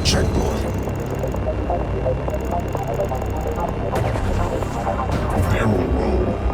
Checkpoint. Barrel roll.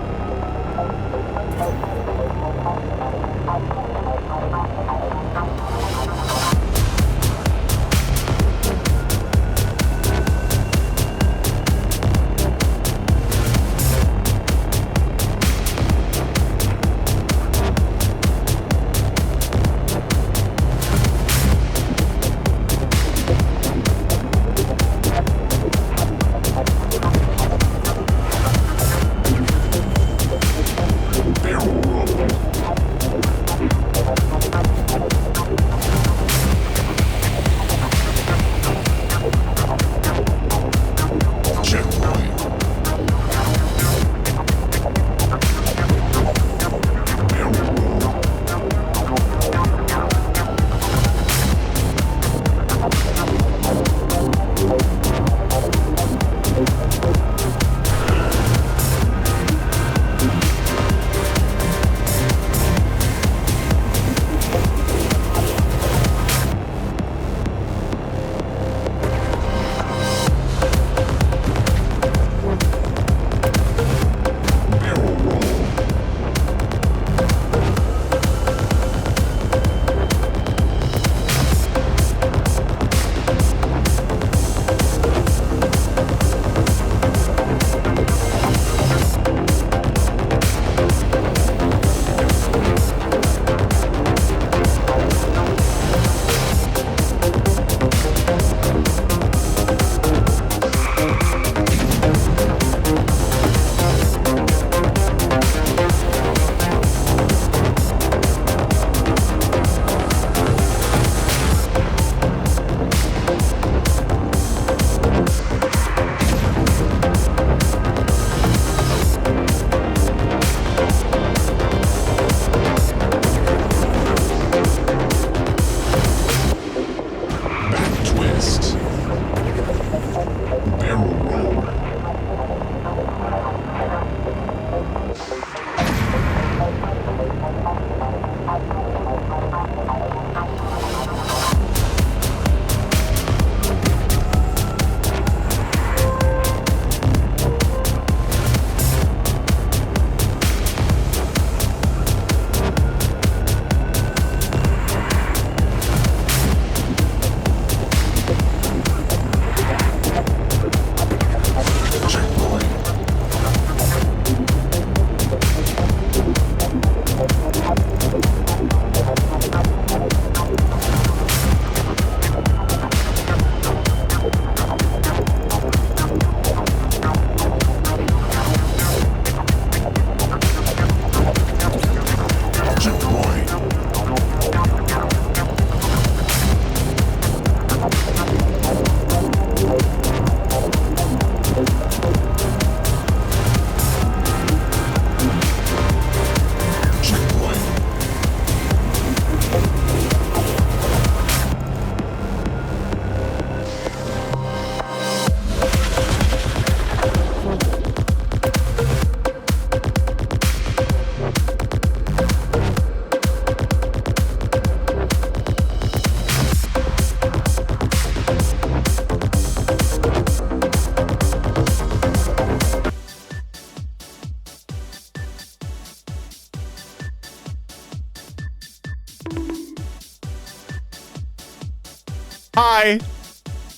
Hi,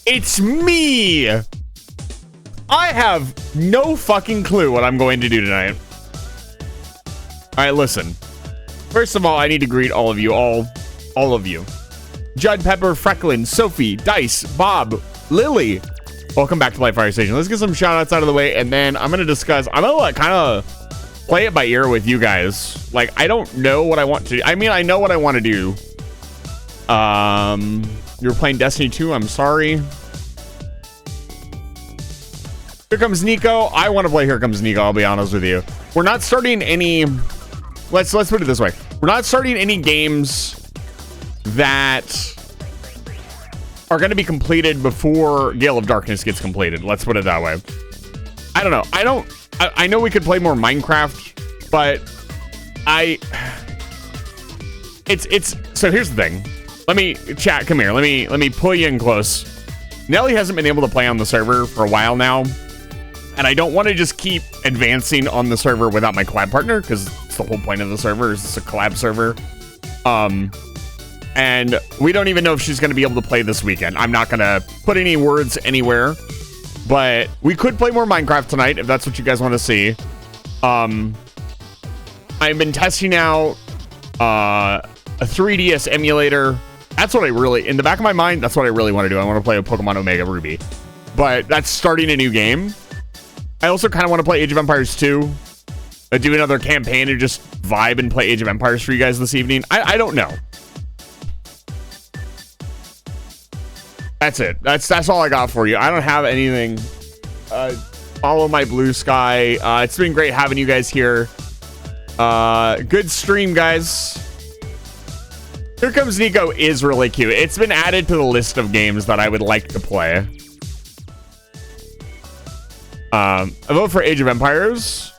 it's me. I have no fucking clue what I'm going to do tonight. All right, listen. First of all, I need to greet all of you, all of you. Judd, Pepper, Frecklin, Sophie, Dice, Bob, Lily. Welcome back to Live Fire Station. Let's get some shout outs out of the way, and then I'm going to like, kind of play it by ear with you guys. Like, I don't know what I want to, I mean, I know what I want to do. You're playing Destiny 2, I'm sorry. Here Comes Nico. I want to play Here Comes Nico, I'll be honest with you. We're not starting any, let's put it this way. We're not starting any games that are going to be completed before Gale of Darkness gets completed. Let's put it that way. I don't know. I know we could play more Minecraft, but so here's the thing. Let me chat. Come here. Let me pull you in close. Nelly hasn't been able to play on the server for a while now, and I don't want to just keep advancing on the server without my collab partner, because it's the whole point of the server is it's a collab server. And we don't even know if she's going to be able to play this weekend. I'm not going to put any words anywhere, but we could play more Minecraft tonight if that's what you guys want to see. I've been testing out a 3DS emulator. That's what I really, in the back of my mind, that's what I really want to do. I want to play a Pokemon Omega Ruby, but that's starting a new game. I also kind of want to play Age of Empires 2, do another campaign and just vibe and play Age of Empires for you guys this evening. I don't know. That's it. That's all I got for you. I don't have anything. Follow my blue sky. It's been great having you guys here. Good stream, guys. Here Comes Nico is really cute. It's been added to the list of games that I would like to play. I vote for Age of Empires.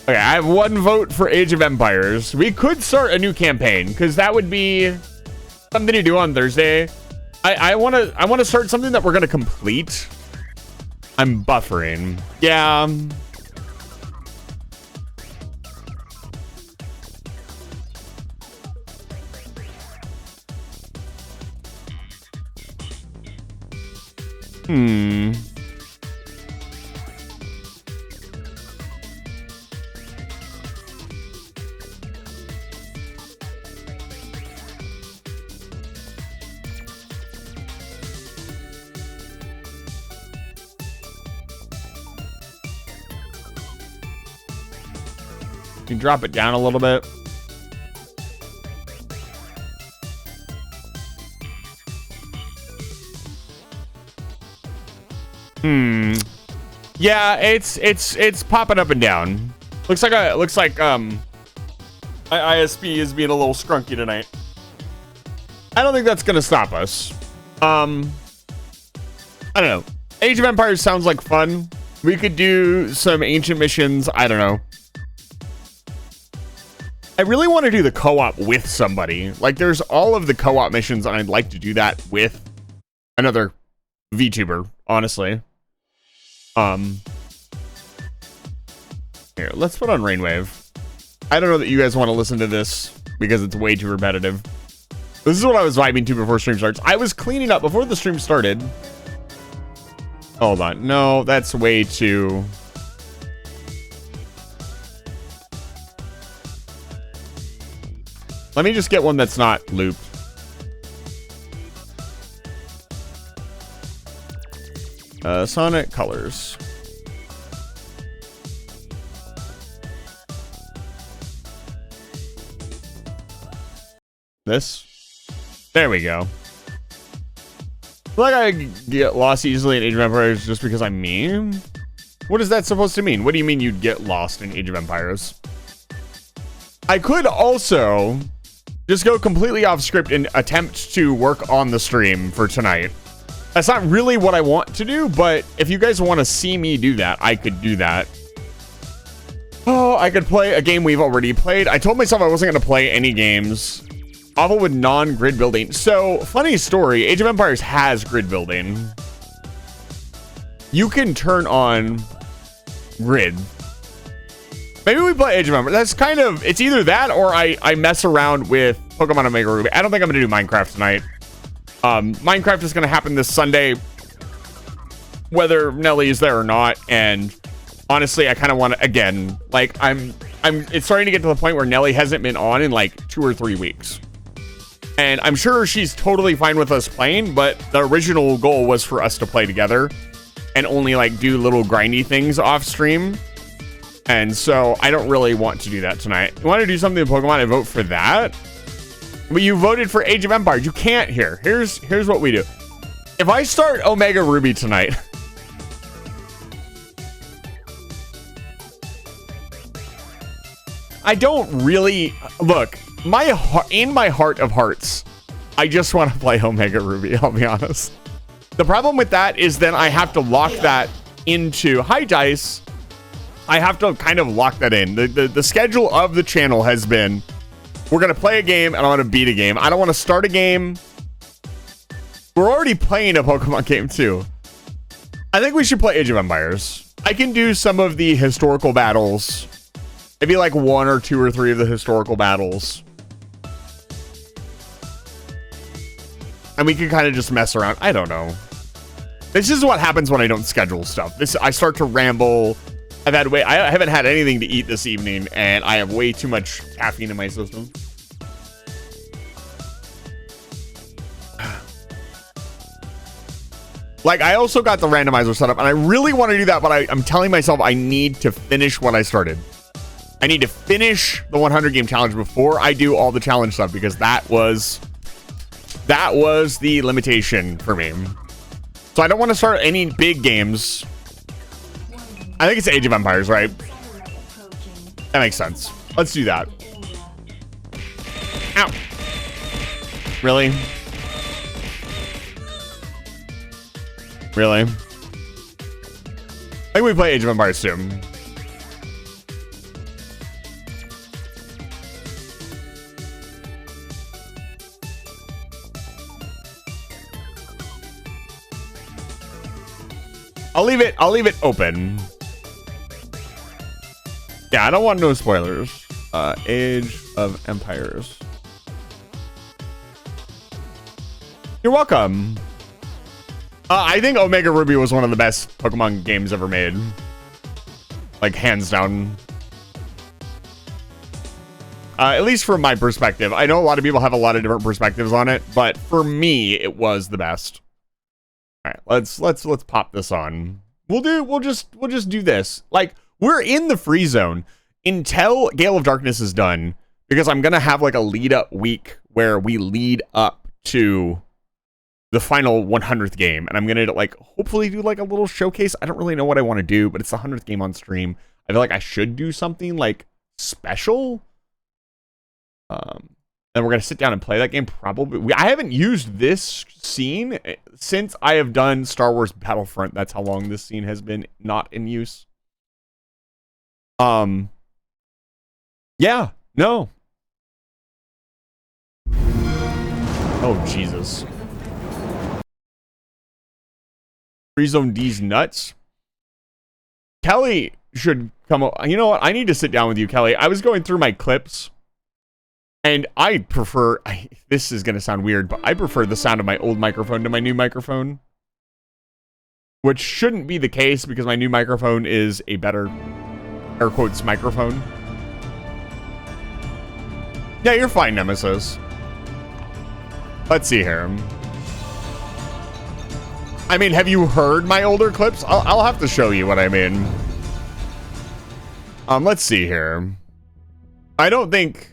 Okay, I have 1 vote for Age of Empires. We could start a new campaign, because that would be something to do on Thursday. I want to start something that we're going to complete. I'm buffering. Yeah. You drop it down a little bit. Yeah, it's popping up and down. Looks like ISP is being a little scrunky tonight. I don't think that's gonna stop us. I don't know. Age of Empires sounds like fun. We could do some ancient missions. I don't know. I really want to do the co-op with somebody. Like, there's all of the co-op missions, and I'd like to do that with another VTuber, honestly. Here, let's put on Rainwave. I don't know that you guys want to listen to this because it's way too repetitive. This is what I was vibing to before stream starts. I was cleaning up before the stream started. Hold on. No, that's way too... Let me just get one that's not looped. Sonic Colors. This? There we go. Like I get lost easily in Age of Empires just because I'm me? What is that supposed to mean? What do you mean you'd get lost in Age of Empires? I could also just go completely off script and attempt to work on the stream for tonight. That's not really what I want to do, but if you guys want to see me do that, I could do that. Oh, I could play a game we've already played. I told myself I wasn't going to play any games. Awful with non-grid building. So, funny story, Age of Empires has grid building. You can turn on grid. Maybe we play Age of Empires. That's kind of, it's either that or I mess around with Pokemon Omega Ruby. I don't think I'm going to do Minecraft tonight. Minecraft is going to happen this Sunday, whether Nelly is there or not. And honestly, I kind of want to, again, like it's starting to get to the point where Nelly hasn't been on in like 2 or 3 weeks. And I'm sure she's totally fine with us playing, but the original goal was for us to play together and only like do little grindy things off stream. And so I don't really want to do that tonight. You want to do something in Pokemon? I vote for that. But you voted for Age of Empires. You can't here. Here's what we do. If I start Omega Ruby tonight, I don't really look. In my heart of hearts, I just want to play Omega Ruby. I'll be honest. The problem with that is then I have to lock that into Dice. I have to kind of lock that in. The schedule of the channel has been, we're going to play a game and I want to beat a game. I don't want to start a game We're already playing a Pokemon game too. I think we should play Age of Empires. I can do some of the historical battles. Maybe like 1 or 2 or 3 of the historical battles. And we can kind of just mess around. I don't know. This is what happens when I don't schedule stuff. I start to ramble. I haven't had anything to eat this evening, and I have way too much caffeine in my system. Like, I also got the randomizer set up, and I really want to do that, but I'm telling myself I need to finish what I started. I need to finish the 100 game challenge before I do all the challenge stuff, because that was the limitation for me. So I don't want to start any big games. I think it's Age of Empires, right? That makes sense. Let's do that. Ow. Really? Really? I think we play Age of Empires soon. I'll leave it open. Yeah, I don't want no spoilers. Age of Empires. You're welcome. I think Omega Ruby was one of the best Pokemon games ever made. Like, hands down. At least from my perspective. I know a lot of people have a lot of different perspectives on it, but for me, it was the best. All right, let's pop this on. We'll just do this. Like, we're in the free zone until Gale of Darkness is done, because I'm gonna have like a lead up week where we lead up to the final 100th game, and I'm gonna like hopefully do like a little showcase. I don't really know what I want to do, but it's the 100th game on stream. I feel like I should do something like special. And we're gonna sit down and play that game. Probably. I haven't used this scene since I have done Star Wars Battlefront. That's how long this scene has been not in use. Yeah. No. Oh Jesus. Free Zone D's nuts. Kelly should come. You know what? I need to sit down with you, Kelly. I was going through my clips. And I prefer, this is going to sound weird, but I prefer the sound of my old microphone to my new microphone. Which shouldn't be the case, because my new microphone is a better, air quotes, microphone. Yeah, you're fine, Nemesis. Let's see here. I mean, have you heard my older clips? I'll have to show you what I mean. Let's see here. I don't think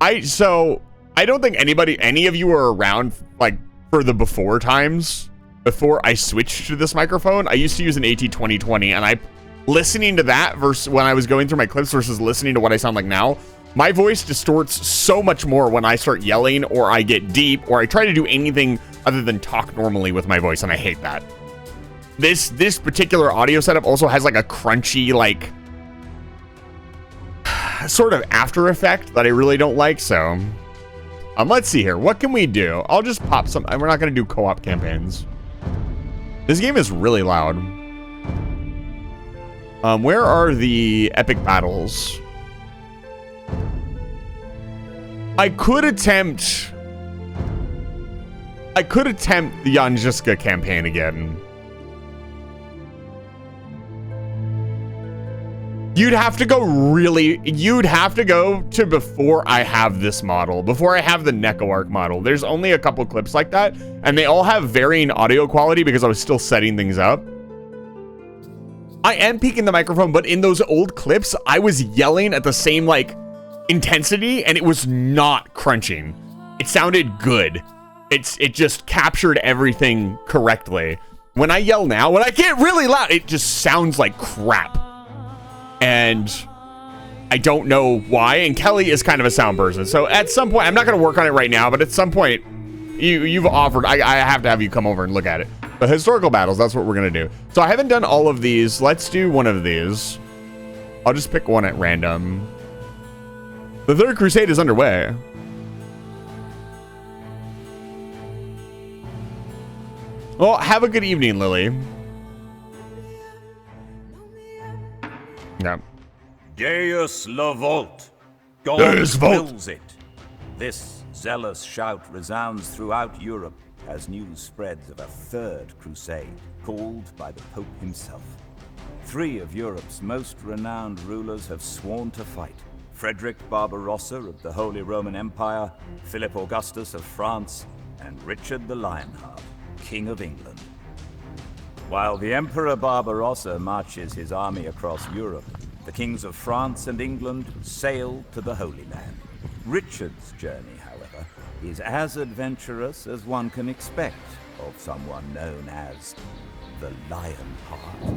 any of you are around like for the before times before I switched to this microphone. I used to use an AT2020, and listening to that versus when I was going through my clips versus listening to what I sound like now, my voice distorts so much more when I start yelling or I get deep or I try to do anything other than talk normally with my voice, and I hate that. This particular audio setup also has like a crunchy, like sort of after effect that I really don't like. So let's see here, what can we do? I'll just pop some. We're not going to do co-op campaigns. This game is really loud. Where are the epic battles? I could attempt the Yanjiska campaign again. You'd have to go to before I have this model, before I have the NecoArc model. There's only a couple clips like that, and they all have varying audio quality because I was still setting things up. I am peaking the microphone, but in those old clips, I was yelling at the same like intensity, and it was not crunching. It sounded good. It just captured everything correctly. When I yell now, when I get really loud, it just sounds like crap. And I don't know why. And Kelly is kind of a sound person. So at some point, I'm not going to work on it right now, but at some point, you've offered, I have to have you come over and look at it. The historical battles, that's what we're going to do. So I haven't done all of these. Let's do one of these. I'll just pick one at random. The Third Crusade is underway. Well, have a good evening, Lily. Yeah. Deus Lavolt. God Deus Volt. wills it. This zealous shout resounds throughout Europe as news spreads of a third crusade, called by the Pope himself. 3 of Europe's most renowned rulers have sworn to fight. Frederick Barbarossa of the Holy Roman Empire, Philip Augustus of France, and Richard the Lionheart, King of England. While the Emperor Barbarossa marches his army across Europe, the kings of France and England sail to the Holy Land. Richard's journey, however, is as adventurous as one can expect of someone known as the Lionheart.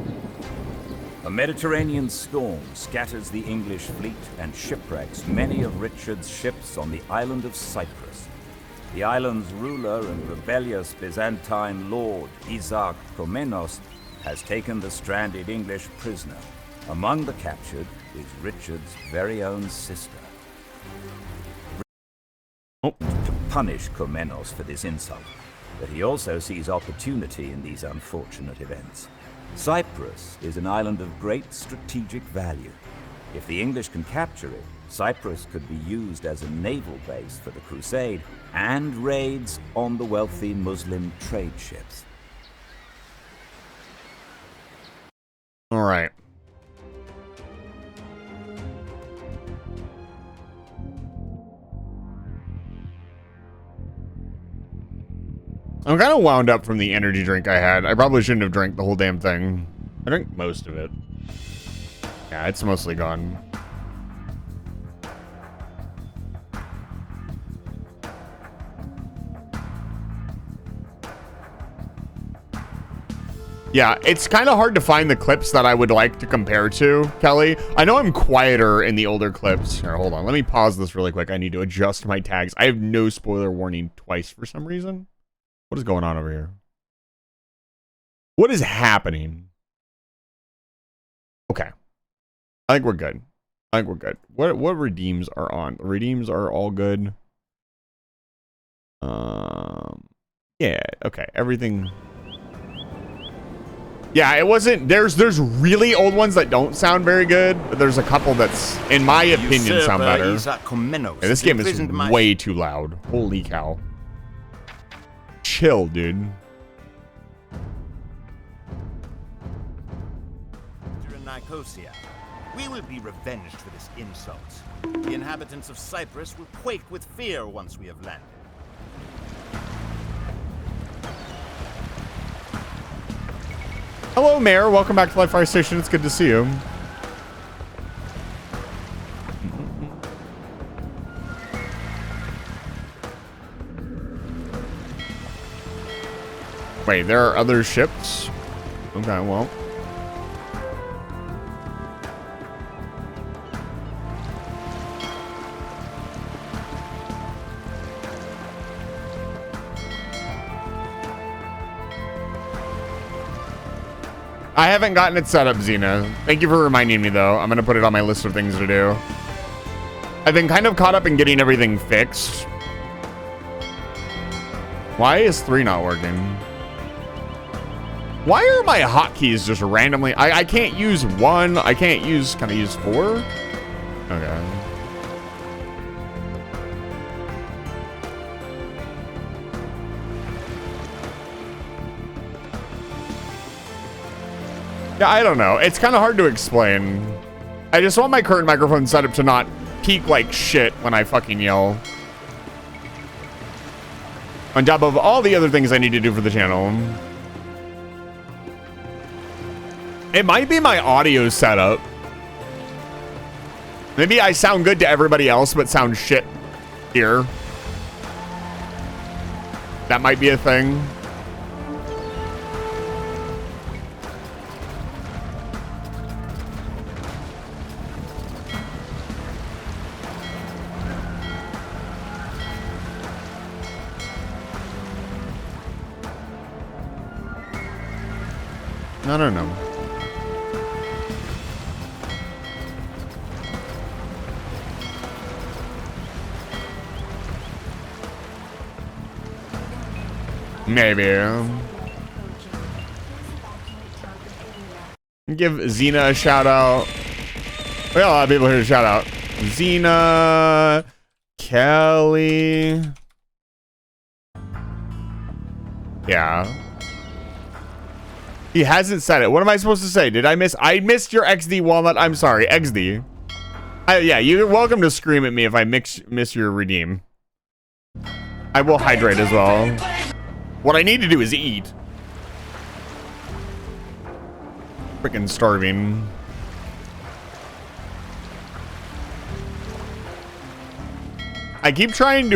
A Mediterranean storm scatters the English fleet and shipwrecks many of Richard's ships on the island of Cyprus. The island's ruler and rebellious Byzantine lord, Isaac Komnenos, has taken the stranded English prisoner. Among the captured is Richard's very own sister. To punish Komnenos for this insult, but he also sees opportunity in these unfortunate events. Cyprus is an island of great strategic value. If the English can capture it, Cyprus could be used as a naval base for the crusade and raids on the wealthy Muslim trade ships. All right. I'm kind of wound up from the energy drink I had. I probably shouldn't have drank the whole damn thing. I drank most of it. Yeah, it's mostly gone. Yeah, it's kind of hard to find the clips that I would like to compare to, Kelly. I know I'm quieter in the older clips. Here, hold on. Let me pause this really quick. I need to adjust my tags. I have no spoiler warning twice for some reason. What is going on over here? What is happening? Okay. I think we're good. I think we're good. What redeems are on? The redeems are all good. Yeah, okay. Everything. Yeah, it wasn't. There's really old ones that don't sound very good, but there's a couple that's, in my opinion, sound better. Yeah, this game is way too loud. Holy cow. Chill, dude. In Nicosia, we will be revenged for this insult. The inhabitants of Cyprus will quake with fear once we have landed. Hello, Mayor. Welcome back to Life Fire Station. It's good to see you. Wait, there are other ships? Okay, well. I haven't gotten it set up, Xena. Thank you for reminding me, though. I'm going to put it on my list of things to do. I've been kind of caught up in getting everything fixed. Why is 3 not working? Why are my hotkeys just randomly? I can't use 1. I can't use... Can I use 4? Okay. Yeah, I don't know. It's kind of hard to explain. I just want my current microphone set up to not peak like shit when I fucking yell. On top of all the other things I need to do for the channel. It might be my audio setup. Maybe I sound good to everybody else, but sound shit here. That might be a thing. I don't know. Maybe. give Xena a shout out. We got a lot of people here to shout out. Xena, Kelly. Yeah. He hasn't said it. What am I supposed to say? Did I miss? I missed your XD Walnut. I'm sorry, XD. Yeah, you're welcome to scream at me if I miss your redeem. I will hydrate as well. What I need to do is eat. Freaking starving. I keep trying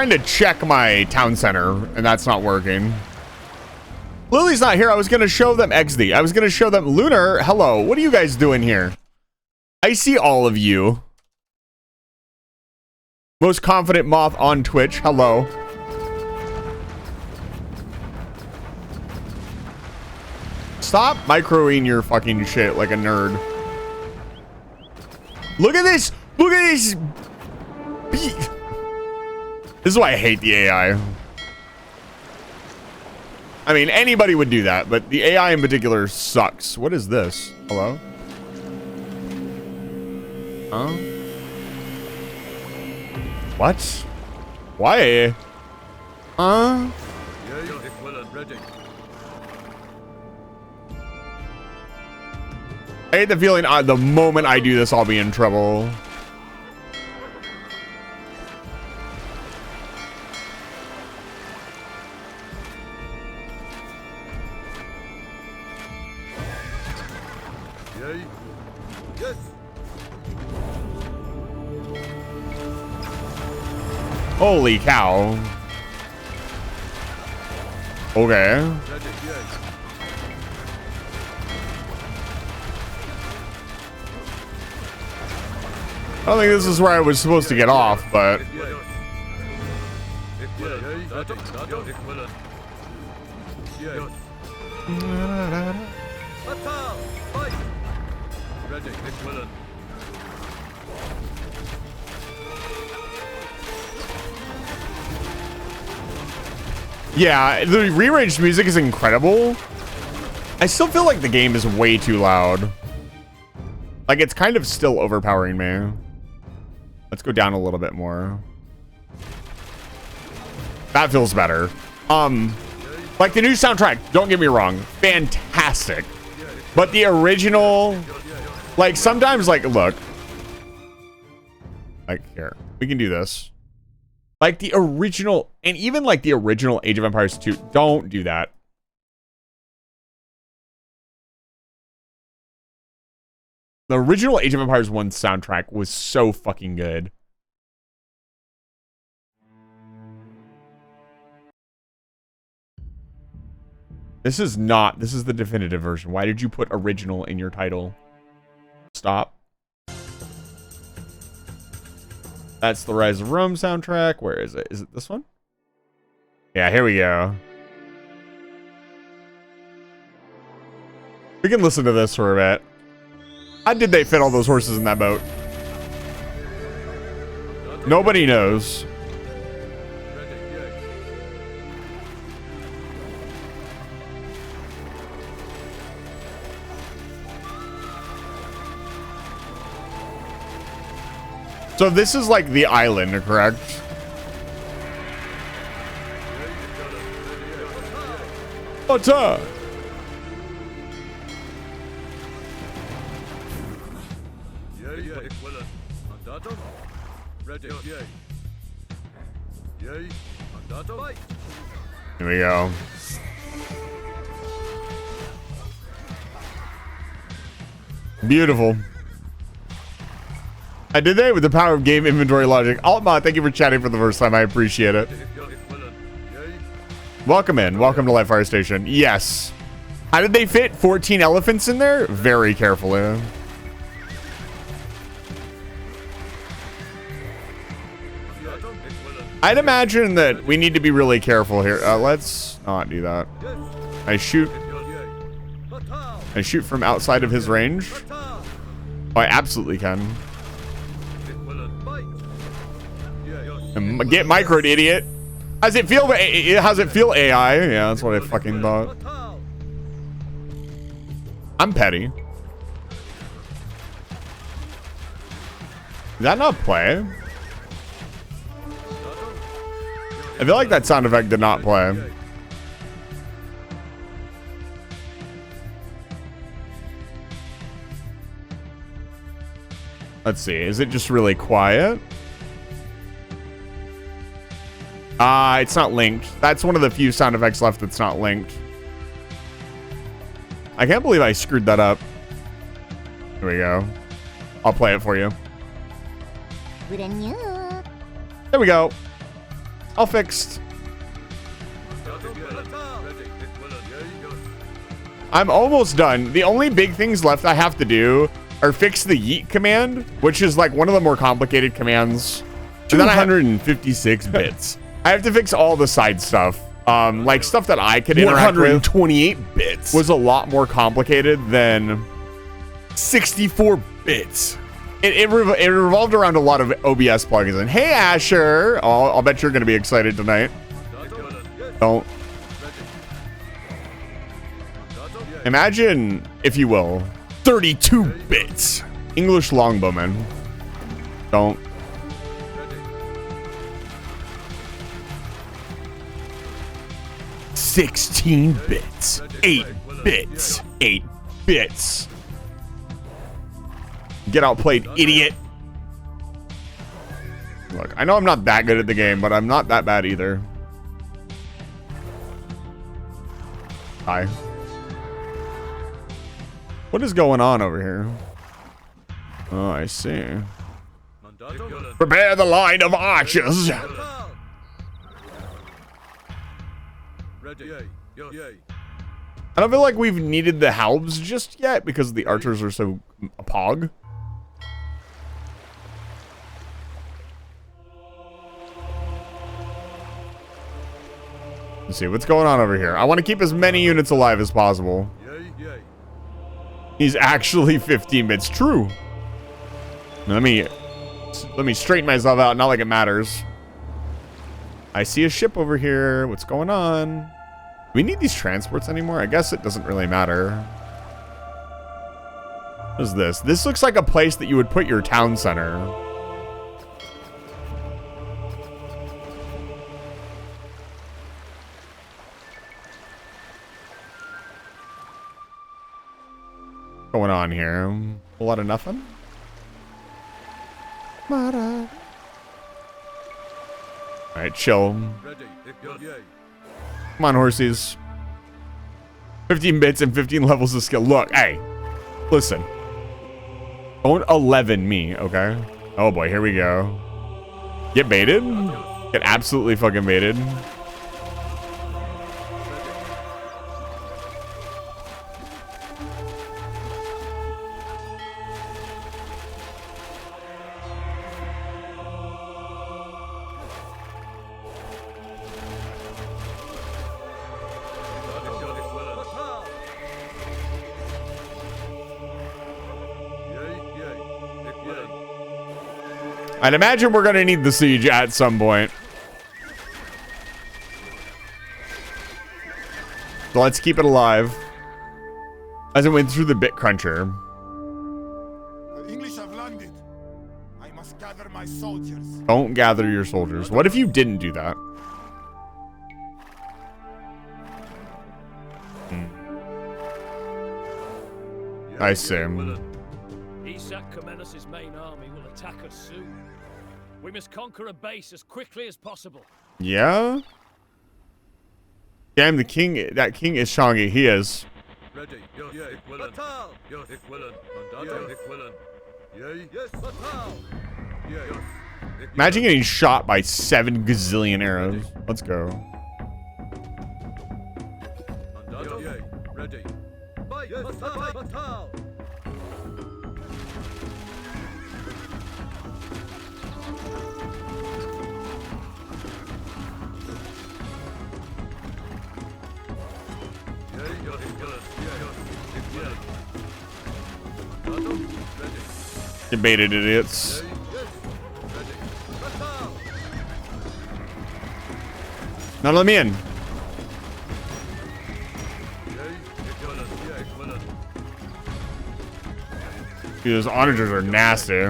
to check my town center, and that's not working. Lily's not here. I was going to show them XD. I was going to show them Lunar. Hello. What are you guys doing here? I see all of you. Most confident moth on Twitch. Hello. Stop microing your fucking shit like a nerd. Look at this. Look at this. This is why I hate the AI. I mean, anybody would do that, but the AI in particular sucks. What is this? Hello? Huh? What? Why? Huh? I hate the feeling the moment I do this, I'll be in trouble. Holy cow. Okay. I don't think this is where I was supposed to get off, but... Yeah, the rearranged music is incredible. I still feel like the game is way too loud. Like, it's kind of still overpowering me. Let's go down a little bit more. That feels better. Like the new soundtrack, don't get me wrong, fantastic. But the original, like sometimes, like, look. Like, here, we can do this. Like the original, and even like the original Age of Empires 2, don't do that. The original Age of Empires 1 soundtrack was so fucking good. This is the definitive version. Why did you put original in your title? Stop. That's the Rise of Rome soundtrack. Where is it? Is it this one? Yeah, here we go. We can listen to this for a bit. How did they fit all those horses in that boat? Nobody knows. So this is like the island, correct? What's up? Here we go. Beautiful. I did that with the power of game inventory logic. Altma, thank you for chatting for the first time. I appreciate it. Welcome in. Welcome to Lightfire Station. Yes. How did they fit 14 elephants in there? Very carefully. I'd imagine that we need to be really careful here. Let's not do that. I shoot from outside of his range. Oh, I absolutely can. Get microed, idiot. How's it feel? How's it feel, AI? Yeah, that's what I fucking thought. I'm petty. Did that not play? I feel like that sound effect did not play. Let's see. Is it just really quiet? It's not linked. That's one of the few sound effects left that's not linked. I can't believe I screwed that up. Here we go. I'll play it for you. There we go. All fixed. I'm almost done. The only big things left I have to do are fix the yeet command, which is like one of the more complicated commands. 256 bits. I have to fix all the side stuff. Like stuff that I could interact with. 128 bits. Was a lot more complicated than 64 bits. it revolved around a lot of OBS plugins. And hey, Asher, I'll bet you're going to be excited tonight. Don't. Imagine, if you will, 32 bits. English longbowmen. Don't. $16 bits. 8 bits. 8 bits. Get outplayed, idiot. Look, I know I'm not that good at the game, but I'm not that bad either. Hi. What is going on over here? Oh, I see. Prepare the line of archers. I don't feel like we've needed the halbs just yet because the archers are so pog. Let's see what's going on over here. I want to keep as many units alive as possible. He's actually 15 bits. True. Let me straighten myself out. Not like it matters. I see a ship over here. What's going on? Do we need these transports anymore? I guess it doesn't really matter. What is this? This looks like a place that you would put your town center. Going on here? A lot of nothing? Alright, chill. Come on, horsies. 15 bits and 15 levels of skill. Look, hey. Listen. Don't 11 me, okay? Oh boy, here we go. Get baited? Get absolutely fucking baited. I'd imagine we're gonna need the siege at some point. So let's keep it alive. As it went through the bit cruncher. The English have landed. I must gather my soldiers. Don't gather your soldiers. What if you didn't do that? I see. Isak Komnenos' main army will attack us soon. We must conquer a base as quickly as possible. Yeah? Damn, the king, that king is Shangi. He is. Imagine getting shot by 7 gazillion arrows. Let's go. Debated idiots. Now let me in. Dude, those onagers are nasty.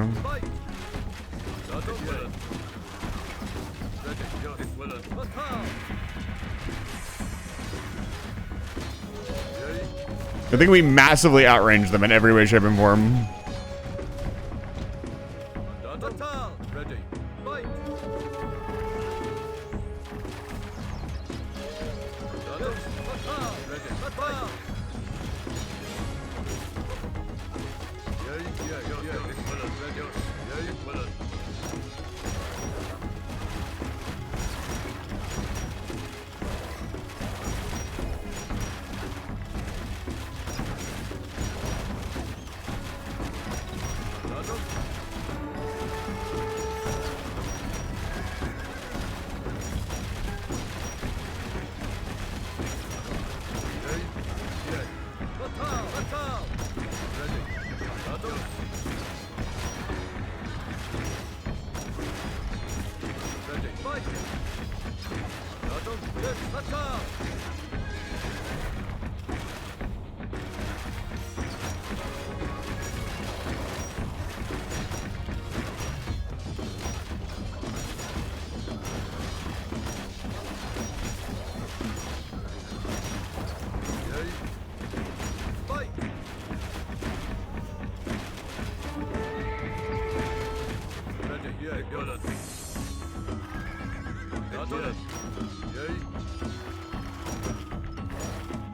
I think we massively outranged them in every way, shape, and form.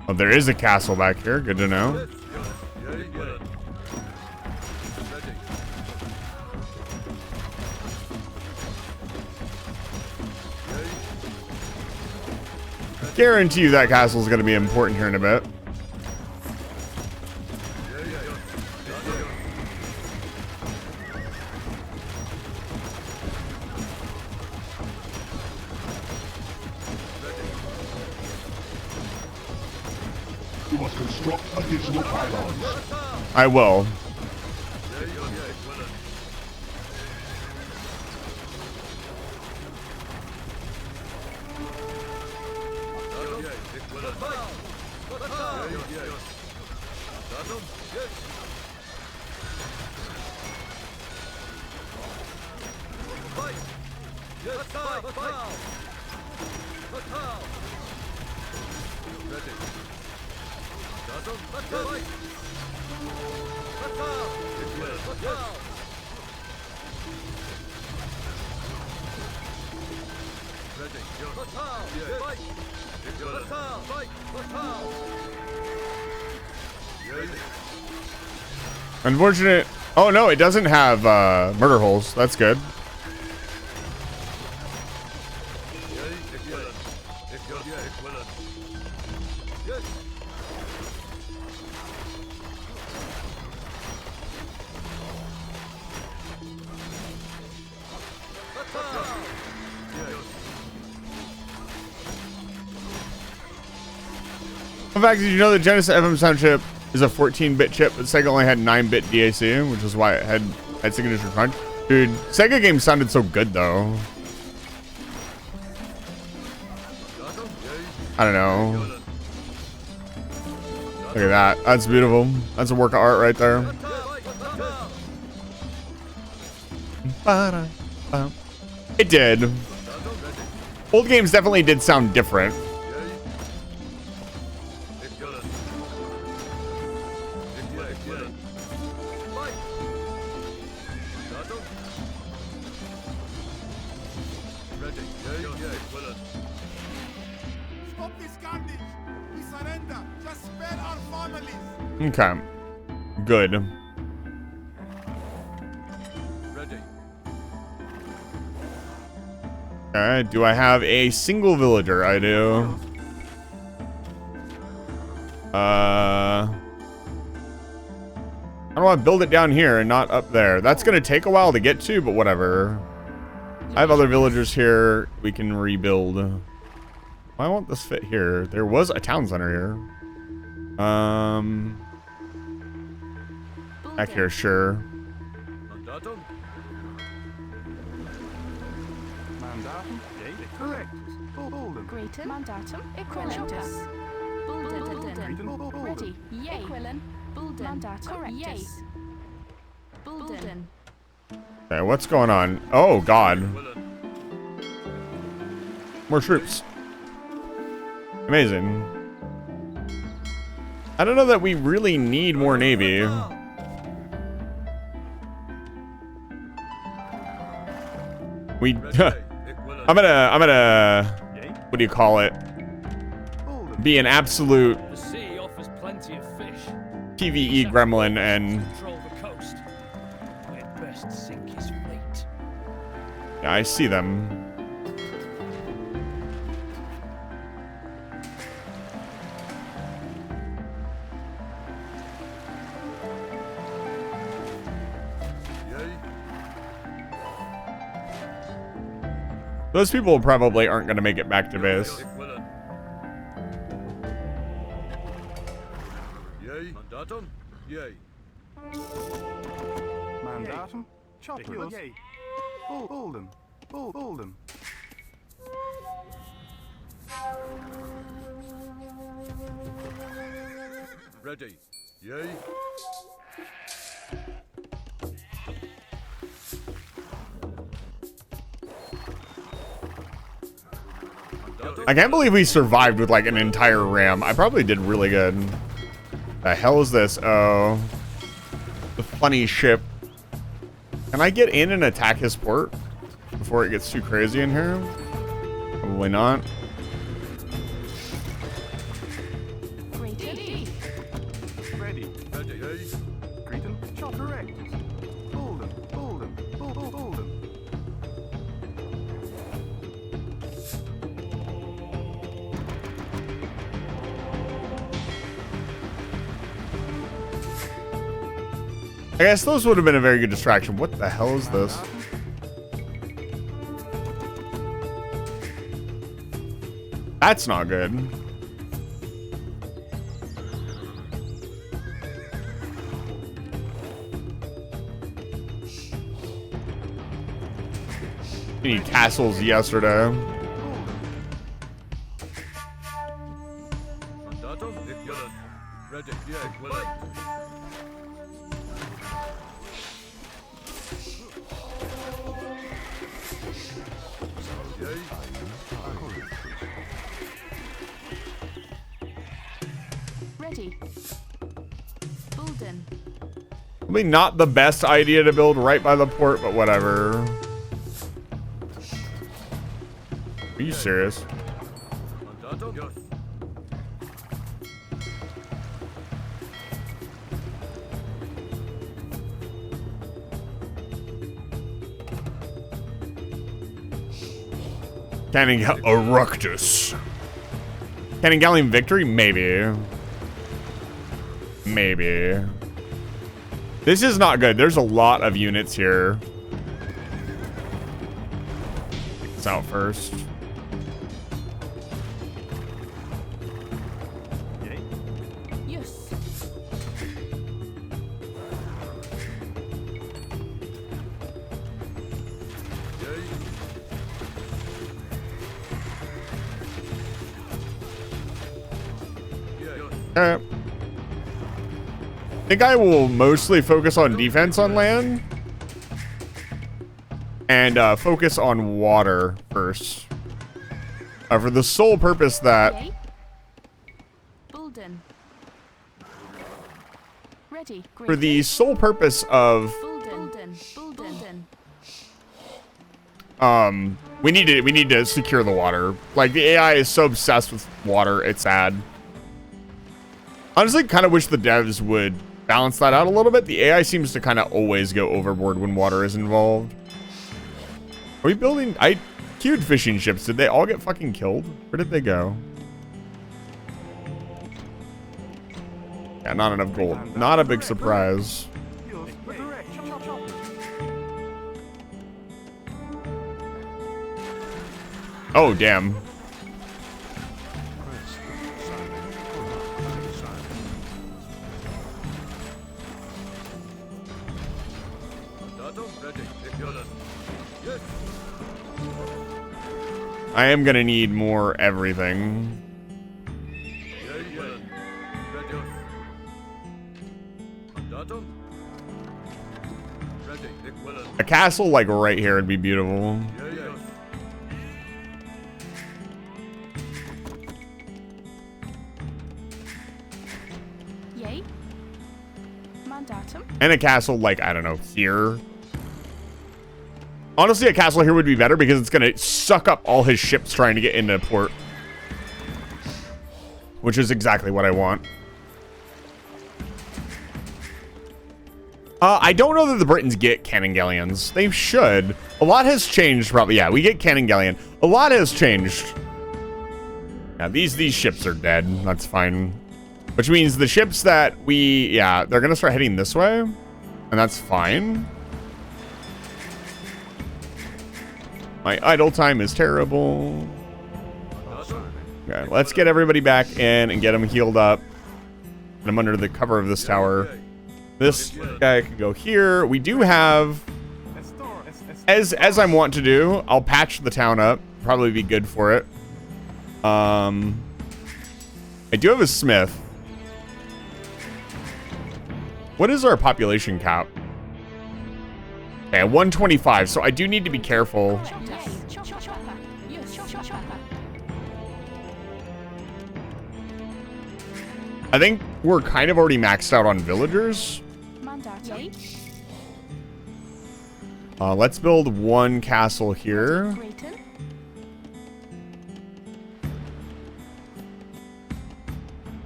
Oh, there is a castle back here. Good to know. Guarantee you that castle is going to be important here in a bit. You must construct additional pylons. I will. Unfortunate. Oh no, it doesn't have murder holes. That's good. In fact, did you know the Genesis FM sound chip is a 14-bit chip, but Sega only had 9-bit DAC, which is why it had signature crunch. Dude, Sega games sounded so good though. I don't know. Look at that. That's beautiful. That's a work of art right there. It did. Old games definitely did sound different. Stop this carnage. We surrender. Just spare our families. Okay. Good. Okay, do I have a single villager? I do. I don't want to build it down here and not up there. That's going to take a while to get to, but whatever. I have other villagers here we can rebuild. Why won't this fit here? There was a town center here. Back here, sure. Greater mandatum equilentus. Bulden ready. Yay. Equilen. Bulden mandatum. Yay. Bulden. Okay, what's going on? Oh, God. More troops. Amazing. I don't know that we really need more Navy. We... I'm gonna... What do you call it? Be an absolute The sea offers plenty of fish. PvE gremlin and... Control the coast. I'd best sink his fleet. Yeah, I see them. Those people probably aren't going to make it back to base. Yay. Mandatum? Yay. Mandatum? Choppers? Yay. Bulden. Bulden. Ready. Yay. I can't believe we survived with like an entire ram. I probably did really good. The hell is this? Oh, the funny ship. Can I get in and attack his port before it gets too crazy in here? Probably not. Ready. Ready. Yay. Cretan. Chop correct. Bulden. Bulden. I guess those would have been a very good distraction. What the hell is this? That's not good. We need castles yesterday. Mandatum? Ready. Yay. Ready. Bulden. Probably not the best idea to build right by the port, but whatever. Are you serious? Mandatum? Yes. Canning Eructus. Canning Galleon Victory? Maybe. Maybe. This is not good. There's a lot of units here. It's out first. Yes. I think I will mostly focus on defense on land and focus on water first. For the sole purpose that Okay. Bulden. Ready. for the sole purpose of Bulden. we need to secure the water. Like the AI is so obsessed with water, it's sad. Honestly, kind of wish the devs would balance that out a little bit. The AI seems to kind of always go overboard when water is involved. Are we building? I queued fishing ships. Did they all get fucking killed? Where did they go? Yeah, not enough gold. Not a big surprise. Oh, damn. I am gonna need more everything. Ready. Equivalent. A castle like right here would be beautiful. Yay, yay. Yay. Mandatum. And a castle like, I don't know, here. Honestly, a castle here would be better because it's going to suck up all his ships trying to get into port. Which is exactly what I want. I don't know that the Britons get cannon galleons. They should. A lot has changed, probably. Yeah, we get cannon galleon. A lot has changed. Yeah, these ships are dead. That's fine. Which means the ships that we... Yeah, they're going to start heading this way. And that's fine. My idle time is terrible. Okay, let's get everybody back in and get them healed up. Get them under the cover of this tower. This guy can go here. We do have, as I'm wont to do, I'll patch the town up. Probably be good for it. I do have a smith. What is our population cap? Okay, 125. So I do need to be careful. I think we're kind of already maxed out on villagers. Let's build one castle here.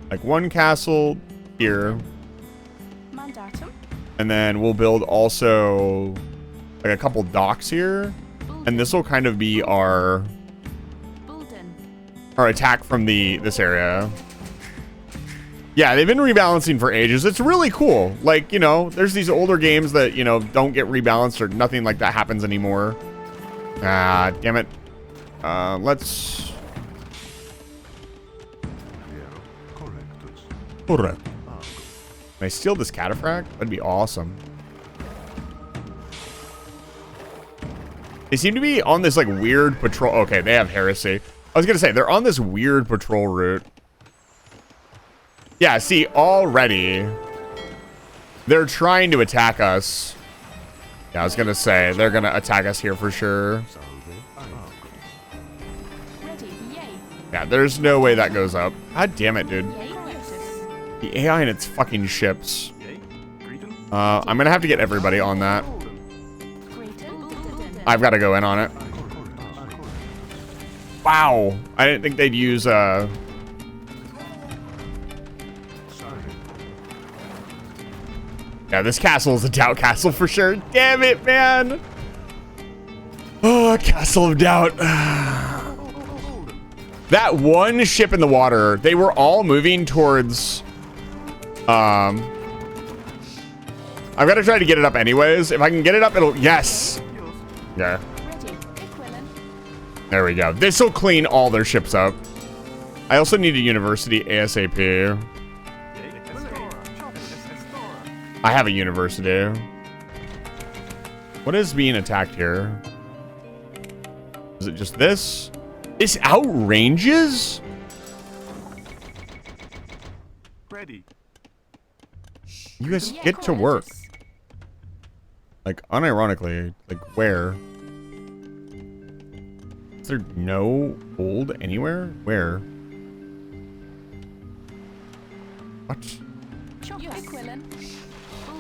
Like one castle here. And then we'll build also like a couple docks here. And this will kind of be our attack from this area. Yeah, they've been rebalancing for ages. It's really cool. Like, you know, there's these older games that, you know, don't get rebalanced or nothing like that happens anymore. Ah, damn it. Let's... Correct. Can I steal this cataphract? That'd be awesome. They seem to be on this, like, weird patrol... Okay, they have heresy. I was gonna say, they're on this weird patrol route. Yeah, see, already they're trying to attack us. Yeah, I was gonna say they're gonna attack us here for sure. Yeah, there's no way that goes up. God damn it, dude. The AI and its fucking ships. I'm gonna have to get everybody on that. I've got to go in on it. Wow, I didn't think they'd use Yeah, this castle is a doubt castle for sure. Damn it, man. Oh, Castle of Doubt. That one ship in the water, they were all moving towards... I've got to try to get it up anyways. If I can get it up, it'll... Yes. Yeah. There we go. This will clean all their ships up. I also need a university ASAP. I have a university. What is being attacked here? Is it just this? This outranges? Ready. You guys get to work. Like, unironically, like, where? Is there no gold anywhere? Where? What?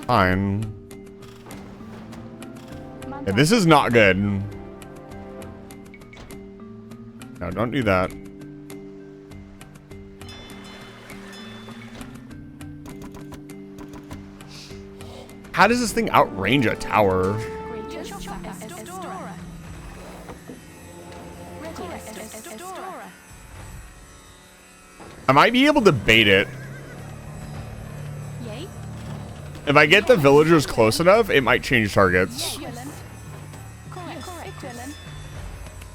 Fine. Yeah, this is not good. No, don't do that. How does this thing outrange a tower? I might be able to bait it. If I get the villagers close enough, it might change targets.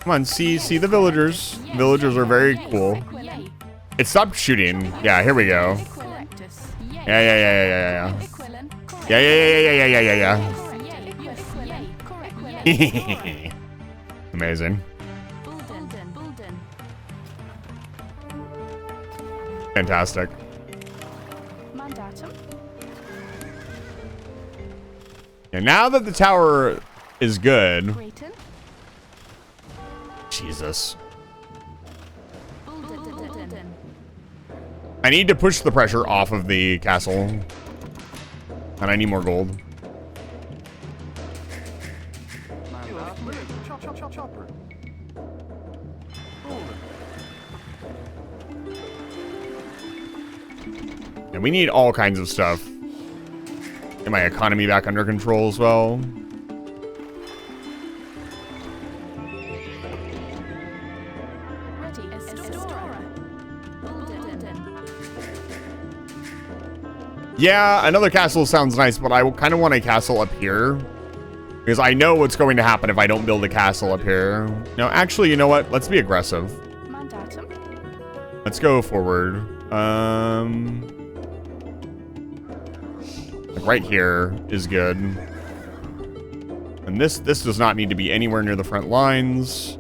Come on, see the villagers. Villagers are very cool. It stopped shooting. Yeah, here we go. Yeah. Yeah. Amazing. And now that the tower is good, Grayton. Jesus, Bulden. I need to push the pressure off of the castle, and I need more gold. Chopper. Bolden. And we need all kinds of stuff. Get my economy back under control as well. Ready. Estora. Bulden. Yeah, another castle sounds nice, but I kind of want a castle up here. Because I know what's going to happen if I don't build a castle up here. No, actually, you know what? Let's be aggressive. Mandatum. Let's go forward. Like right here is good. And this does not need to be anywhere near the front lines.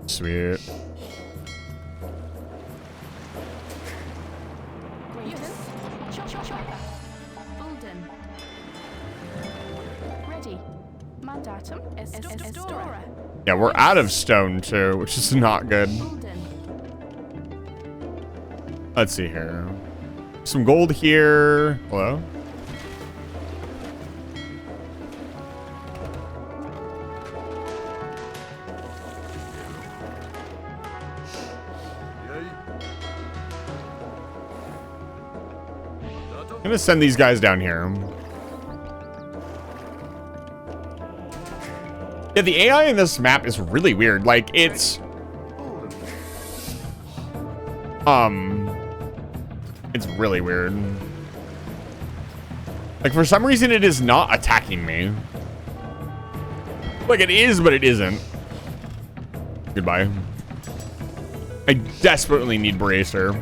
Sweet. Grayton. Chopper. Bulden. Ready. Mandatum. Estora. Yeah, we're out of stone too, which is not good. Bulden. Let's see here. Some gold here. Hello? I'm gonna send these guys down here. Yeah, the AI in this map is really weird. Like, it's... It's really weird. Like, for some reason, it is not attacking me. Like, it is, but it isn't. Goodbye. I desperately need Bracer.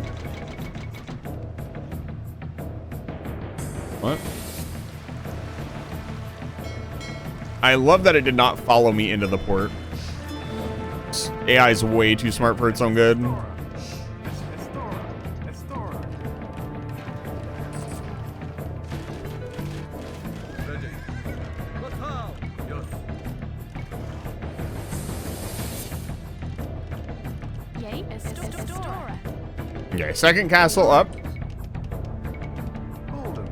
What? I love that it did not follow me into the port. This AI is way too smart for its own good. Yay. Estora. Okay, second castle up. Bolden.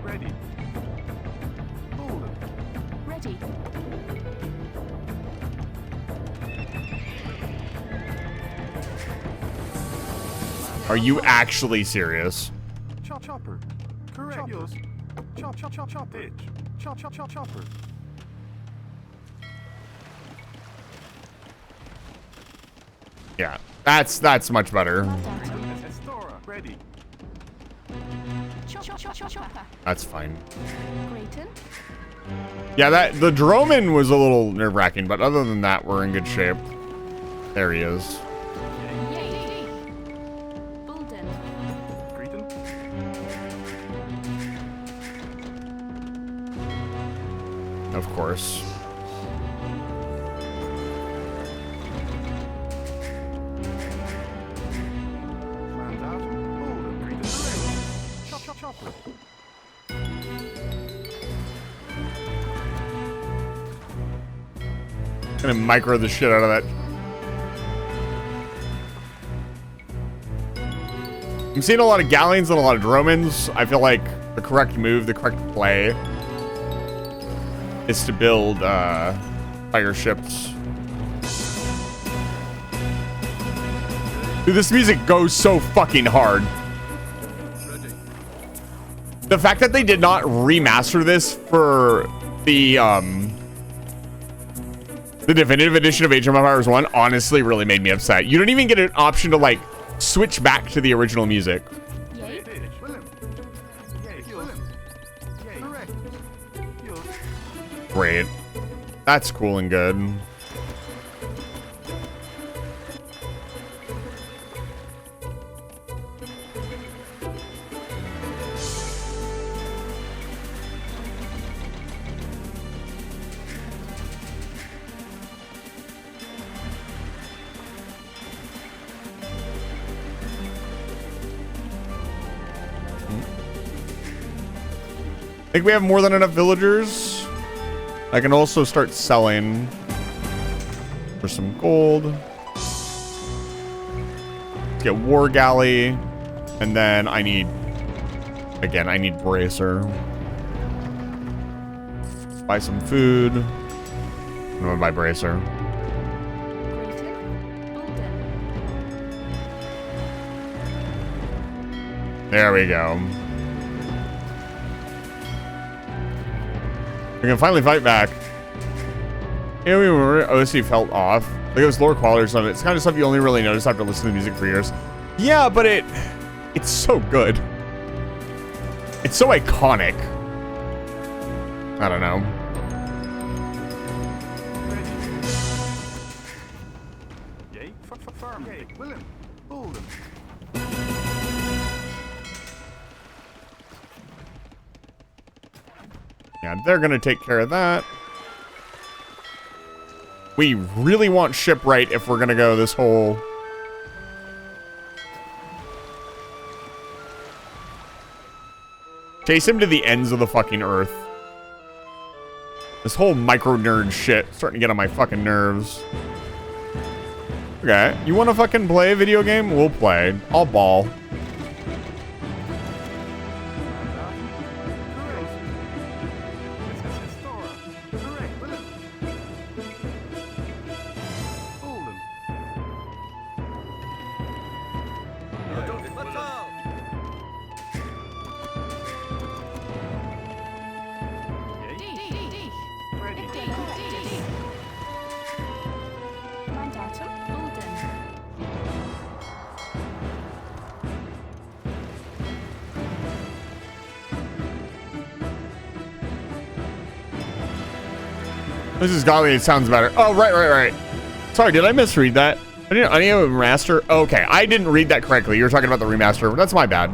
Ready. Bolden. Ready. Are you actually serious? Chopper. Correct. Yours. Chop. Ditch. Chopper. Yeah, that's much better. Estora. Ready. Chopper. That's fine. Grayton. Yeah, the Droman was a little nerve-wracking, but other than that, we're in good shape. There he is. Yay. Bulden. Grayton. Of course. Mandatum. Bolden. Grayton. Chopper. Gonna micro the shit out of that. I'm seeing a lot of Galleons and a lot of Dromans. I feel like the correct move, the correct play, is to build fire ships. Dude, this music goes so fucking hard. The fact that they did not remaster this for the definitive edition of Age of Empires 1 honestly really made me upset. You don't even get an option to like switch back to the original music. Yay. William. Yay. William. Yay. Correct. Yours. Great. That's cool and good. think we have more than enough villagers. I can also start selling for some gold. Let's get War Galley. And then I need, again, I need Bracer. Buy some food. I'm gonna buy Bracer. There we go. We can finally fight back. Yeah, we were OC felt off. Like it was lower quality or something. It's kind of stuff you only really notice after listening to music for years. Yeah, but it's so good. It's so iconic. I don't know. Yay, firm. Yay, Willem, Bolden. Yeah, they're gonna take care of that. We really want shipwright if we're gonna go this whole... Chase him to the ends of the fucking earth. This whole micro nerd shit starting to get on my fucking nerves. Okay, you wanna fucking play a video game? We'll play. I'll ball. This is godly. It sounds better. Oh, right. Sorry, did I misread that? I didn't have a remaster. Okay, I didn't read that correctly. You were talking about the remaster. That's my bad.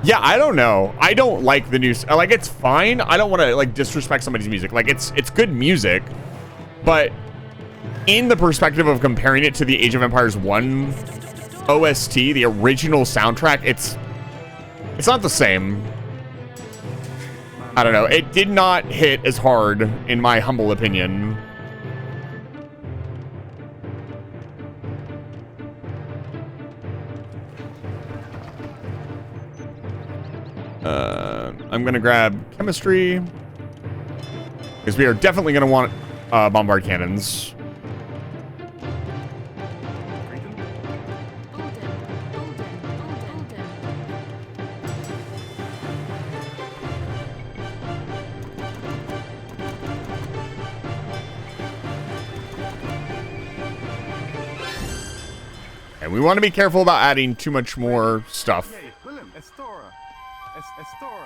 Yeah, I don't know. I don't like the new. Like, it's fine. I don't want to like disrespect somebody's music. Like, it's good music, but in the perspective of comparing it to the Age of Empires 1 OST, the original soundtrack, it's not the same. I don't know. It did not hit as hard, in my humble opinion. I'm going to grab chemistry, because we are definitely going to want bombard cannons. And we want to be careful about adding too much more stuff. Yay, Willem, Estora. Estora.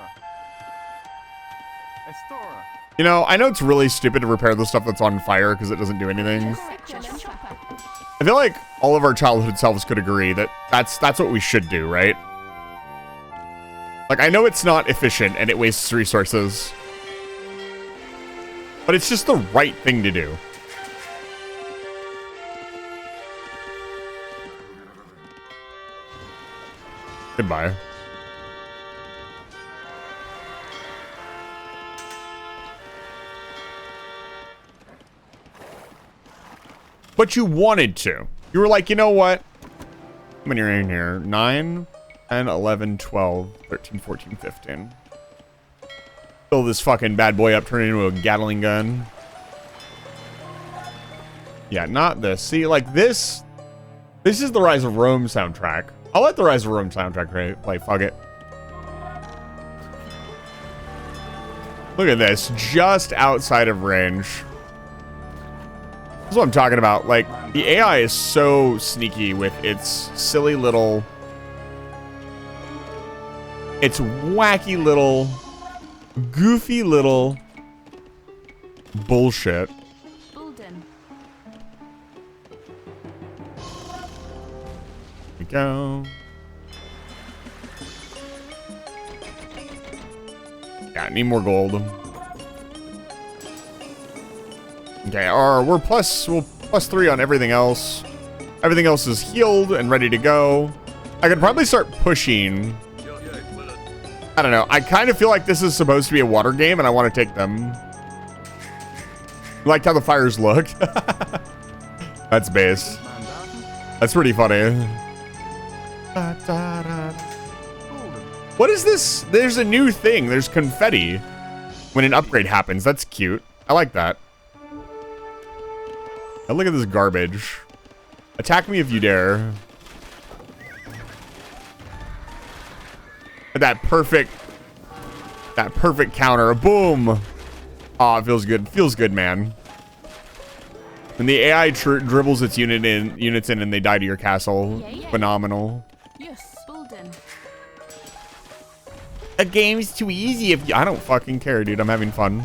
You know, I know it's really stupid to repair the stuff that's on fire because it doesn't do anything. I feel like all of our childhood selves could agree that that's what we should do, right? Like, I know it's not efficient and it wastes resources, but it's just the right thing to do. Goodbye. But you wanted to. You were like, you know what? How many are in here? 9, 10, 11, 12, 13, 14, 15. Fill this fucking bad boy up, turn it into a Gatling gun. Yeah, not this. See, like this is the Rise of Rome soundtrack. I'll let the Rise of Rome soundtrack play. Fuck it. Look at this. Just outside of range. That's what I'm talking about. Like, the AI is so sneaky with its silly little... Its wacky little... Goofy little... bullshit. We go. Yeah, need more gold. Okay, we're plus 3 on everything else. Everything else is healed and ready to go. I could probably start pushing I don't know. I kind of feel like this is supposed to be a water game, and I want to take them. Liked how the fires looked. That's base. That's pretty funny. What is this? There's a new thing. There's confetti when an upgrade happens. That's cute. I like that. Now look at this garbage. Attack me if you dare. That perfect counter. Boom. Aw, it feels good. Feels good, man. When the AI dribbles its units in and they die to your castle. Phenomenal. Yes, Bulden. A game's too easy if you... I don't fucking care, dude. I'm having fun.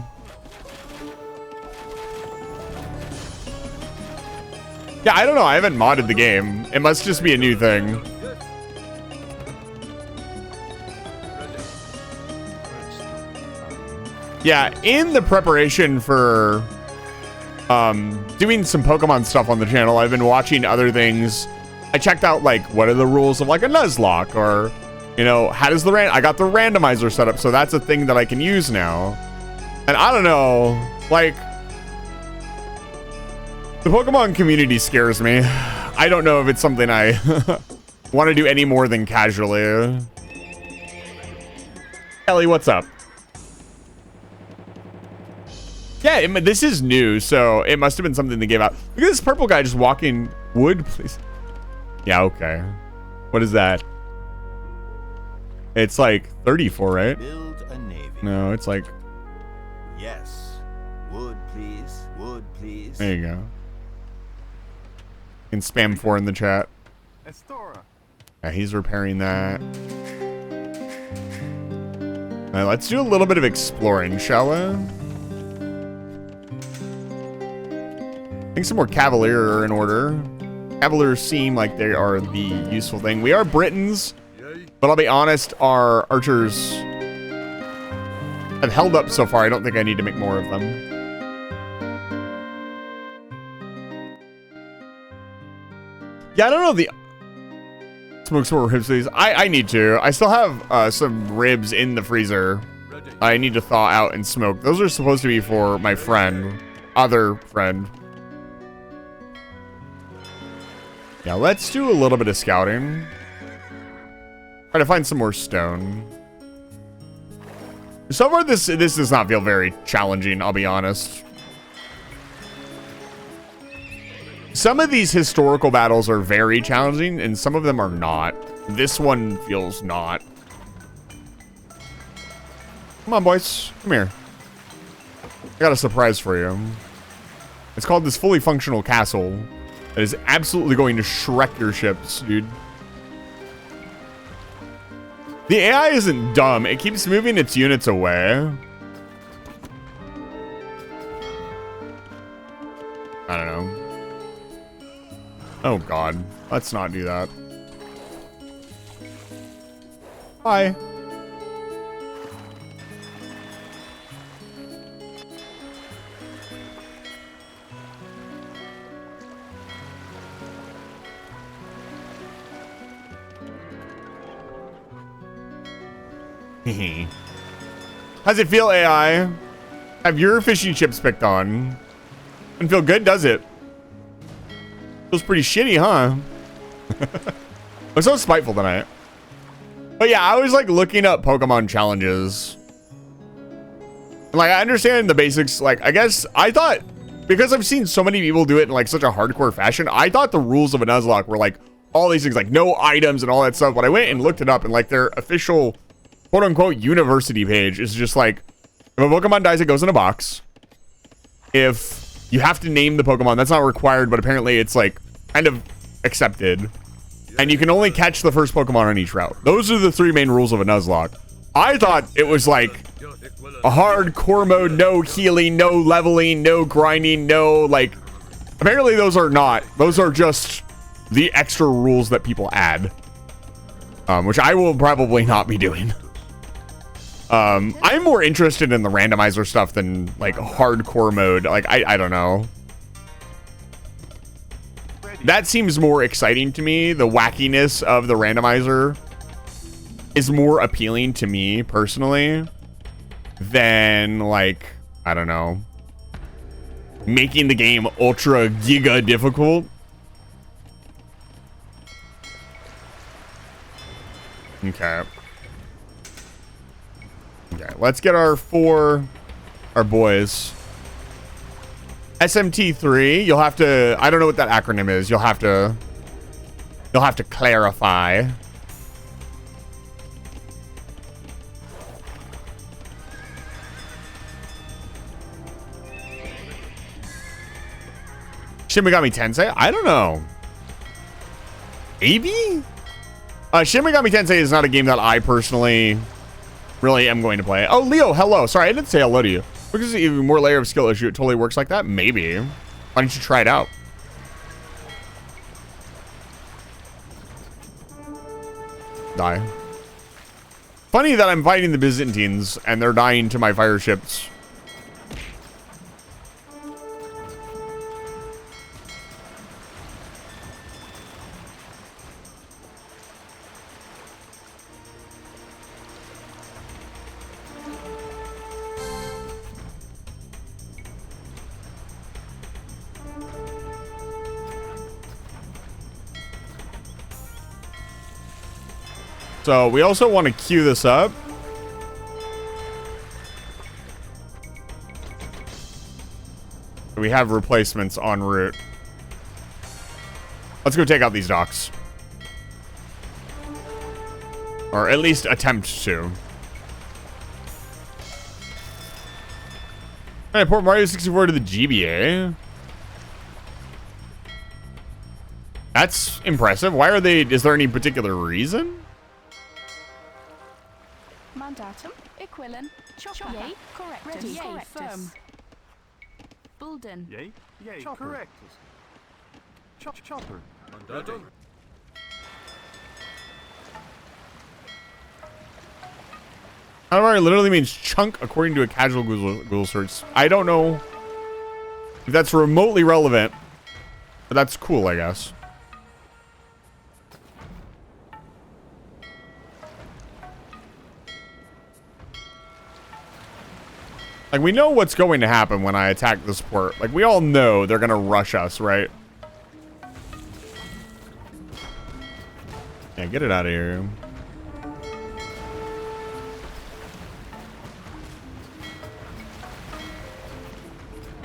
Yeah, I don't know. I haven't modded the game. It must just be a new thing. Yeah, in the preparation for doing some Pokemon stuff on the channel, I've been watching other things. I checked out, like, what are the rules of, like, a Nuzlocke, or, you know, how does I got the randomizer set up, so that's a thing that I can use now. And I don't know, like, the Pokemon community scares me. I don't know if it's something I want to do any more than casually. Ellie, what's up? Yeah, this is new, so it must have been something they gave out. Look at this purple guy just walking. Wood, please. Yeah, okay. What is that? It's like 34, right? Build a navy. No, it's like... Yes. Wood, please. Wood, please. There you go. You can spam 4 in the chat. Estora. Yeah, he's repairing that. Let's do a little bit of exploring, shall we? I think some more Cavalier are in order. Cavaliers seem like they are the useful thing. We are Britons, but I'll be honest, our archers have held up so far. I don't think I need to make more of them. Yeah, I don't know the... Smoke some more ribs, please. I need to. I still have some ribs in the freezer. I need to thaw out and smoke. Those are supposed to be for my friend. Other friend. Yeah, let's do a little bit of scouting. Try to find some more stone. So far, this does not feel very challenging, I'll be honest. Some of these historical battles are very challenging, and some of them are not. This one feels not. Come on, boys. Come here. I got a surprise for you. It's called this fully functional castle. That is absolutely going to Shrek your ships, dude. The AI isn't dumb. It keeps moving its units away. I don't know. Oh, God. Let's not do that. Bye. How's it feel, AI? Have your fishing chips picked on? Doesn't feel good, does it? Feels pretty shitty, huh? I'm so spiteful tonight. But yeah, I was like looking up Pokemon challenges. And, like, I understand the basics. Like, I guess I thought, because I've seen so many people do it in like such a hardcore fashion, I thought the rules of a Nuzlocke were like all these things, like no items and all that stuff. But I went and looked it up, and like their official quote-unquote university page is just like, if a Pokemon dies, it goes in a box. If you have to name the Pokemon, that's not required, but apparently it's like kind of accepted. And you can only catch the first Pokemon on each route. Those are the 3 main rules of a Nuzlocke. I thought it was like a hardcore mode, no healing, no leveling, no grinding, no like... Apparently those are not. Those are just the extra rules that people add. Which I will probably not be doing. I'm more interested in the randomizer stuff than like hardcore mode. Like, I don't know. That seems more exciting to me. The wackiness of the randomizer is more appealing to me personally than, like, I don't know, making the game ultra giga difficult. Okay. Okay, let's get our boys. SMT3, you'll have to, I don't know what that acronym is. You'll have to clarify. Shin Megami Tensei? I don't know. Maybe? Shin Megami Tensei is not a game that I personally really am going to play. Oh, Leo, hello. Sorry, I didn't say hello to you. Because it's even more layer of skill issue. It totally works like that? Maybe. Why don't you try it out? Die. Funny that I'm fighting the Byzantines and they're dying to my fire ships. So we also want to queue this up. We have replacements en route. Let's go take out these docks. Or at least attempt to. Alright, port Mario 64 to the GBA. That's impressive. Why are they... Is there any particular reason? Mandatum, Equilin, Chopper, yay, correctus, ready, yay, correctus. Bulden, Yay, yay, Chopper. correctus. Chopper. Mandatum. However, it literally means chunk according to a casual Google search. I don't know if that's remotely relevant, but that's cool, I guess. Like, we know what's going to happen when I attack this port. Like, we all know they're going to rush us, right? Yeah, get it out of here.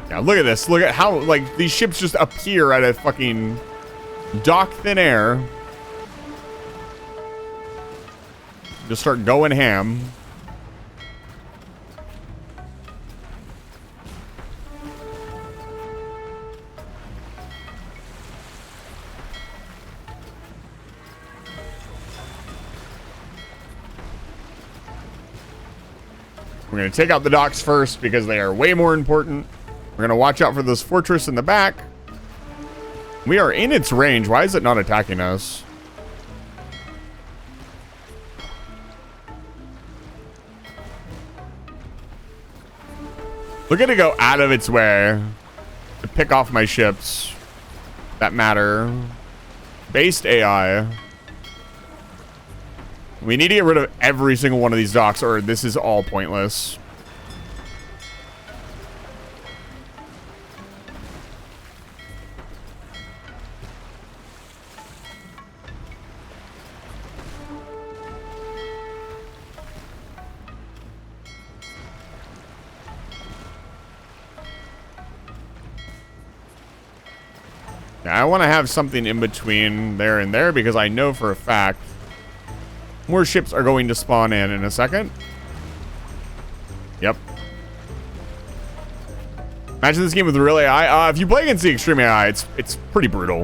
Yeah, look at this. Look at how, like, these ships just appear out of fucking dock thin air. Just start going ham. We're going to take out the docks first because they are way more important. We're going to watch out for this fortress in the back. We are in its range. Why is it not attacking us? Look at it go out of its way to pick off my ships that matter. Based AI. We need to get rid of every single one of these docks or this is all pointless. Now, I want to have something in between there and there because I know for a fact more ships are going to spawn in a second. Yep. Imagine this game with real AI. If you play against the extreme AI, it's pretty brutal.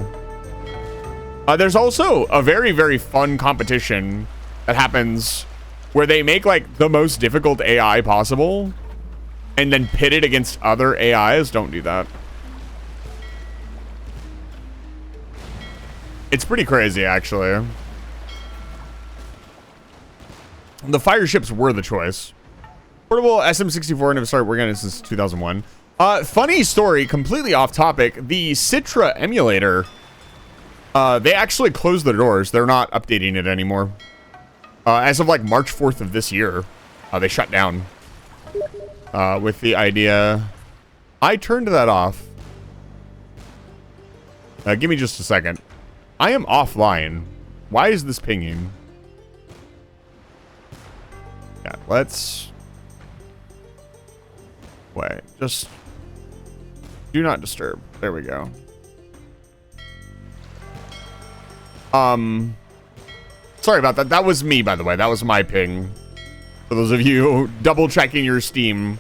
There's also a very, very fun competition that happens where they make like the most difficult AI possible and then pit it against other AIs. Don't do that. It's pretty crazy, actually. The fire ships were the choice. Portable SM64 and have started working on it since 2001. Funny story, completely off topic. The Citra emulator, they actually closed their doors. They're not updating it anymore. as of like March 4th of this year, they shut down with the idea. I turned that off. Give me just a second. I am offline. Why is this pinging? Yeah, let's... Wait, just... Do not disturb. There we go. Sorry about that. That was me, by the way. That was my ping. For those of you double checking your Steam.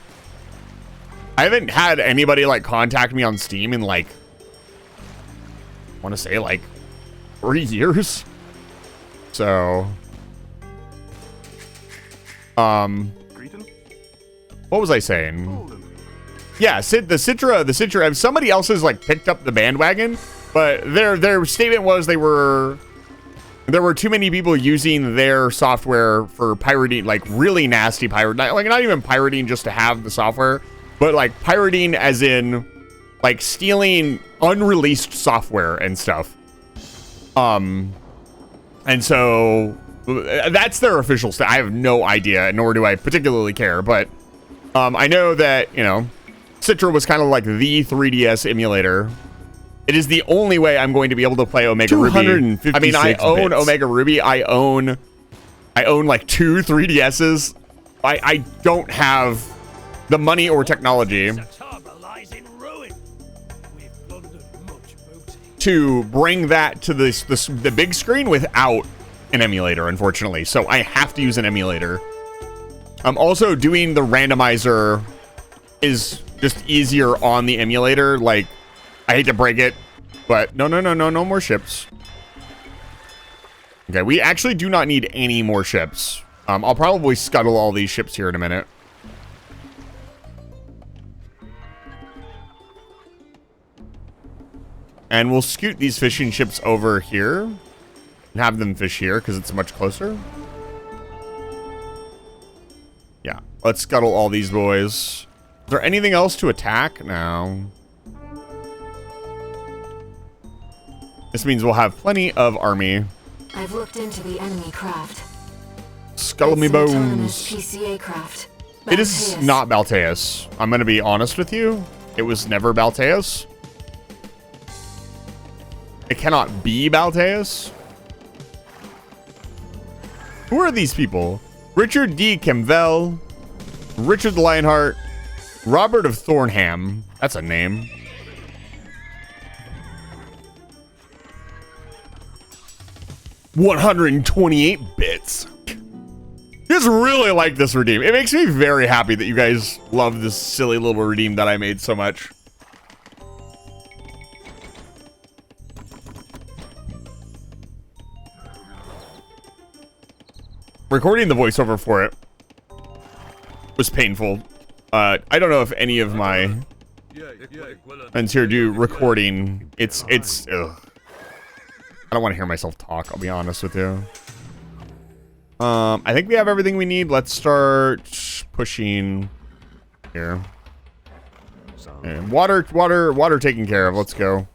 I haven't had anybody like contact me on Steam in like, I want to say like 3 years. So, what was I saying? Yeah, the Citra, somebody else has like picked up the bandwagon, but their statement was there were too many people using their software for pirating, like really nasty pirating, like not even pirating just to have the software, but like pirating as in like stealing unreleased software and stuff. And so that's their official I have no idea, nor do I particularly care, but I know that, you know, Citra was kind of like the 3DS emulator. It is the only way I'm going to be able to play Omega Ruby. I mean, I own Omega Ruby. I own like 2 3DSs. I don't have the money or technology to bring that to the big screen without an emulator, unfortunately. So I have to use an emulator. Also doing the randomizer is just easier on the emulator. Like, I hate to break it, but no more ships. Okay, we actually do not need any more ships. I'll probably scuttle all these ships here in a minute. And we'll scoot these fishing ships over here and have them fish here because it's much closer. Yeah, let's scuttle all these boys. Is there anything else to attack? No. This means we'll have plenty of army. I've looked into the enemy craft. Scuttle me bones. PCA craft. It is not Balteus. I'm going to be honest with you. It was never Balteus. It cannot be Balteus. Who are these people? Richard D. Kemvel, Richard Lionheart, Robert of Thornham. That's a name. $128 bits. Just really like this redeem. It makes me very happy that you guys love this silly little redeem that I made so much. Recording the voiceover for it was painful. I don't know if any of my friends here do recording. It's ugh. I don't want to hear myself talk, I'll be honest with you. I think we have everything we need. Let's start pushing here. And water taken care of. Let's go.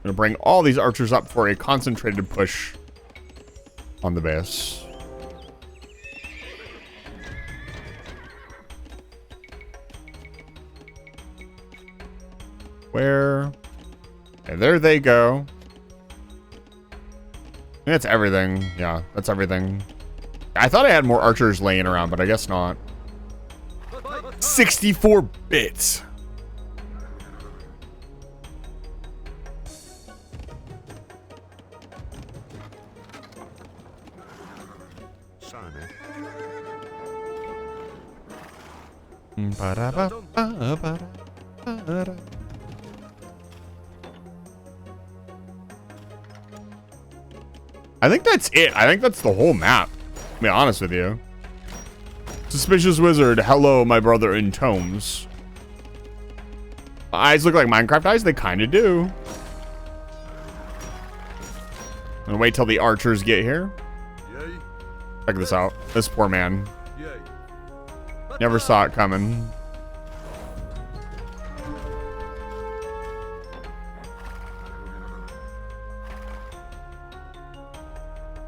I'm gonna bring all these archers up for a concentrated push on the base. Where? Okay, there they go. That's everything. Yeah, that's everything. I thought I had more archers laying around, but I guess not. 64 bits. I think that's it. I think that's the whole map, to be honest with you. Suspicious wizard. Hello, my brother in tomes. Eyes look like Minecraft eyes. They kind of do. I'm gonna wait till the archers get here. Check this out. This poor man. Never saw it coming.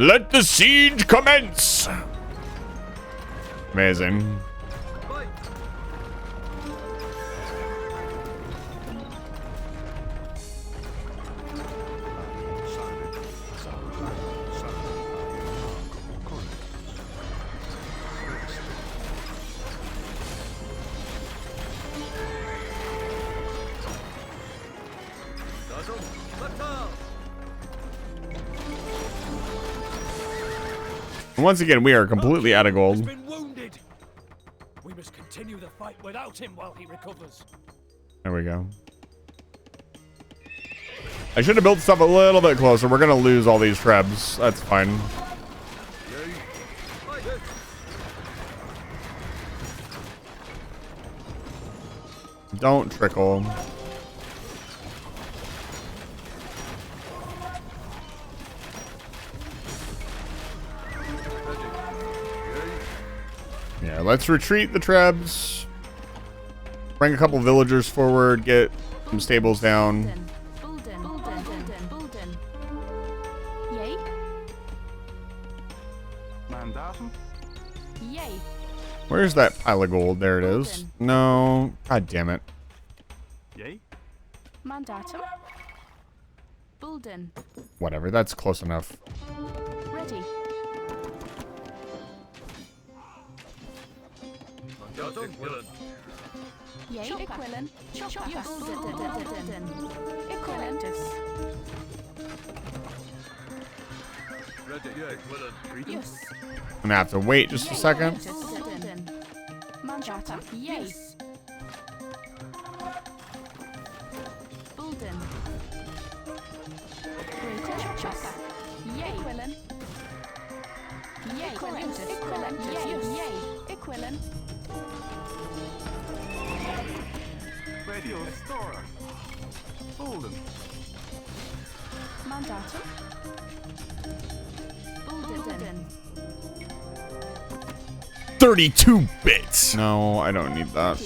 Let the siege commence. Amazing. Once again, we are completely out of gold. Been wounded. We must continue the fight without him while he recovers. There we go. I should have built stuff a little bit closer. We're gonna lose all these trebs. That's fine. Don't trickle. Yeah, let's retreat the trebs. Bring a couple villagers forward. Get some stables down. Yay. Mandatum. Yay. Where's that pile of gold? There it is. No. God damn it. Yay. Mandatum. Bulden. Whatever. That's close enough. Ready. Yay. Equilin. Chopper. Bulden. Equilentus. Yes. I'm gonna have to wait just a second. Mandatum. Yay. Bulden. Greater Chopper. Yay. Equilin. Yay. Equilentus. Yay. Equilin. Radio Store. Bulden. Mandatum. Bulden. 32 bits. No, I don't need that.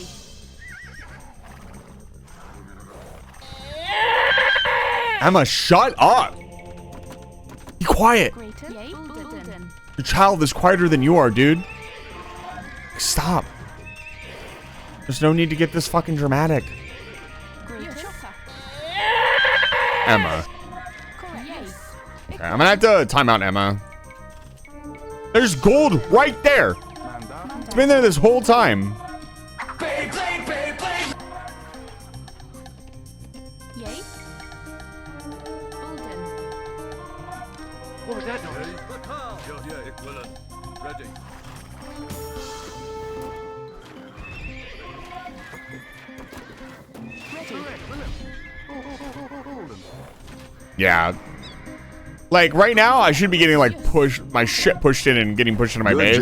Emma, shut up. Be quiet. Greater. Yay. Bulden. Your child is quieter than you are, dude. Stop. There's no need to get this fucking dramatic. Greater Chopper. Emma. Yay. Okay, I'm gonna have to time out Emma. There's gold right there. It's been there this whole time. Yay. Bulden. What was that noise? Ready. Yeah. Like right now, I should be getting like my shit pushed in and getting pushed into my base.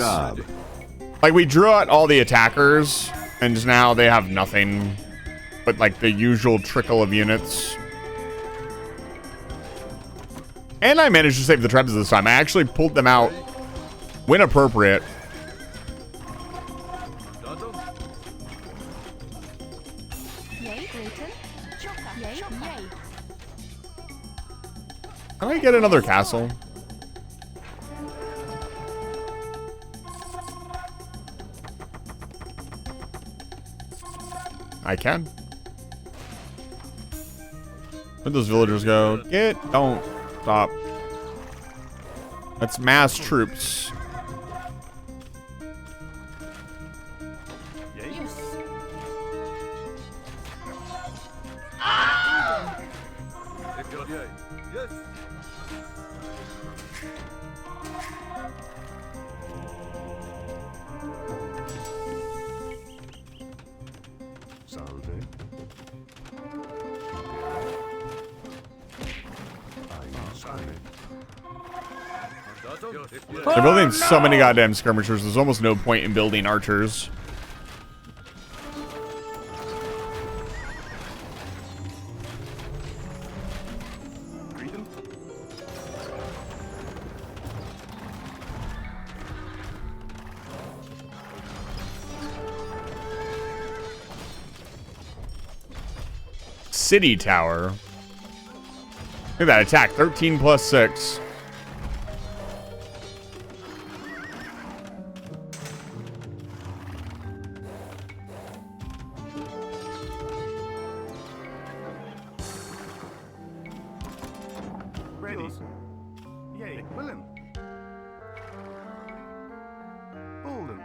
Like we drew out all the attackers, and now they have nothing but like the usual trickle of units. And I managed to save the trebs this time. I actually pulled them out when appropriate. Yay. Greater Chopper. Yay. Yay. Can I get another castle? I can. Where'd those villagers go? Don't stop. That's mass troops. Yes. Yes. Salve. They're building so many goddamn skirmishers. There's almost no point in building archers. City tower. Look at that attack. 13 plus 6. Ready. Yay. Willing. Bolden.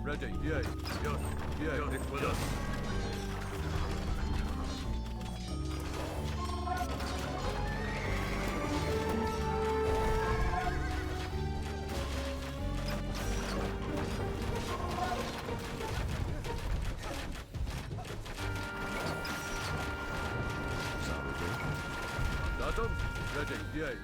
Ready, yay. Yes, yay. It's with us. Datum? Ready, yay.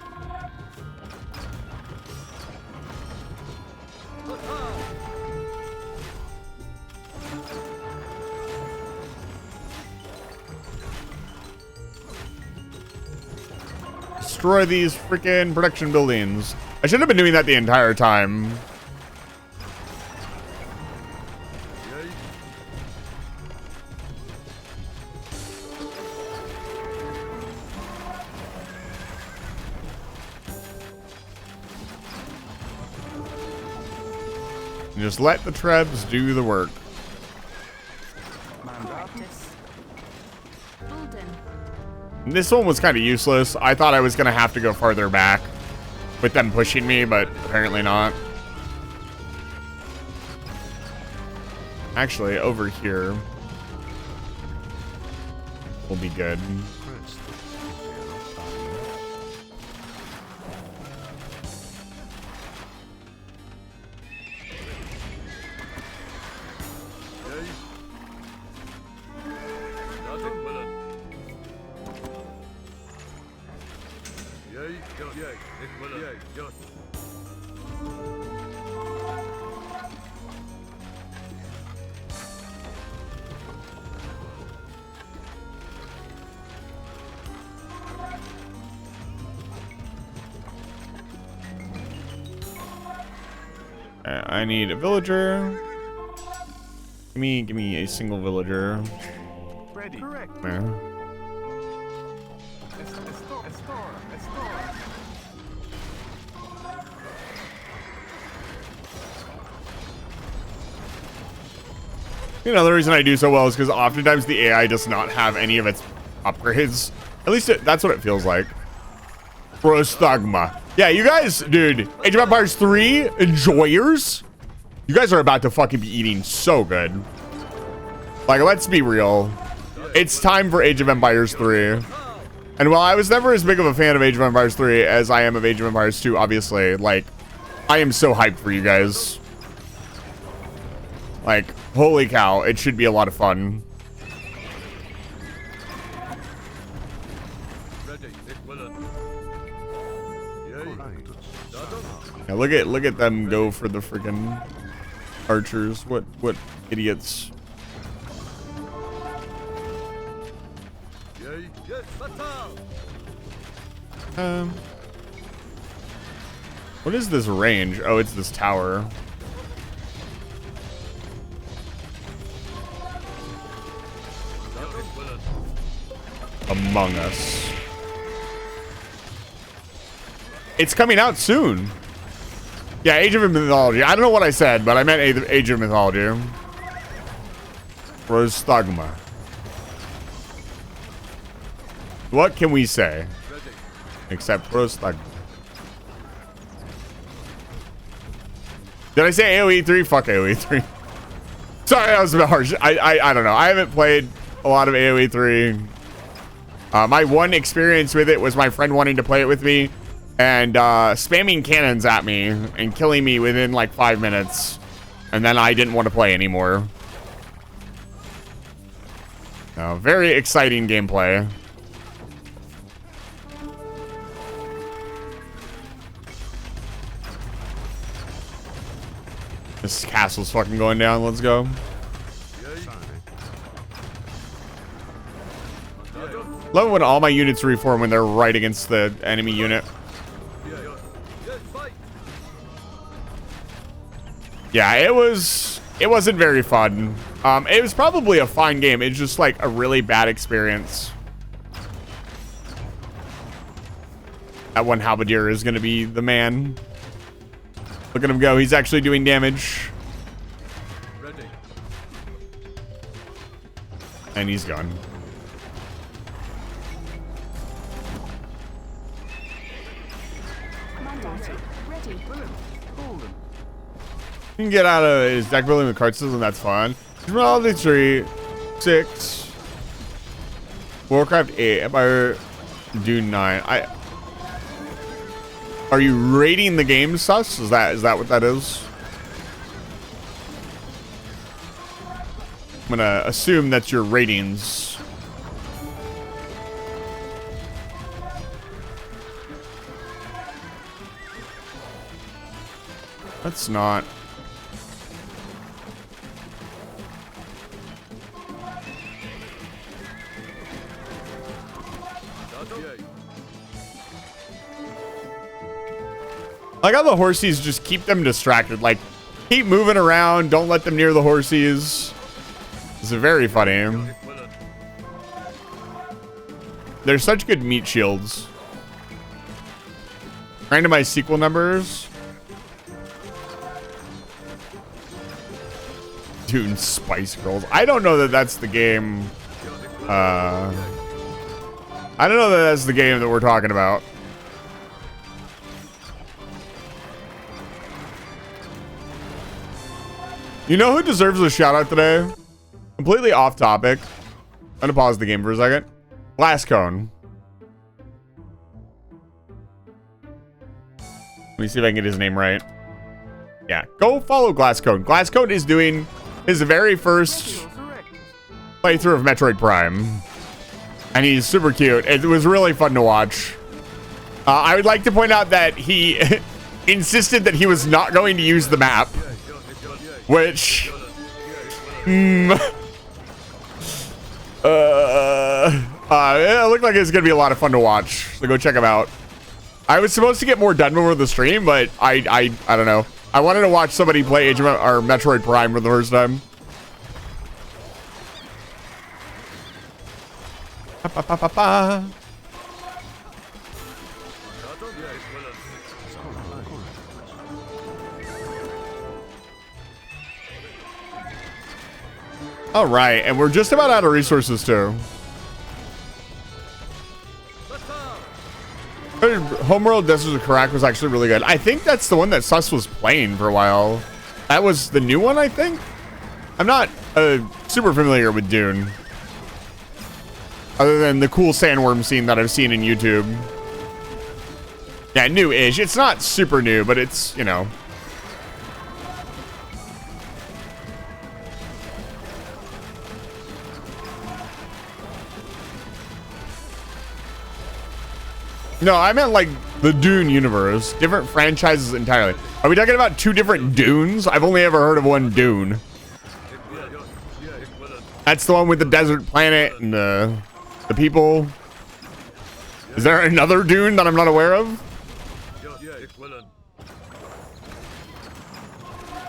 Destroy these freaking production buildings. I should have been doing that the entire time. Yay. Just let the Trebs do the work. This one was kind of useless. I thought I was going to have to go farther back with them pushing me, but apparently not. Actually, over here will be good. I need a villager. Give me a single villager. Ready. Correct. Yeah. You know, the reason I do so well is because oftentimes the AI does not have any of its upgrades. At least that's what it feels like. Prostagma. Yeah, you guys, dude, Age of Empires 3 enjoyers, you guys are about to fucking be eating so good. Like, let's be real. It's time for Age of Empires 3. And while I was never as big of a fan of Age of Empires 3 as I am of Age of Empires 2, obviously, like, I am so hyped for you guys. Like, holy cow, it should be a lot of fun. Yeah, look at them go for the friggin' archers. What idiots. What is this range? Oh, it's this tower. Among Us. It's coming out soon. Yeah, Age of Mythology. I don't know what I said, but I meant Age of Mythology. Prostagma. What can we say? Except Prostagma. Did I say AoE 3? Fuck AoE 3. Sorry, that was a bit harsh. I don't know. I haven't played a lot of AoE 3. My one experience with it was my friend wanting to play it with me and spamming cannons at me and killing me within like 5 minutes. And then I didn't want to play anymore. Very exciting gameplay. This castle's fucking going down. Let's go. Love it when all my units reform when they're right against the enemy unit. Yeah, it wasn't very fun. It was probably a fine game. It's just like a really bad experience. That one halberdier is going to be the man. Look at him go. He's actually doing damage. Ready. And he's gone. Commander, ready. Willen. Bolden. You can get out of his deck building with card system. That's fun. Reality Tree 6. Warcraft 8. Empire Dune 9. Are you rating the game, Sus? Is that what that is? I'm gonna assume that's your ratings. That's not. I like how the horsies just keep them distracted. Like, keep moving around. Don't let them near the horsies. It's very funny. They're such good meat shields. Randomized sequel numbers. Dune Spice Girls. I don't know that that's the game. I don't know that that's the game that we're talking about. You know who deserves a shout out today? Completely off topic. I'm gonna pause the game for a second. Glasscone. Let me see if I can get his name right. Yeah, go follow Glasscone. Glasscone is doing his very first playthrough of Metroid Prime. And he's super cute. It was really fun to watch. I would like to point out that he insisted that he was not going to use the map. Which... it looked like it's going to be a lot of fun to watch. So go check him out. I was supposed to get more done before the stream, but I don't know. I wanted to watch somebody play Age of or Metroid Prime for the first time. All right, and we're just about out of resources too. Homeworld Desert of Karak was actually really good. I think that's the one that Sus was playing for a while. That was the new one, I think. I'm not super familiar with Dune, other than the cool sandworm scene that I've seen in YouTube. Yeah, new-ish. It's not super new, but it's, you know. No, I meant like the Dune universe. Different franchises entirely. Are we talking about two different Dunes? I've only ever heard of one Dune. That's the one with the desert planet and the people. Is there another Dune that I'm not aware of?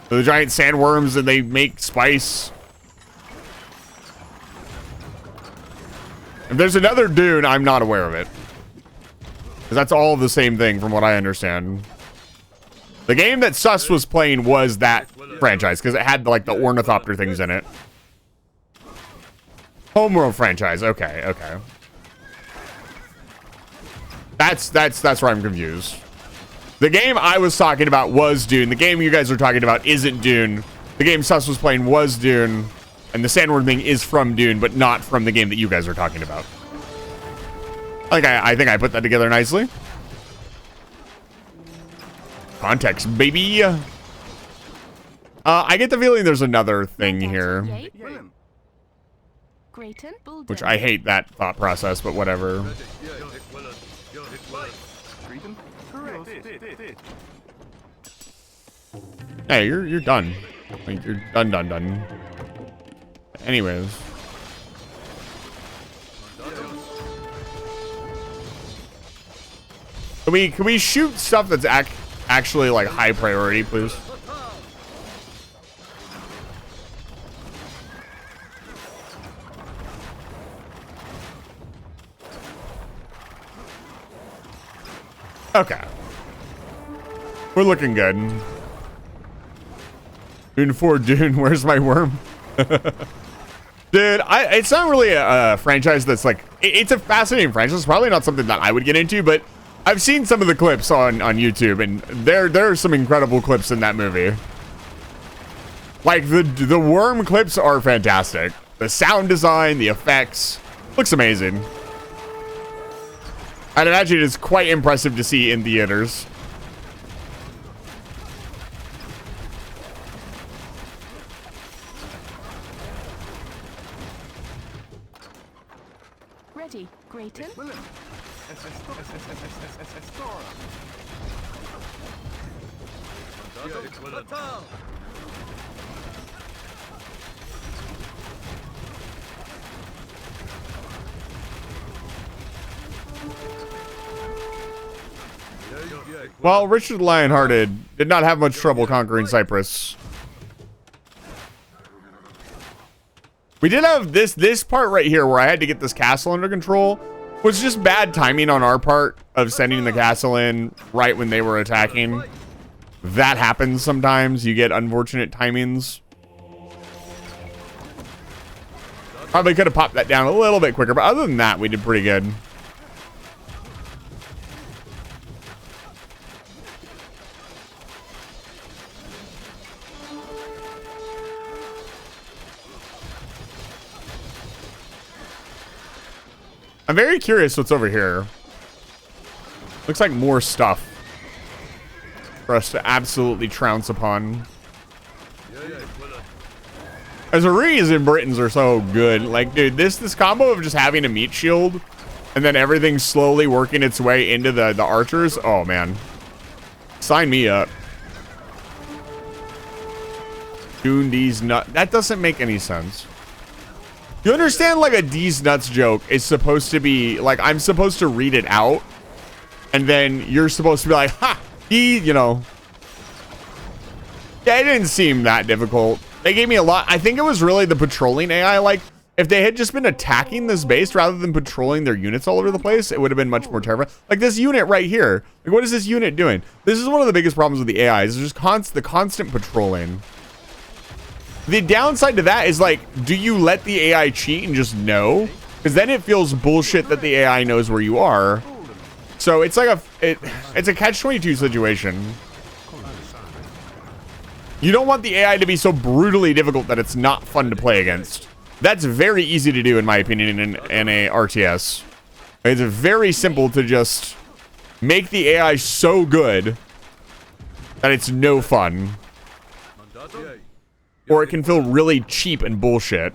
The giant sandworms and they make spice. If there's another Dune, I'm not aware of it. Because that's all the same thing from what I understand. The game that Sus was playing was that franchise because it had like the ornithopter things in it. Homeworld franchise. Okay, okay. That's where I'm confused. The game I was talking about was Dune. The game you guys are talking about isn't Dune. The game Sus was playing was Dune. And the sandworm thing is from Dune, but not from the game that you guys are talking about. I think I put that together nicely. Context, baby. I get the feeling there's another thing here. Which I hate that thought process, but whatever. Hey, you're done. Like, you're done. Anyways. Can we shoot stuff that's actually like high priority, please? Okay. We're looking good. Dune 4 Dune, where's my worm? Dude, it's not really a franchise that's like, it's a fascinating franchise. It's probably not something that I would get into, but I've seen some of the clips on YouTube, and there are some incredible clips in that movie. Like, the worm clips are fantastic. The sound design, the effects, looks amazing. I'd imagine it's quite impressive to see in theaters. Ready, Grayton. Willem. Well, Richard Lionhearted did not have much trouble conquering Cyprus. We did have this part right here where I had to get this castle under control. Was just bad timing on our part of sending the castle in right when they were attacking. That happens sometimes. You get unfortunate timings. Probably could have popped that down a little bit quicker, but other than that, we did pretty good. I'm very curious what's over here. Looks like more stuff for us to absolutely trounce upon. There's a reason Britons are so good. Like, dude, this combo of just having a meat shield and then everything slowly working its way into the archers. Oh, man. Sign me up. Dune these nuts. That doesn't make any sense. You understand, like, a D's nuts joke is supposed to be, like, I'm supposed to read it out, and then you're supposed to be like, ha, you know. Yeah, it didn't seem that difficult. They gave me a lot. I think it was really the patrolling AI. Like, if they had just been attacking this base rather than patrolling their units all over the place, it would have been much more terrifying. Like, this unit right here. Like, what is this unit doing? This is one of the biggest problems with the AIs. It's just the constant patrolling. The downside to that is, like, do you let the AI cheat and just know? Because then it feels bullshit that the AI knows where you are. So it's like it's a catch-22 situation. You don't want the AI to be so brutally difficult that it's not fun to play against. That's very easy to do, in my opinion, in a RTS. It's very simple to just make the AI so good that it's no fun. Or it can feel really cheap and bullshit.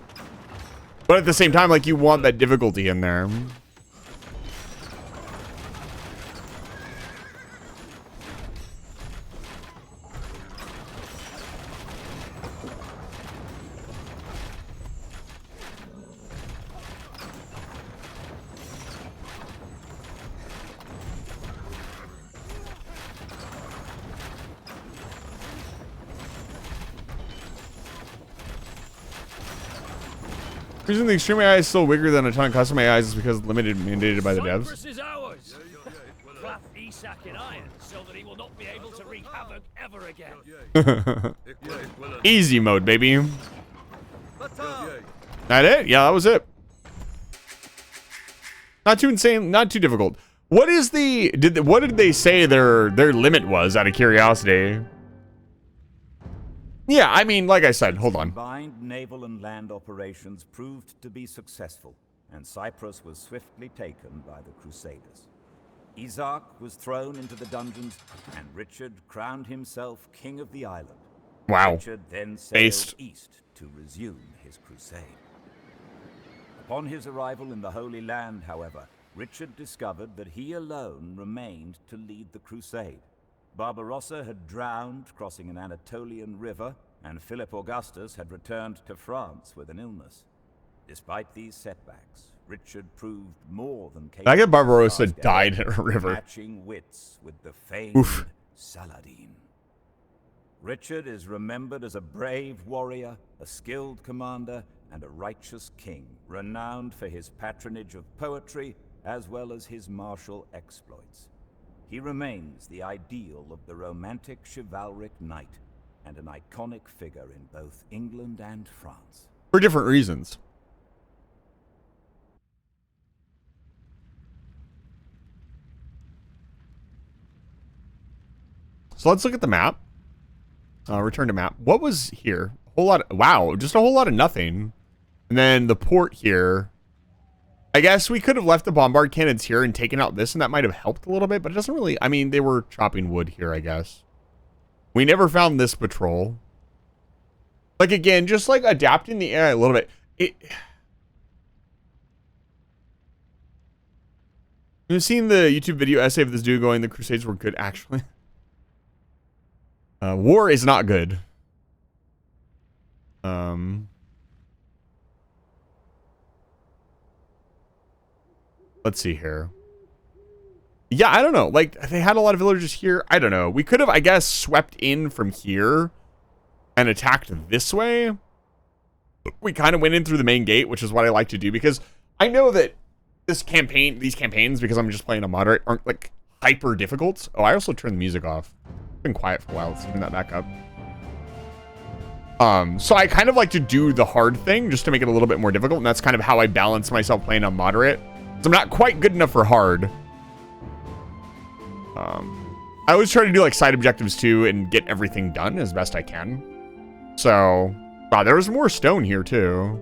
But at the same time, like, you want that difficulty in there. The reason the extreme AI is still weaker than a ton of custom AIs is because limited mandated by the devs. Cyprus is ours. Clap Isak in iron so that he will not be able to wreak havoc ever again. Easy mode, baby. That it? Yeah, that was it. Not too insane, not too difficult. What is what did they say their limit was, out of curiosity? Yeah, I mean, like I said, hold on. Combined naval and land operations proved to be successful, and Cyprus was swiftly taken by the Crusaders. Isaac was thrown into the dungeons, and Richard crowned himself king of the island. Wow. Richard then sailed east to resume his crusade. Upon his arrival in the Holy Land, however, Richard discovered that he alone remained to lead the crusade. Barbarossa had drowned crossing an Anatolian river, and Philip Augustus had returned to France with an illness. Despite these setbacks, Richard proved more than capable. I get Barbarossa died in a river. Matching wits with the famed Saladin. Richard is remembered as a brave warrior, a skilled commander, and a righteous king, renowned for his patronage of poetry as well as his martial exploits. He remains the ideal of the romantic chivalric knight and an iconic figure in both England and France. For different reasons. So let's look at the map. Return to map. What was here? A whole lot. Wow, just a whole lot of nothing. And then the port here. I guess we could have left the bombard cannons here and taken out this, and that might have helped a little bit, but it doesn't really. I mean, they were chopping wood here, I guess. We never found this patrol. Like, again, just like adapting the AI a little bit. You've seen the YouTube video essay of this dude going, the Crusades were good, actually. War is not good. Let's see here. Yeah, I don't know. Like, they had a lot of villagers here. I don't know. We could have, I guess, swept in from here and attacked this way. We kind of went in through the main gate, which is what I like to do, because I know that these campaigns, because I'm just playing a moderate, aren't like hyper difficult. Oh, I also turned the music off. It's been quiet for a while. Let's turn that back up. So I kind of like to do the hard thing just to make it a little bit more difficult, and that's kind of how I balance myself playing on moderate. So I'm not quite good enough for hard. I always try to do like side objectives too and get everything done as best I can. So, wow, there was more stone here too.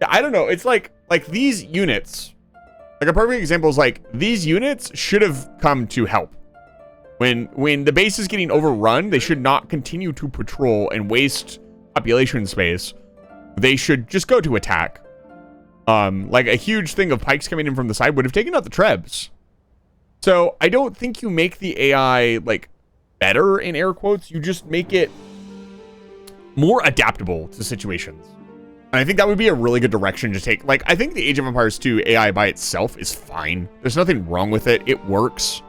Yeah, I don't know. It's like these units, like a perfect example is like these units should have come to help. When the base is getting overrun, they should not continue to patrol and waste population space. They should just go to attack. Like a huge thing of pikes coming in from the side would have taken out the trebs. So I don't think you make the AI like better in air quotes. You just make it more adaptable to situations. And I think that would be a really good direction to take. Like, I think the Age of Empires 2 AI by itself is fine. There's nothing wrong with it. It works.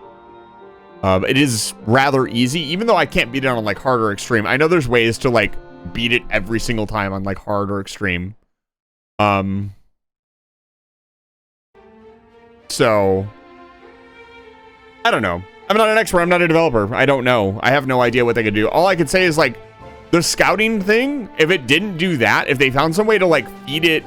It is rather easy, even though I can't beat it on like hard or extreme. I know there's ways to like beat it every single time on like hard or extreme. So I don't know. I'm not an expert. I'm not a developer. I don't know. I have no idea what they could do. All I could say is like the scouting thing, if it didn't do that, if they found some way to like feed it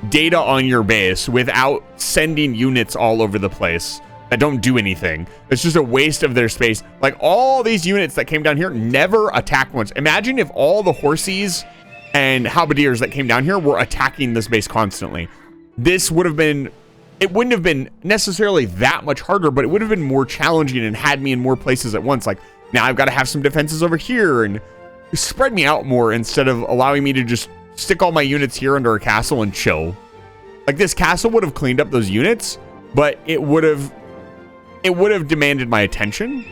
data on your base without sending units all over the place that don't do anything, it's just a waste of their space. Like all these units that came down here never attacked once. Imagine if all the horses and halberdiers that came down here were attacking this base constantly. This would have been, it wouldn't have been necessarily that much harder, but it would have been more challenging and had me in more places at once. Like now I've got to have some defenses over here and spread me out more instead of allowing me to just stick all my units here under a castle and chill. Like this castle would have cleaned up those units, but it would have demanded my attention.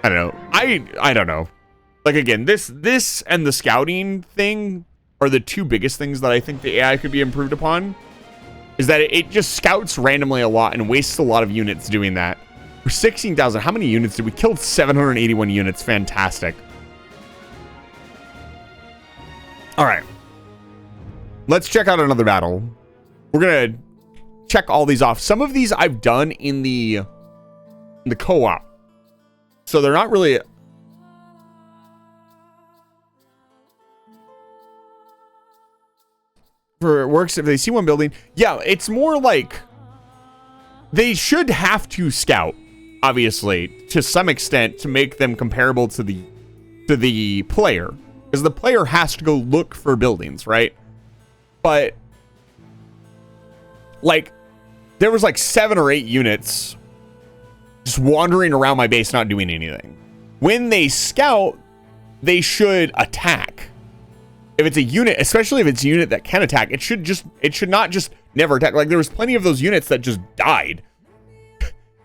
I don't know. I don't know. Like again, this and the scouting thing are the two biggest things that I think the AI could be improved upon. Is that it just scouts randomly a lot and wastes a lot of units doing that. For 16,000, how many units did we kill? 781 units. Fantastic. All right. Let's check out another battle. We're going to check all these off. Some of these I've done in the co-op. So they're not really... For it works if they see one building. Yeah, it's more like they should have to scout, obviously, to some extent to make them comparable to the player. Because the player has to go look for buildings, right? But like there was like 7 or 8 units just wandering around my base not doing anything. When they scout, they should attack. If it's a unit, especially if it's a unit that can attack, it should not just never attack. Like there was plenty of those units that just died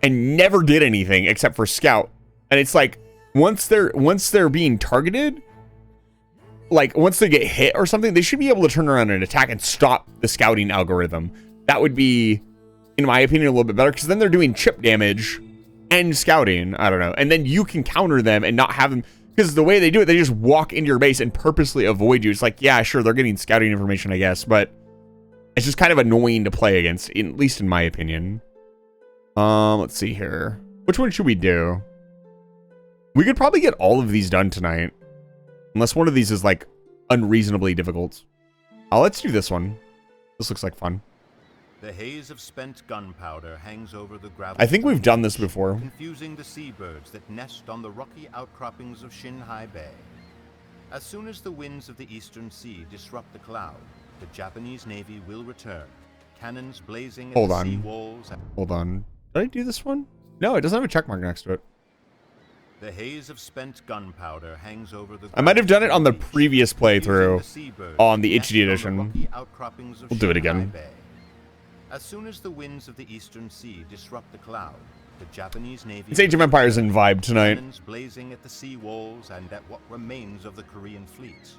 and never did anything except for scout. And it's like once they're being targeted, like once they get hit or something, they should be able to turn around and attack and stop the scouting algorithm. That would be, in my opinion, a little bit better because then they're doing chip damage and scouting. I don't know. And then you can counter them and not have them. Because the way they do it, they just walk into your base and purposely avoid you. It's like, yeah, sure, they're getting scouting information, I guess, but it's just kind of annoying to play against, at least in my opinion. Let's see here. Which one should we do? We could probably get all of these done tonight. Unless one of these is like unreasonably difficult. Let's do this one. This looks like fun. The haze of spent gunpowder hangs over the gravel. I think we've done this before. Confusing the seabirds that nest on the rocky outcroppings of Shinhai Bay. As soon as the winds of the eastern sea disrupt the cloud, the Japanese Navy will return. Cannons blazing at the sea walls. Hold on. Did I do this one? No, it doesn't have a check mark next to it. The haze of spent gunpowder hangs over the. I might have done it on the previous playthrough on the HD edition. We'll do it again. As soon as the winds of the eastern sea disrupt the cloud, the Japanese Navy. It's Age of Empires in vibe tonight. Cannons blazing at the sea walls and at what remains of the Korean fleet.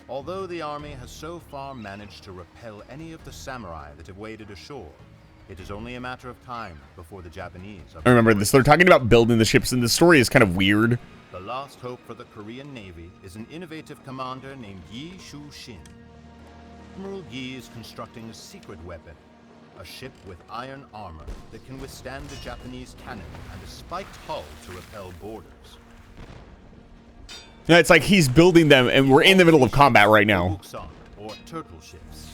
Although the army has so far managed to repel any of the samurai that have waded ashore, it is only a matter of time before the Japanese are. I remember this. They're talking about building the ships, and the story is kind of weird. The last hope for the Korean Navy is an innovative commander named Yi Shu-shin. Admiral Yi is constructing a secret weapon, a ship with iron armor that can withstand the Japanese cannon and a spiked hull to repel boarders. Yeah, it's like he's building them, and we're in the middle of combat right now. Or turtle ships.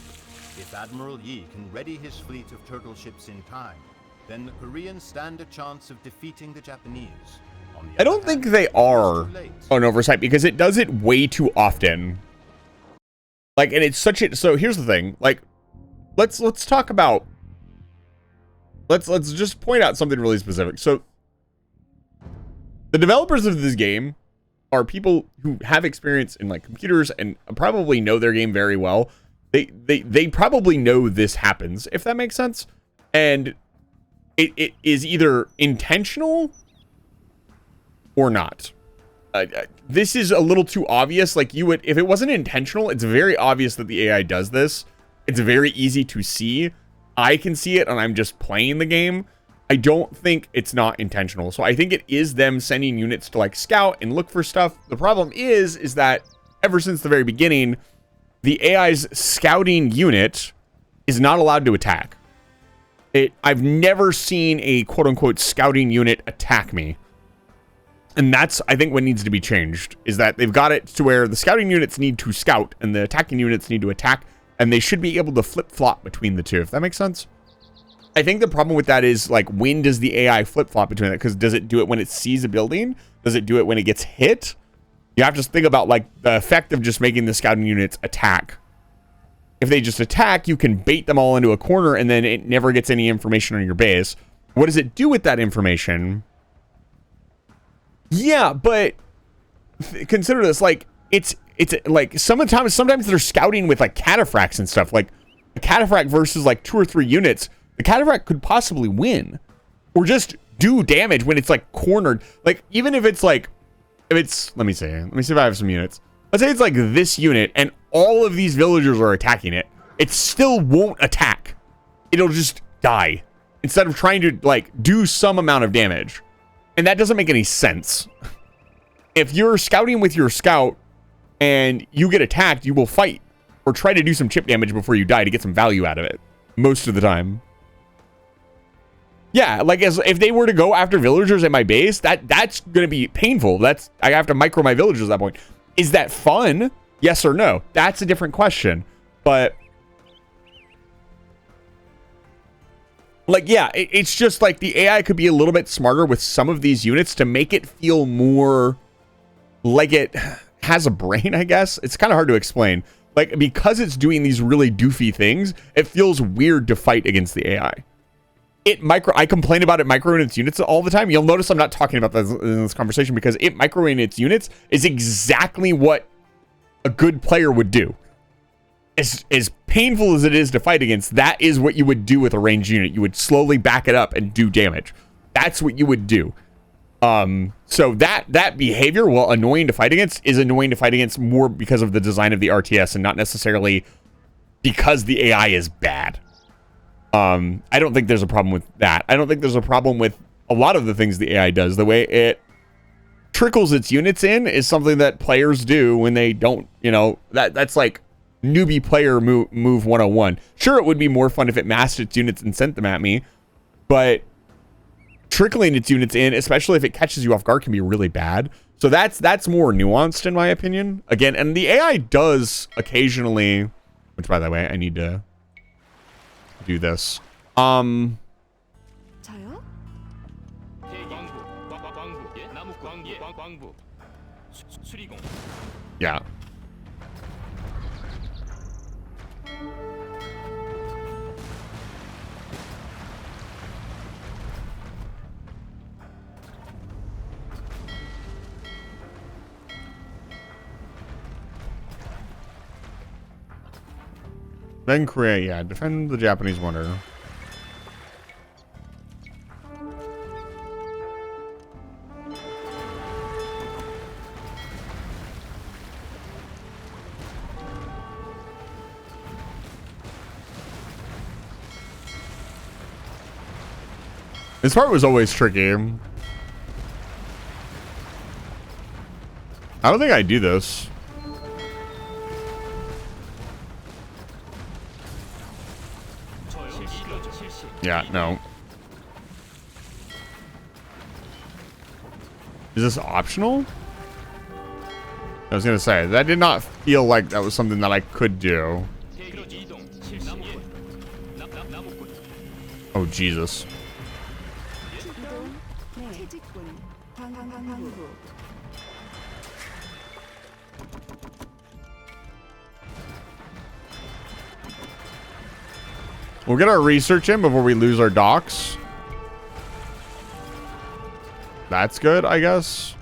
If Admiral Yi can ready his fleet of turtle ships in time, then the Koreans stand a chance of defeating the Japanese. I don't think they are an oversight because it does it way too often. Like, and it's such a, so here's the thing, like, let's talk about, let's just point out something really specific. So the developers of this game are people who have experience in like computers and probably know their game very well. They probably know this happens, if that makes sense. And it is either intentional or not. This is a little too obvious. Like, you would, if it wasn't intentional, it's very obvious that the AI does this. It's very easy to see. I can see it and I'm just playing the game. I don't think it's not intentional. So I think it is them sending units to like scout and look for stuff. The problem is that ever since the very beginning, the AI's scouting unit is not allowed to attack. I've never seen a quote unquote scouting unit attack me. And that's, I think, what needs to be changed, is that they've got it to where the scouting units need to scout and the attacking units need to attack, and they should be able to flip-flop between the two, if that makes sense. I think the problem with that is, like, when does the AI flip-flop between it? Because does it do it when it sees a building? Does it do it when it gets hit? You have to think about, like, the effect of just making the scouting units attack. If they just attack, you can bait them all into a corner, and then it never gets any information on your base. What does it do with that information? Yeah, but consider this, like, it's like sometimes they're scouting with like cataphracts and stuff. Like a cataphract versus like 2 or 3 units, the cataphract could possibly win or just do damage when it's like cornered. Like, even if it's like, if it's, let me see if I have some units. Let's say it's like this unit and all of these villagers are attacking it. It still won't attack. It'll just die instead of trying to like do some amount of damage. And that doesn't make any sense. If you're scouting with your scout and you get attacked, you will fight or try to do some chip damage before you die to get some value out of it. Most of the time. Yeah, like if they were to go after villagers at my base, that's going to be painful. I have to micro my villagers at that point. Is that fun? Yes or no? That's a different question. But like, yeah, it's just like the AI could be a little bit smarter with some of these units to make it feel more like it has a brain, I guess. It's kind of hard to explain. Like, because it's doing these really doofy things, it feels weird to fight against the AI. I complain about it microing its units all the time. You'll notice I'm not talking about this in this conversation because it microing its units is exactly what a good player would do. As painful as it is to fight against, that is what you would do with a ranged unit. You would slowly back it up and do damage. That's what you would do. So that behavior, while annoying to fight against, is annoying to fight against more because of the design of the RTS and not necessarily because the AI is bad. I don't think there's a problem with that. I don't think there's a problem with a lot of the things the AI does. The way it trickles its units in is something that players do when they don't, you know, that's like newbie player move 101. Sure, it would be more fun if it masked its units and sent them at me, but trickling its units in, especially if it catches you off guard, can be really bad. So that's more nuanced in my opinion. Again, and the AI does occasionally, which by the way, I need to do this. Yeah. Then Korea, yeah, defend the Japanese wonder. This part was always tricky. I don't think I do this. Yeah, no. Is this optional? I was gonna say, that did not feel like that was something that I could do. Oh, Jesus. We'll get our research in before we lose our docks. That's good, I guess.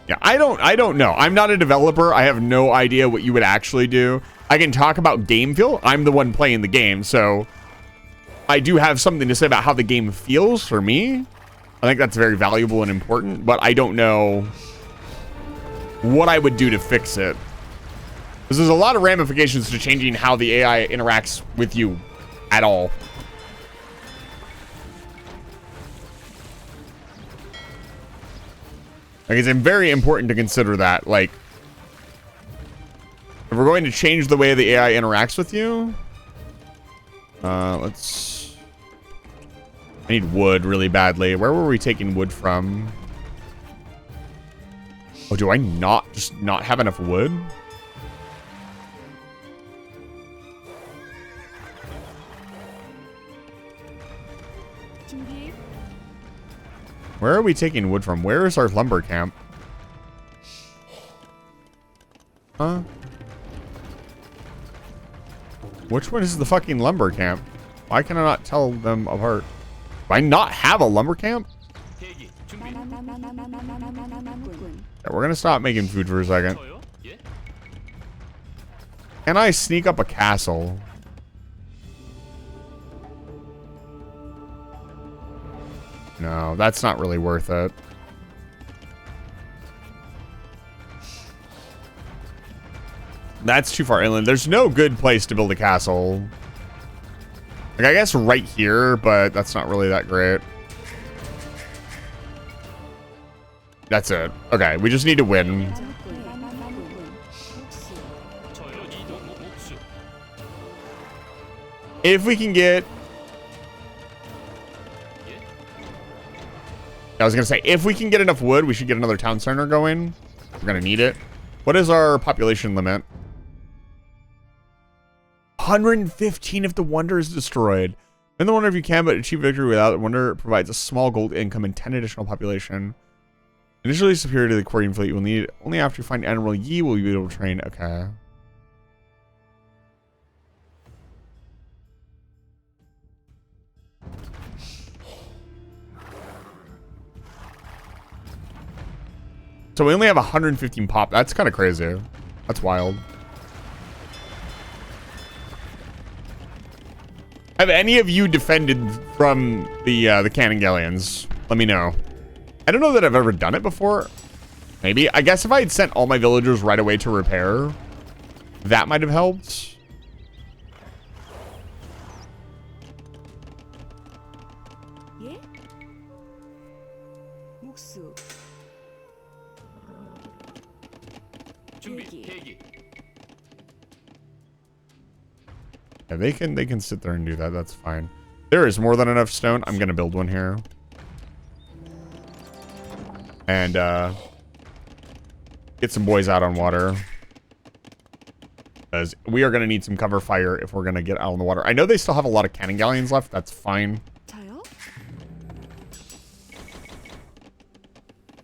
Yeah, I don't know. I'm not a developer. I have no idea what you would actually do. I can talk about game feel. I'm the one playing the game, so I do have something to say about how the game feels for me. I think that's very valuable and important, but I don't know what I would do to fix it. Because there's a lot of ramifications to changing how the AI interacts with you at all. Like, it's very important to consider that. Like, if we're going to change the way the AI interacts with you, let's... I need wood really badly. Where were we taking wood from? Oh, do I just not have enough wood? Where are we taking wood from? Where is our lumber camp? Huh? Which one is the fucking lumber camp? Why can I not tell them apart? Do I not have a lumber camp? Yeah, we're gonna stop making food for a second. Can I sneak up a castle? No, that's not really worth it. That's too far inland. There's no good place to build a castle. Like, I guess right here, but that's not really that great. That's it. Okay, we just need to win. If we can get... I was going to say, if we can get enough wood, we should get another town center going. We're going to need it. What is our population limit? 115 if the wonder is destroyed. Win the wonder if you can, but achieve victory without the wonder provides a small gold income and 10 additional population. Initially superior to the Korean fleet, you will need only after you find Admiral Yi will you be able to train. Okay. So we only have 115 pop. That's kind of crazy. That's wild. Have any of you defended from the cannon galleons? Let me know. I don't know that I've ever done it before. Maybe. I guess if I had sent all my villagers right away to repair, that might have helped. 예? 목수. 대기. Yeah, they can sit there and do that. That's fine. There is more than enough stone. I'm gonna build one here. And get some boys out on water. Because we are gonna need some cover fire if we're gonna get out on the water. I know they still have a lot of cannon galleons left. That's fine. 저요?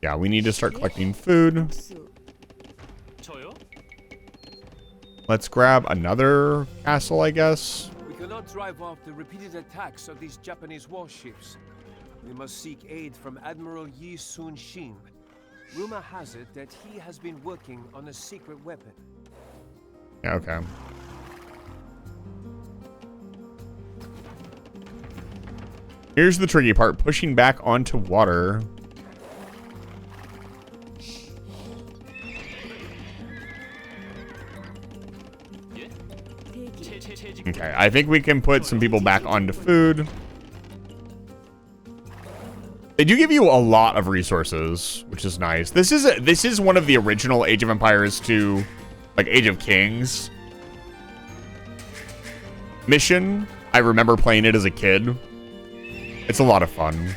Yeah, we need to start collecting food. 목수. 저요? Let's grab another castle, I guess. We cannot drive off the repeated attacks of these Japanese warships. We must seek aid from Admiral Yi Sun-shin. Rumor has it that he has been working on a secret weapon. Yeah, okay. Here's the tricky part, pushing back onto water. Okay, I think we can put some people back onto food. They do give you a lot of resources, which is nice. This is one of the original Age of Empires 2, like Age of Kings mission. I remember playing it as a kid. It's a lot of fun.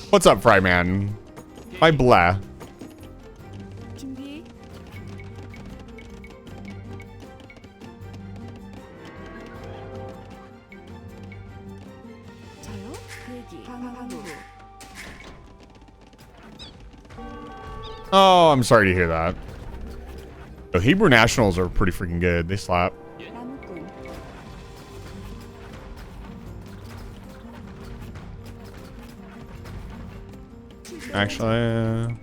What's up, Fryman? My blah. 준비. 저요? 대기. 방황로. Oh, I'm sorry to hear that. The Hebrew Nationals are pretty freaking good. They slap. 나무꾼. Actually,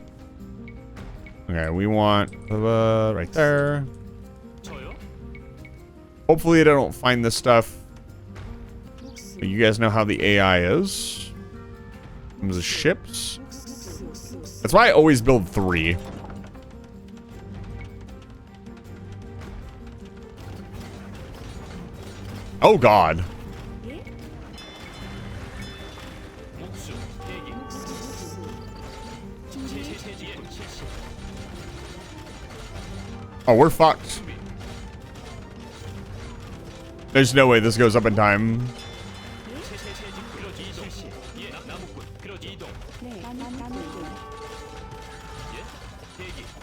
okay, we want right there. Hopefully, I don't find this stuff. But you guys know how the AI is. Comes with ships. That's why I always build 3. Oh God. Oh, we're fucked. There's no way this goes up in time.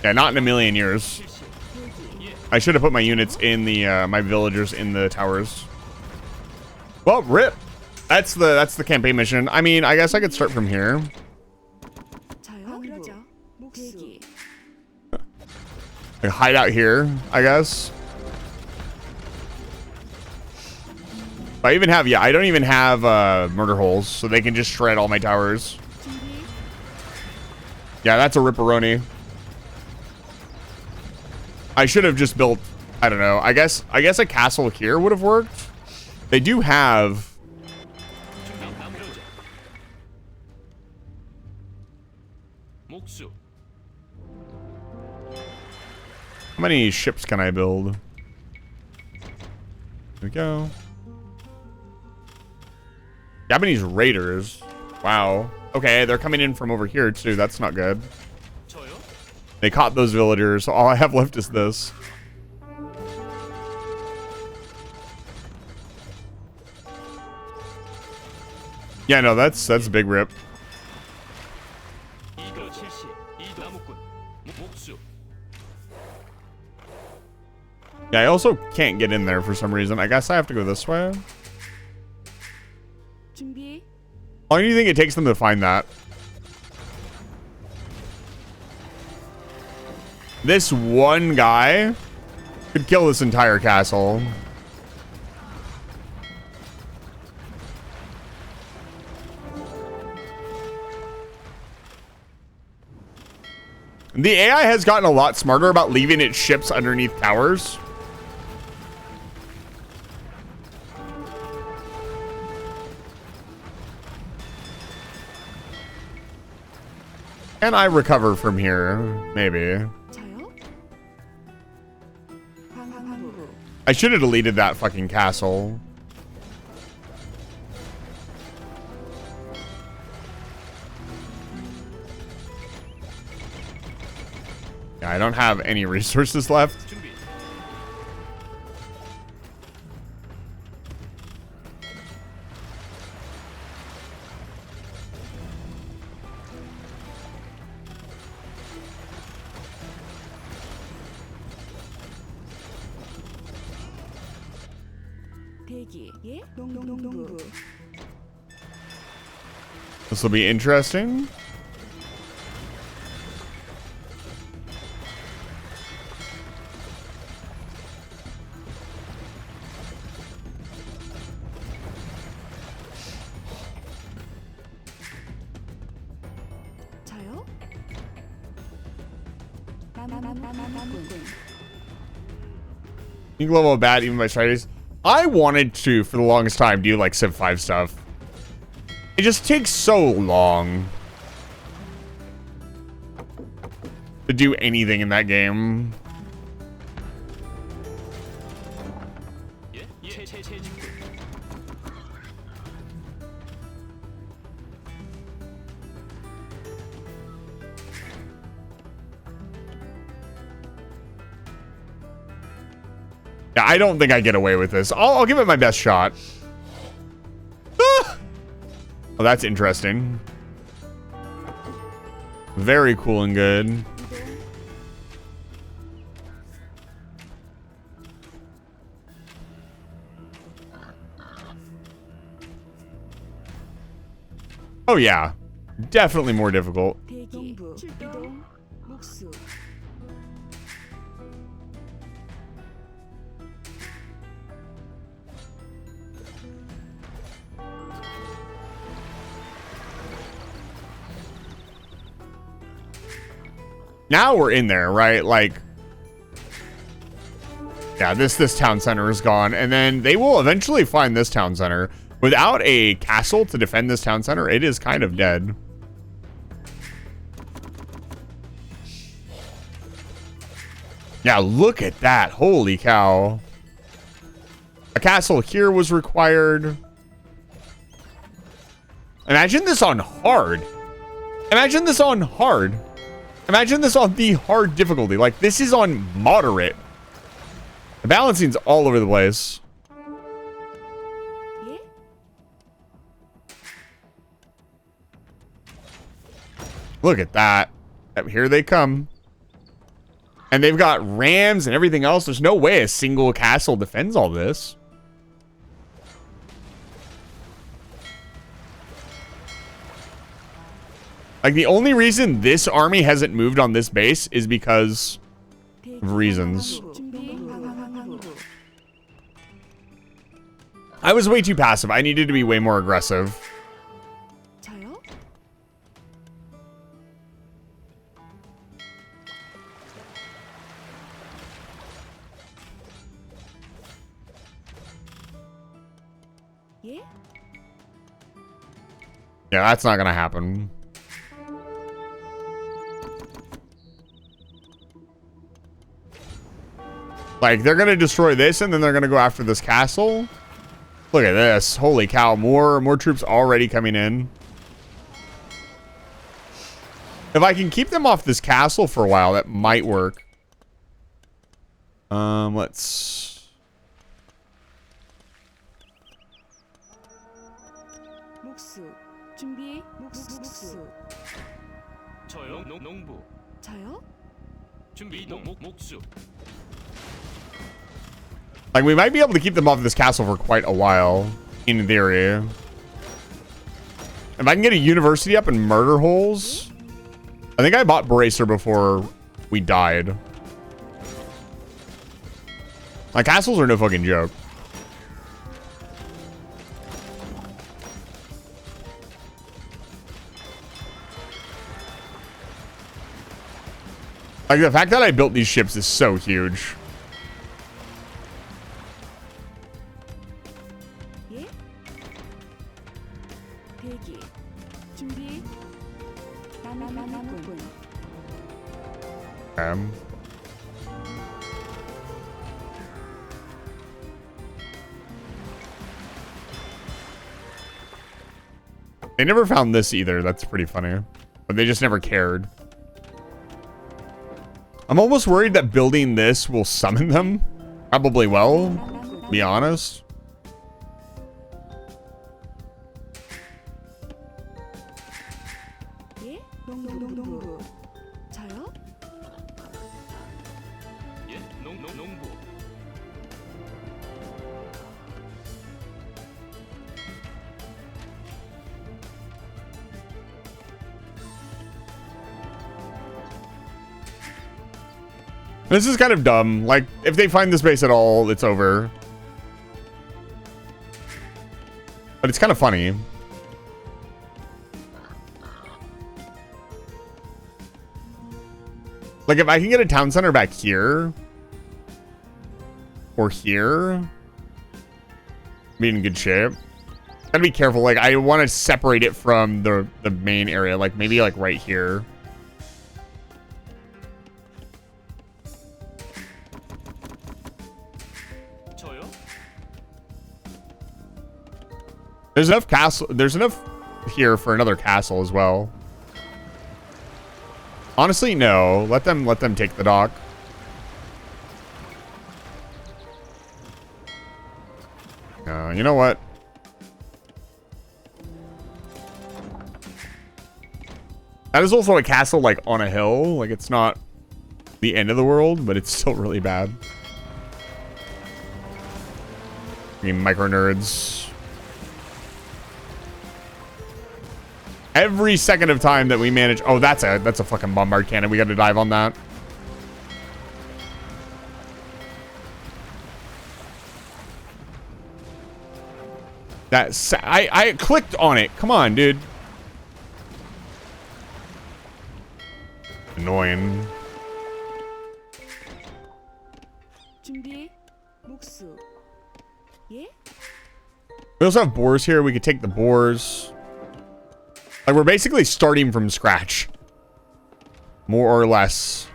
Yeah, not in a million years. I should have put my units in the my villagers in the towers. Well, rip. That's the campaign mission. I mean, I guess I could start from here. 저요? 그러죠. 대기. Like hide out here, I guess. I even have, yeah, I don't even have murder holes, so they can just shred all my towers. 준비. Yeah, that's a ripperoni. I should have just built, I don't know. I guess a castle here would have worked. They do have. How many ships can I build? Here we go. Japanese raiders. Wow. Okay, they're coming in from over here too. That's not good. They caught those villagers, so all I have left is this. Yeah, no, that's a big rip. Yeah, I also can't get in there for some reason. I guess I have to go this way. 준비. How long do you think it takes them to find that? This one guy could kill this entire castle. The AI has gotten a lot smarter about leaving its ships underneath towers. Can I recover from here? Maybe. 자요? 방황부. I should have deleted that fucking castle. Yeah, I don't have any resources left. 대기. 예? 농부. This will be interesting. 자요? 남군. You can level a bat even by strategies. I wanted to, for the longest time, do like Civ 5 stuff. It just takes so long to do anything in that game. Yeah, I don't think I get away with this. I'll give it my best shot. Ah! Oh, that's interesting. Very cool and good. Oh yeah, definitely more difficult. 대기. 출동. 목수. Now we're in there, right? Like, yeah, this town center is gone, and then they will eventually find this town center. Without a castle to defend this town center, it is kind of dead. Yeah, look at that. Holy cow. A castle here was required. Imagine this on hard. Imagine this on hard. Imagine this on the hard difficulty. Like, this is on moderate. The balancing's all over the place. 예? Look at that. Here they come. And they've got rams and everything else. There's no way a single castle defends all this. Like, the only reason this army hasn't moved on this base is because of reasons. I was way too passive. I needed to be way more aggressive. 자요? 예? Yeah, that's not gonna happen. Like, they're gonna destroy this and then they're gonna go after this castle. Look at this. Holy cow. More troops already coming in. If I can keep them off this castle for a while, that might work. Let's... 목수. 준비. 목수. 저요 농부. 자요? 준비 목수. Like, we might be able to keep them off this castle for quite a while, in theory. If I can get a university up and murder holes. I think I bought Bracer before we died. My castles are no fucking joke. Like, the fact that I built these ships is so huge. 예? 대기. 준비. 나무꾼. They never found this either. That's pretty funny. But they just never cared. I'm almost worried that building this will summon them. Probably will, be honest. 예? 농부. 저요? 예? 농부. This is kind of dumb. Like, if they find this base at all, it's over. But it's kind of funny. Like, if I can get a town center back here. Or here. Be in good shape. Gotta be careful. Like, I want to separate it from the main area. Like, maybe, like, right here. There's enough castle. There's enough here for another castle as well. Honestly, no. Let them take the dock. You know what? That is also a castle like on a hill. Like it's not the end of the world, but it's still really bad. I mean, micro nerds. Every second of time that we manage... Oh, that's a fucking bombard cannon. We got to dive on that. I clicked on it. Come on, dude. Annoying. 준비. 목수. 예? We also have boars here. We could take the boars. Like, we're basically starting from scratch. More or less.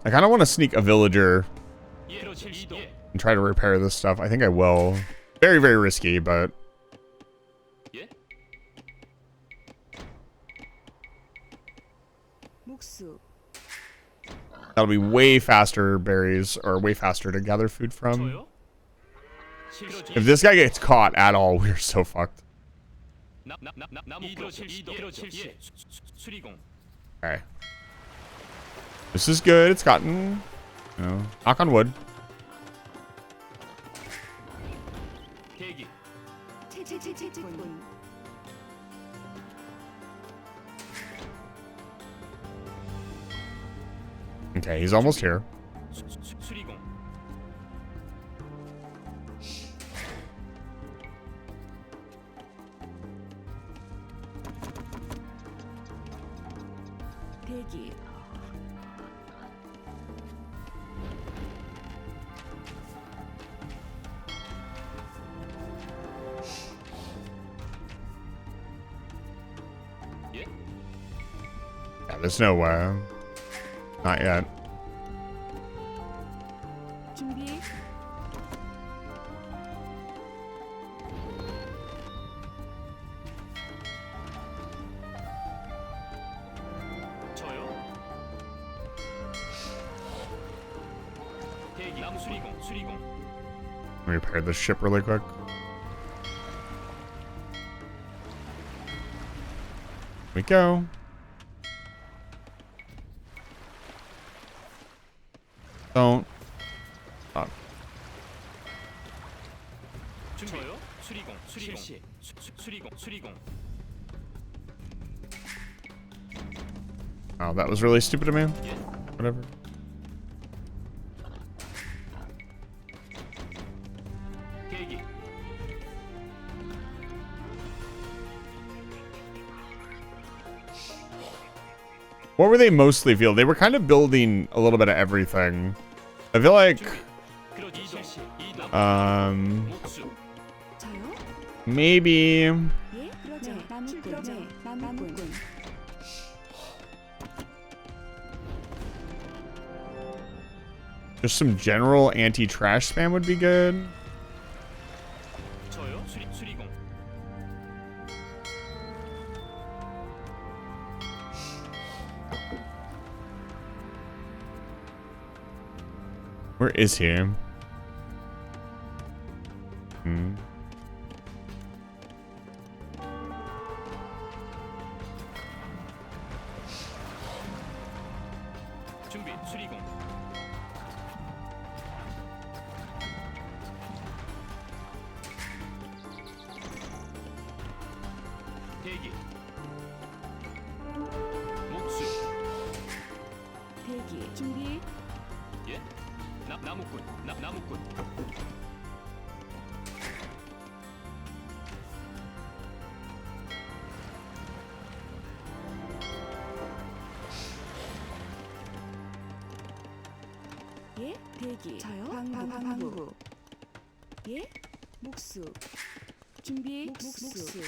I kind of want to sneak a villager and try to repair this stuff. I think I will. Very, very risky, but... That'll be way faster berries, or way faster to gather food from. If this guy gets caught at all, we're so fucked. Okay. This is good. It's gotten, you know, knock on wood. Okay, he's almost here. 대기. Yeah, there's no way. Not yet. 준비. Let me repair this ship really quick. Here we go. Don't stop. Oh, that was really stupid of me. Whatever. What were they mostly field? They were kind of building a little bit of everything. I feel like maybe 예? 그러죠. 나무꾼. 네, 나무꾼. just some general anti-trash spam would be good. Where is he? 준비 수리공. 대기. 목수. 대기. 준비. 예? 나무꾼. 나무꾼. 예? 대기. 저요? 방부. 예? 목수. 준비. 목수.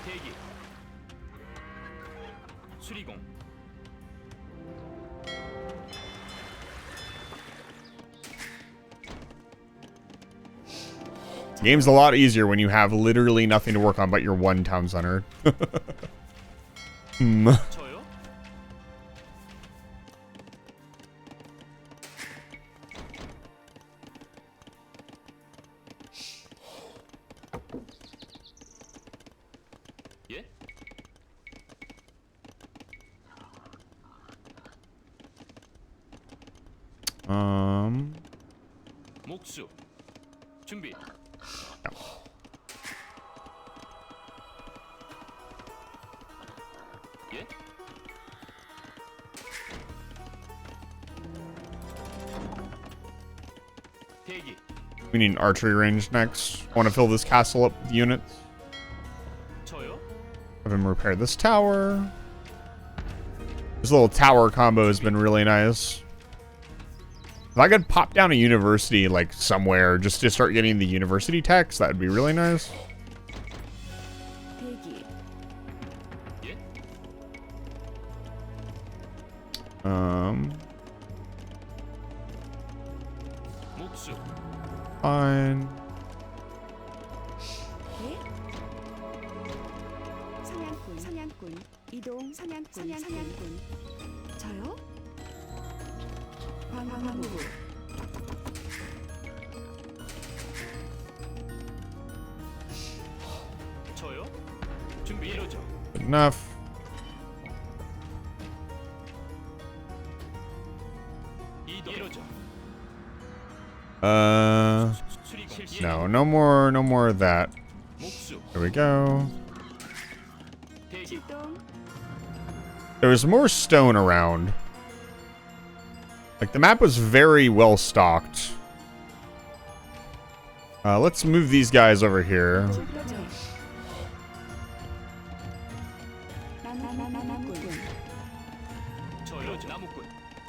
대기. 수리공. Game's a lot easier when you have literally nothing to work on but your one town center. 저요? 예? 목수. 준비. 예? 대기. We need an archery range next. I want to fill this castle up with units. 저요? Have him repair this tower. This little tower combo has been really nice. If I could pop down a university like somewhere just to start getting the university techs, that would be really nice. 대기. 예? 목수. Fine. 예? 사냥꾼. 이동. 사냥꾼. 저요? 방부. 저요? 준비 이루어져. Good enough. 이루어져. No, no more of that. 목수. There we go. 대기. 출동. There was more stone around. Like, the map was very well stocked. Let's move these guys over here.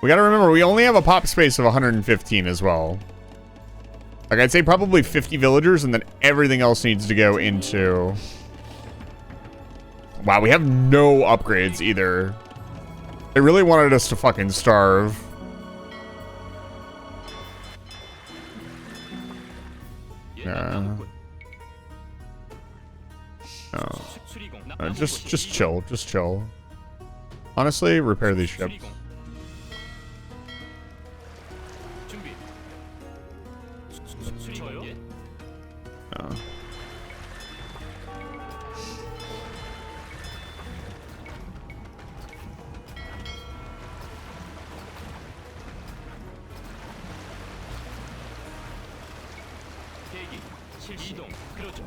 We gotta remember, we only have a pop space of 115 as well. Like, I'd say probably 50 villagers, and then everything else needs to go into... Wow, we have no upgrades either. They really wanted us to fucking starve. No. Just chill. Honestly, repair these ships. No. 이동. 그러죠.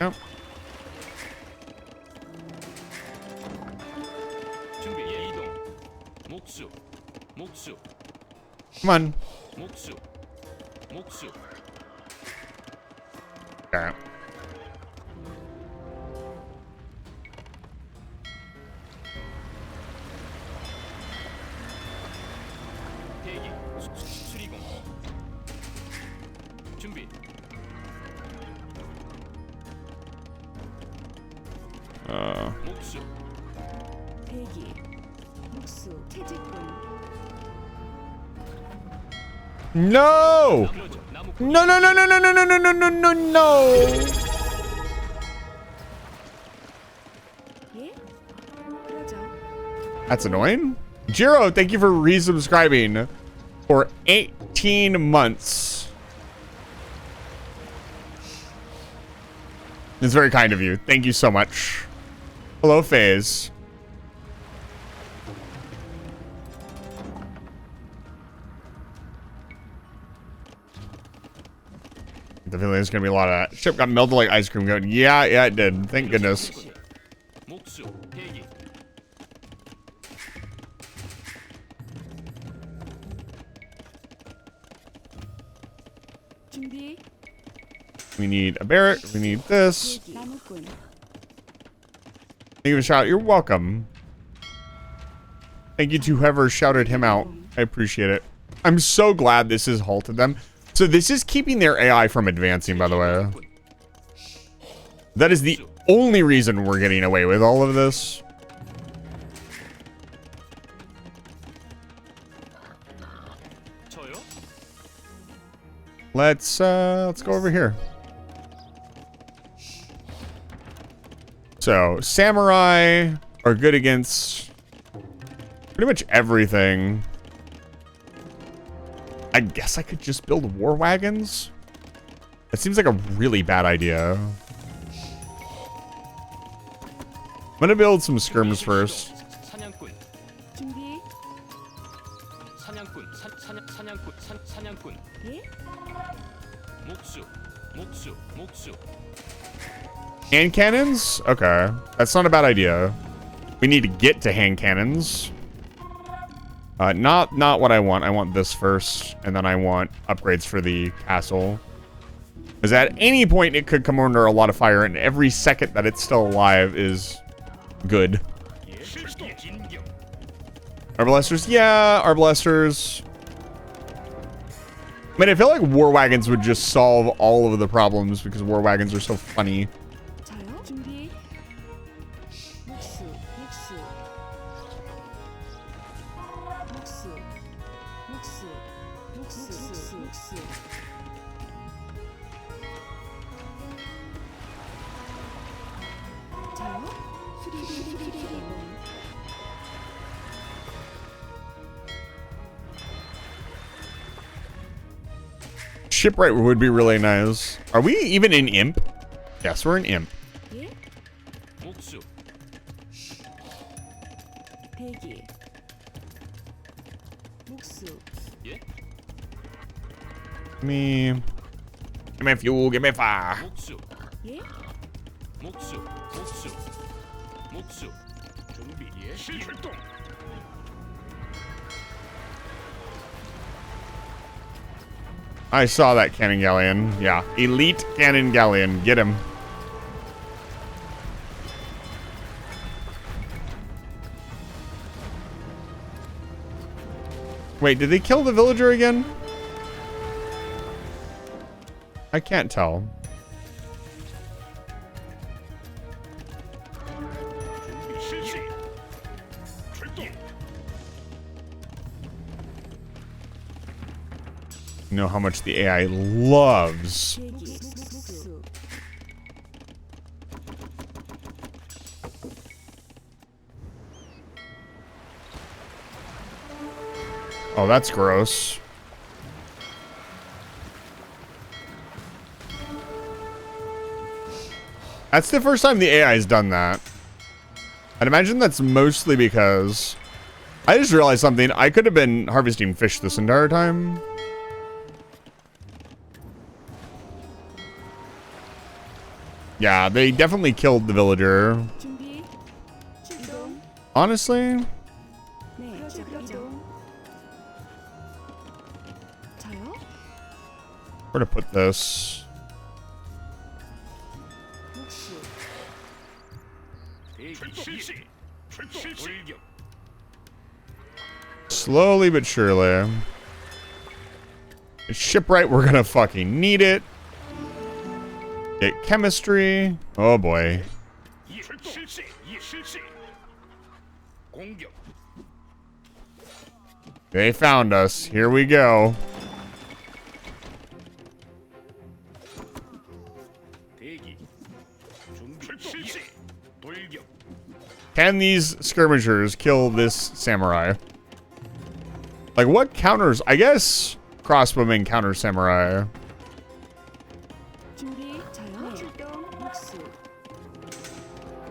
Yep. 목수. 목수. Come on. 목수. 목수. Okay. 대기. 수리공. 준비. 목수. 대기. 목수. 채집꾼. No! 나머지 나무 No, no, no, no, no, no, no, no, no, no, no, no! 예? 그러죠. That's annoying. Jiro, thank you for resubscribing for 18 months. It's very kind of you. Thank you so much. Hello, FaZe. The feeling there's gonna be a lot of that. Ship got melted like ice cream cone. Yeah, it did. Thank goodness. 목수. 대기. 준비. We need a Barrett. We need this. 대기. 나무꾼. Thank you for shout. You're welcome. Thank you to whoever shouted him out. I appreciate it. I'm so glad this has halted them. So this is keeping their AI from advancing, by the way. That is the only reason we're getting away with all of this. 저요? Let's go over here. So samurai are good against pretty much everything. I guess I could just build war wagons. It seems like a really bad idea. I'm gonna build some skirms first. 사냥꾼. 준비. 사냥꾼. 사냥꾼. 예? 목수. 목수. 목수. Hand cannons? Okay. That's not a bad idea. We need to get to hand cannons. Not what I want. I want this first, and then I want upgrades for the castle. Because at any point it could come under a lot of fire, and every second that it's still alive is good. Arbalesters? Yeah, Arbalesters. I mean, I feel like war wagons would just solve all of the problems because war wagons are so funny. 저요? 준비. 목수. 목수. 목수. 목수. 목수. 목수. 저요? 수리공. Shipwright would be really nice. Are we even in Imp? Yes, we're in Imp. 예? 목수. 대기. 목수. 예? Give me fuel, give me fire. 목수. 예? 목수. 목수. 목수. 준비. 실출동. I saw that cannon galleon. Yeah, elite cannon galleon. Get him. Wait, did they kill the villager again? I can't tell. You know how much the AI loves. 대기. 목수. Oh, that's gross. That's the first time the AI has done that. I'd imagine that's mostly because I just realized something. I could have been harvesting fish this entire time. Yeah, they definitely killed the villager. 준비. 이동. Honestly, 네. 이동. Where to put this? Slowly but surely. Shipwright, we're gonna fucking need it. Get chemistry. Oh boy. They found us. Here we go. Can these skirmishers kill this samurai? Like, what counters? I guess crossbowmen counter samurai. 준비 자연 출동 목수 나무꾼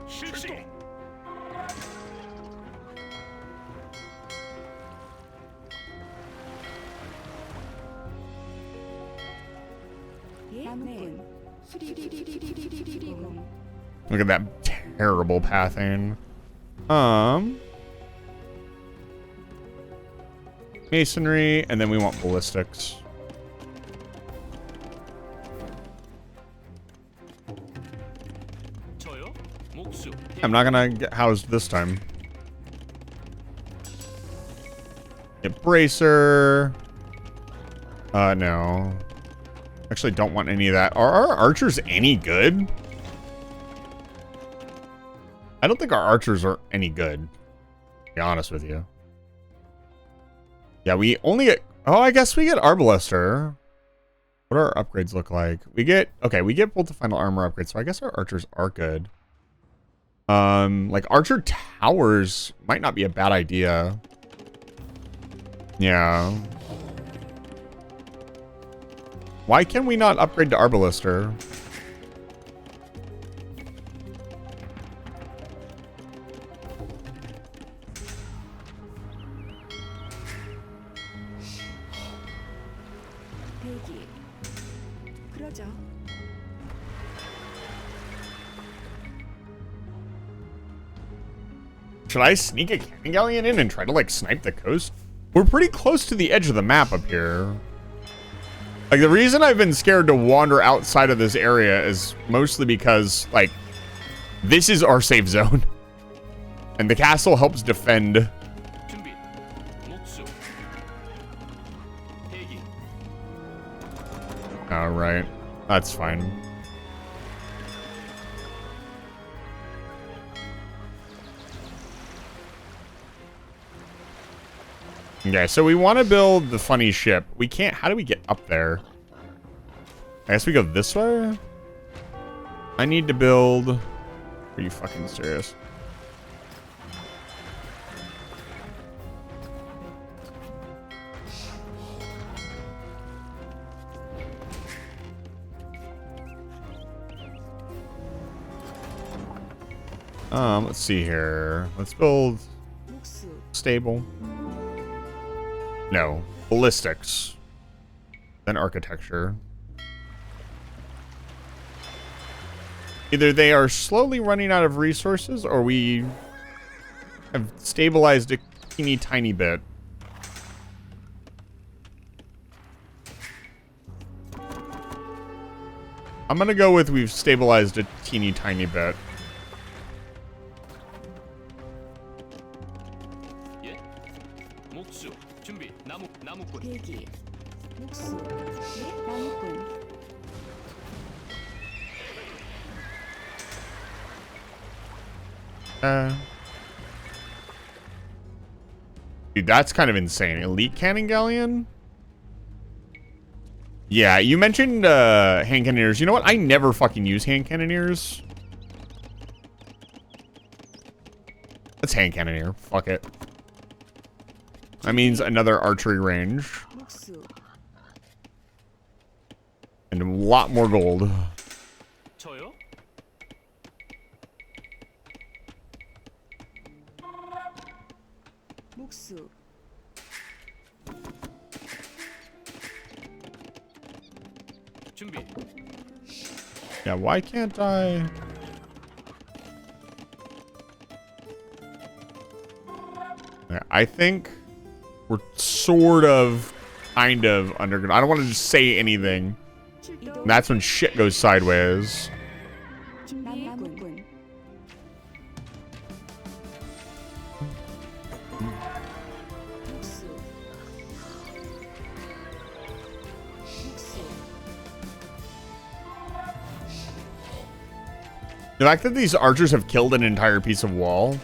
수리공 Look at that terrible pathing. Masonry, and then we want ballistics. I'm not gonna get housed this time. Get bracer. No. Actually, don't want any of that. Are our archers any good? I don't think our archers are any good, to be honest with you. Yeah, we only get... Oh, I guess we get Arbalister. What do our upgrades look like? We get... Okay, we get both the final armor upgrades, so I guess our archers are good. Like, archer towers might not be a bad idea. Yeah. Why can we not upgrade to Arbalister? 대기 그러죠 Should I sneak a cannon galleon in and try to, like, snipe the coast? We're pretty close to the edge of the map up here. Like, the reason I've been scared to wander outside of this area is mostly because, like, this is our safe zone. And the castle helps defend. Alright. That's fine. Okay, so we want to build the funny ship. We can't... How do we get up there? I guess we go this way? I need to build... Are you fucking serious? Let's see here. Let's build... 목수 Stable. No. Ballistics. Then architecture. Either they are slowly running out of resources, or we have stabilized a teeny tiny bit. I'm gonna go with we've stabilized a teeny tiny bit. 대기 목수 나무꾼 Dude, that's kind of insane. Elite cannon galleon? Yeah, you mentioned hand cannoneers. You know what? I never fucking use hand cannoneers. Let's hand cannoneer. Fuck it. That means another archery range. 목수 And a lot more gold. 목수 Yeah, why can't I... I think we're sort of, kind of underground. I don't want to just say anything. And that's when shit goes sideways. 나무꾼. 복수. 복수. The fact that these archers have killed an entire piece of wall.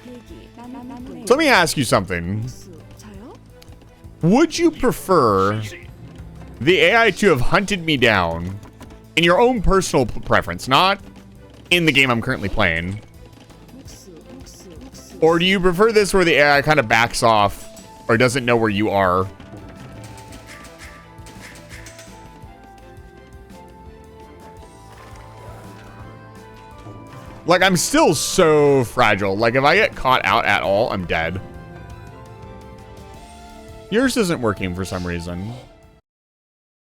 대기. 나무꾼. So let me ask you something. 복수. 저요? Would you prefer the AI to have hunted me down in your own personal preference, not in the game I'm currently playing? 복수. 복수. 복수. Or do you prefer this where the AI kind of backs off or doesn't know where you are? Like, I'm still so fragile. Like, if I get caught out at all, I'm dead. Yours isn't working for some reason.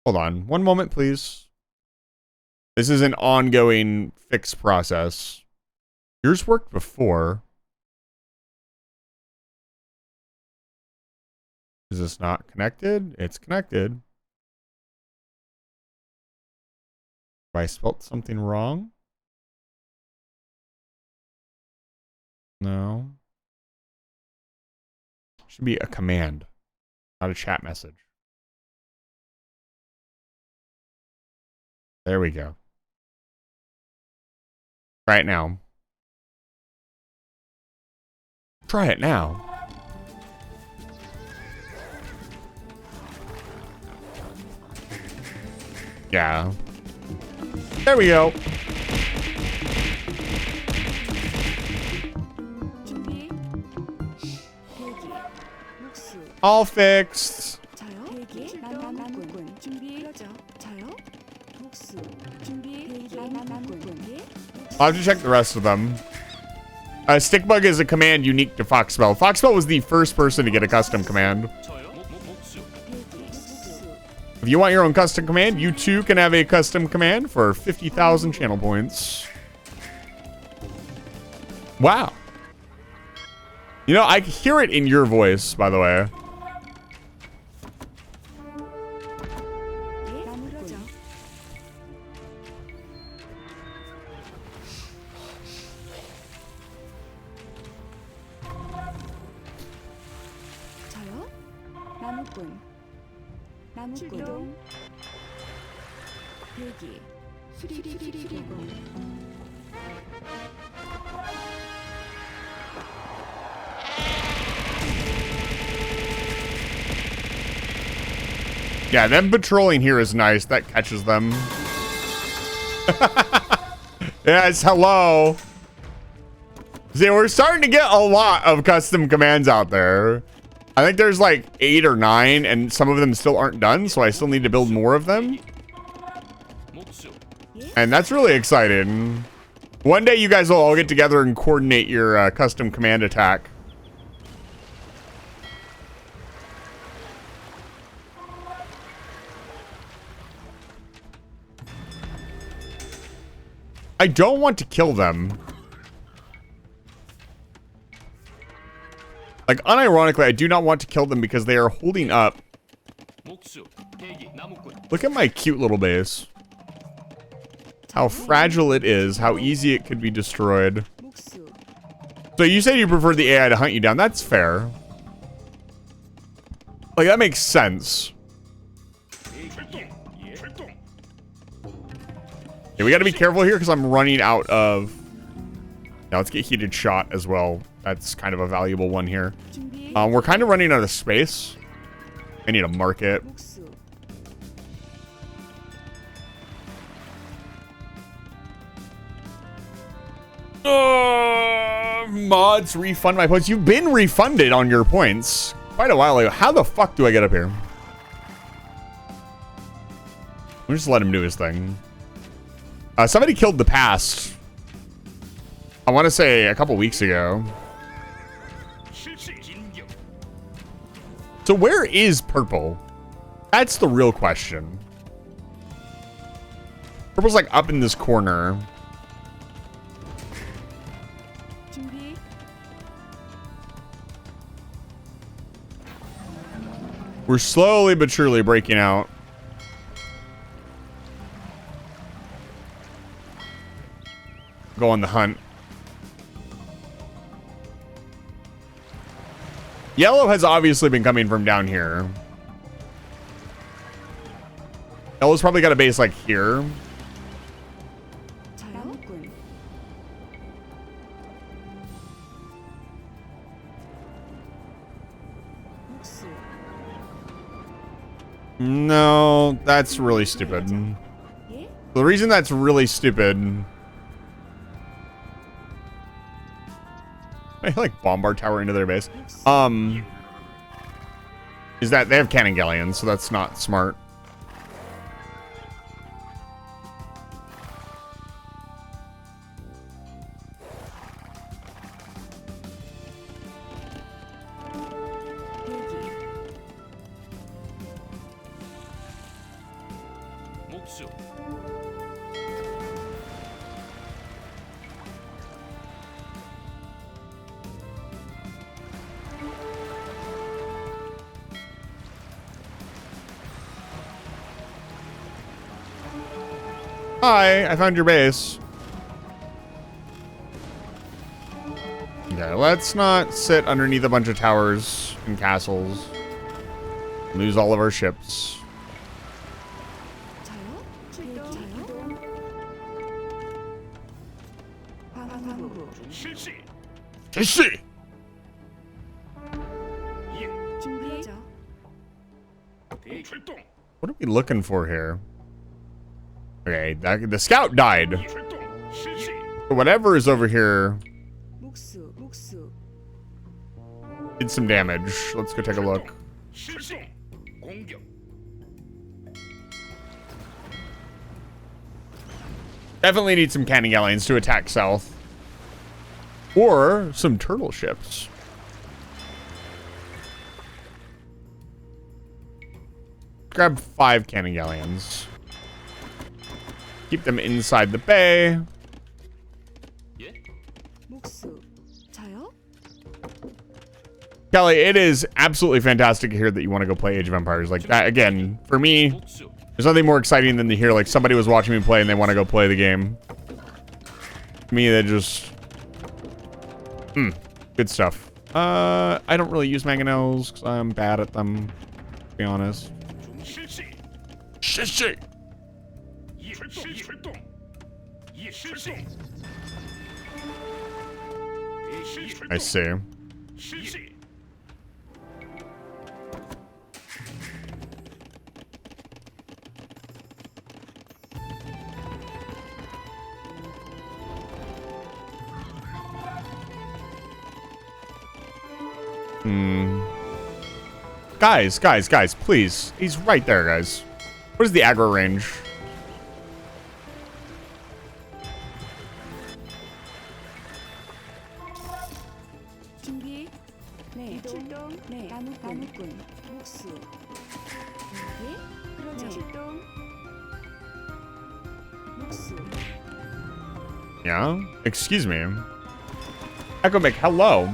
Hold on. One moment, please. This is an ongoing fix process. Yours worked before. Is this not connected? It's connected. Have I spelt something wrong? No. Should be a command, not a chat message. There we go. Try it now. Try it now. Yeah. There we go. 준비. 대기. 복수. All fixed. 저요? 대기. 나무꾼. 준비. 그러죠. 저요? 복수. 준비. 대기. 나무꾼. I'll have to check the rest of them. Stickbug is a command unique to Foxspell. Foxspell was the first person to get a custom command. If you want your own custom command, you too can have a custom command for 50,000 channel points. Wow. You know, I hear it in your voice, by the way. 나무꾼. 저요? 나무꾼. 나무꾼. 대기. 수리공. Yeah, them patrolling here is nice. That catches them. Yes, hello. See, we're starting to get a lot of custom commands out there. I think there's like 8 or 9, and some of them still aren't done, so I still need to build more of them. And that's really exciting. One day you guys will all get together and coordinate your custom command attack. I don't want to kill them. Like, unironically, I do not want to kill them because they are holding up. Look at my cute little base. How fragile it is, how easy it could be destroyed. So you said you prefer the AI to hunt you down. That's fair. Like, that makes sense. Yeah, we gotta be careful here because I'm running out of... Now let's get heated shot as well. That's kind of a valuable one here. We're kind of running out of space. I need to mark it. Mods refund my points. You've been refunded on your points quite a while ago. How the fuck do I get up here? We'll just let him do his thing. Somebody killed the past. I want to say a couple weeks ago. So where is purple? That's the real question. Purple's like up in this corner. We're slowly but surely breaking out. Go on the hunt. Yellow has obviously been coming from down here. Yellow's probably got a base like here. 나무꾼. 목수. No, that's really stupid. 예? The reason that's really stupid. I like bombard tower into their base. Is that they have cannon galleons, so that's not smart. 대기. 목수. Hi, I found your base. Okay, let's not sit underneath a bunch of towers and castles. Lose all of our ships. 저요? 출동. 광부. 실시. Jesse! 준비하죠. 출동. What are we looking for here? Okay, the scout died. 출동. 실시. Whatever is over here 목수. 목수. did some damage. Let's go take a look. 실시. 공격. Definitely need some cannon galleons to attack south. Or some turtle ships. Grab 5 cannon galleons. Keep them inside the bay. 목수. 저요? Kelly, it is absolutely fantastic to hear that you want to go play Age of Empires. Like that, again, for me, 목수. there's nothing more exciting than to hear like somebody was watching me play and they want to go play the game. To me, they just... good stuff. I don't really use mangonels because I'm bad at them, to be honest. 실시. Shishi! 출동. 실시. I see. 실시. Guys, please. He's right there, guys. What is the aggro range? 준비. 네. 출동. 네. 나무꾼. 목수. 예? 그러죠. 출동. 목수. Yeah? Excuse me. Echo Mick, hello.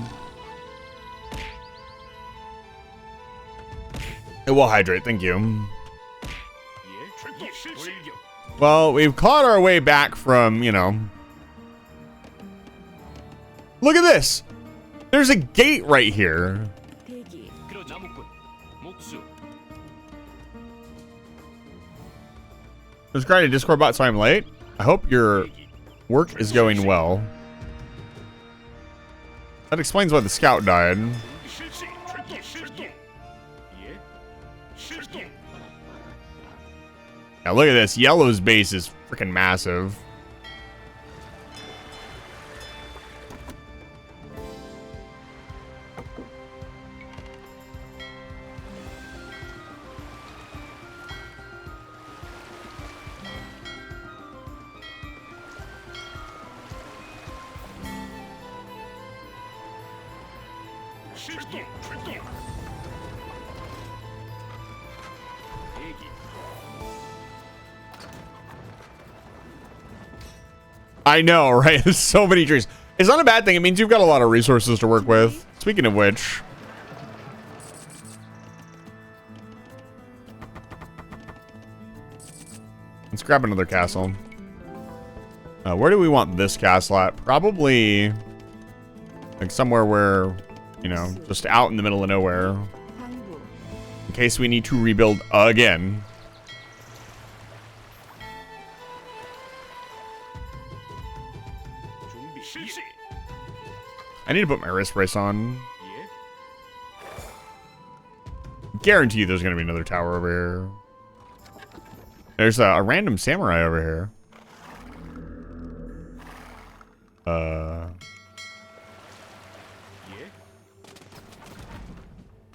It will hydrate, thank you. Well, we've clawed our way back from, you know... Look at this! There's a gate right here. 대기. 나무꾼. 목수. Subscribe to Discord bot, so I'm late. I hope your work is going well. That explains why the scout died. 실시. 출동. 실시. Now look at this. Yellow's base is freaking massive. 출동. 대기. I know, right? There's so many trees. It's not a bad thing. It means you've got a lot of resources to work with. Speaking of which, Let's grab another castle. Where do we want this castle at? Probably like somewhere where, you know, just out in the middle of nowhere. In case we need to rebuild again. I need to put my wrist brace on. Guarantee you there's going to be another tower over here. There's a random samurai over here.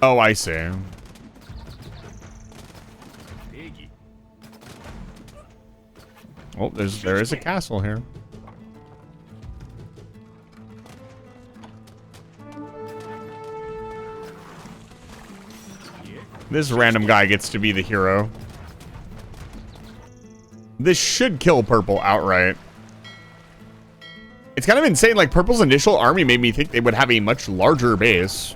Oh, I see. Oh, there is a castle here. This random guy gets to be the hero. This should kill Purple outright. It's kind of insane, like Purple's initial army made me think they would have a much larger base.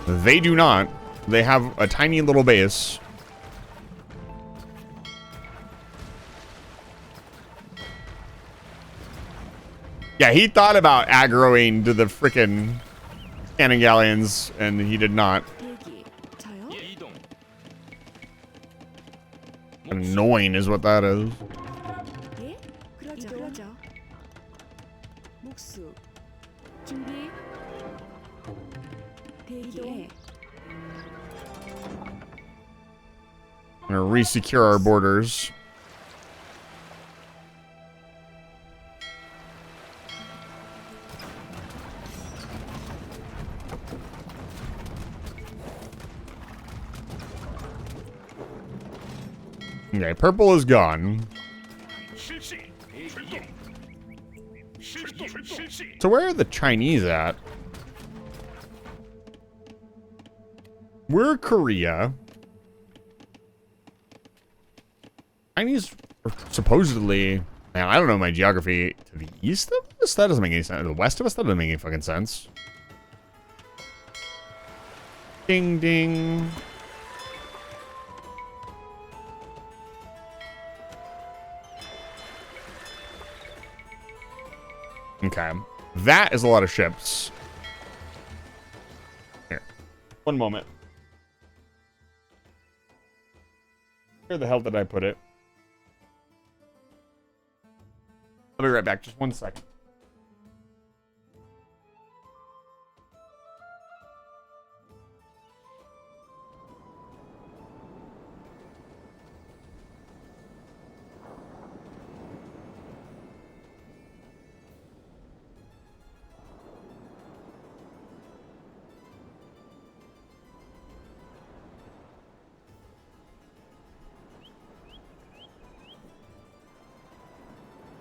They do not. They have a tiny little base. Yeah, he thought about aggroing to the frickin' cannon galleons, and he did not. Annoying is what that is. I'm gonna re-secure our borders. Okay, Purple is gone. So where are the Chinese at? We're Korea. Chinese are supposedly... Man, I don't know my geography. To the east of us? That doesn't make any sense. To the west of us? That doesn't make any fucking sense. Ding, ding. Okay. That is a lot of ships. Here. One moment. Where the hell did I put it? I'll be right back. Just 1 second.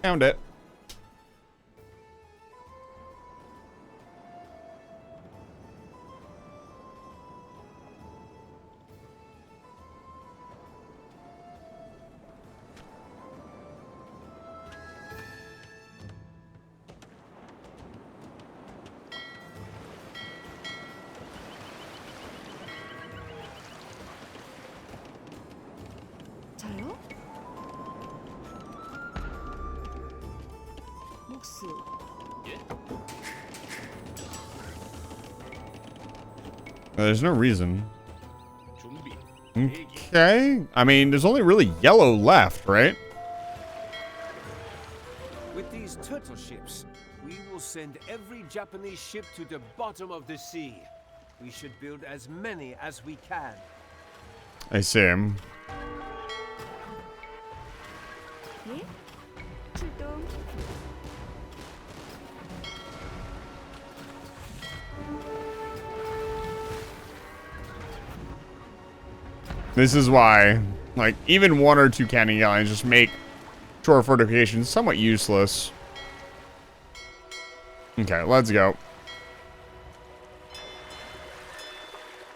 Found it. 저요? There's no reason. Okay. I mean, there's only really yellow left, right? With these turtle ships, we will send every Japanese ship to the bottom of the sea. We should build as many as we can. I see him. 예? 출동. This is why, like, even 1 or 2 cannon galleons just make shore fortifications somewhat useless. Okay, let's go.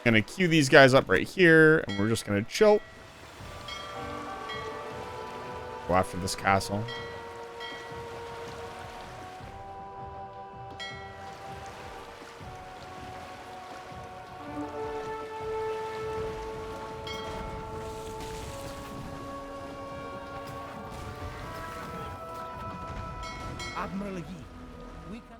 Gonna queue these guys up right here, and we're just gonna chill. Go after this castle. Admiral Yi. We can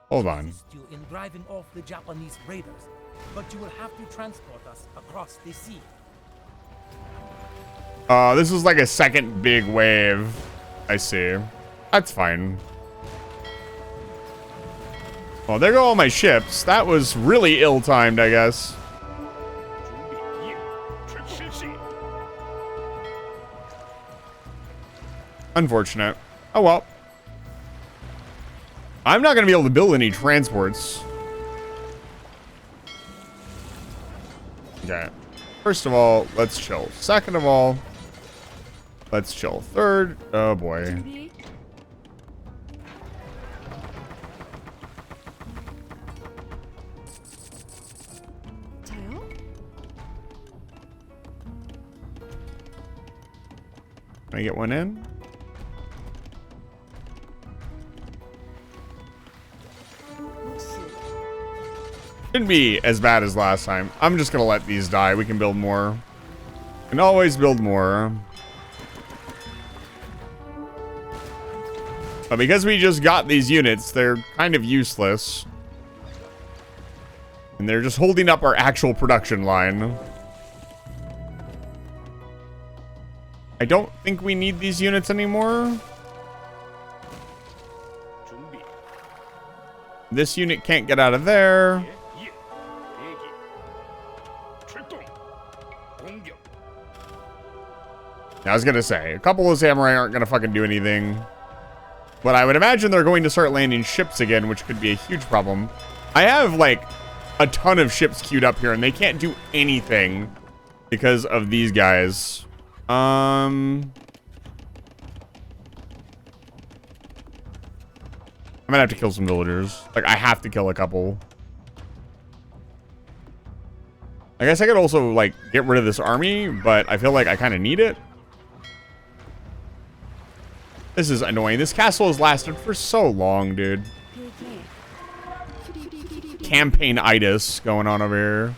Hold on. assist you in driving off the Japanese raiders, but you will have to transport us across the sea. This is like a second big wave. I see. That's fine. Well, there go all my ships. That was really ill-timed, I guess. Unfortunate. Oh well. I'm not gonna be able to build any transports. Okay. First of all, let's chill. Second of all, let's chill. Third, oh boy. 준비. 자요? Can I get one in? 목수. Shouldn't be as bad as last time. I'm just gonna let these die. We can build more. Can always build more. But because we just got these units, they're kind of useless. And they're just holding up our actual production line. I don't think we need these units anymore. This unit can't get out of there. I was gonna say, a couple of samurai aren't gonna fucking do anything. But I would imagine they're going to start landing ships again, which could be a huge problem. I have, like, a ton of ships queued up here, and they can't do anything because of these guys. I'm gonna have to kill some villagers. Like, I have to kill a couple. I guess I could also, like, get rid of this army, but I feel like I kind of need it. This is annoying. This castle has lasted for so long, dude. Campaign-itis going on over here.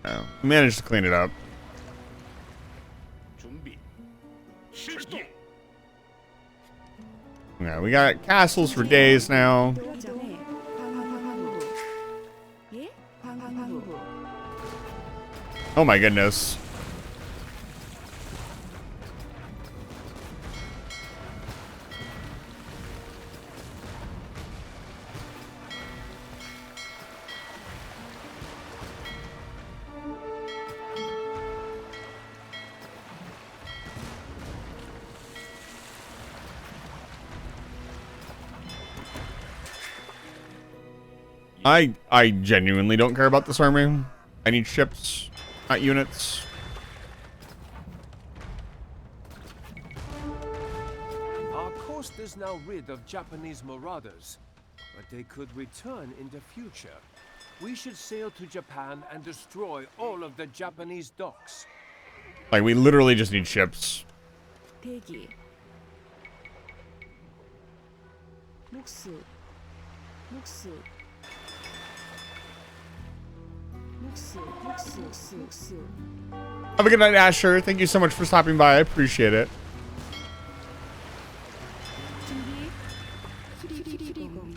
Oh, we managed to clean it up. Yeah, we got castles for days now. 전에 광화문부. 예? 광화문부. Oh my goodness. I genuinely don't care about this army. I need ships, not units. Our coast is now rid of Japanese marauders, but they could return in the future. We should sail to Japan and destroy all of the Japanese docks. Like, we literally just need ships. 대기. 목수. 목수. 목수. Have a good night, Asher. Thank you so much for stopping by. I appreciate it. 준비. 수리공.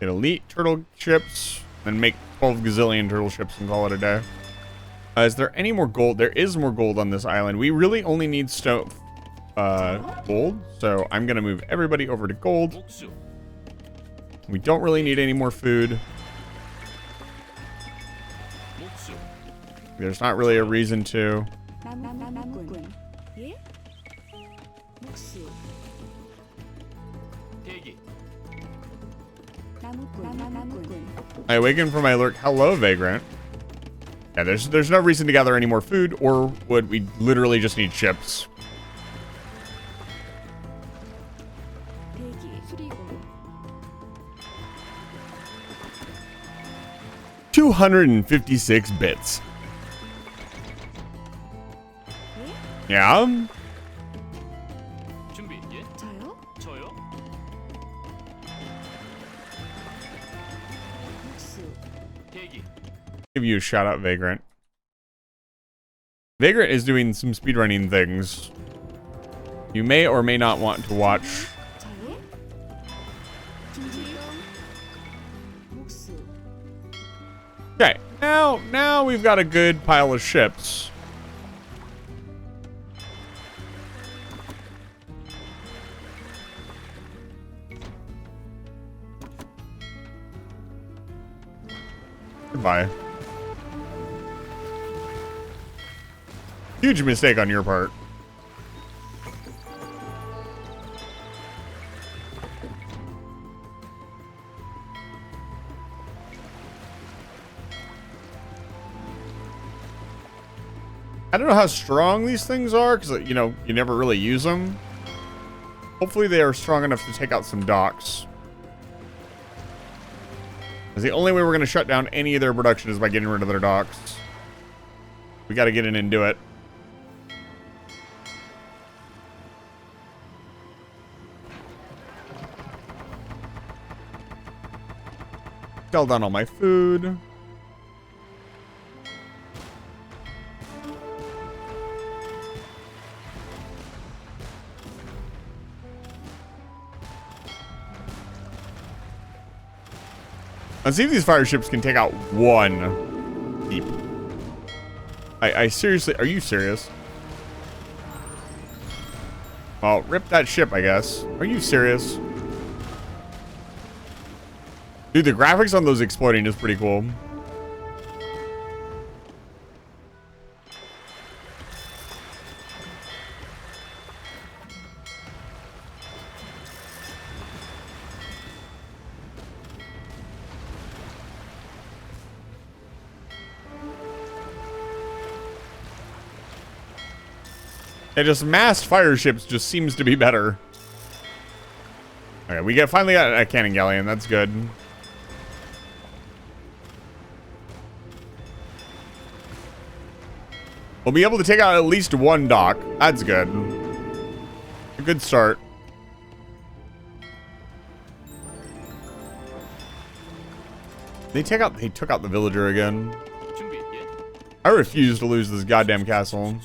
Get elite turtle ships, then make 12 gazillion turtle ships and call it a day. Is there any more gold? There is more gold on this island. We really only need stone, gold. So I'm gonna move everybody over to gold. We don't really need any more food. There's not really a reason to. 나무꾼. 예? 목수. 나무꾼. I awaken from my lurk. Hello, Vagrant. Yeah, there's no reason to gather any more food, or would we literally just need ships? 대기. 수리공. 256 bits. Yeah? 준비. 예? 저요? 저요? 복수. 대기. Give you a shout out, Vagrant. Vagrant is doing some speedrunning things. You may or may not want to watch. 저요? 준비. 복수. Okay, now we've got a good pile of ships. Goodbye. Huge mistake on your part. I don't know how strong these things are, because, you know, you never really use them. Hopefully they are strong enough to take out some docks. Because the only way we're going to shut down any of their production is by getting rid of their docks. We got to get in and do it. Sell down all my food. Let's see if these fire ships can take out one deep. I seriously, are you serious? Well, rip that ship, I guess. Are you serious? Dude, the graphics on those exploding is pretty cool. Yeah, just massed fire ships just seems to be better. Okay, we finally got a cannon galleon. That's good. We'll be able to take out at least one dock. That's good. A good start. They took out the villager again. I refuse to lose this goddamn castle.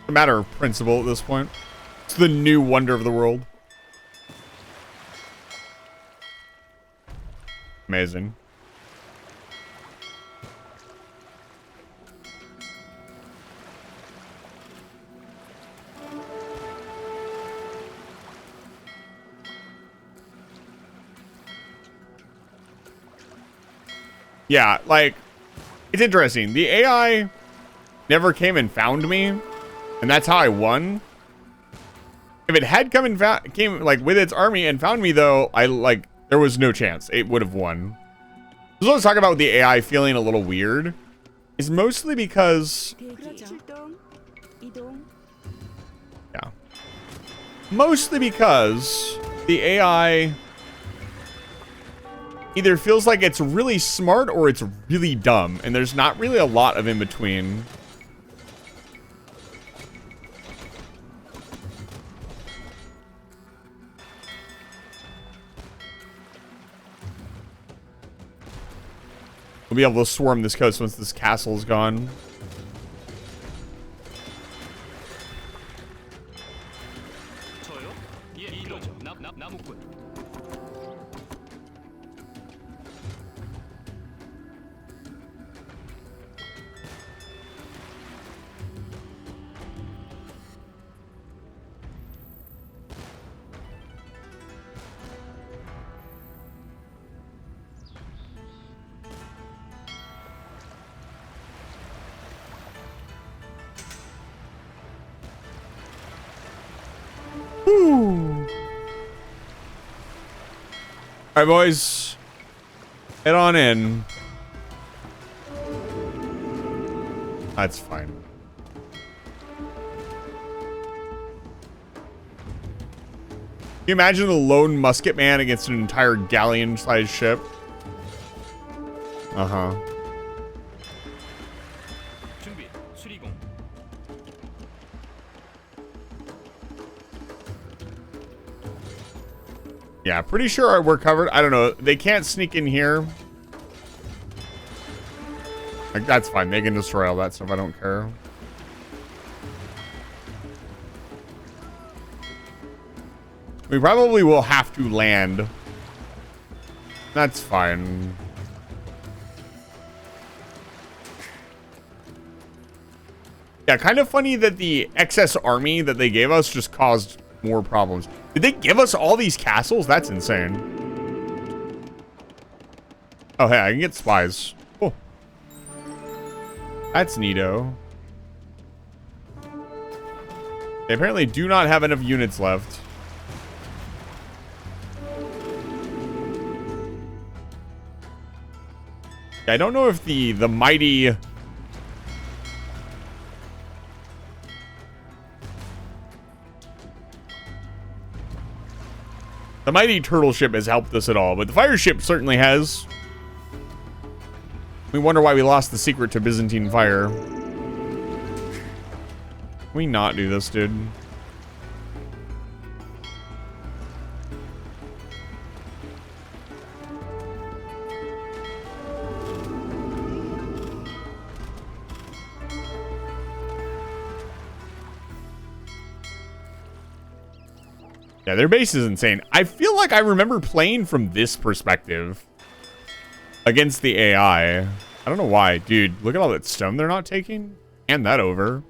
A matter of principle at this point. It's the new wonder of the world. Amazing. Yeah, like, it's interesting. The AI never came and found me, and that's how I won. If it had come and came like with its army and found me, though, there was no chance it would have won. This is what I was talking about with the AI feeling a little weird. Is mostly because, yeah, mostly because the AI either feels like it's really smart or it's really dumb, and there's not really a lot of in between. We'll be able to swarm this coast once this castle's gone. Alright, boys. Head on in. That's fine. Can you imagine the lone musket man against an entire galleon-sized ship? Uh-huh. 준비, 수리공. Yeah, pretty sure we're covered. I don't know. They can't sneak in here. Like, that's fine. They can destroy all that stuff. I don't care. We probably will have to land. That's fine. Yeah, kind of funny that the excess army that they gave us just caused more problems. Did they give us all these castles? That's insane. Oh, hey, I can get spies. Oh. That's neato. They apparently do not have enough units left. I don't know if the mighty... The mighty turtle ship has helped us at all, but the fire ship certainly has. We wonder why we lost the secret to Byzantine fire. Can we not do this, dude? Yeah, their base is insane. I feel like I remember playing from this perspective against the AI. I don't know why. Dude, look at all that stone they're not taking. Hand that over.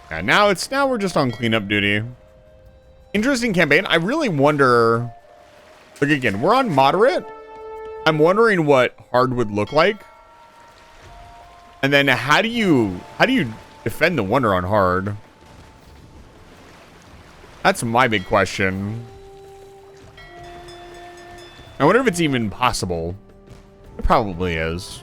Yeah, now we're just on cleanup duty. Interesting campaign. I really wonder. Look again, we're on moderate. I'm wondering what hard would look like. And then how do you defend the wonder on hard? That's my big question. I wonder if it's even possible. It probably is.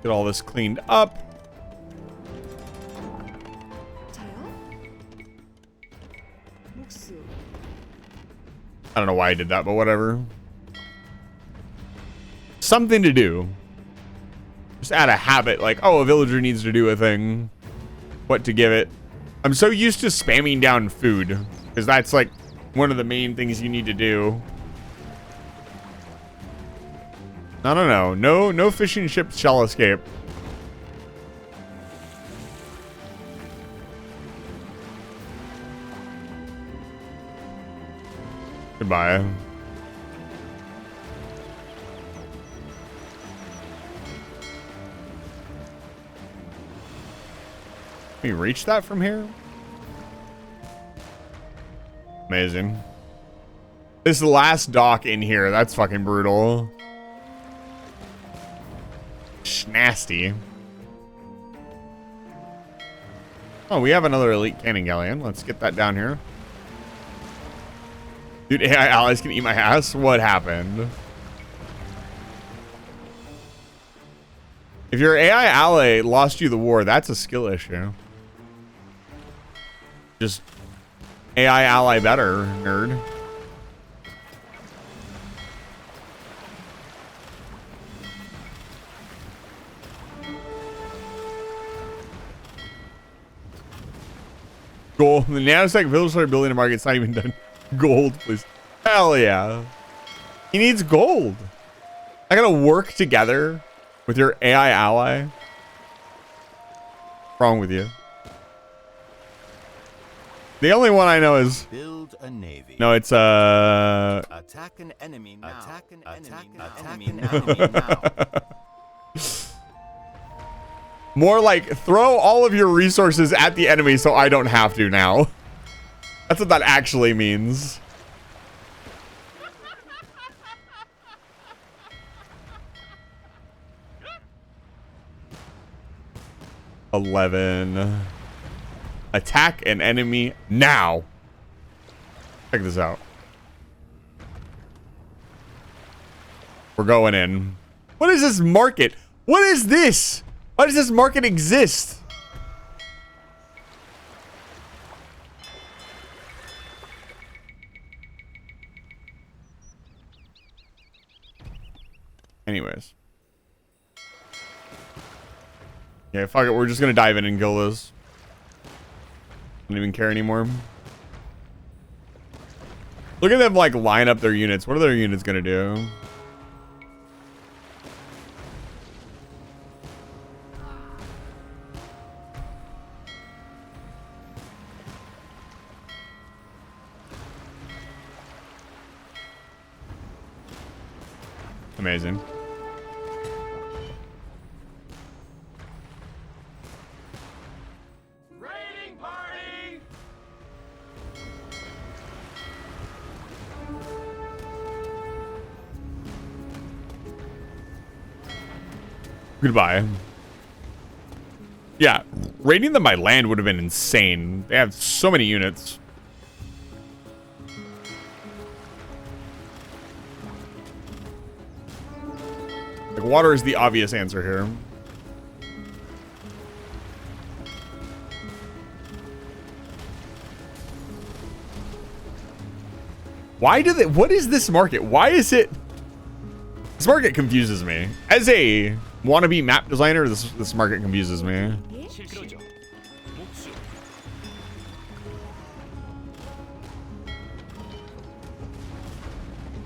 Get all this cleaned up. I don't know why I did that, but whatever. Something to do. Just add a habit, like, oh, a villager needs to do a thing. What to give it. I'm so used to spamming down food, because that's like one of the main things you need to do. I don't know. No fishing ships shall escape. Goodbye. Can we reach that from here? Amazing. This last dock in here, that's fucking brutal. Nasty. Oh, we have another elite cannon galleon. Let's get that down here. Dude, AI allies can eat my ass? What happened? If your AI ally lost you the war, that's a skill issue. Just AI ally better, nerd. Gold. The Nanosec village started building a market. It's not even done. Gold, please. Hell yeah. He needs gold. I gotta work together with your AI ally. What's wrong with you? The only one I know is build a navy. No, it's attack an enemy now. Attack an enemy now. More like throw all of your resources at the enemy so I don't have to now. That's what that actually means. Attack an enemy now. Check this out. We're going in. What is this market? What is this? Why does this market exist? Anyways. Yeah, fuck it. We're just gonna dive in and kill this. Don't even care anymore. Look at them like line up their units. What are their units gonna do? Amazing. Raiding party! Goodbye. Yeah, raiding them by land would have been insane. They have so many units. Like, water is the obvious answer here. Why do they... What is this market? Why is it... This market confuses me. As a wannabe map designer, this market confuses me.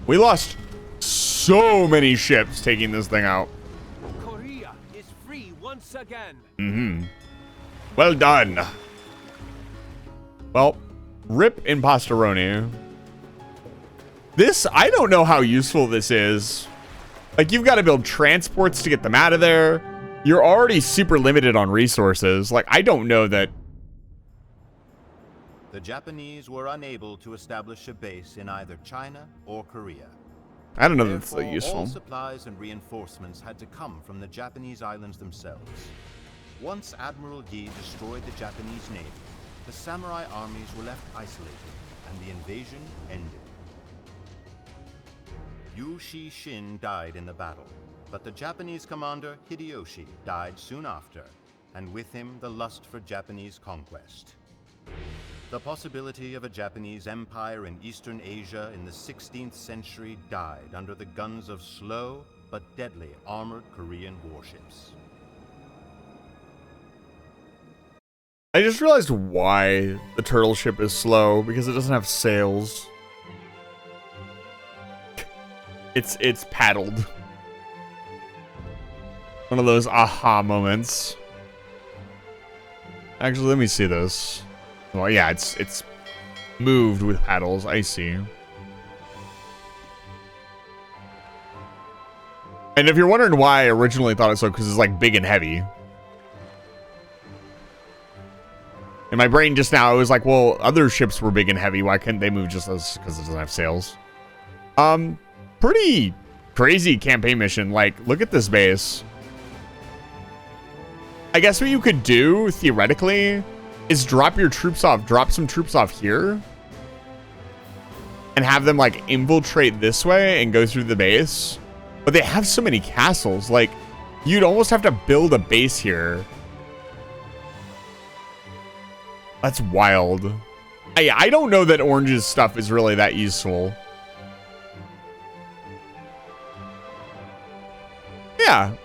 We lost so many ships taking this thing out. Korea is free once again. Mm-hmm. Well done. Well, rip Impostoroni. This, I don't know how useful this is. Like, you've got to build transports to get them out of there. You're already super limited on resources. Like, I don't know that... The Japanese were unable to establish a base in either China or Korea. I don't know if that's so Therefore, useful. all supplies and reinforcements had to come from the Japanese islands themselves. Once Admiral Yi destroyed the Japanese navy, the samurai armies were left isolated, and the invasion ended. Yu Shi-shin died in the battle, but the Japanese commander Hideyoshi died soon after, and with him the lust for Japanese conquest. The possibility of a Japanese empire in Eastern Asia in the 16th century died under the guns of slow but deadly armored Korean warships. I just realized why the turtle ship is slow, because it doesn't have sails. It's paddled. One of those aha moments. Actually, let me see this. Well, yeah, it's moved with paddles. I see. And if you're wondering why I originally thought it so, because it's like big and heavy. In my brain just now, it was like, well, other ships were big and heavy. Why couldn't they move just as, because it doesn't have sails? Pretty crazy campaign mission. Like, look at this base. I guess what you could do, theoretically, is drop your troops off. Drop some troops off here. And have them, like, infiltrate this way and go through the base. But they have so many castles. Like, you'd almost have to build a base here. That's wild. I don't know that Orange's stuff is really that useful. Yeah.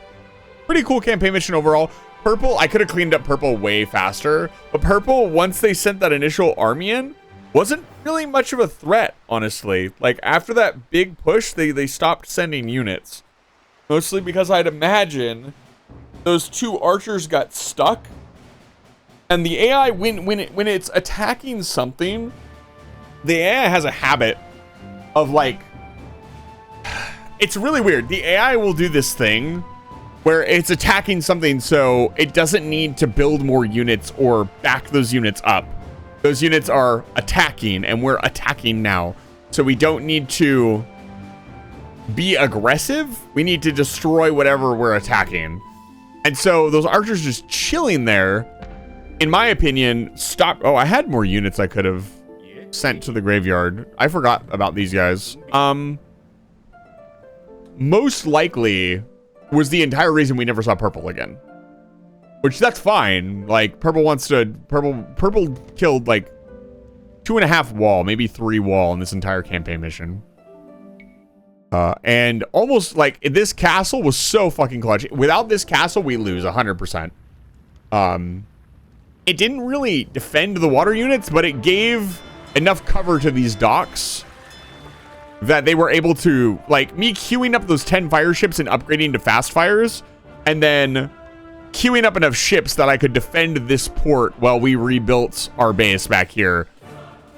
Pretty cool campaign mission overall. Purple, I could have cleaned up purple way faster, but purple, once they sent that initial army in, wasn't really much of a threat, honestly. Like, after that big push, they stopped sending units. Mostly because I'd imagine those two archers got stuck. And the AI, when it's attacking something, the AI has a habit of, like, it's really weird. The AI will do this thing where it's attacking something, so it doesn't need to build more units or back those units up. Those units are attacking, and we're attacking now. So we don't need to be aggressive. We need to destroy whatever we're attacking. And so those archers just chilling there, in my opinion, stop. Oh, I had more units I could have sent to the graveyard. I forgot about these guys. Most likely was the entire reason we never saw purple again. Which, that's fine. Like, purple wants to... Purple killed, like, 2.5 wall, maybe 3 wall in this entire campaign mission. And almost, like, this castle was so fucking clutch. Without this castle, we lose 100%. It didn't really defend the water units, but it gave enough cover to these docks that they were able to, like, me queuing up those 10 fire ships and upgrading to fast fires, and then queuing up enough ships that I could defend this port while we rebuilt our base back here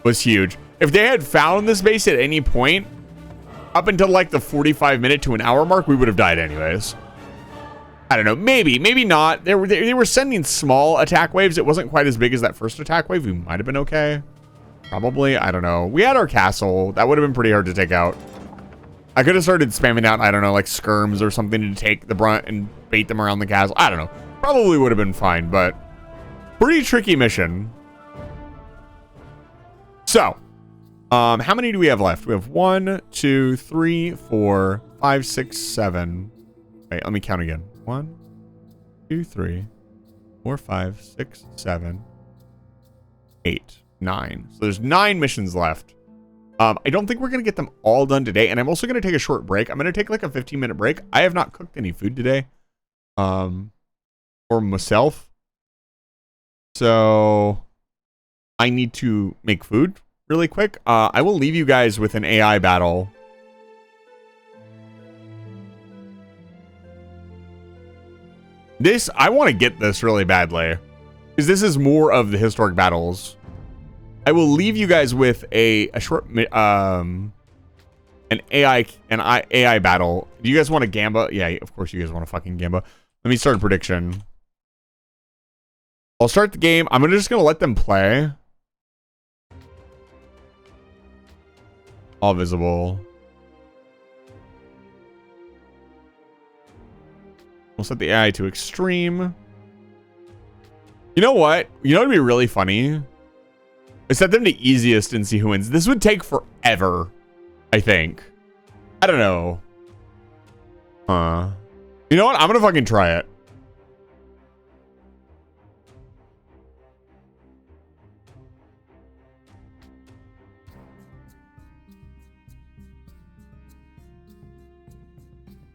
was huge. If they had found this base at any point, up until like the 45-minute to an hour mark, we would have died anyways. I don't know, maybe not. They were sending small attack waves. It wasn't quite as big as that first attack wave. We might have been okay. Probably, I don't know. We had our castle. That would have been pretty hard to take out. I could have started spamming out, I don't know, like skirms or something to take the brunt and bait them around the castle. I don't know. Probably would have been fine, but pretty tricky mission. So, how many do we have left? We have 1, 2, 3, 4, 5, 6, 7. Wait, let me count again. 1, 2, 3, 4, 5, 6, 7, 8, 9. So there's 9 missions left. I don't think we're going to get them all done today. And I'm also going to take a short break. I'm going to take like a 15-minute break. I have not cooked any food today. For myself. So I need to make food really quick. I will leave you guys with an AI battle. This, I want to get this really badly, because this is more of the historic battles. I will leave you guys with a short an AI battle. Do you guys want a Gamba? Yeah, of course you guys want a fucking Gamba. Let me start a prediction. I'll start the game. I'm just gonna let them play. All visible. We'll set the AI to extreme. You know what? You know what would be really funny? I set them to easiest and see who wins. This would take forever, I think. I don't know. You know what? I'm gonna fucking try it.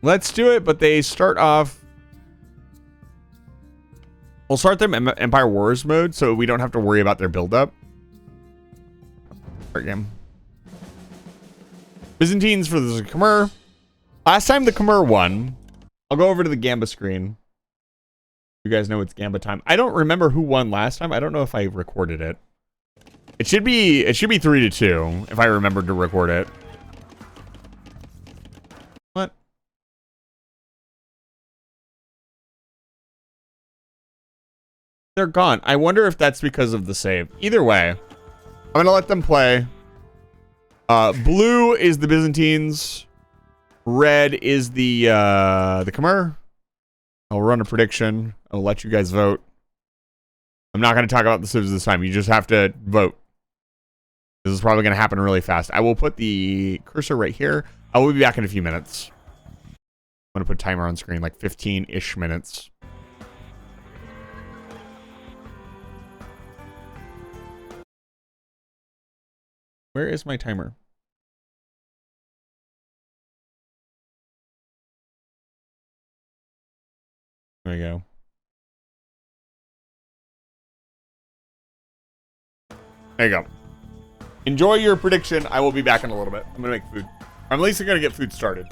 Let's do it, but they start off... We'll start them in Empire Wars mode, so we don't have to worry about their build-up. Start game. Byzantines for the Khmer. Last time the Khmer won. I'll go over to the Gamba screen. You guys know it's Gamba time. I don't remember who won last time. I don't know if I recorded it. It should be 3-2 if I remembered to record it. What? They're gone. I wonder if that's because of the save. Either way, I'm gonna let them play. Blue is the Byzantines. Red is the Khmer. I'll run a prediction. I'll let you guys vote. I'm not going to talk about the civs this time. You just have to vote. This is probably going to happen really fast. I will put the cursor right here. I will be back in a few minutes. I'm going to put timer on screen, like 15-ish minutes. Where is my timer? There we go. There you go. Enjoy your prediction. I will be back in a little bit. I'm gonna make food. I'm at least gonna get food started.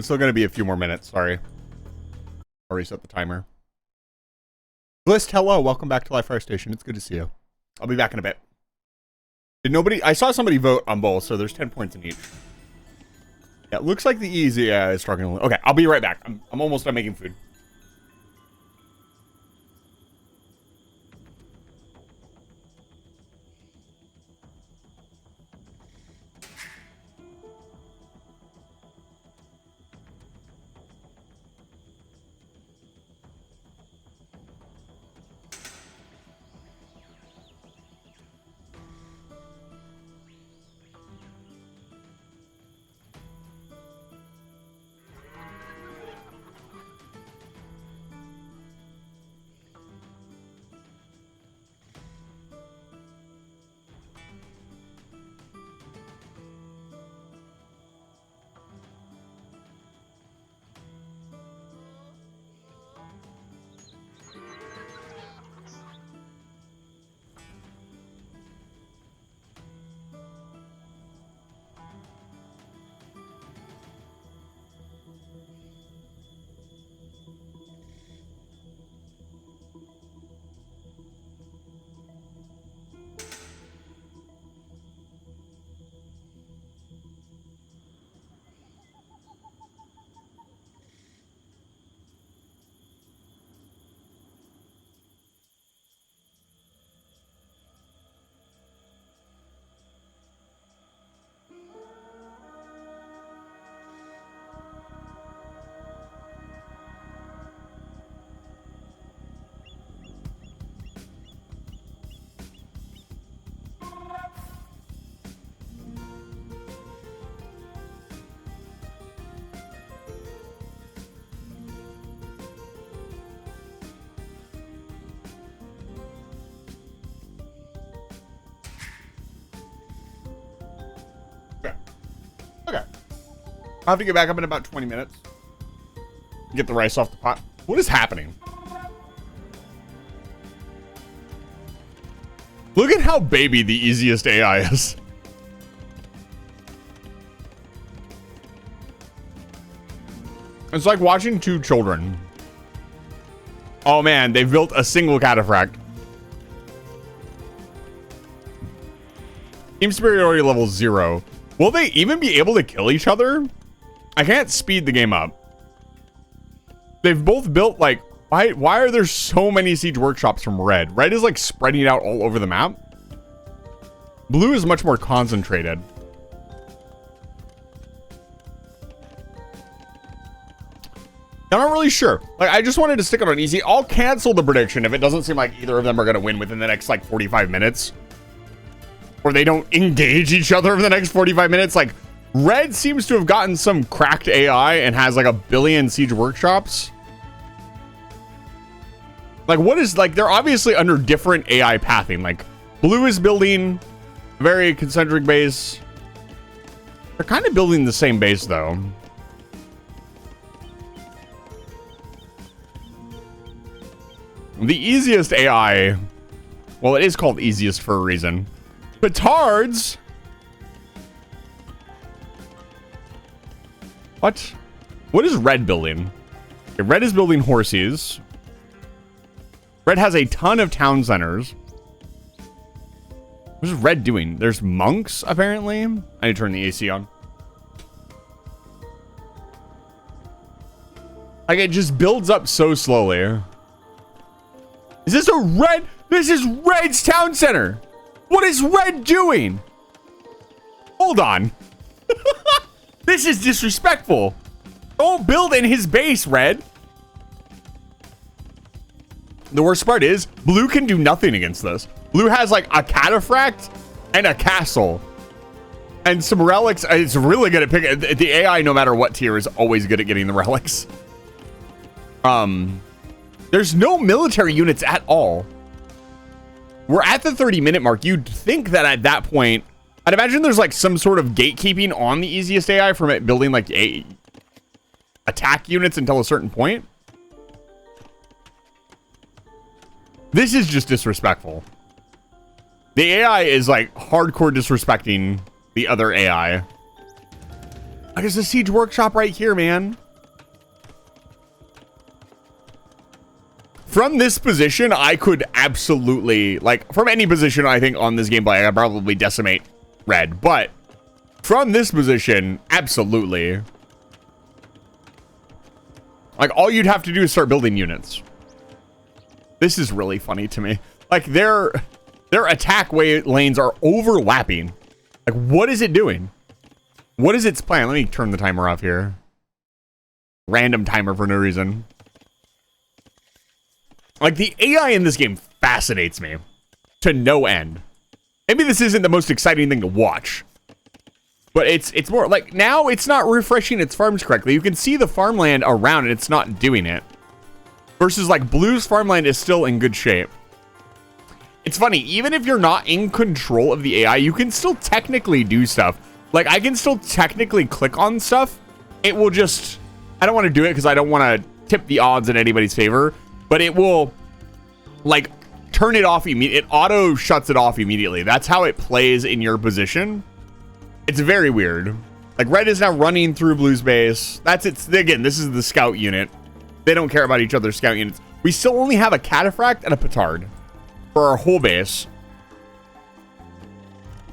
It's still going to be a few more minutes. Sorry. I'll reset the timer. Glist, hello. Welcome back to Live Fire Station. It's good to see you. I'll be back in a bit. Did nobody... I saw somebody vote on both, so there's 10 points in each. Yeah, it looks like the easy is struggling. Okay, I'll be right back. I'm almost done making food. Okay. I'll have to get back up in about 20 minutes. Get the rice off the pot. What is happening? Look at how baby the easiest AI is. It's like watching two children. Oh man, they've built a single cataphract. Team superiority level 0. Will they even be able to kill each other? I can't speed the game up. They've both built like, why are there so many siege workshops from red? Red is like spreading out all over the map. Blue is much more concentrated. I'm not really sure. Like, I just wanted to stick it on easy. I'll cancel the prediction if it doesn't seem like either of them are going to win within the next like 45 minutes. Or they don't engage each other for the next 45 minutes. Like, red seems to have gotten some cracked AI and has like 1 billion siege workshops. Like, what is, like, they're obviously under different AI pathing. Like, blue is building a very concentric base. They're kind of building the same base, though. The easiest AI, well, it is called easiest for a reason. Petards. What? What is red building? Okay, red is building horses. Red has a ton of town centers. What is red doing? There's monks, apparently. I need to turn the AC on. Like, it just builds up so slowly. Is this a red? This is red's town center. What is red doing? Hold on. This is disrespectful. Don't build in his base, red. The worst part is, blue can do nothing against this. Blue has like a cataphract and a castle. And some relics. It's really good at picking. The AI, no matter what tier, is always good at getting the relics. There's no military units at all. We're at the 30-minute mark. You'd think that at that point, I'd imagine there's like some sort of gatekeeping on the easiest AI from it building like attack units until a certain point. This is just disrespectful. The AI is like hardcore disrespecting the other AI. There's a siege workshop right here, man. From this position, I could absolutely, like, from any position, I think, on this gameplay, I could probably decimate red. But from this position, absolutely. Like, all you'd have to do is start building units. This is really funny to me. Like, their attack lanes are overlapping. Like, what is it doing? What is its plan? Let me turn the timer off here. Random timer for no reason. Like, the AI in this game fascinates me to no end. Maybe this isn't the most exciting thing to watch, but it's more like, now it's not refreshing its farms correctly. You can see the farmland around and it's not doing it. Versus like Blue's farmland is still in good shape. It's funny, even if you're not in control of the AI, you can still technically do stuff. Like, I can still technically click on stuff. It will just, I don't want to do it because I don't want to tip the odds in anybody's favor. But it will, like, turn it off immediately. It auto shuts it off immediately. That's how it plays in your position. It's very weird. Like, red is now running through Blue's base. That's it. Again, this is the scout unit. They don't care about each other's scout units. We still only have a cataphract and a petard for our whole base.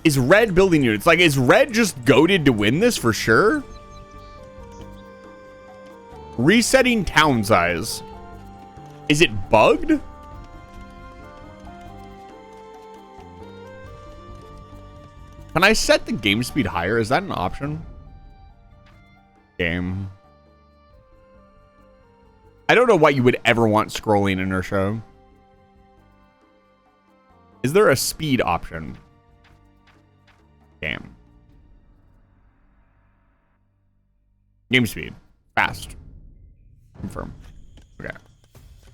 Is red building units? Like, is red just goated to win this for sure? Resetting town size. Is it bugged? Can I set the game speed higher? Is that an option? Game. I don't know why you would ever want scrolling inertia. Is there a speed option? Game. Game speed. Fast. Confirm. Okay.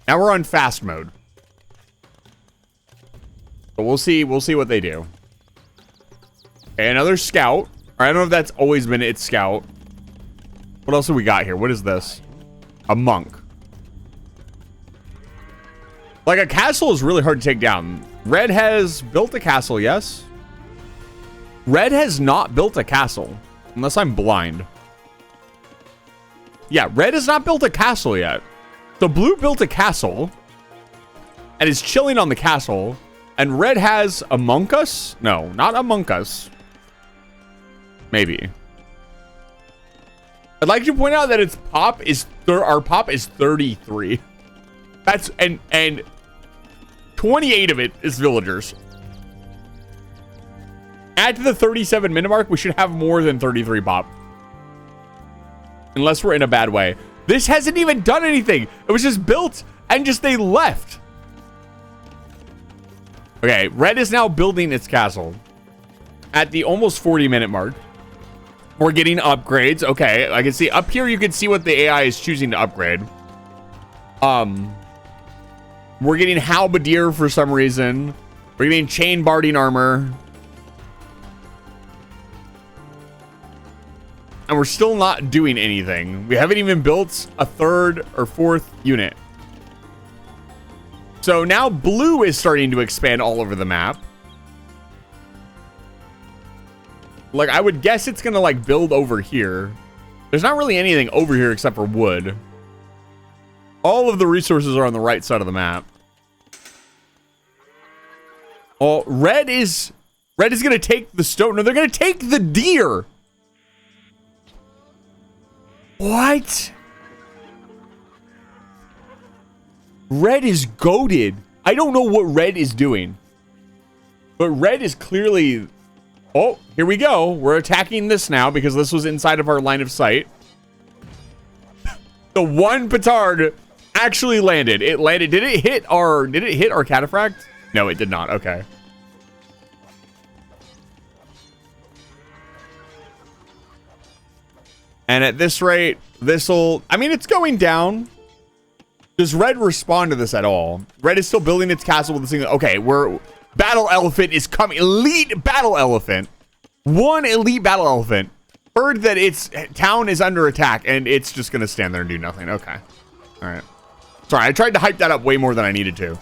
Now we're on fast mode. So we'll see what they do. Okay, another scout. I don't know if that's always been its scout. What else have we got here? What is this? A monk. Like, a castle is really hard to take down. Red has built a castle, yes? Red has not built a castle. Unless I'm blind. Yeah, red has not built a castle yet. So blue built a castle and is chilling on the castle, and red has Among Us? No, not Among Us. Maybe. I'd like to point out that its pop is our pop is 33. That's and 28 of it is villagers. Add to the 37 minute mark, we should have more than 33 pop. Unless we're in a bad way. This hasn't even done anything. It was just built and just they left. Okay, red is now building its castle. At the almost 40-minute mark. We're getting upgrades. Okay, I can see up here you can see what the AI is choosing to upgrade. We're getting halberdier for some reason. We're getting chain barding armor. And we're still not doing anything. We haven't even built a third or fourth unit. So now blue is starting to expand all over the map. Like, I would guess it's gonna like build over here. There's not really anything over here except for wood. All of the resources are on the right side of the map. Oh, red is gonna take the stone. No, they're gonna take the deer. What? Red is goated. I don't know what red is doing. But red is clearly... Oh, here we go. We're attacking this now because this was inside of our line of sight. The one petard actually landed. It landed. Did it hit our cataphract? No, it did not. Okay. And at this rate, this'll... I mean, it's going down. Does red respond to this at all? Red is still building its castle with this thing. Okay, we're... Battle elephant is coming. Elite battle elephant. One elite battle elephant. Heard that its town is under attack, and it's just going to stand there and do nothing. Okay. All right. Sorry, I tried to hype that up way more than I needed to.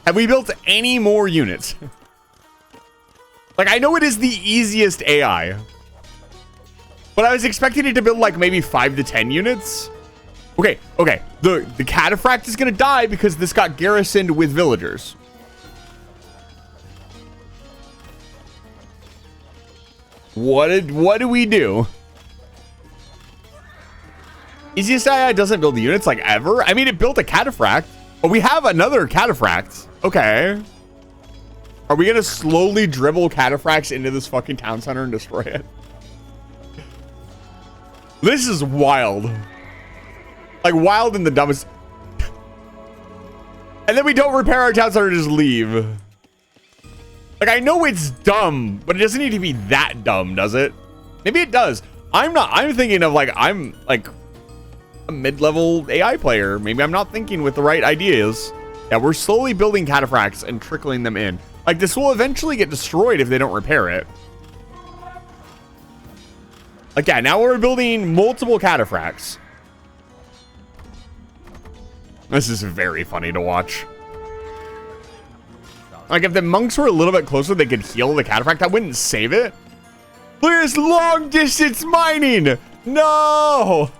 Have we built any more units? Like, I know it is the easiest AI. But I was expecting it to build like maybe 5 to 10 units. Okay. The cataphract is gonna die because this got garrisoned with villagers. What do we do? Easiest AI doesn't build the units like ever. I mean, it built a cataphract, but we have another cataphract. Okay. Are we gonna slowly dribble cataphracts into this fucking town center and destroy it? This is wild. Like wild in the dumbest. And then we don't repair our town center, just leave. Like, I know it's dumb, but it doesn't need to be that dumb, does it? Maybe it does. I'm thinking of like, I'm like a mid-level AI player. Maybe I'm not thinking with the right ideas. Yeah, we're slowly building cataphracts and trickling them in. Like, this will eventually get destroyed if they don't repair it. Like, yeah, now we're building multiple cataphracts. This is very funny to watch. Like, if the monks were a little bit closer, they could heal the cataphract. I wouldn't save it. Look at this long distance mining. No.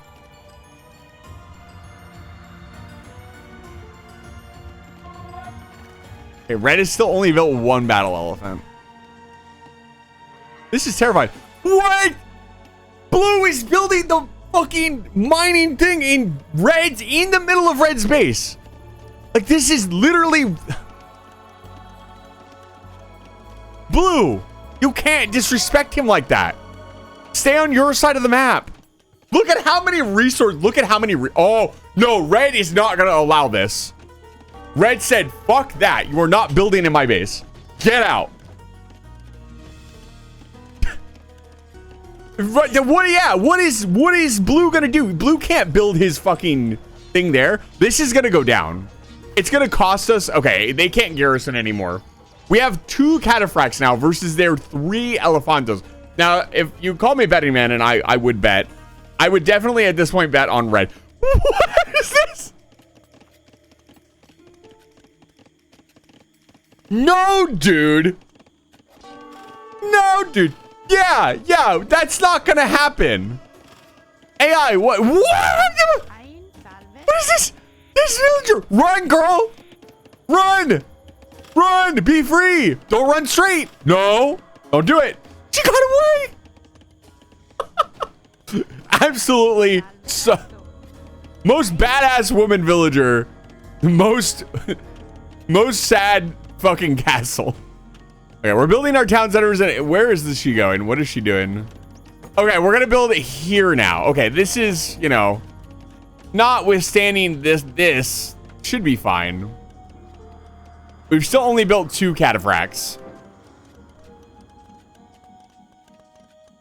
Okay, red is still only built 1 battle elephant. This is terrifying. What? Blue is building the fucking mining thing in red's in the middle of red's base. Like, this is literally... Blue, you can't disrespect him like that. Stay on your side of the map. Look at how many resources. Look at how many. Oh, no, red is not going to allow this. Red said, fuck that. You are not building in my base. Get out. Right, what is blue going to do? Blue can't build his fucking thing there. This is going to go down. It's going to cost us. Okay, they can't garrison anymore. We have 2 cataphracts now versus their 3 elephantos. Now, if you call me a betting man, and I would bet, I would definitely at this point bet on red. What is this? No, dude. No, dude. Yeah, that's not gonna happen. AI, what is this? This villager. Run, girl. Run. Run! Be free! Don't run straight! No! Don't do it! She got away! Absolutely so... Most badass woman villager. Most sad fucking castle. Okay, we're building our town centers. And where is she going? What is she doing? Okay, we're gonna build it here now. Okay, this is, you know... Notwithstanding this should be fine. We've still only built 2 cataphracts.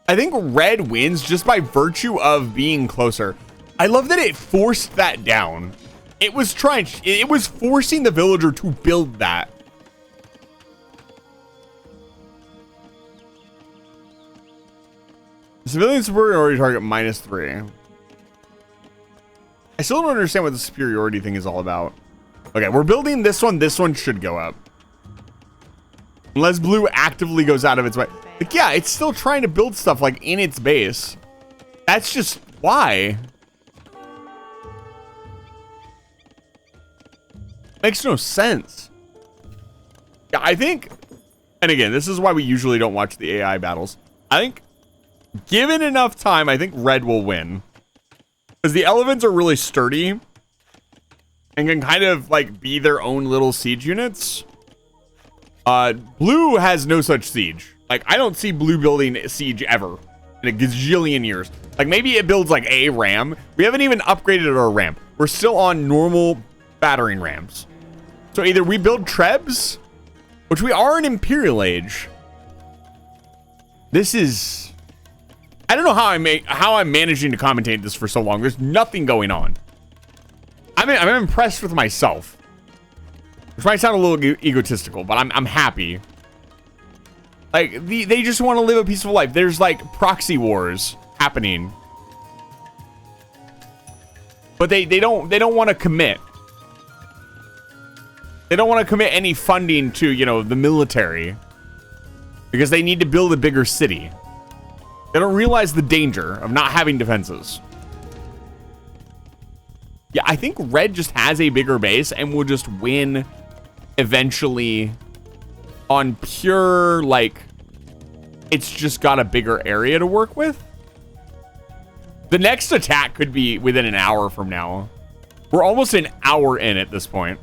I think red wins just by virtue of being closer. I love that it forced that down. It was forcing the villager to build that. Civilian superiority target -3. I still don't understand what the superiority thing is all about. Okay, we're building this one. This one should go up. Unless blue actively goes out of its way. Like, yeah, it's still trying to build stuff like in its base. That's just why. Makes no sense. Yeah, I think, and again, this is why we usually don't watch the AI battles. I think given enough time, I think red will win. Because the elephants are really sturdy. And can kind of like be their own little siege units. Blue has no such siege. Like, I don't see blue building siege ever in a gazillion years. Like, maybe it builds like a ram. We haven't even upgraded our ram. We're still on normal battering rams. So either we build trebs, which we are in Imperial Age. This is, I don't know how I'm managing to commentate this for so long. There's nothing going on. I'm impressed with myself, which might sound a little egotistical, but I'm happy. Like, they just want to live a peaceful life. There's like proxy wars happening, but they don't want to commit. They don't want to commit any funding to, you know, the military because they need to build a bigger city. They don't realize the danger of not having defenses. Yeah, I think red just has a bigger base and will just win eventually on pure, like, it's just got a bigger area to work with. The next attack could be within an hour from now. We're almost an hour in at this point.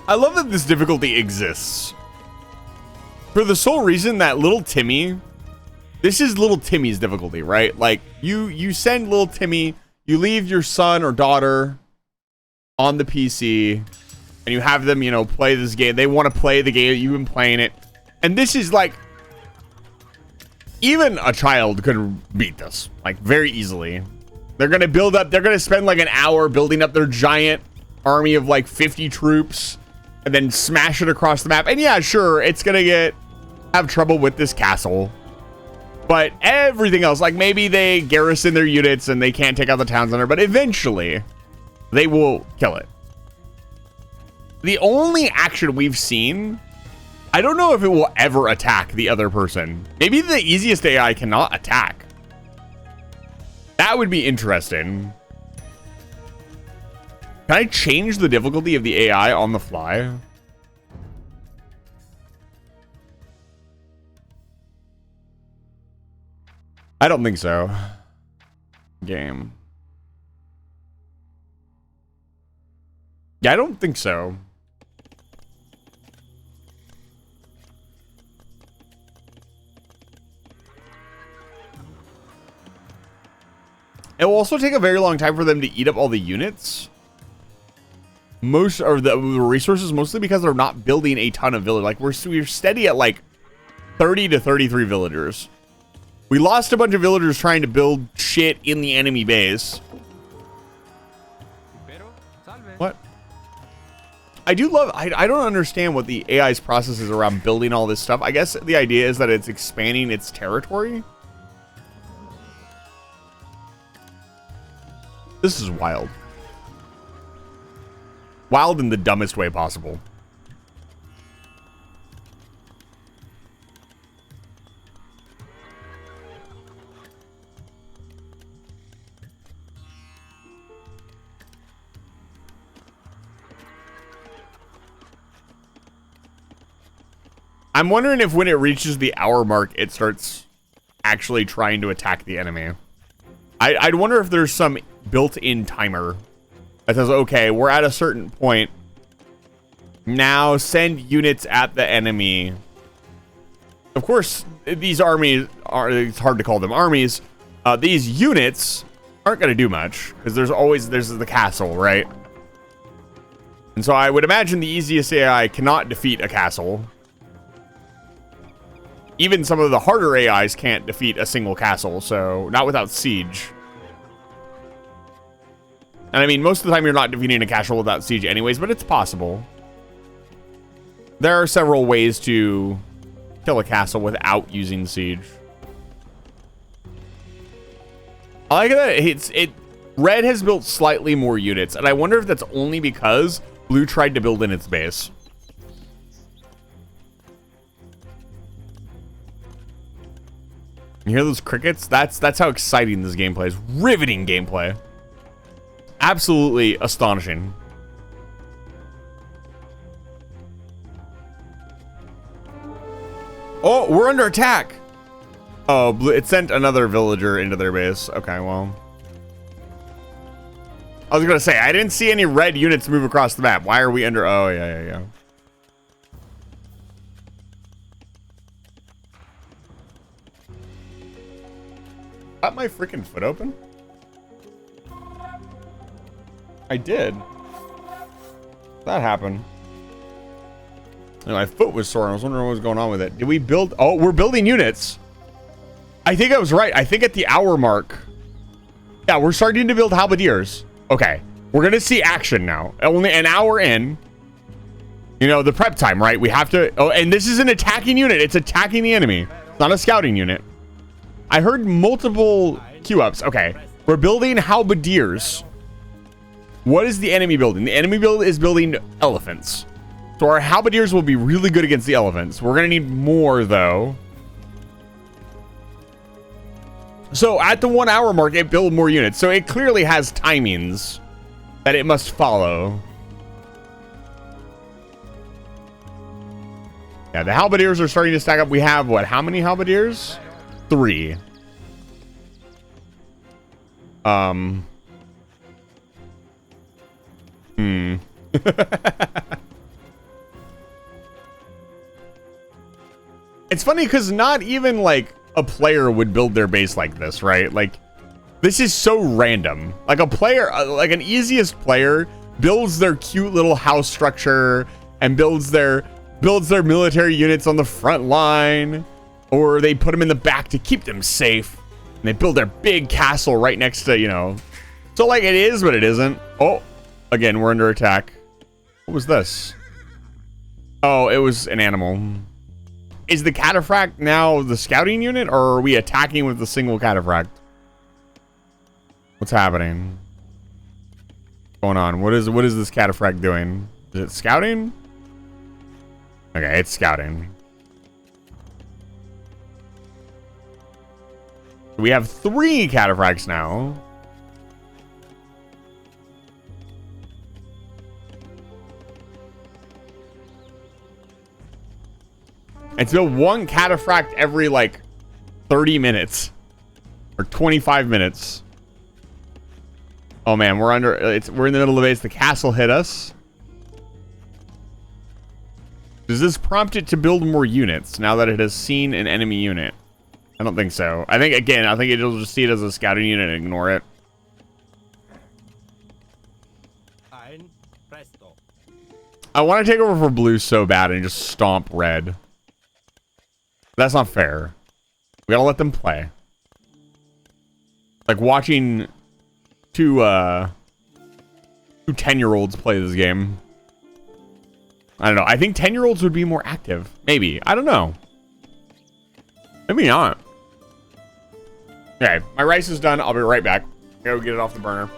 I love that this difficulty exists. For the sole reason that little Timmy, this is little Timmy's difficulty, right? Like, you send little Timmy, you leave your son or daughter on the PC, and you have them, you know, play this game. They want to play the game, you've been playing it. And this is like, even a child could beat this, like, very easily. They're going to build up, they're going to spend like an hour building up their giant army of like 50 troops. And then smash it across the map. And yeah, sure, it's gonna have trouble with this castle. But everything else, like maybe they garrison their units and they can't take out the town center, but eventually they will kill it. The only action we've seen, I don't know if it will ever attack the other person. Maybe the easiest AI cannot attack. That would be interesting. Can I change the difficulty of the AI on the fly? I don't think so. Game. Yeah, I don't think so. It will also take a very long time for them to eat up all the units. Most of the resources, mostly because they're not building a ton of village. Like we're steady at like 30 to 33 villagers. We lost a bunch of villagers trying to build shit in the enemy base. What? I do love, I don't understand what the AI's process is around building all this stuff. I guess the idea is that it's expanding its territory. This is wild. Wild in the dumbest way possible. I'm wondering if when it reaches the hour mark, it starts actually trying to attack the enemy. I'd wonder if there's some built-in timer that says, okay, we're at a certain point. Now send units at the enemy. Of course, these armies are, it's hard to call them armies. These units aren't going to do much because there's the castle, right? And so I would imagine the easiest AI cannot defeat a castle. Even some of the harder AIs can't defeat a single castle, so not without siege. And I mean, most of the time you're not defeating a castle without siege anyways, but it's possible. There are several ways to kill a castle without using siege. I like that red has built slightly more units, and I wonder if that's only because blue tried to build in its base. You hear those crickets? That's how exciting this gameplay is. Riveting gameplay. Absolutely astonishing. Oh, we're under attack. Oh, it sent another villager into their base. Okay, well. I was gonna say, I didn't see any red units move across the map. Why are we under? Oh, yeah. Got my freaking foot open? I did. That happened. And my foot was sore. I was wondering what was going on with it. Did we build? Oh, we're building units. I think I was right. I think at the hour mark. Yeah, we're starting to build halberdiers. Okay. We're going to see action now. Only an hour in. You know, the prep time, right? We have to... Oh, and this is an attacking unit. It's attacking the enemy. It's not a scouting unit. I heard multiple queue-ups. Okay. We're building halberdiers. What is the enemy building? The enemy is building elephants. So our halberdiers will be really good against the elephants. We're going to need more, though. So at the 1 hour mark, it built more units. So it clearly has timings that it must follow. Yeah, the halberdiers are starting to stack up. We have, what, how many halberdiers? 3. It's funny because not even like a player would build their base like this, right? Like, this is so random. Like a player, like an easiest player builds their cute little house structure and builds their military units on the front line, or they put them in the back to keep them safe. And they build their big castle right next to, you know. So like it is, but it isn't. Oh, again, we're under attack. What was this? Oh, it was an animal. Is the cataphract now the scouting unit, or are we attacking with the single cataphract? What's happening? What's going on? What is this cataphract doing? Is it scouting? Okay, it's scouting. We have 3 cataphracts now. It's built 1 cataphract every like 30 minutes or 25 minutes. Oh man, we're in the middle of the base. The castle hit us. Does this prompt it to build more units now that it has seen an enemy unit? I don't think so. I think it'll just see it as a scouting unit and ignore it. I want to take over for blue so bad and just stomp red. That's not fair. We gotta let them play. Like watching two 10-year-olds play this game. I don't know. I think 10-year-olds would be more active. Maybe. I don't know. Maybe not. Okay, my rice is done. I'll be right back. Go get it off the burner.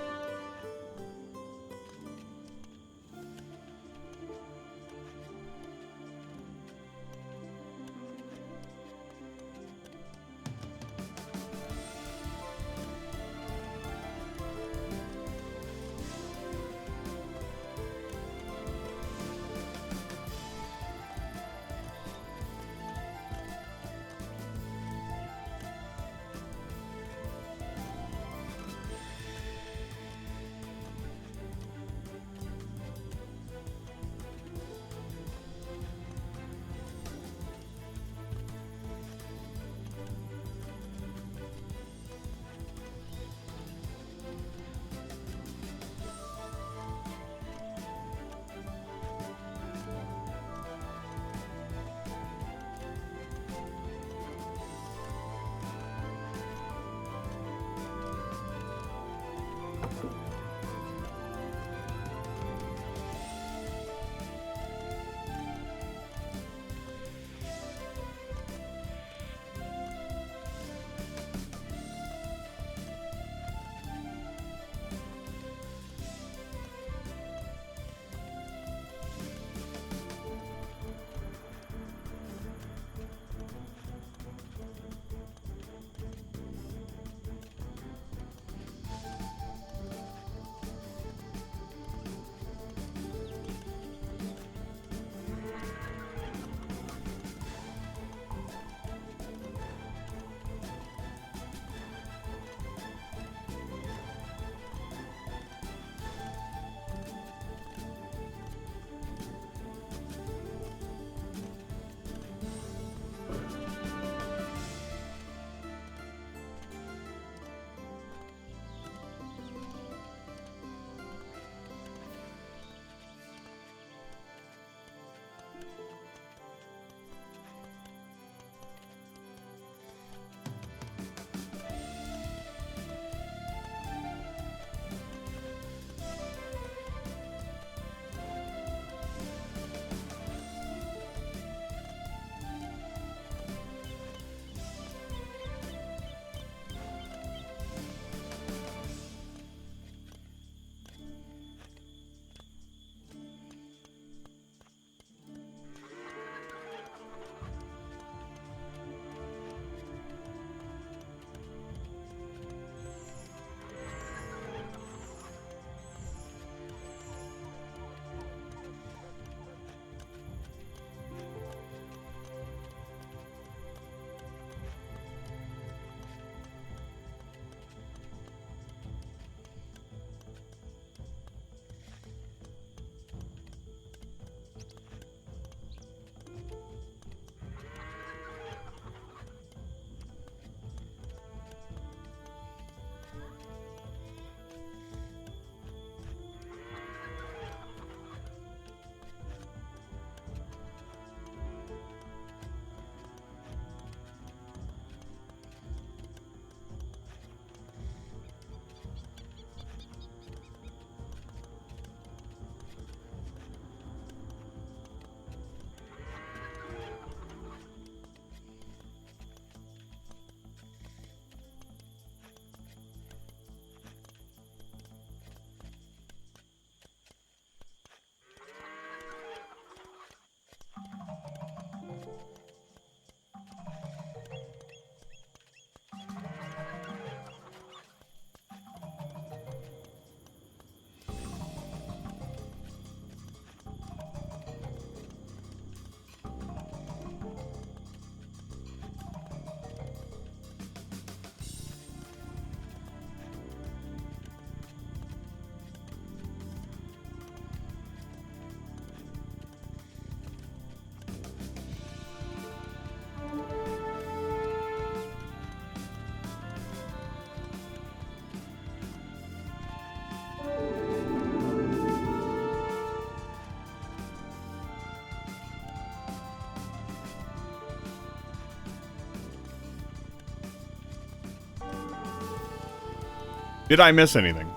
Did I miss anything?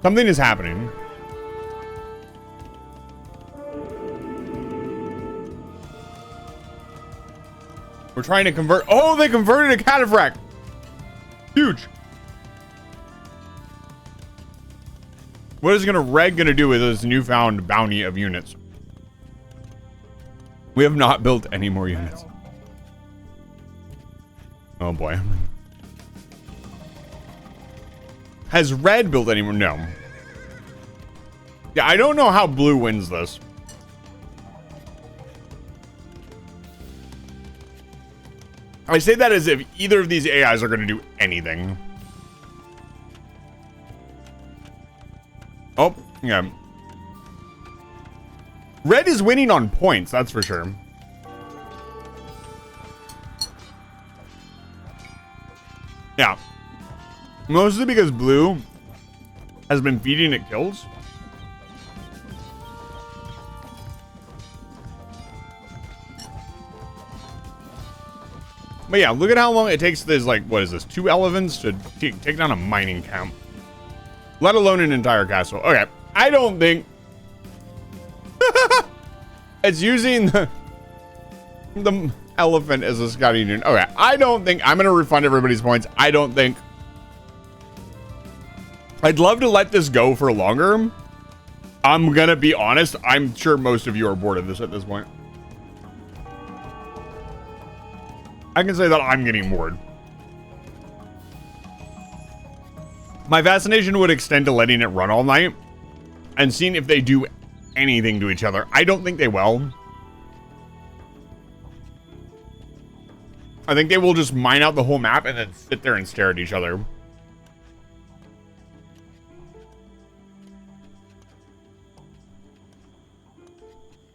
Something is happening. We're trying to convert. Oh, they converted a cataphract. Huge. What is Red gonna do with this newfound bounty of units? We have not built any more units. Oh boy. Has Red built any more? No. Yeah, I don't know how Blue wins this. I say that as if either of these AIs are going to do anything. Oh, yeah. Red is winning on points, that's for sure. Yeah. Mostly because Blue has been feeding it kills. But yeah, look at how long it takes this, like, what is this, 2 elephants to take down a mining camp. Let alone an entire castle. Okay, I don't think... it's using the elephant as a scouting unit. Okay, I don't think... I'm going to refund everybody's points. I don't think... I'd love to let this go for longer. I'm going to be honest. I'm sure most of you are bored of this at this point. I can say that I'm getting bored. My fascination would extend to letting it run all night and seeing if they do anything to each other. I don't think they will. I think they will just mine out the whole map and then sit there and stare at each other.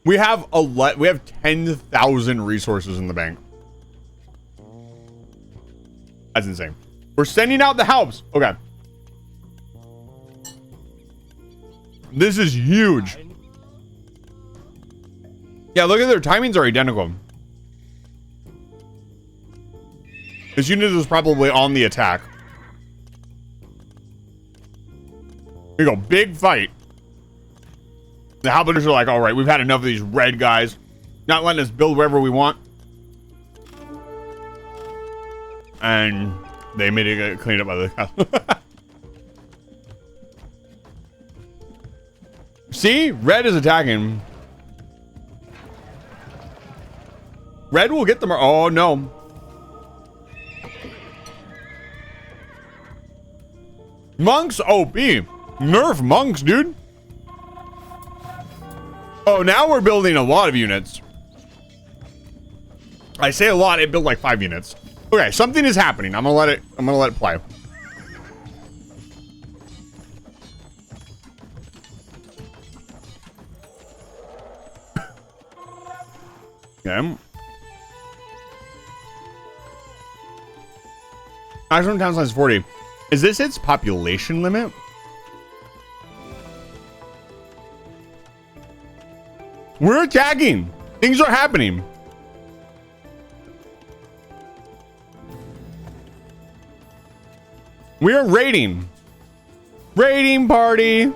We have 10,000 resources in the bank. That's insane. We're sending out the helps. Okay. This is huge. Yeah, look at their timings are identical. This unit is probably on the attack. Here you go. Big fight. The Halberders are like, all right, we've had enough of these red guys. Not letting us build wherever we want. And they made it get cleaned up by the castle. See? Red is attacking. Red will get them. Oh, no. Monks OP. Nerf monks, dude. Oh, now we're building a lot of units. I say a lot, it built like 5 units. Okay, something is happening. I'm gonna let it play. Okay. Maximum town size 40. Is this its population limit? We're attacking. Things are happening. We're raiding. Raiding party. Here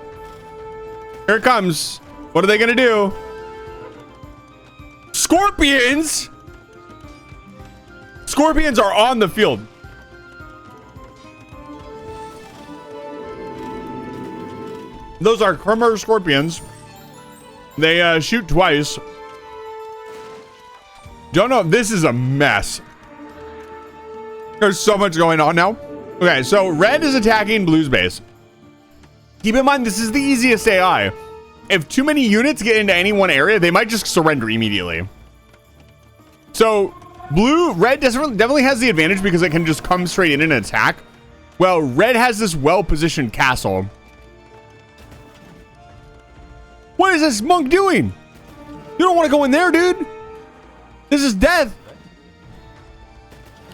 it comes. What are they gonna do? Scorpions! Scorpions are on the field. Those are Kremmer scorpions. They shoot twice. Don't know. This is a mess. There's so much going on now. Okay, so red is attacking blue's base. Keep in mind, this is the easiest AI. If too many units get into any one area, they might just surrender immediately. So red definitely has the advantage because it can just come straight in and attack. Well, red has this well-positioned castle. What is this monk doing? You don't want to go in there, dude. This is death.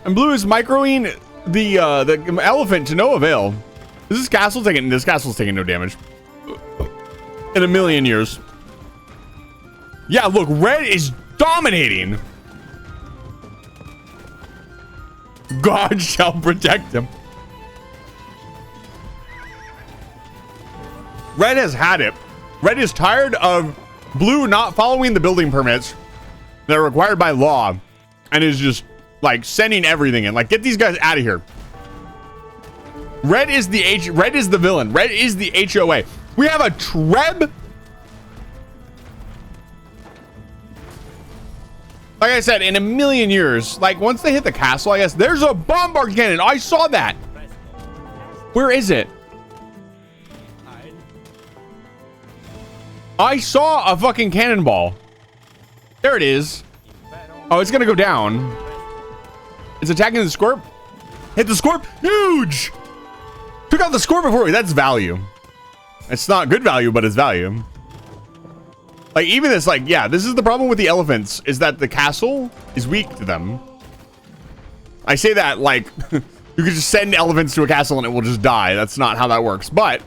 And blue is microing the elephant to no avail. This castle's taking no damage in a million years. Yeah, look, red is dominating. God shall protect him. Red has had it. Red is tired of blue not following the building permits that are required by law and is just like sending everything in. Like, get these guys out of here. Red is the villain. Red is the HOA. We have a Treb. Like I said, in a million years, like once they hit the castle, I guess there's a bombard cannon. I saw that. Where is it? I saw a fucking cannonball. There it is. Oh, it's gonna go down. It's attacking the Scorp. Hit the Scorp. Huge. Took out the Scorp before. That's value. It's not good value, but it's value. Like, even this, like, yeah, this is the problem with the elephants, is that the castle is weak to them. I say that like you could just send elephants to a castle and it will just die. That's not how that works. But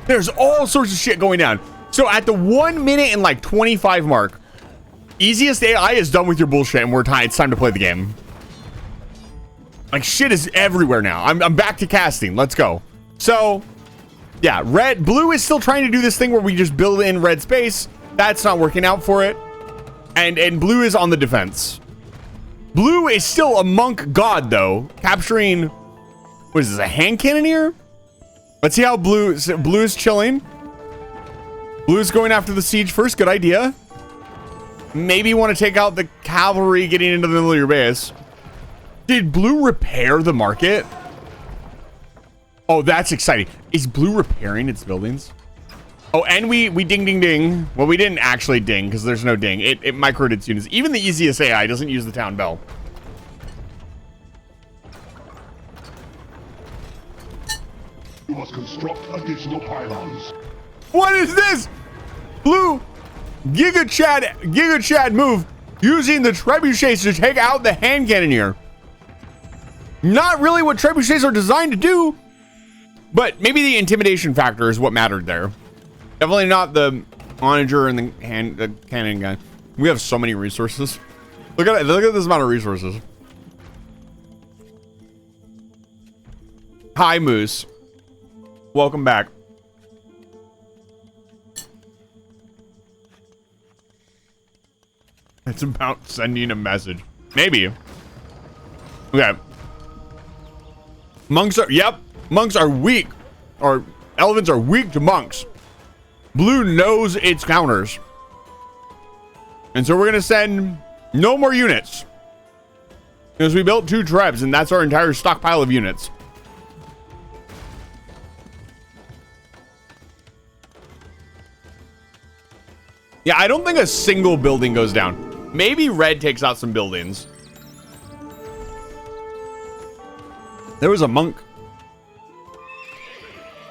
there's all sorts of shit going down. So at the 1 minute and like 25 mark, easiest AI is done with your bullshit and it's time to play the game. Like, shit is everywhere now. I'm back to casting. Let's go. So yeah, blue is still trying to do this thing where we just build in red space. That's not working out for it. And blue is on the defense. Blue is still a monk god though, capturing, what is this, a hand cannoneer? Let's see how blue is chilling. Blue's going after the siege first. Good idea. Maybe want to take out the cavalry getting into the middle of your base. Did blue repair the market? Oh, that's exciting. Is blue repairing its buildings? Oh, and we ding ding ding. Well, we didn't actually ding because there's no ding. It microed its units. Even the easiest AI doesn't use the town bell. You must construct additional pylons. What is this? Blue Giga Chad move using the trebuchets to take out the hand cannoneer. Not really what trebuchets are designed to do, but maybe the intimidation factor is what mattered there. Definitely not the onager and the cannon gun. We have so many resources. Look at this amount of resources. Hi, Moose. Welcome back. It's about sending a message. Maybe. Okay. Monks are weak. Or elephants are weak to monks. Blue knows its counters. And so we're going to send no more units. Because we built 2 trebs and that's our entire stockpile of units. Yeah, I don't think a single building goes down. Maybe red takes out some buildings. There was a monk.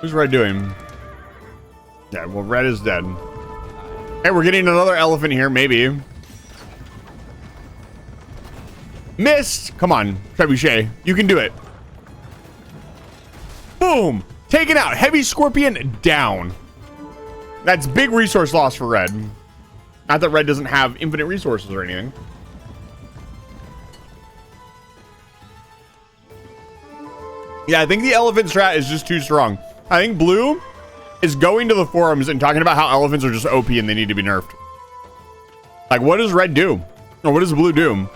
Who's red doing? Yeah, well, red is dead. Hey, we're getting another elephant here, maybe. Missed! Come on, Trebuchet. You can do it. Boom! Taken out. Heavy Scorpion down. That's big resource loss for red. Not that red doesn't have infinite resources or anything. Yeah, I think the elephant strat is just too strong. I think blue is going to the forums and talking about how elephants are just OP and they need to be nerfed. Like, what does red do? Or what does blue do?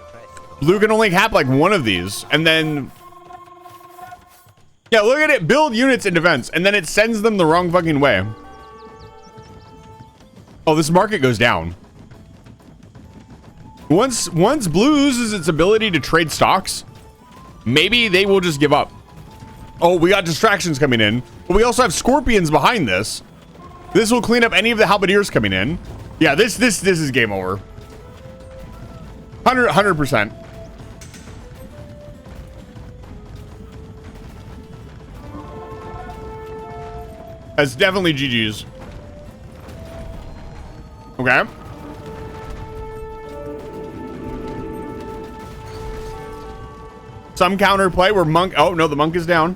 Blue can only cap like one of these. And then... yeah, look at it. Build units in defense. And then it sends them the wrong fucking way. Oh, this market goes down. Once blue loses its ability to trade stocks, maybe they will just give up. Oh, we got distractions coming in, but we also have scorpions behind this. This will clean up any of the halberdiers coming in. Yeah, this is game over. 100%. That's definitely GG's. Okay. Some counterplay where monk... oh, no, the monk is down.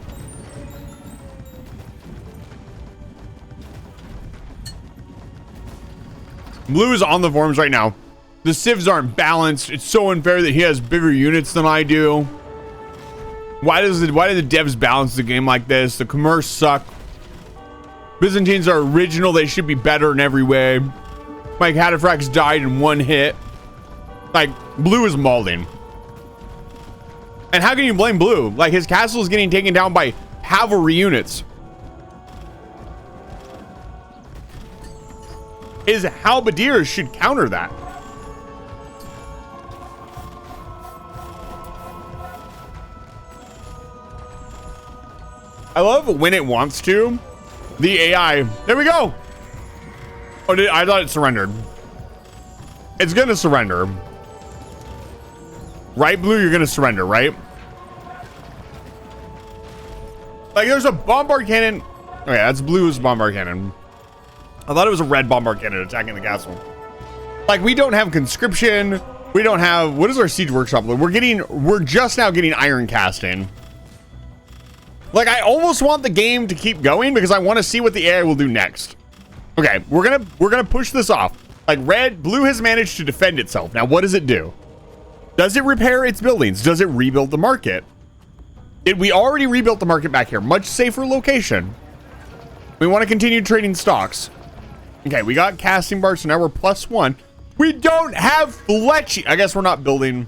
Blue is on the forums right now. The civs aren't balanced. It's so unfair that he has bigger units than I do. Why do the devs balance the game like this? The commerce suck. Byzantines are original. They should be better in every way. My Cataphracts died in one hit. Like, blue is mauling. And how can you blame blue? Like, his castle is getting taken down by cavalry units. His halberdiers should counter that. I love when it wants to. The AI. There we go. Oh, I thought it surrendered. It's going to surrender. Right, blue? You're going to surrender, right? Like, there's a bombard cannon. Okay, that's blue's bombard cannon. I thought it was a red bombard cannon attacking the castle. Like, we don't have conscription. We don't have... What is our siege workshop? We're just now getting iron casting. Like, I almost want the game to keep going because I want to see what the AI will do next. Okay, we're gonna push this off. Like, blue has managed to defend itself. Now, what does it do? Does it repair its buildings? Does it rebuild the market? We already rebuilt the market back here. Much safer location. We want to continue trading stocks. Okay, we got casting bars, so now we're +1. We don't have fletching. I guess we're not building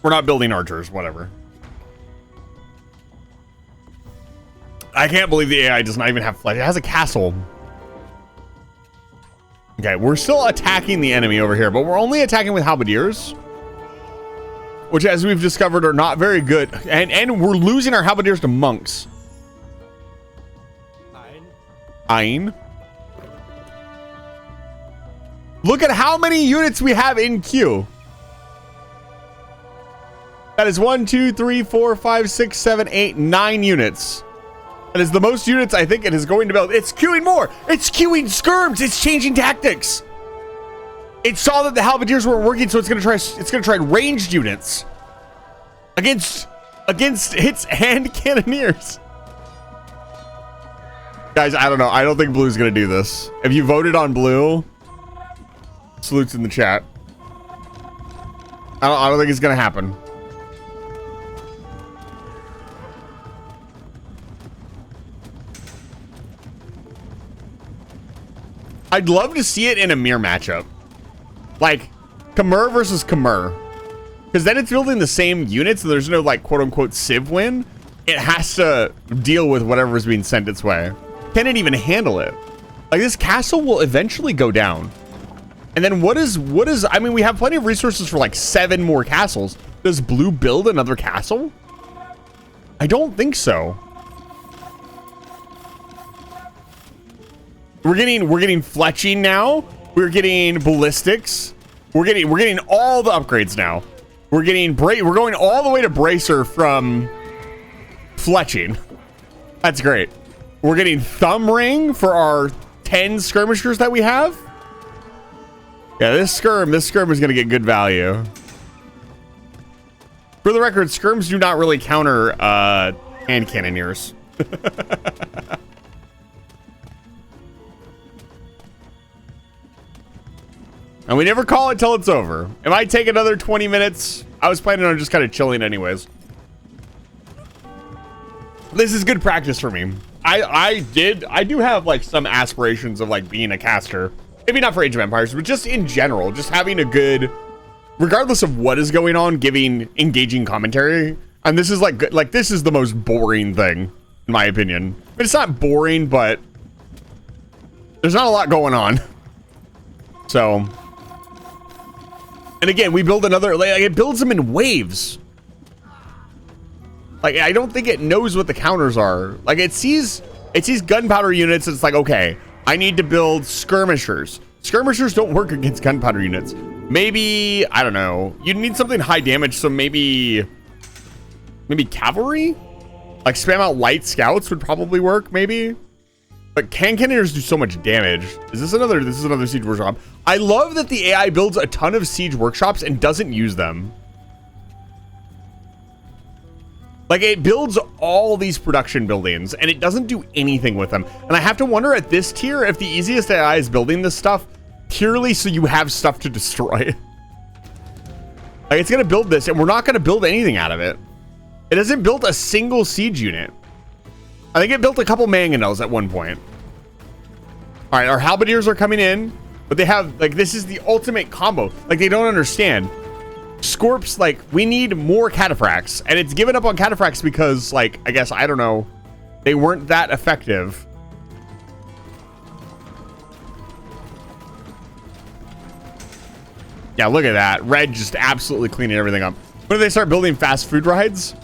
archers, whatever. I can't believe the AI does not even have fletching. It has a castle. Okay, we're still attacking the enemy over here, but we're only attacking with halberdiers, which, as we've discovered, are not very good. And we're losing our halberdiers to monks. Ein. Look at how many units we have in queue. That is 1, 2, 3, 4, 5, 6, 7, 8, 9 units. That is the most units I think it is going to build. It's queuing more. It's queuing skirms. It's changing tactics. It saw that the halberdiers weren't working, so it's gonna try ranged units against its hand cannoneers. Guys, I don't know. I don't think blue's gonna do this. If you voted on blue, salutes in the chat. I don't think it's gonna happen. I'd love to see it in a mirror matchup. Like, Khmer versus Khmer. Because then it's building the same units, and there's no, like, quote-unquote civ win. It has to deal with whatever's being sent its way. Can it even handle it? Like, this castle will eventually go down. And then what is... I mean, we have plenty of resources for, like, 7 more castles. Does blue build another castle? I don't think so. We're getting fletching now. We're getting ballistics. We're getting all the upgrades now. We're going all the way to bracer from fletching. That's great. We're getting thumb ring for our 10 skirmishers that we have. Yeah, this skirm is going to get good value. For the record, skirms do not really counter hand cannoneers. And we never call it till it's over. It might take another 20 minutes. I was planning on just kind of chilling anyways. This is good practice for me. I do have like some aspirations of like being a caster. Maybe not for Age of Empires, but just in general, just having a good, regardless of what is going on, giving engaging commentary. And this is like this is the most boring thing, in my opinion. I mean, it's not boring, but there's not a lot going on. So, and again, we build another, like, it builds them in waves. Like, I don't think it knows what the counters are. Like, it sees gunpowder units, and it's like, okay, I need to build skirmishers. Skirmishers don't work against gunpowder units. Maybe, I don't know, you need something high damage, so maybe cavalry? Like, spam out light scouts would probably work, maybe. But cannoneers do so much damage. This is another siege workshop. I love that the AI builds a ton of siege workshops and doesn't use them. Like, it builds all these production buildings and it doesn't do anything with them. And I have to wonder at this tier if the easiest AI is building this stuff purely so you have stuff to destroy. Like, it's gonna build this and we're not gonna build anything out of it. It hasn't built a single siege unit. I think it built a couple mangonels at one point. All right, our halberdiers are coming in, but they have, like, this is the ultimate combo. Like, they don't understand. Scorps, like, we need more cataphracts, and it's given up on cataphracts because, like, I guess, I don't know, they weren't that effective. Yeah, look at that. Red just absolutely cleaning everything up. When do they start building fast food rides?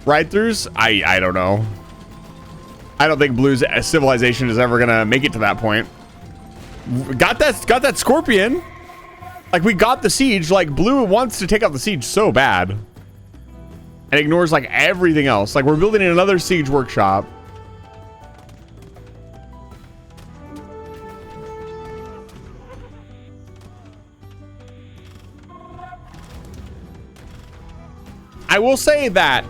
Ride-throughs? I don't know. I don't think Blue's civilization is ever gonna make it to that point. Got that scorpion. Like, we got the siege. Like, Blue wants to take out the siege so bad. And ignores, like, everything else. Like, we're building another siege workshop. I will say that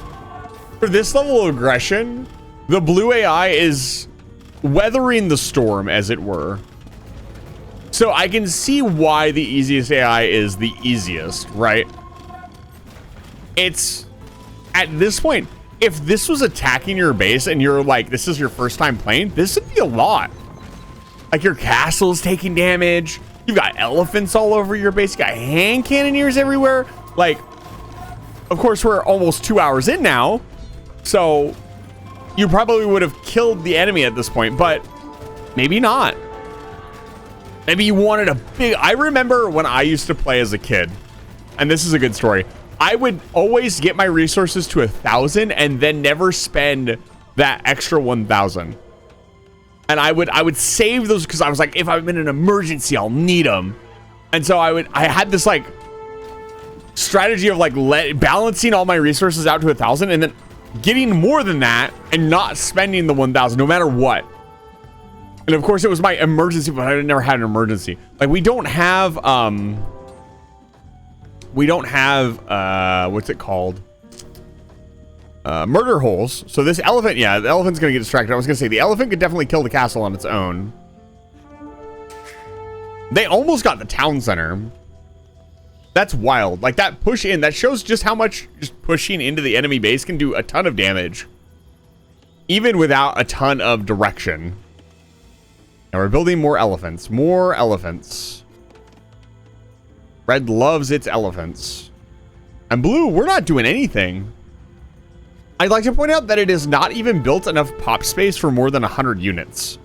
for this level of aggression, the Blue AI is weathering the storm, as it were. So I can see why the easiest AI is the easiest, right? It's at this point, if this was attacking your base and you're like, this is your first time playing, this would be a lot. Like, your castle's taking damage. You've got elephants all over your base. You got hand cannoneers everywhere. Like, of course, we're almost 2 hours in now. So you probably would have killed the enemy at this point, but maybe not. Maybe you wanted a big... I remember when I used to play as a kid, and this is a good story. I would always get my resources to 1,000 and then never spend that extra 1,000. And I would save those because I was like, if I'm in an emergency, I'll need them. And so I had this like strategy of like balancing all my resources out to 1,000 and then getting more than that and not spending the 1,000 no matter what. And of course it was my emergency, but I never had an emergency. Like, we don't have what's it called? Murder holes. So this elephant, yeah, the elephant's gonna get distracted. I was gonna say the elephant could definitely kill the castle on its own. They almost got the town center. That's wild. Like, that push in, that shows just how much just pushing into the enemy base can do a ton of damage, even without a ton of direction. Now we're building more elephants. More elephants. Red loves its elephants. And Blue, we're not doing anything. I'd like to point out that it is not even built enough pop space for more than 100 units.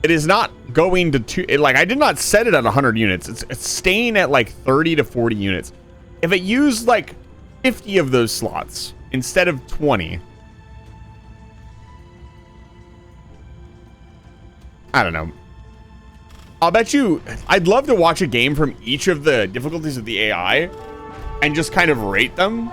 It is not going to like, I did not set it at 100 units. It's staying at like 30 to 40 units. If it used like 50 of those slots instead of 20, I don't know. I'll bet you, I'd love to watch a game from each of the difficulties of the AI and just kind of rate them.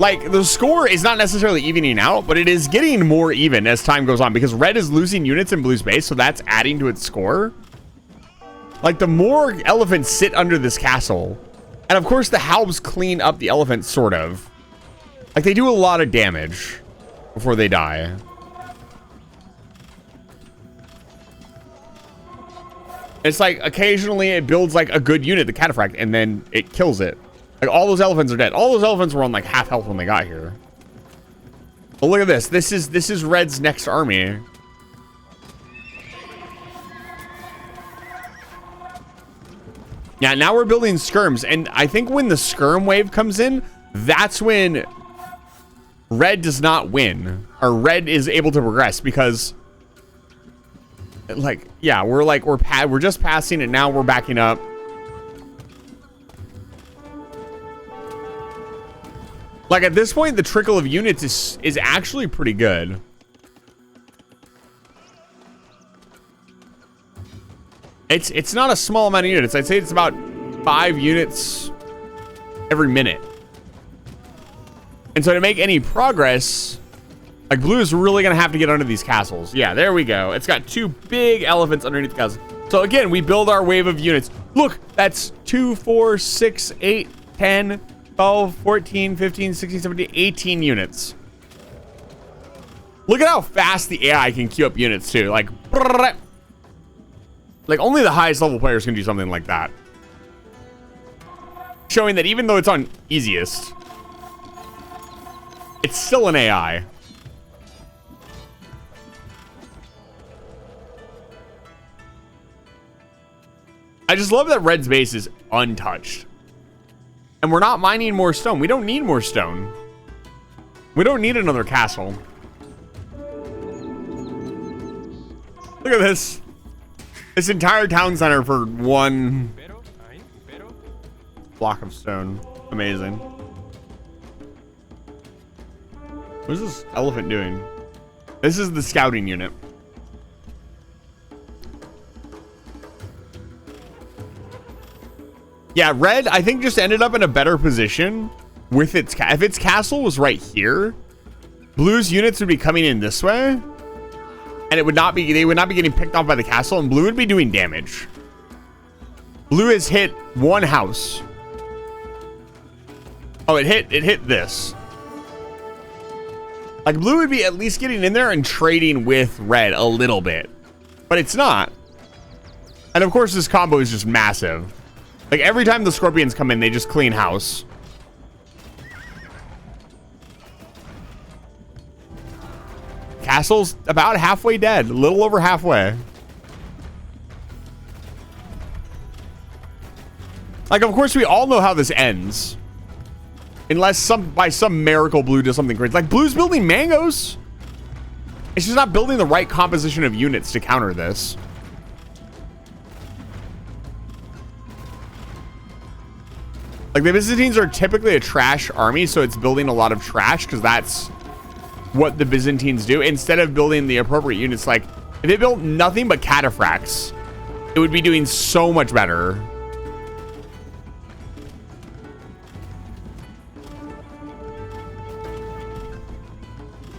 Like, the score is not necessarily evening out, but it is getting more even as time goes on because Red is losing units in Blue's base, so that's adding to its score. Like, the more elephants sit under this castle, and of course the Halbs clean up the elephants, sort of. Like, they do a lot of damage before they die. It's like, occasionally it builds like a good unit, the cataphract, and then it kills it. Like, all those elephants are dead. All those elephants were on like half health when they got here. But look at this. This is Red's next army. Yeah, now we're building skirms, and I think when the skirm wave comes in, that's when Red does not win, or Red is able to progress, because like, yeah, we're just passing it now. We're backing up. Like, at this point, the trickle of units is actually pretty good. It's not a small amount of units. I'd say it's about 5 units every minute. And so to make any progress, like, Blue is really going to have to get under these castles. Yeah, there we go. It's got 2 big elephants underneath the castle. So again, we build our wave of units. Look, that's 2, 4, 6, 8, 10, 12, 14, 15, 16, 17, 18 units. Look at how fast the AI can queue up units too. Like only the highest level players can do something like that. Showing that even though it's on easiest, it's still an AI. I just love that red's base is untouched. And we're not mining more stone. We don't need more stone. We don't need another castle. Look at this. This entire town center for one block of stone. Amazing. What is this elephant doing? This is the scouting unit. Yeah, red, I think, just ended up in a better position with its... If its castle was right here, blue's units would be coming in this way. And it would not be... They would not be getting picked off by the castle, and blue would be doing damage. Blue has hit one house. Oh, it hit this. Like, blue would be at least getting in there and trading with red a little bit. But it's not. And of course, this combo is just massive. Like, every time the scorpions come in, they just clean house. Castle's about halfway dead. A little over halfway. Like, of course, we all know how this ends. Unless by some miracle blue does something crazy. Like, blue's building mangoes. It's just not building the right composition of units to counter this. Like, the Byzantines are typically a trash army, so it's building a lot of trash because that's what the Byzantines do. Instead of building the appropriate units, like, if they built nothing but cataphracts, it would be doing so much better.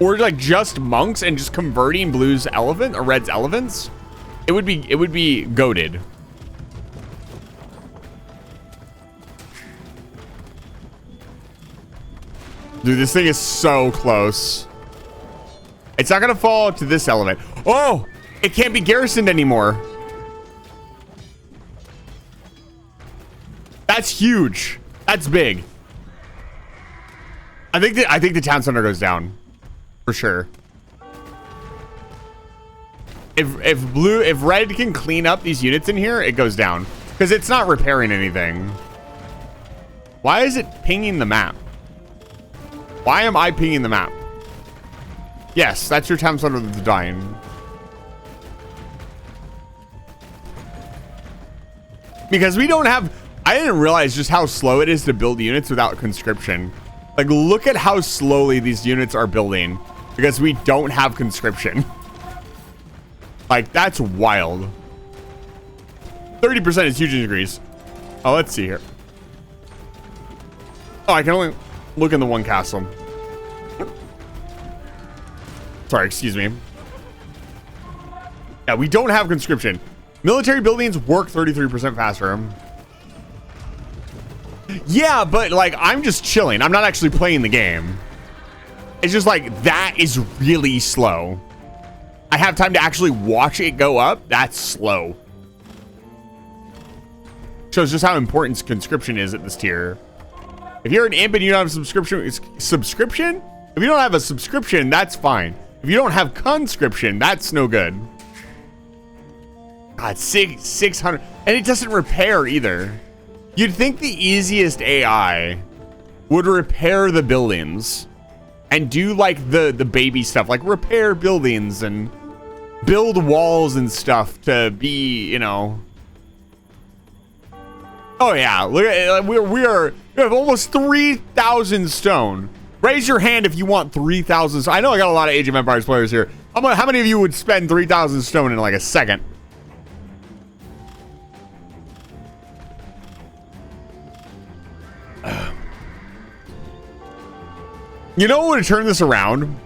Or like just monks and just converting blue's elephant or red's elephants. It would be goated. Dude, this thing is so close. It's not gonna fall to this element. Oh, it can't be garrisoned anymore. That's huge. That's big. I think the town center goes down. For sure. If red can clean up these units in here, it goes down. Because it's not repairing anything. Why is it pinging the map? Why am I pinging the map? Yes, that's your town center that's dying. Because we don't have... I didn't realize just how slow it is to build units without conscription. Like, look at how slowly these units are building. Because we don't have conscription. Like, that's wild. 30% is huge increase. Oh, let's see here. Oh, I can only look in the one castle. Sorry, excuse me. Yeah, we don't have conscription. Military buildings work 33% faster. Yeah, but like, I'm just chilling. I'm not actually playing the game. It's just like, that is really slow. I have time to actually watch it go up. That's slow. Shows just how important conscription is at this tier. If you're an imp and you don't have subscription? If you don't have a subscription, that's fine. If you don't have conscription, that's no good. God, 600. And it doesn't repair either. You'd think the easiest AI would repair the buildings and do like the baby stuff, like repair buildings and build walls and stuff to be, you know. Oh yeah, look at we have almost 3,000 stone. Raise your hand if you want 3,000. I know I got a lot of Age of Empires players here. How many of you would spend 3,000 stone in like a second? You know what would turn this around?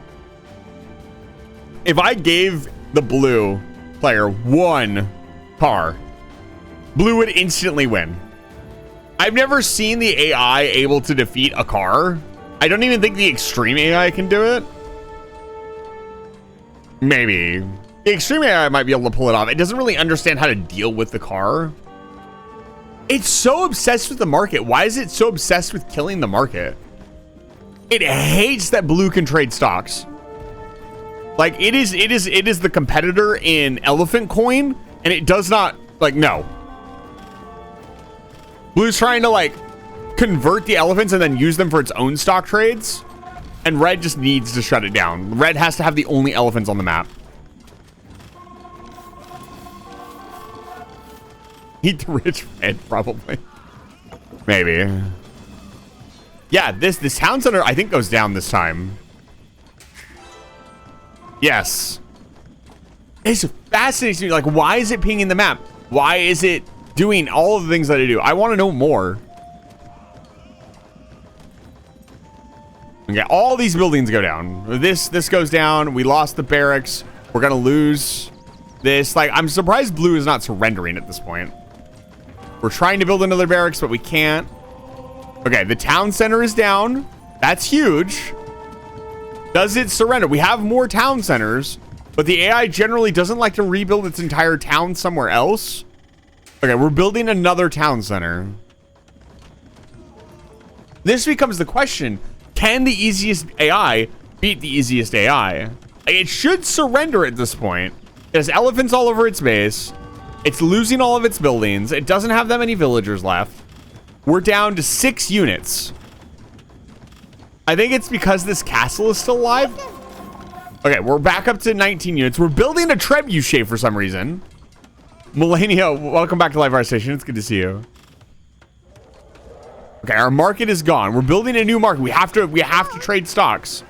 If I gave the blue player one car, blue would instantly win. I've never seen the AI able to defeat a car. I don't even think the extreme AI can do it. Maybe. The extreme AI might be able to pull it off. It doesn't really understand how to deal with the car. It's so obsessed with the market. Why is it so obsessed with killing the market? It hates that blue can trade stocks. Like, it is the competitor in elephant coin, and it does not, like, no. Blue's trying to like convert the elephants and then use them for its own stock trades. And red just needs to shut it down. Red has to have the only elephants on the map. Eat the rich red, probably. Maybe. Yeah, this town center, I think, goes down this time. Yes. It's fascinating to me. Like, why is it pinging the map? Why is it doing all of the things that I do? I want to know more. Okay, all these buildings go down. This goes down. We lost the barracks. We're gonna lose this. Like, I'm surprised Blue is not surrendering at this point. We're trying to build another barracks, but we can't. Okay, the town center is down. That's huge. Does it surrender? We have more town centers, but the AI generally doesn't like to rebuild its entire town somewhere else. Okay, we're building another town center. This becomes the question. Can the easiest AI beat the easiest AI? It should surrender at this point. It has elephants all over its base. It's losing all of its buildings. It doesn't have that many villagers left. We're down to 6 units. I think it's because this castle is still alive. Okay, we're back up to 19 units. We're building a trebuchet for some reason. Melania, welcome back to Live Fire Station. It's good to see you. Okay, our market is gone. We're building a new market. We have to trade stocks.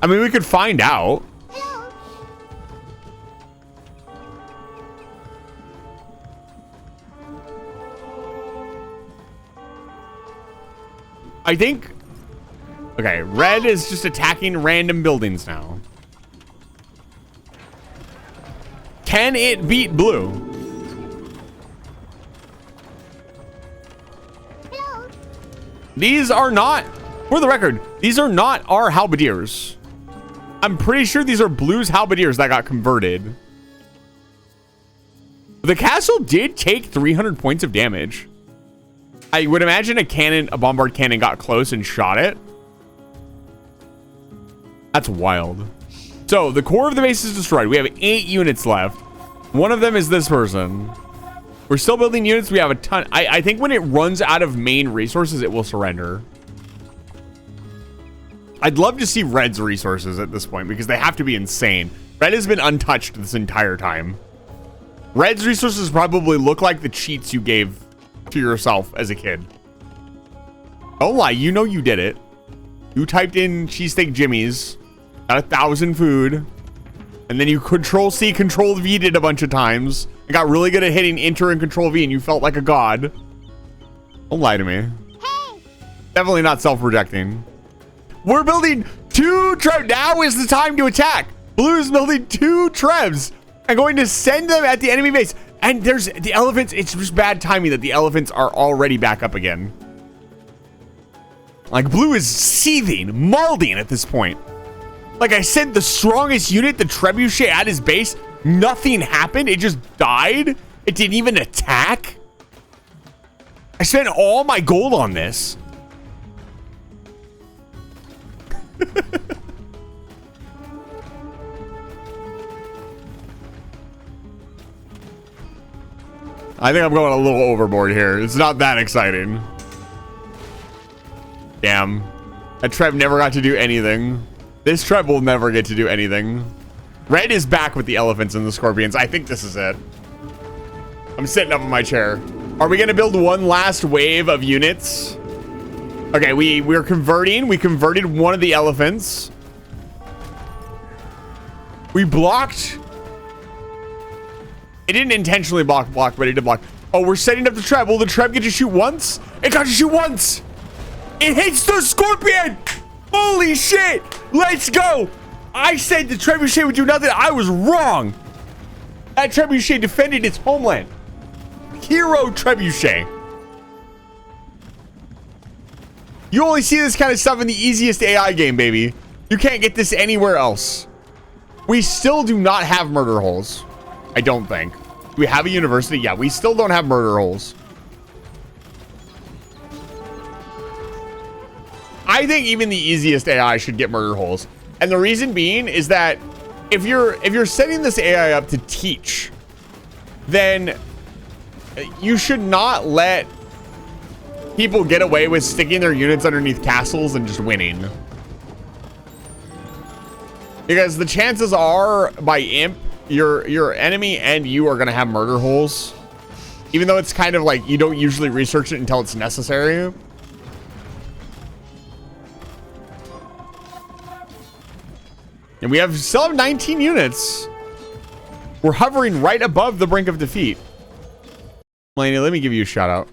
I mean, we could find out. I think. Okay, red is just attacking random buildings now. Can it beat blue? These are not, for the record, these are not our halberdiers. I'm pretty sure these are blue's halberdiers that got converted. The castle did take 300 points of damage. I would imagine a bombard cannon got close and shot it. That's wild. So the core of the base is destroyed. We have 8 units left. One of them is this person. We're still building units. We have a ton. I think when it runs out of main resources, it will surrender. I'd love to see red's resources at this point because they have to be insane. Red has been untouched this entire time. Red's resources probably look like the cheats you gave to yourself as a kid. Don't lie, you know you did it. You typed in cheesesteak Jimmy's, got 1,000 food, and then you Control-C, Control-V'd it a bunch of times, and got really good at hitting Enter and Control-V, and you felt like a god. Don't lie to me. Hey. Definitely not self-projecting. We're building 2 Trebs. Now is the time to attack. Blue's building 2 Trebs. I'm going to send them at the enemy base. And there's the elephants. It's just bad timing that the elephants are already back up again. Like, blue is seething, malding at this point. Like I said, the strongest unit, the trebuchet at his base, nothing happened. It just died. It didn't even attack. I spent all my gold on this. I think I'm going a little overboard here. It's not that exciting. Damn. That Treb never got to do anything. This Treb will never get to do anything. Red is back with the elephants and the scorpions. I think this is it. I'm sitting up in my chair. Are we going to build one last wave of units? Okay, we're converting. We converted one of the elephants. We blocked. It didn't intentionally block, but it did block. Oh, we're setting up the Treb. Will the Treb get to shoot once? It got to shoot once. It hits the scorpion. Holy shit. Let's go. I said the trebuchet would do nothing. I was wrong. That trebuchet defended its homeland. Hero trebuchet. You only see this kind of stuff in the easiest AI game, baby. You can't get this anywhere else. We still do not have murder holes. I don't think. Do we have a university? Yeah, we still don't have murder holes. I think even the easiest AI should get murder holes. And the reason being is that if you're setting this AI up to teach, then you should not let people get away with sticking their units underneath castles and just winning. Because the chances are, by imp, your enemy and you are gonna have murder holes. Even though it's kind of like you don't usually research it until it's necessary. And we still have 19 units. We're hovering right above the brink of defeat. Melanie, let me give you a shout out.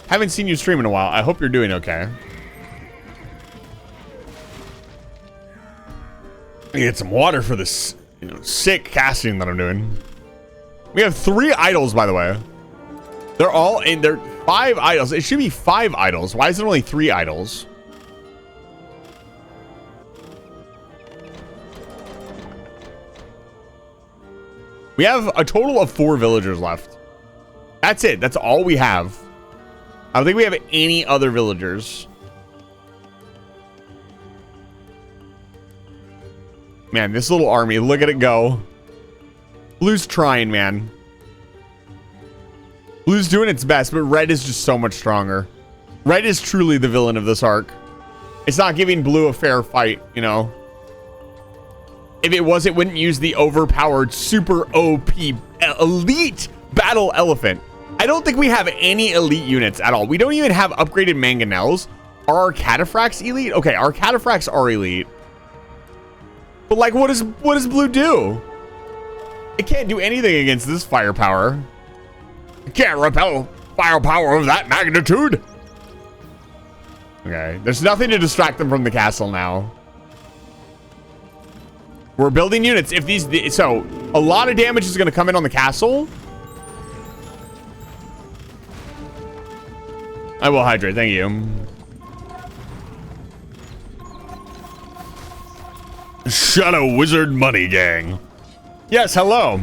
Haven't seen you stream in a while. I hope you're doing okay. I get some water for this, sick casting that I'm doing. We have 3 idols, by the way. They're all in there. 5 idols. It should be 5 idols. Why is it only 3 idols? We have a total of 4 villagers left. That's it. That's all we have. I don't think we have any other villagers. Man, this little army, look at it go. Blue's trying, man. Blue's doing its best, but red is just so much stronger. Red is truly the villain of this arc. It's not giving blue a fair fight, If it was, it wouldn't use the overpowered, super OP, elite battle elephant. I don't think we have any elite units at all. We don't even have upgraded mangonels. Are our cataphracts elite? Okay, our cataphracts are elite. But like, what does blue do? It can't do anything against this firepower. It can't repel firepower of that magnitude. Okay, there's nothing to distract them from the castle now. We're building units. So a lot of damage is going to come in on the castle. I will hydrate. Thank you. Shadow Wizard Money Gang. Yes, hello.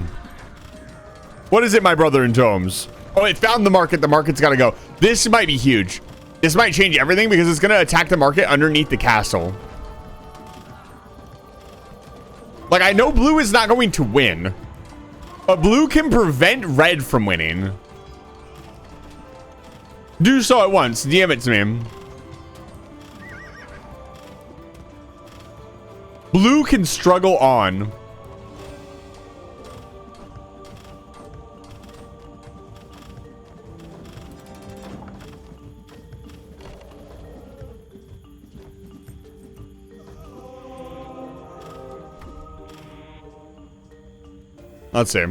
What is it, my brother in tomes? Oh, it found the market. The market's got to go. This might be huge. This might change everything because it's going to attack the market underneath the castle. Like, I know blue is not going to win, but blue can prevent red from winning. Do so at once. DM it to me. Blue can struggle on. Let's see.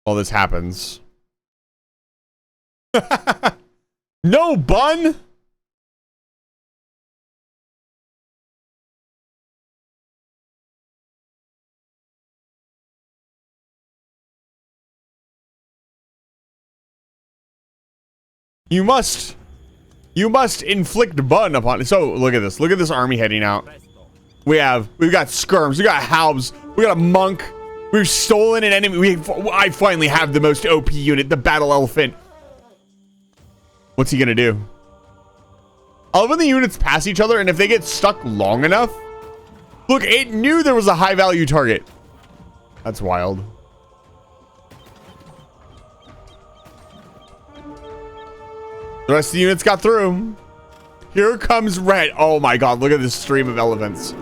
All this happens. No bun. You must inflict bun upon it. So look at this. Look at this army heading out. We've got skirms. We got halbs. We got a monk. We've stolen an enemy. I finally have the most OP unit, the battle elephant. What's he gonna do? I love when the units pass each other, and if they get stuck long enough, look, it knew there was a high value target. That's wild. The rest of the units got through. Here comes red. Oh my god, look at this stream of elephants.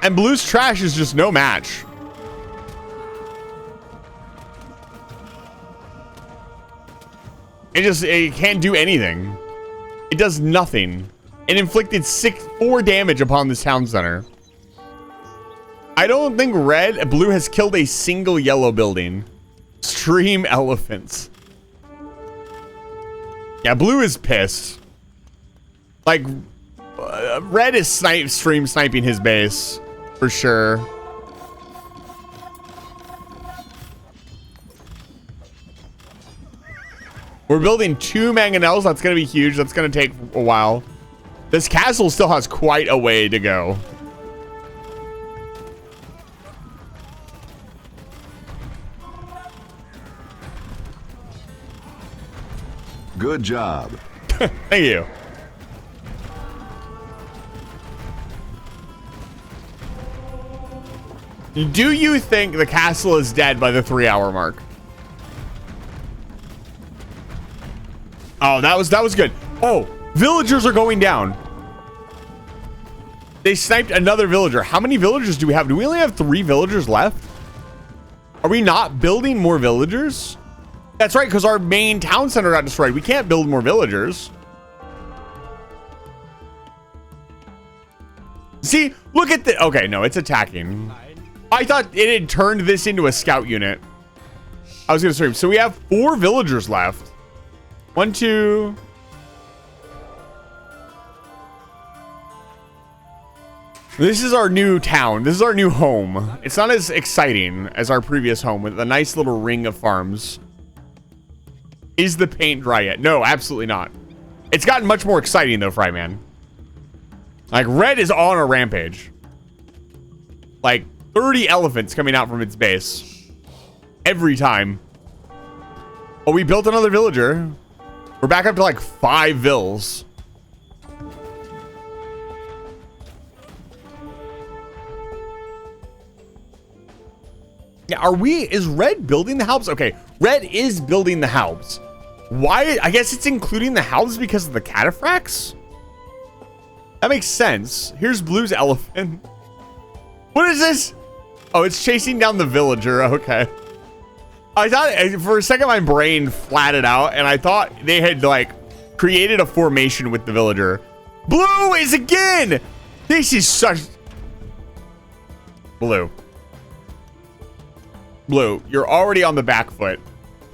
And blue's trash is just no match. It can't do anything. It does nothing. It inflicted 4 damage upon this town center. I don't think blue has killed a single yellow building. Stream elephants. Yeah, blue is pissed. Like, red is stream sniping his base for sure. We're building 2 mangonels. That's going to be huge. That's going to take a while. This castle still has quite a way to go. Good job. Thank you. Do you think the castle is dead by the 3-hour mark? Oh, that was good. Oh, villagers are going down. They sniped another villager. How many villagers do we have? Do we only have 3 villagers left? Are we not building more villagers? That's right, because our main town center got destroyed. We can't build more villagers. See, look at the... Okay, no, it's attacking. I thought it had turned this into a scout unit. I was going to stream. So we have 4 villagers left. 1, 2... This is our new town. This is our new home. It's not as exciting as our previous home with a nice little ring of farms. Is the paint dry yet? No, absolutely not. It's gotten much more exciting though, Fryman. Like, Red is on a rampage. Like, 30 elephants coming out from its base. Every time. Oh, we built another villager. We're back up to like 5 vills. Yeah, is Red building the Halbs? Okay, Red is building the Halbs. Why? I guess it's including the Halbs because of the cataphracts? That makes sense. Here's Blue's elephant. What is this? Oh, it's chasing down the villager. Okay. I thought, for a second, my brain flatted out, and I thought they had, like, created a formation with the villager. Blue is again! This is such... Blue. Blue, you're already on the back foot.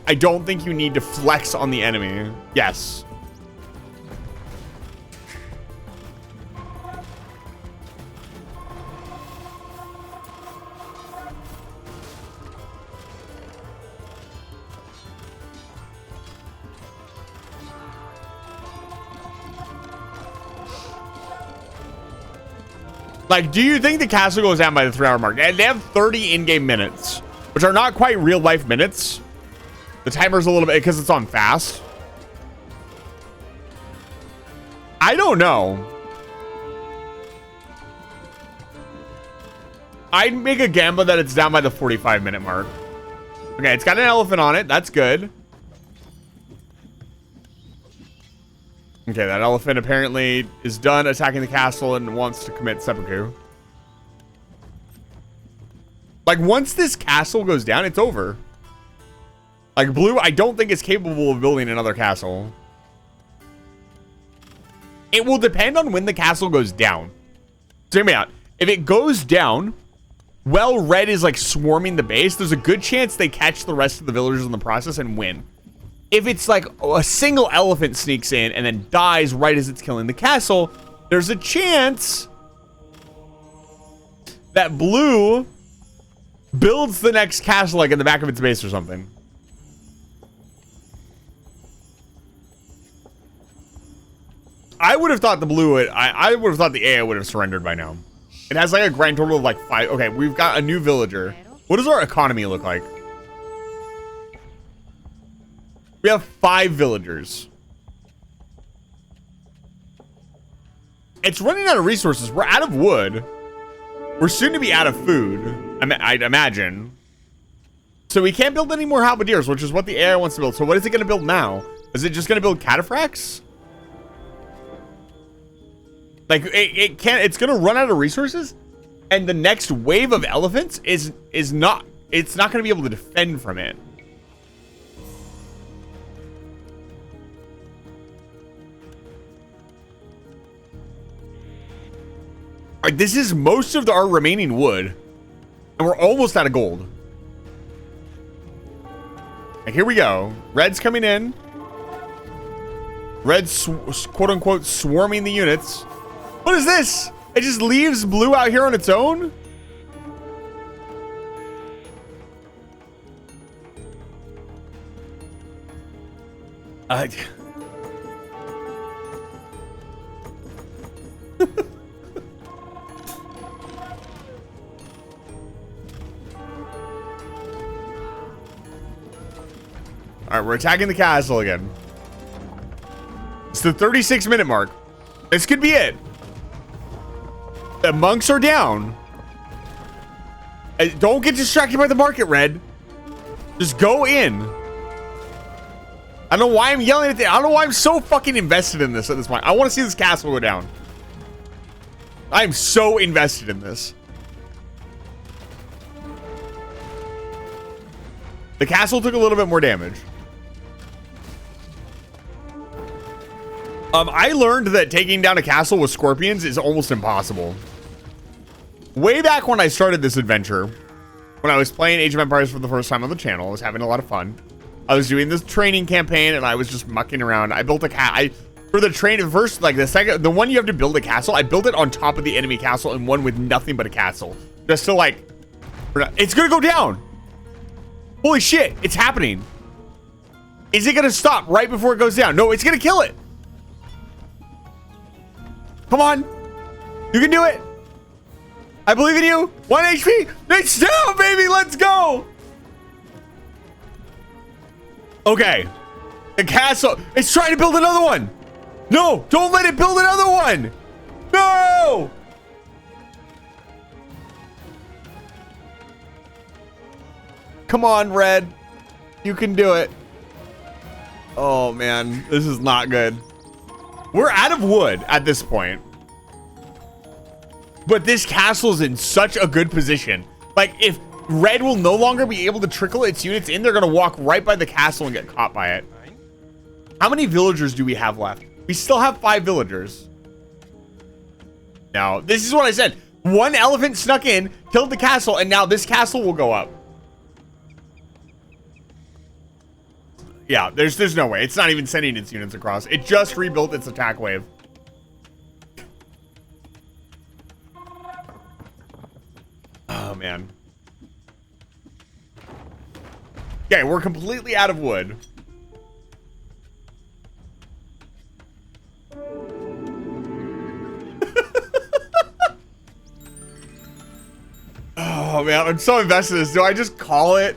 I don't think you need to flex on the enemy. Yes. Like, do you think the castle goes down by the 3-hour mark? And they have 30 in-game minutes, which are not quite real-life minutes. The timer's a little bit, because it's on fast. I don't know. I'd make a gamble that it's down by the 45-minute mark. Okay, it's got an elephant on it. That's good. Okay, that elephant apparently is done attacking the castle and wants to commit seppuku. Like, once this castle goes down, it's over. Like, Blue, I don't think is capable of building another castle. It will depend on when the castle goes down. So hear me out. If it goes down, while Red is, like, swarming the base, there's a good chance they catch the rest of the villagers in the process and win. If it's like a single elephant sneaks in and then dies right as it's killing the castle, there's a chance that Blue builds the next castle like in the back of its base or something. I would have thought the Blue would, I would have thought the AI would have surrendered by now. It has like a grand total of like 5. Okay, we've got a new villager. What does our economy look like? We have 5 villagers. It's running out of resources. We're out of wood. We're soon to be out of food, I'd imagine. So we can't build any more halberdiers, which is what the AI wants to build. So what is it going to build now? Is it just going to build cataphracts? Like, it can't, it's going to run out of resources. And the next wave of elephants is not, it's not going to be able to defend from it. Like, this is most of our remaining wood, and we're almost out of gold. And here we go. Red's coming in. Red's quote unquote swarming the units. What is this? It just leaves Blue out here on its own? All right, we're attacking the castle again. the 36-minute mark. This could be it. The monks are down. Don't get distracted by the market, Red. Just go in. I don't know why I'm yelling at the... I don't know why I'm so fucking invested in this at this point. I want to see this castle go down. I'm so invested in this. The castle took a little bit more damage. I learned that taking down a castle with scorpions is almost impossible. Way back when I started this adventure, when I was playing Age of Empires for the first time on the channel, I was having a lot of fun. I was doing this training campaign and I was just mucking around. I built a for the training first, like the one you have to build a castle, I built it on top of the enemy castle and one with nothing but a castle. Just to like, it's gonna go down. Holy shit, it's happening. Is it gonna stop right before it goes down? No, it's gonna kill it. Come on. You can do it. I believe in you. 1 HP. It's down, baby. Let's go. Okay. The castle. It's trying to build another one. No, don't let it build another one. No. Come on, Red. You can do it. Oh, man. This is not good. We're out of wood at this point. But this castle is in such a good position. Like, if Red will no longer be able to trickle its units in, they're going to walk right by the castle and get caught by it. How many villagers do we have left? We still have 5 villagers. Now, this is what I said. One elephant snuck in, killed the castle, and now this castle will go up. Yeah, there's no way. It's not even sending its units across. It just rebuilt its attack wave. Oh, man. Okay, we're completely out of wood. Oh, man. I'm so invested in this. Do I just call it?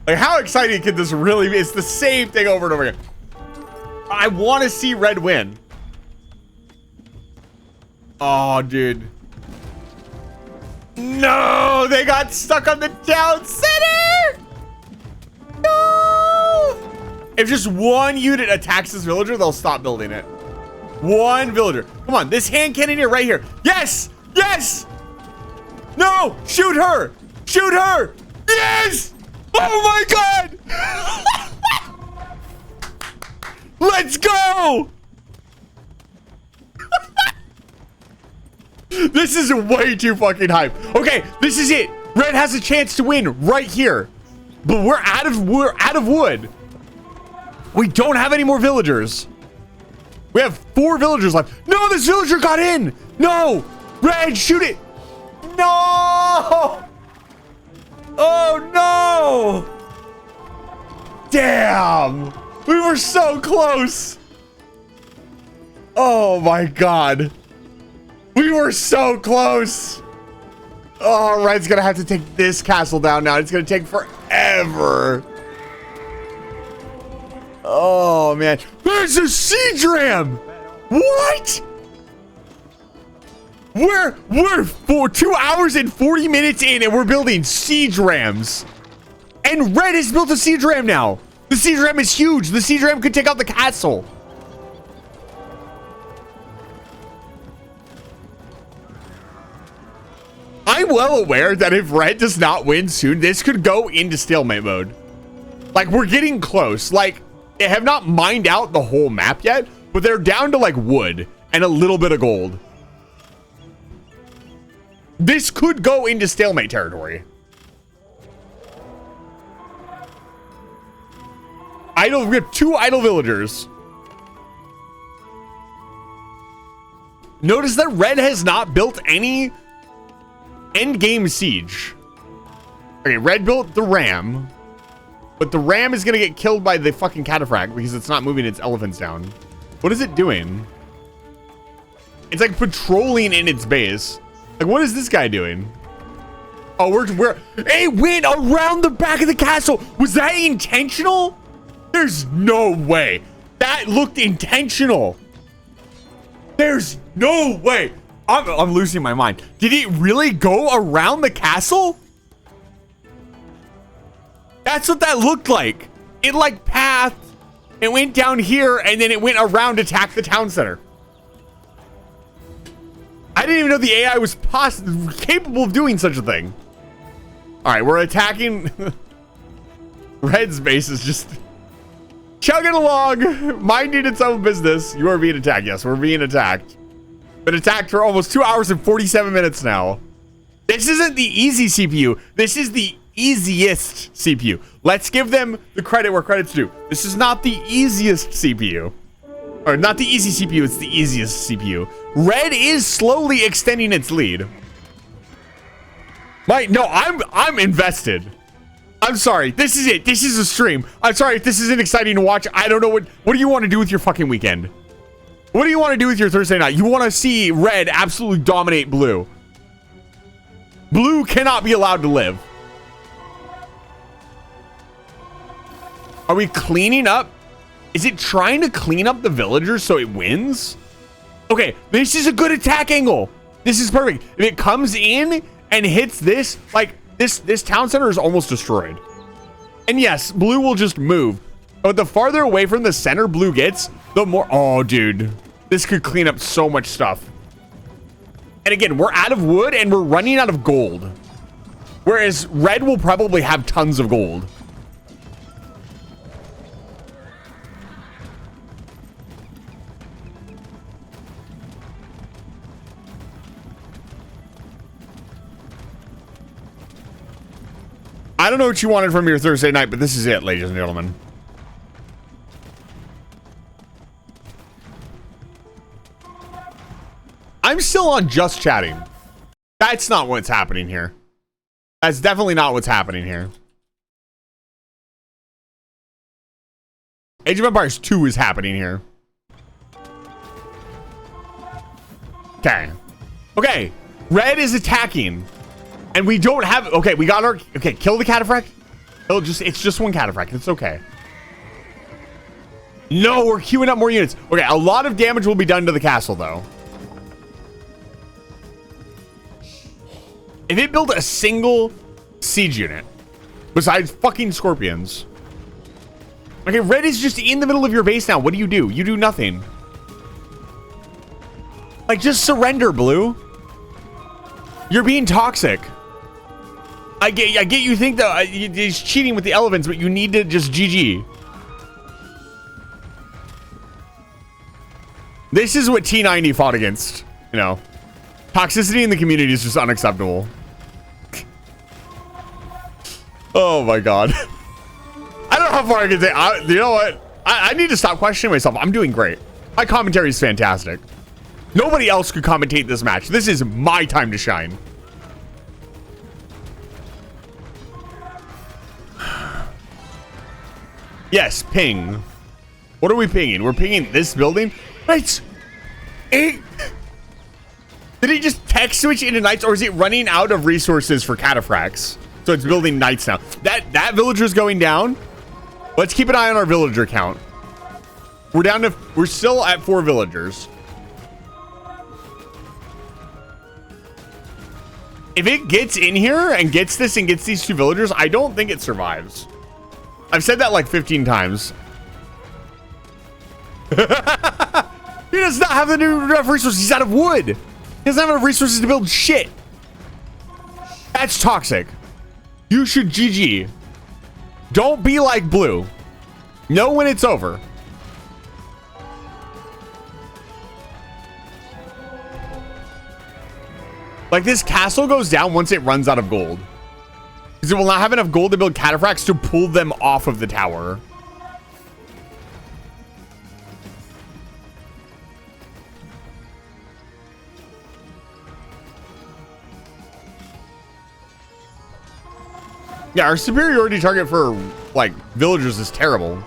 Like, how exciting could this really be? It's the same thing over and over again. I want to see Red win. Oh, dude. No, they got stuck on the town center. No. If just one unit attacks this villager, they'll stop building it. One villager. Come on, this hand cannoneer right here. Yes, yes. No, shoot her. Shoot her. Yes. Oh my God! Let's go! This is way too fucking hype. Okay, this is it. Red has a chance to win right here. But we're out of wood. We don't have any more villagers. We have 4 villagers left. No, this villager got in. No! Red, shoot it. No! Oh no! Damn! We were so close! Oh my God. We were so close! Oh, Red's gonna have to take this castle down now. It's gonna take forever. Oh man. There's a siege ram! What? We're for 2 hours and 40 minutes in and we're building siege rams. And Red has built a siege ram now. The siege ram is huge. The siege ram could take out the castle. I'm well aware that if Red does not win soon, this could go into stalemate mode. Like, we're getting close. Like, they have not mined out the whole map yet, but they're down to like wood and a little bit of gold. This could go into stalemate territory. We have 2 idle villagers. Notice that Red has not built any endgame siege. Okay, Red built the ram, but the ram is gonna get killed by the fucking cataphract because it's not moving its elephants down. What is it doing? It's like patrolling in its base. Like, what is this guy doing? Oh, we're it went around the back of the castle. Was that intentional? There's no way. That looked intentional. There's no way. I'm losing my mind. Did it really go around the castle? That's what that looked like. It like pathed, it went down here, and then it went around to attack the town center. I didn't even know the AI was capable of doing such a thing. All right, we're attacking. Red's base is just chugging along, minding its own business. You are being attacked. Yes, we're being attacked. Been attacked for almost 2 hours and 47 minutes now. This isn't the easy CPU. This is the easiest CPU. Let's give them the credit where credit's due. This is not the easiest CPU. Or not the easy CPU, it's the easiest CPU. Red is slowly extending its lead. No, I'm invested. I'm sorry. This is it. This is a stream. I'm sorry if this isn't exciting to watch. I don't know what do you want to do with your fucking weekend? What do you want to do with your Thursday night? You want to see red absolutely dominate blue. Blue cannot be allowed to live. Are we cleaning up? Is it trying to clean up the villagers so it wins? Okay, this is a good attack angle. This is perfect. If it comes in and hits this, like this town center is almost destroyed. And yes, blue will just move. But the farther away from the center blue gets, the more... Oh, dude. This could clean up so much stuff. And again, we're out of wood and we're running out of gold. Whereas red will probably have tons of gold. I don't know what you wanted from your Thursday night, but this is it, ladies and gentlemen. I'm still on just chatting. That's not what's happening here. That's definitely not what's happening here. Age of Empires 2 is happening here. Okay. Okay. Red is attacking. And we don't have... Okay, we got our... Okay, kill the cataphract. It's just one cataphract. It's okay. No, we're queuing up more units. Okay, a lot of damage will be done to the castle, though. If it built a single siege unit, besides fucking scorpions. Okay, red is just in the middle of your base now. What do? You do nothing. Like, just surrender, blue. You're being toxic. I get you think that he's cheating with the elephants, but you need to just GG. This is what T90 fought against, you know. Toxicity in the community is just unacceptable. Oh my god. I don't know how far I can say. You know what? I need to stop questioning myself. I'm doing great. My commentary is fantastic. Nobody else could commentate this match. This is my time to shine. Yes, ping. What are we pinging? We're pinging this building? Right. Did it just tech switch into knights, or is it running out of resources for cataphracts? So it's building knights now. That villager's going down. Let's keep an eye on our villager count. We're still at 4 villagers. If it gets in here and gets this and gets these 2 villagers, I don't think it survives. I've said that like 15 times. He does not have enough resources. He's out of wood. He doesn't have enough resources to build shit. That's toxic. You should GG. Don't be like blue. Know when it's over. Like, this castle goes down once it runs out of gold. Because it will not have enough gold to build cataphracts to pull them off of the tower. Yeah, our superiority target for, like, villagers is terrible.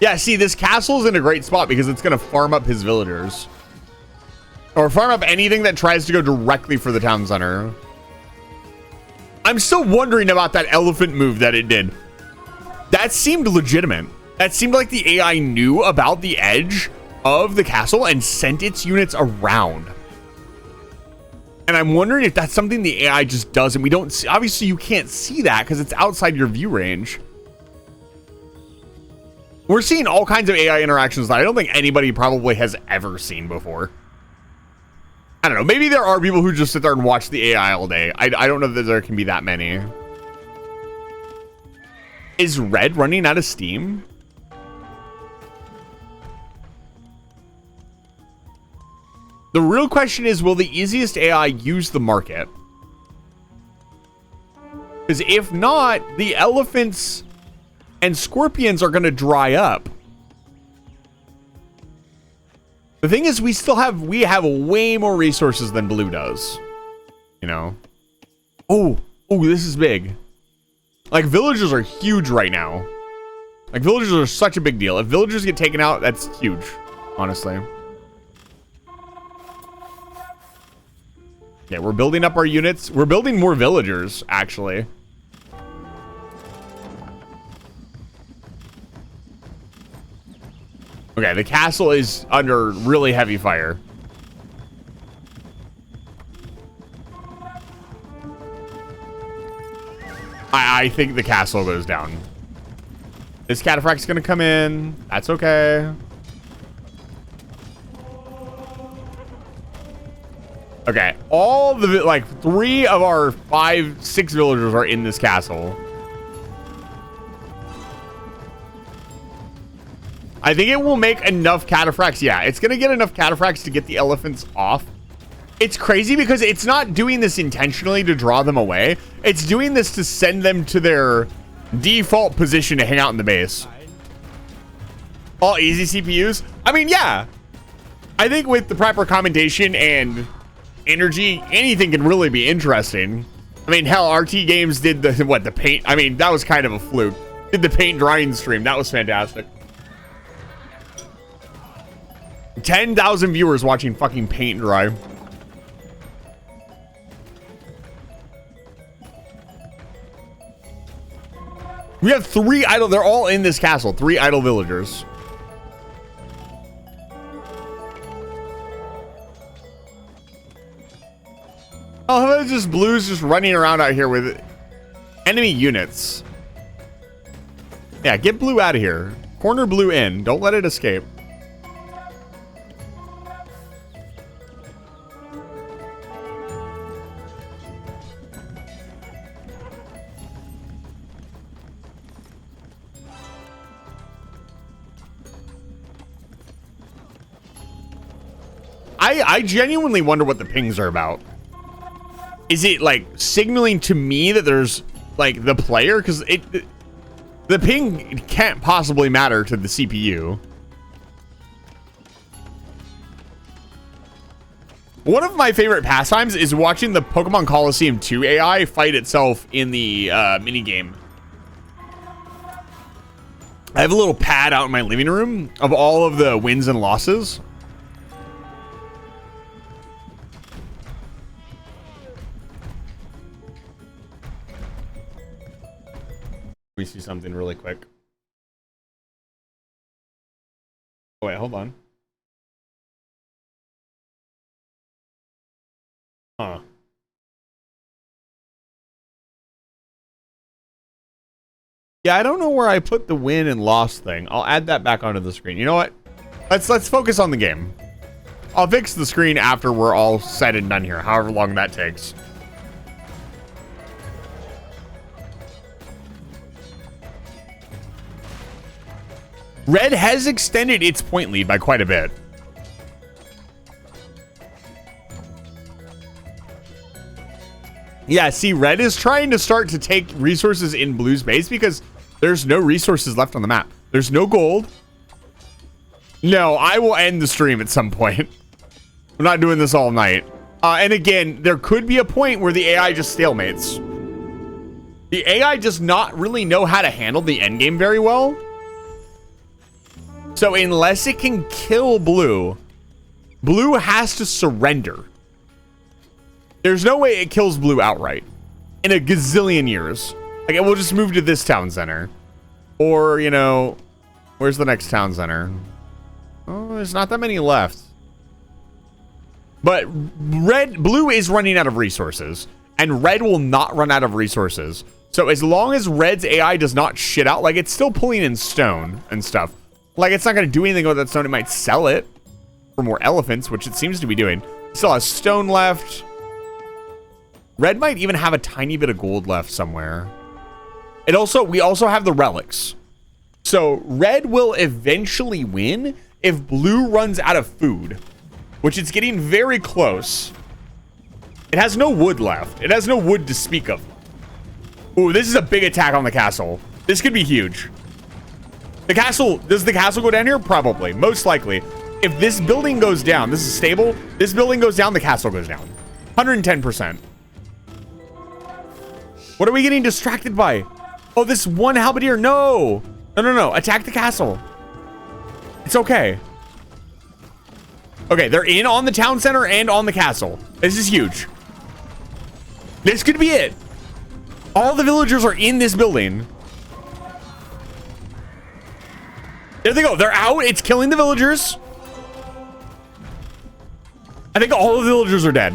Yeah, see, this castle's in a great spot because it's going to farm up his villagers. Or farm up anything that tries to go directly for the town center. I'm still wondering about that elephant move that it did. That seemed legitimate. that seemed like the AI knew about the edge of the castle and sent its units around. And I'm wondering if that's something the AI just does, and we don't see. Obviously, you can't see that because it's outside your view range. We're seeing all kinds of AI interactions that I don't think anybody probably has ever seen before. I don't know. Maybe there are people who just sit there and watch the AI all day. I don't know that there can be that many. Is Red running out of steam? The real question is, will the easiest AI use the market? Because if not, the elephants and scorpions are going to dry up. The thing is, we have way more resources than Blue does. You know? Oh, this is big. Like, villagers are huge right now. Like, villagers are such a big deal. If villagers get taken out, that's huge, honestly. Okay, we're building up our units. We're building more villagers, actually. Okay, the castle is under really heavy fire. I think the castle goes down. This cataphract's gonna come in. That's okay. Okay, all the, like, 3 of our 6 villagers are in this castle. I think it will make enough cataphracts. Yeah, it's going to get enough cataphracts to get the elephants off. It's crazy because it's not doing this intentionally to draw them away. It's doing this to send them to their default position to hang out in the base. All easy CPUs? I mean, yeah. I think with the proper commentation and energy, anything can really be interesting. I mean, hell, RT Games did the paint. I mean, that was kind of a fluke. Did the paint drying stream. That was fantastic. 10,000 viewers watching fucking paint dry. We have 3 idle. They're all in this castle. 3 idle villagers. Oh, how about just Blues just running around out here with enemy units? Yeah, get Blue out of here. Corner Blue in. Don't let it escape. I genuinely wonder what the pings are about. Is it like signaling to me that there's like the player? Because the ping can't possibly matter to the CPU. One of my favorite pastimes is watching the Pokemon Coliseum 2 AI fight itself in the minigame. I have a little pad out in my living room of all of the wins and losses. Let me see something really quick. Oh, wait, hold on. Huh. Yeah, I don't know where I put the win and loss thing. I'll add that back onto the screen. You know what? Let's focus on the game. I'll fix the screen after we're all said and done here, however long that takes. Red has extended its point lead by quite a bit. Yeah, see, Red is trying to start to take resources in Blue's base because there's no resources left on the map. There's no gold. No, I will end the stream at some point. I'm not doing this all night. And again, there could be a point where the AI just stalemates. The AI does not really know how to handle the endgame very well. So unless it can kill Blue, Blue has to surrender. There's no way it kills Blue outright in a gazillion years. Like, it will just move to this town center. Or, you know, Where's the next town center? Oh, there's not that many left. But blue is running out of resources, and red will not run out of resources. So as long as red's AI does not shit out, like it's still pulling in stone and stuff. Like it's not going to do anything with that stone. It might sell it for more elephants, which it seems to be doing. Still has stone left. Red might even have a tiny bit of gold left somewhere. We also have the relics. So red will eventually win if blue runs out of food, which it's getting very close. It has no wood left. It has no wood to speak of. Ooh, this is a big attack on the castle. This could be huge. The castle, does the castle go down here? Probably, most likely. If this building goes down, this is stable. This building goes down, the castle goes down. 110%. What are we getting distracted by? Oh, this one halberdier. No. No. Attack the castle. It's okay. Okay, they're in on the town center and on the castle. This is huge. This could be it. All the villagers are in this building. There they go. They're out. It's killing the villagers. I think all of the villagers are dead.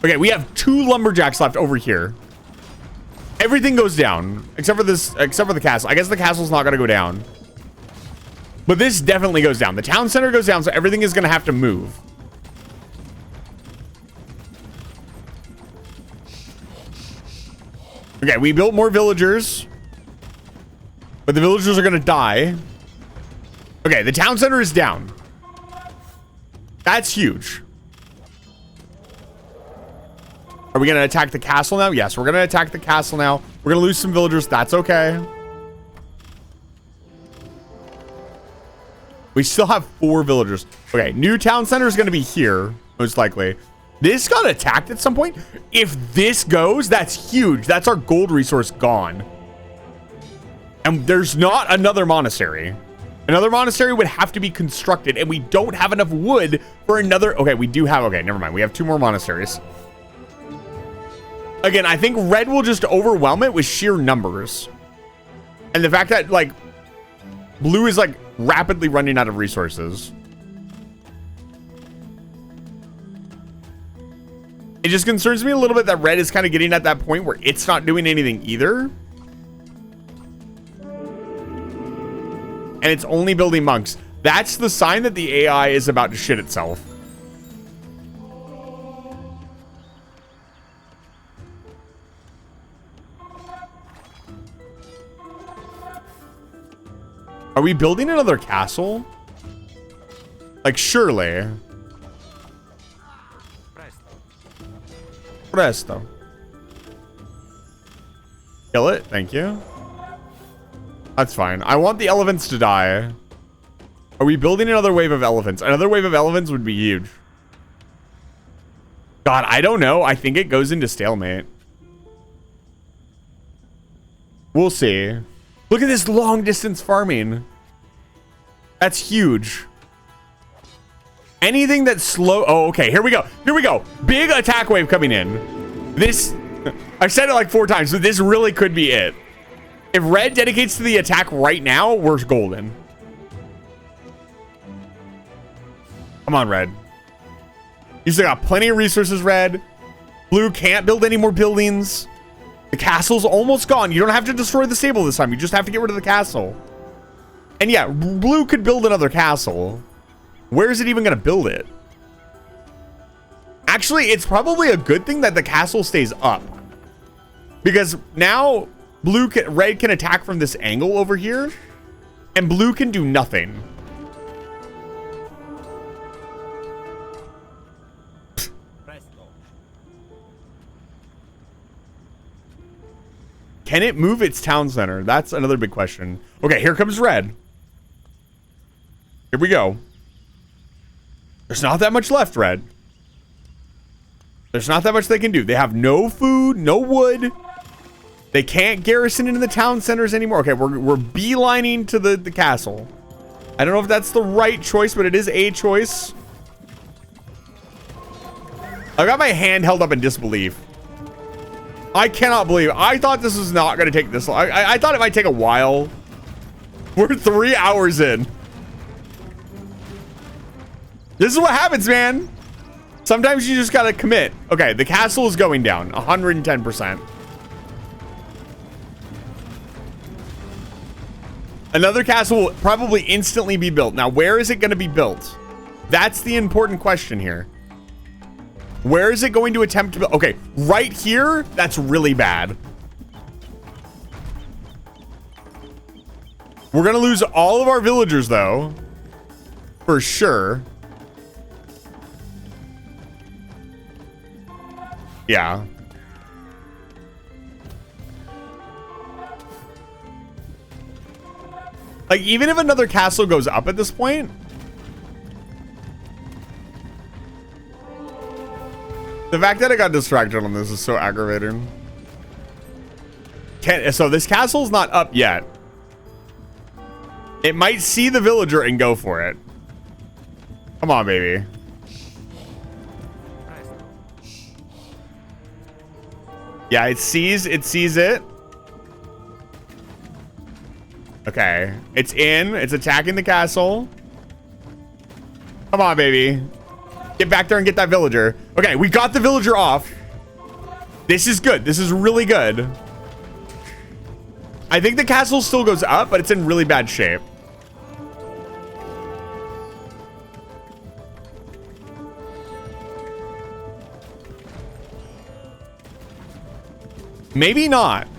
Okay, we have 2 lumberjacks left over here. Everything goes down except for the castle. I guess the castle's not going to go down. But this definitely goes down. The town center goes down, so everything is going to have to move. Okay, we built more villagers. But the villagers are going to die. Okay, the town center is down. That's huge. Are we going to attack the castle now? Yes, we're going to attack the castle now. We're going to lose some villagers. That's okay. We still have 4 villagers. Okay, new town center is going to be here, most likely. This got attacked at some point. If this goes, that's huge. That's our gold resource gone. And there's not another monastery. Another monastery would have to be constructed, and we don't have enough wood for another. Okay, we do have. Okay, never mind. We have 2 more monasteries. Again, I think red will just overwhelm it with sheer numbers. And the fact that, like, blue is, like, rapidly running out of resources. It just concerns me a little bit that red is kind of getting at that point where it's not doing anything either. And it's only building monks. That's the sign that the AI is about to shit itself. Are we building another castle? Like, surely. Presto. Kill it. Thank you. That's fine. I want the elephants to die. Are we building another wave of elephants? Another wave of elephants would be huge. God, I don't know. I think it goes into stalemate. We'll see. Look at this long distance farming. That's huge. Anything that's slow. Oh, okay. Here we go. Here we go. Big attack wave coming in. This, I've said it like 4 times, but this really could be it. If red dedicates to the attack right now, we're golden. Come on, red. You still got plenty of resources, red. Blue can't build any more buildings. The castle's almost gone. You don't have to destroy the stable this time. You just have to get rid of the castle. And yeah, blue could build another castle. Where is it even going to build it? Actually, it's probably a good thing that the castle stays up. Because now red can attack from this angle over here. And blue can do nothing. Can it move its town center? That's another big question. Okay, here comes red. Here we go. There's not that much left, red. There's not that much they can do. They have no food, no wood. They can't garrison into the town centers anymore. Okay, we're beelining to the castle. I don't know if that's the right choice, but it is a choice. I've got my hand held up in disbelief. I cannot believe it. I thought this was not going to take this long. I thought it might take a while. We're 3 hours in. This is what happens, man. Sometimes you just got to commit. Okay, the castle is going down 110%. Another castle will probably instantly be built. Now, where is it going to be built? That's the important question here. Where is it going to attempt to build? Okay, right here, that's really bad. We're going to lose all of our villagers, though. For sure. Yeah. Like, even if another castle goes up at this point, the fact that I got distracted on this is so aggravating. So this castle's not up yet. It might see the villager and go for it. Come on, baby. Yeah, it sees it. Okay. It's in. It's attacking the castle. Come on, baby. Get back there and get that villager. Okay, we got the villager off. This is good. This is really good. I think the castle still goes up, but it's in really bad shape. Maybe not.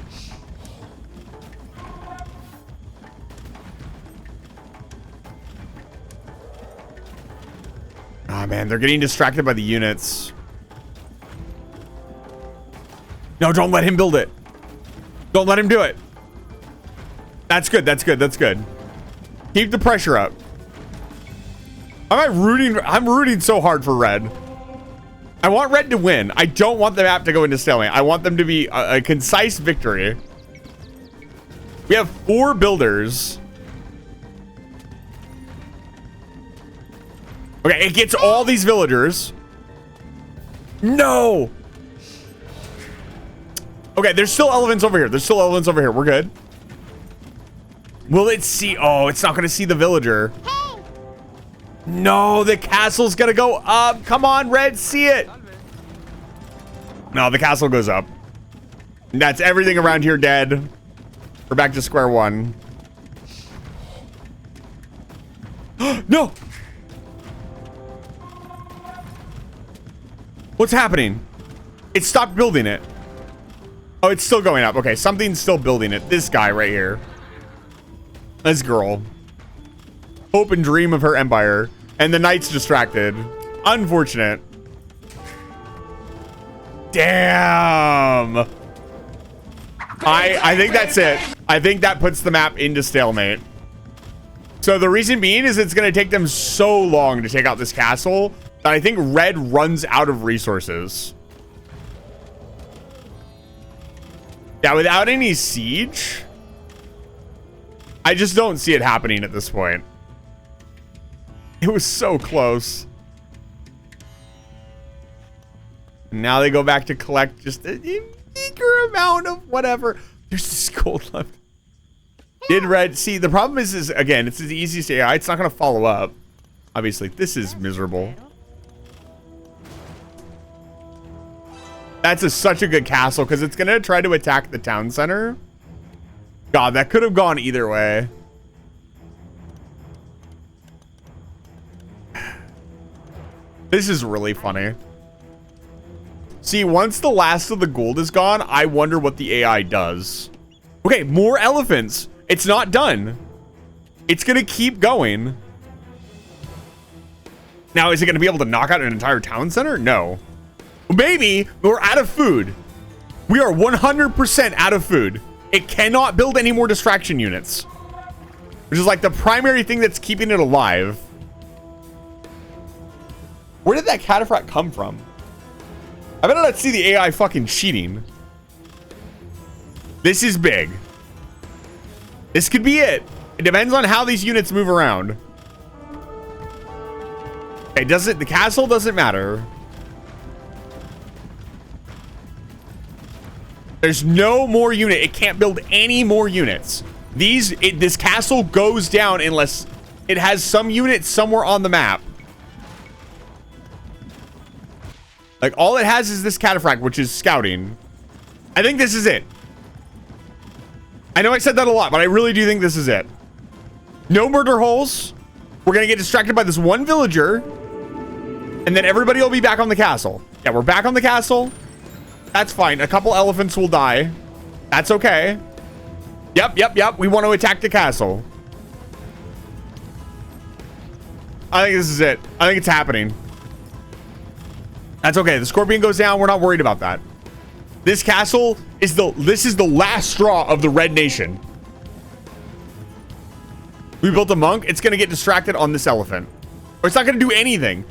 Ah, man, they're getting distracted by the units. No, don't let him build it. Don't let him do it. That's good. That's good. That's good. Keep the pressure up. I'm rooting so hard for red. I want red to win. I don't want the map to go into stalemate. I want them to be a concise victory. We have 4 builders. Okay, it gets all these villagers. No. Okay, there's still elephants over here. There's still elephants over here. We're good. Will it see? Oh, it's not going to see the villager. No, the castle's going to go up. Come on, red, see it. No, the castle goes up. That's everything around here dead. We're back to square one. No. What's happening? It stopped building it. Oh, it's still going up. Okay, something's still building it. This guy right here. This girl. Hope and dream of her empire. And the knight's distracted. Unfortunate. Damn. I think that's it. I think that puts the map into stalemate. So the reason being is it's going to take them so long to take out this castle that I think red runs out of resources. Yeah, without any siege, I just don't see it happening at this point. It was so close. Now they go back to collect just a meager amount of whatever. There's this gold left. Did red see? The problem is again, it's the easiest AI. It's not going to follow up. Obviously, this is miserable. That's such a good castle because it's going to try to attack the town center. God, that could have gone either way. This is really funny. See, once the last of the gold is gone, I wonder what the AI does. Okay, more elephants. It's not done. It's going to keep going. Now, is it going to be able to knock out an entire town center? No. Maybe. We're out of food. We are 100% out of food. It cannot build any more distraction units, which is like the primary thing that's keeping it alive. Where did that cataphract come from? I better not see the AI fucking cheating. This is big. This could be it. It depends on how these units move around. Okay, the castle doesn't matter. There's no more unit. It can't build any more units. This castle goes down unless it has some units somewhere on the map. Like, all it has is this cataphract, which is scouting. I think this is it. I know I said that a lot, but I really do think this is it. No murder holes. We're going to get distracted by this one villager. And then everybody will be back on the castle. Yeah, we're back on the castle. That's fine. A couple elephants will die. That's okay. Yep. We want to attack the castle. I think this is it. I think it's happening. That's okay. The scorpion goes down. We're not worried about that. This castle is the last straw of the Red Nation. We built a monk. It's going to get distracted on this elephant. Or it's not going to do anything.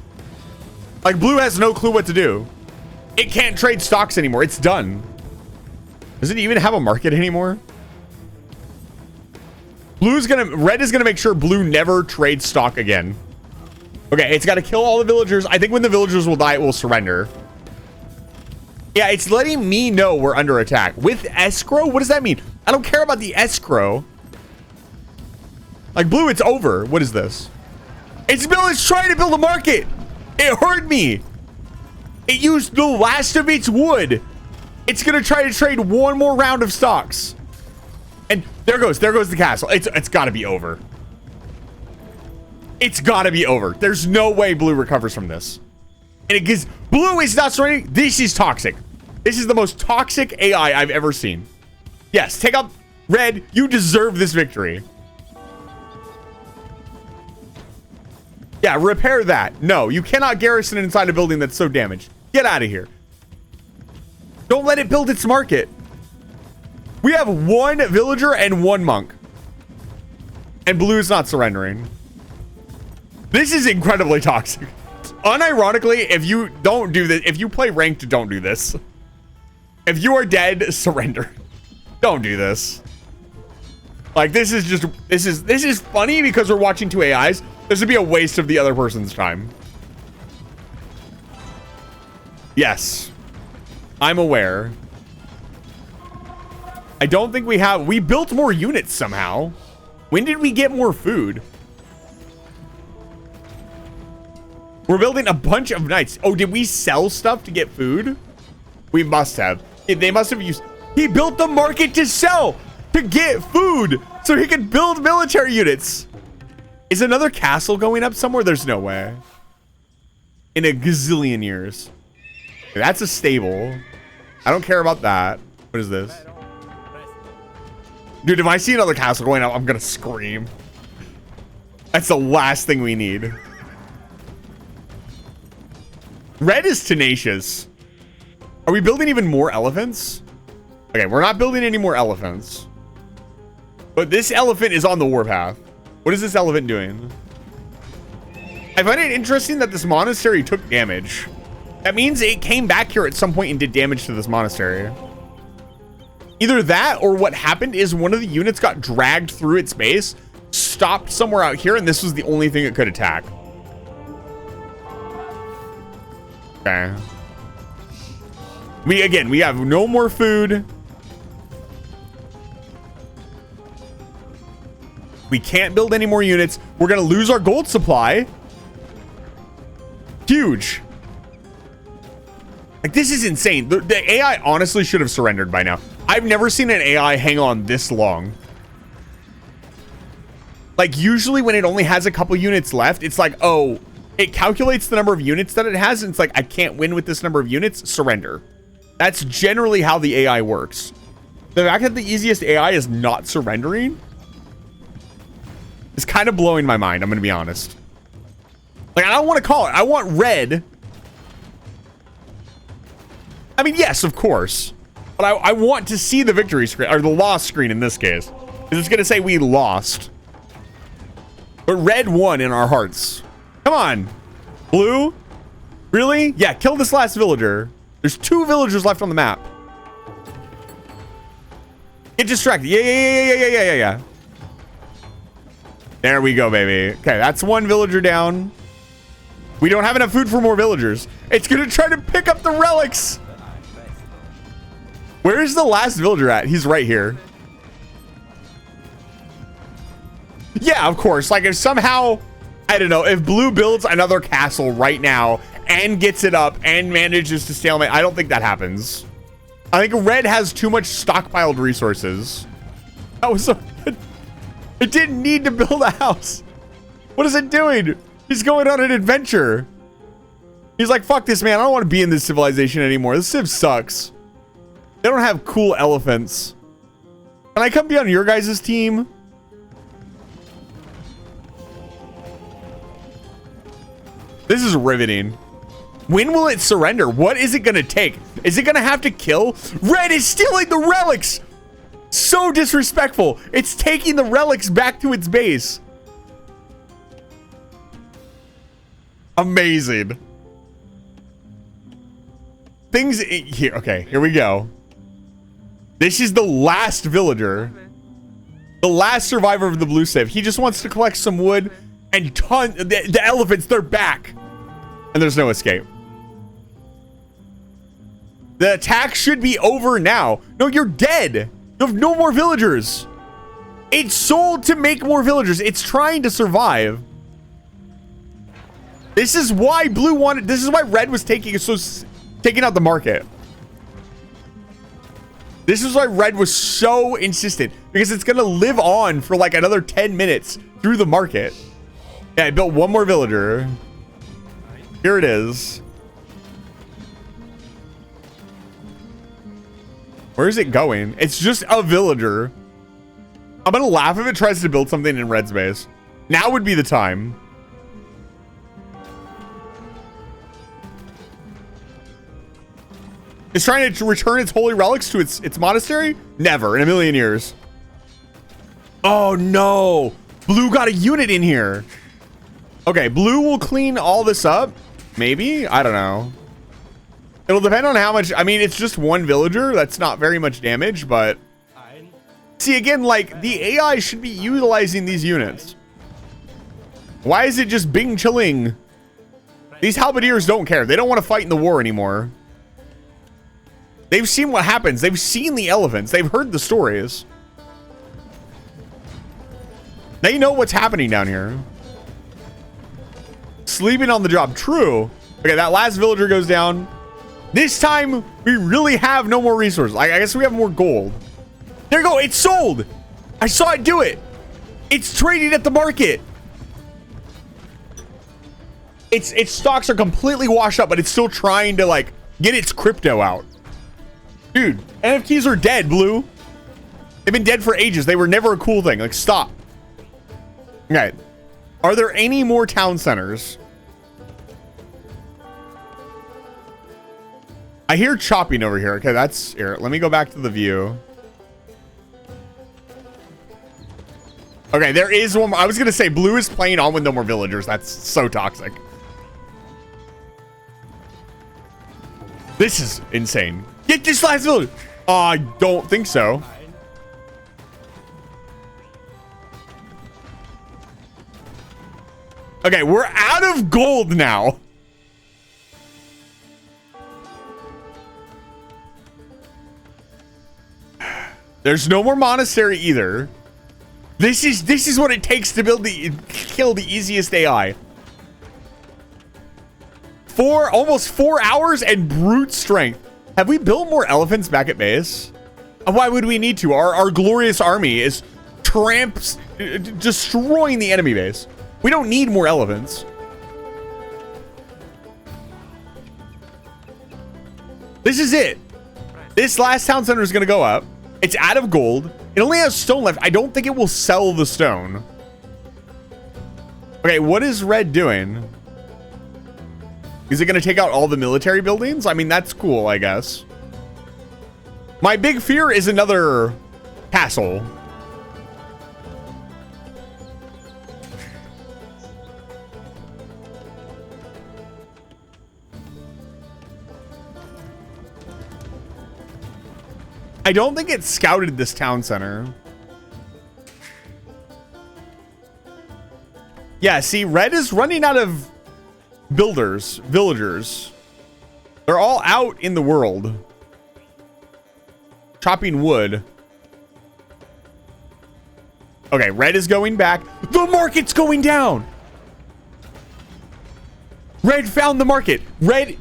Like, blue has no clue what to do. It can't trade stocks anymore. It's done. Does it even have a market anymore? Red is gonna make sure blue never trades stock again. Okay, it's got to kill all the villagers. I think when the villagers will die, it will surrender. Yeah, it's letting me know we're under attack. With escrow? What does that mean? I don't care about the escrow. Like, blue, it's over. What is this? It's trying to build a market. It heard me. It used the last of its wood. It's gonna try to trade one more round of stocks. And there goes the castle. It's gotta be over. It's gotta be over. There's no way blue recovers from this. And it gives blue is not surrendering. This is toxic. This is the most toxic AI I've ever seen. Yes, take out red. You deserve this victory. Yeah, repair that. No, you cannot garrison inside a building that's so damaged. Get out of here. Don't let it build its market. We have one villager and one monk. And blue is not surrendering. This is incredibly toxic. Unironically, if you don't do this, if you play ranked, don't do this. If you are dead, surrender. Don't do this. Like, this is funny because we're watching two AIs. This would be a waste of the other person's time. Yes. I'm aware. I don't think we built more units somehow. When did we get more food? We're building a bunch of knights. Oh, did we sell stuff to get food? We must have. They must have used... He built the market to sell, to get food, so he could build military units. Is another castle going up somewhere? There's no way. In a gazillion years. That's a stable. I don't care about that. What is this? Dude, if I see another castle going up, I'm gonna scream. That's the last thing we need. Red is tenacious. Are we building even more elephants? Okay, we're not building any more elephants. But this elephant is on the warpath. What is this elephant doing? I find it interesting that this monastery took damage. That means it came back here at some point and did damage to this monastery. Either that or what happened is one of the units got dragged through its base, stopped somewhere out here, and this was the only thing it could attack. Okay. We have no more food. We can't build any more units. We're going to lose our gold supply. Huge. Like, this is insane. The AI honestly should have surrendered by now. I've never seen an AI hang on this long. Like, usually when it only has a couple units left, it's like, oh, it calculates the number of units that it has, and it's like, I can't win with this number of units, surrender. That's generally how the AI works. The fact that the easiest AI is not surrendering is kind of blowing my mind, I'm going to be honest. Like, I don't want to call it. I want red. I mean, yes, of course. But I want to see the victory screen, or the loss screen in this case. Because it's going to say we lost. But red won in our hearts. Come on. Blue? Really? Yeah, kill this last villager. There's 2 villagers left on the map. Get distracted. Yeah. There we go, baby. Okay, that's 1 villager down. We don't have enough food for more villagers. It's going to try to pick up the relics. Where is the last villager at? He's right here. Yeah, of course. Like if somehow, I don't know, if blue builds another castle right now and gets it up and manages to stalemate, I don't think that happens. I think red has too much stockpiled resources. That was so good. It didn't need to build a house. What is it doing? He's going on an adventure. He's like, fuck this, man. I don't want to be in this civilization anymore. This civ sucks. They don't have cool elephants. Can I come be on your guys' team? This is riveting. When will it surrender? What is it going to take? Is it going to have to kill? Red is stealing the relics. So disrespectful. It's taking the relics back to its base. Amazing. Things here. Okay, here we go. This is the last villager. The last survivor of the blue civ. He just wants to collect some wood and the elephants, they're back. And there's no escape. The attack should be over now. No, you're dead. You have no more villagers. It's sold to make more villagers. It's trying to survive. This is why blue wanted, this is why red was taking out the market. This is why red was so insistent, because it's gonna live on for like another 10 minutes through the market. Yeah, I built one more villager. Here it is. Where is it going? It's just a villager. I'm gonna laugh if it tries to build something in red's base. Now would be the time. It's trying to return its holy relics to its monastery? Never in a million years. Oh no. Blue got a unit in here. Okay, blue will clean all this up. Maybe? I don't know. It'll depend on how much. I mean, it's just one villager. That's not very much damage, but see, again, like the AI should be utilizing these units. Why is it just Bing chilling? These halberdiers don't care. They don't want to fight in the war anymore. They've seen what happens. They've seen the elephants. They've heard the stories. They know what's happening down here. Sleeping on the job. True. Okay, that last villager goes down. This time, we really have no more resources. I guess we have more gold. There you go. It's sold. I saw it do it. It's trading at the market. Its stocks are completely washed up, but it's still trying to like get its crypto out. Dude, NFTs are dead, Blue. They've been dead for ages. They were never a cool thing. Like, stop. Okay. Are there any more town centers? I hear chopping over here. Okay, that's here. Let me go back to the view. Okay, there is one more. I was going to say blue is playing on with no more villagers. That's so toxic. This is insane. Get this last villager. I don't think so. Okay, we're out of gold now. There's no more monastery either. This is what it takes to kill the easiest AI. Almost 4 hours and brute strength. Have we built more elephants back at base? Why would we need to? Our glorious army is destroying the enemy base. We don't need more elephants. This is it. This last town center is going to go up. It's out of gold. It only has stone left. I don't think it will sell the stone. Okay, what is red doing? Is it going to take out all the military buildings? I mean, that's cool, I guess. My big fear is another castle. I don't think it scouted this town center. Yeah, see, red is running out of villagers. They're all out in the world. chopping wood. Okay, red is going back. The market's going down. Red found the market. Red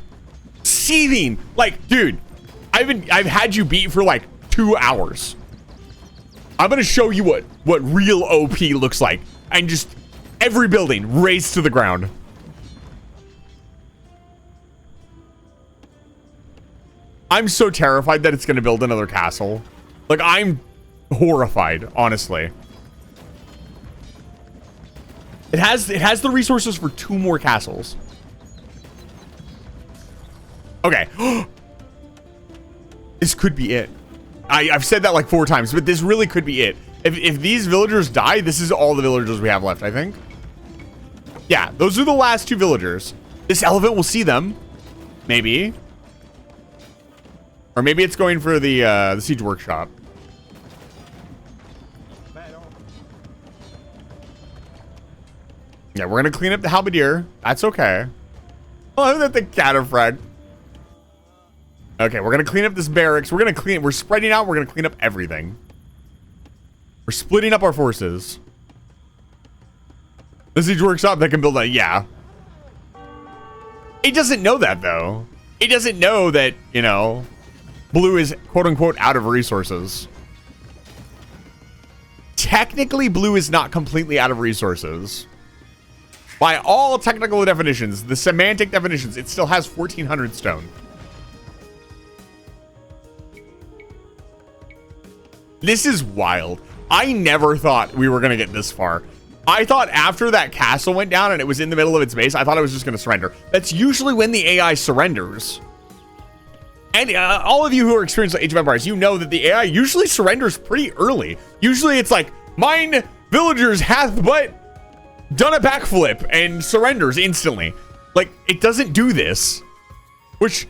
seething. Like, dude, I've had you beat for like 2 hours. I'm gonna show you what real OP looks like. And just every building razed to the ground. I'm so terrified that it's gonna build another castle. Like, I'm horrified, honestly. It has the resources for 2 more castles. Okay. This could be it. I've said that like 4 times, but this really could be it. If these villagers die, this is all the villagers we have left, I think. Yeah, those are the last 2 villagers. This elephant will see them. Maybe. Or maybe it's going for the siege workshop. Yeah, we're gonna clean up the halberdier. That's okay. Oh, that the cataphract. Okay, we're gonna clean up this barracks. We're spreading out. We're gonna clean up everything. We're splitting up our forces. The siege workshop that can build a, yeah. It doesn't know that though. It doesn't know that, you know, blue is quote unquote out of resources. Technically, blue is not completely out of resources. By all technical definitions, the semantic definitions, it still has 1,400 stone. This is wild. I never thought we were going to get this far. I thought after that castle went down and it was in the middle of its base, I thought it was just going to surrender. That's usually when the AI surrenders. And all of you who are experienced with Age of Empires, you know that the AI usually surrenders pretty early. Usually it's like, mine villagers hath but done a backflip and surrenders instantly. Like, it doesn't do this. Which,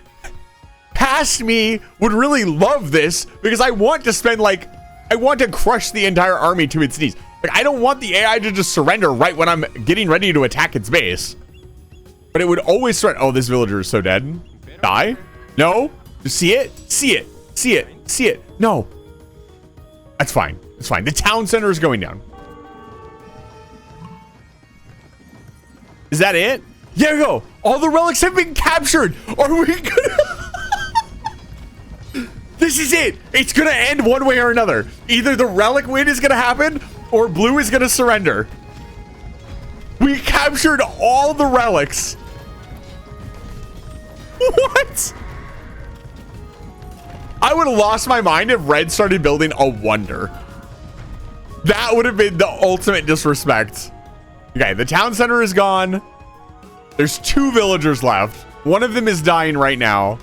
past me would really love this because I want to spend like, I want to crush the entire army to its knees. Like, I don't want the AI to just surrender right when I'm getting ready to attack its base. But it would always surrender. Oh, this villager is so dead. Die? No? See it? See it? See it? See it? No. That's fine. It's fine. The town center is going down. Is that it? There you go. All the relics have been captured. Are we gonna... This is it. It's gonna end one way or another. Either the relic win is gonna happen or blue is gonna surrender. We captured all the relics. What? I would have lost my mind if red started building a wonder. That would have been the ultimate disrespect. Okay, the town center is gone. There's 2 villagers left. One of them is dying right now.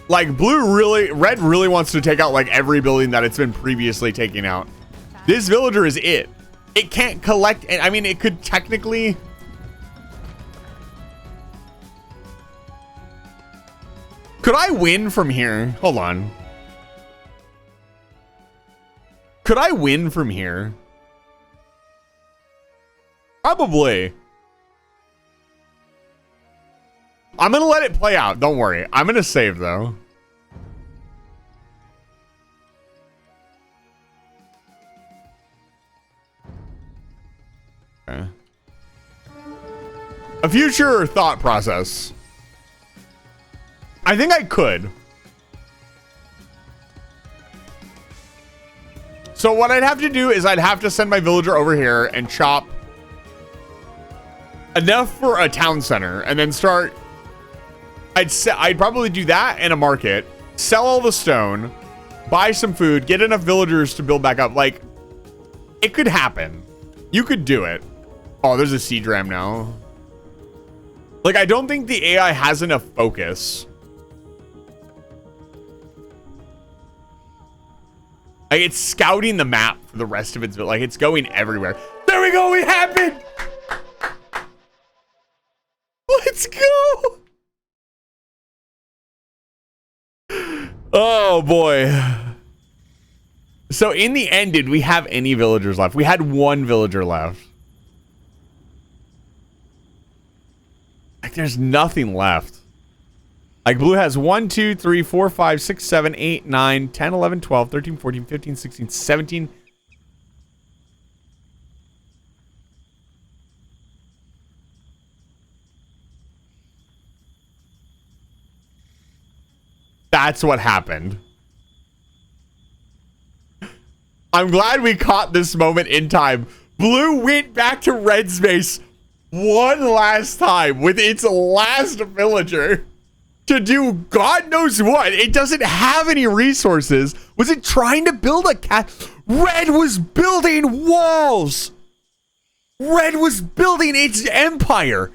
Like, red really wants to take out like every building that it's been previously taking out. This villager is it. It can't collect, and I mean, it could technically... Could I win from here? Hold on. Could I win from here? Probably. I'm gonna let it play out. Don't worry. I'm gonna save though. Okay. A future thought process. I think I could. So what I'd have to do is I'd have to send my villager over here and chop enough for a town center and then start. I'd probably do that and a market, sell all the stone, buy some food, get enough villagers to build back up. Like, it could happen. You could do it. Oh, there's a siege ram now. Like, I don't think the AI has enough focus. Like, it's scouting the map for the rest of its, like, it's going everywhere. There we go. It happened. Let's go. Oh boy. So in the end, did we have any villagers left? We had 1 villager left. Like, there's nothing left. Like blue has 1, 2, 3, 4, 5, 6, 7, 8, 9, 10, 11, 12, 13, 14, 15, 16, 17. That's what happened. I'm glad we caught this moment in time. Blue went back to Red's base one last time with its last villager to do God knows what. It doesn't have any resources. Was it trying to build a Red was building walls. Red was building its empire.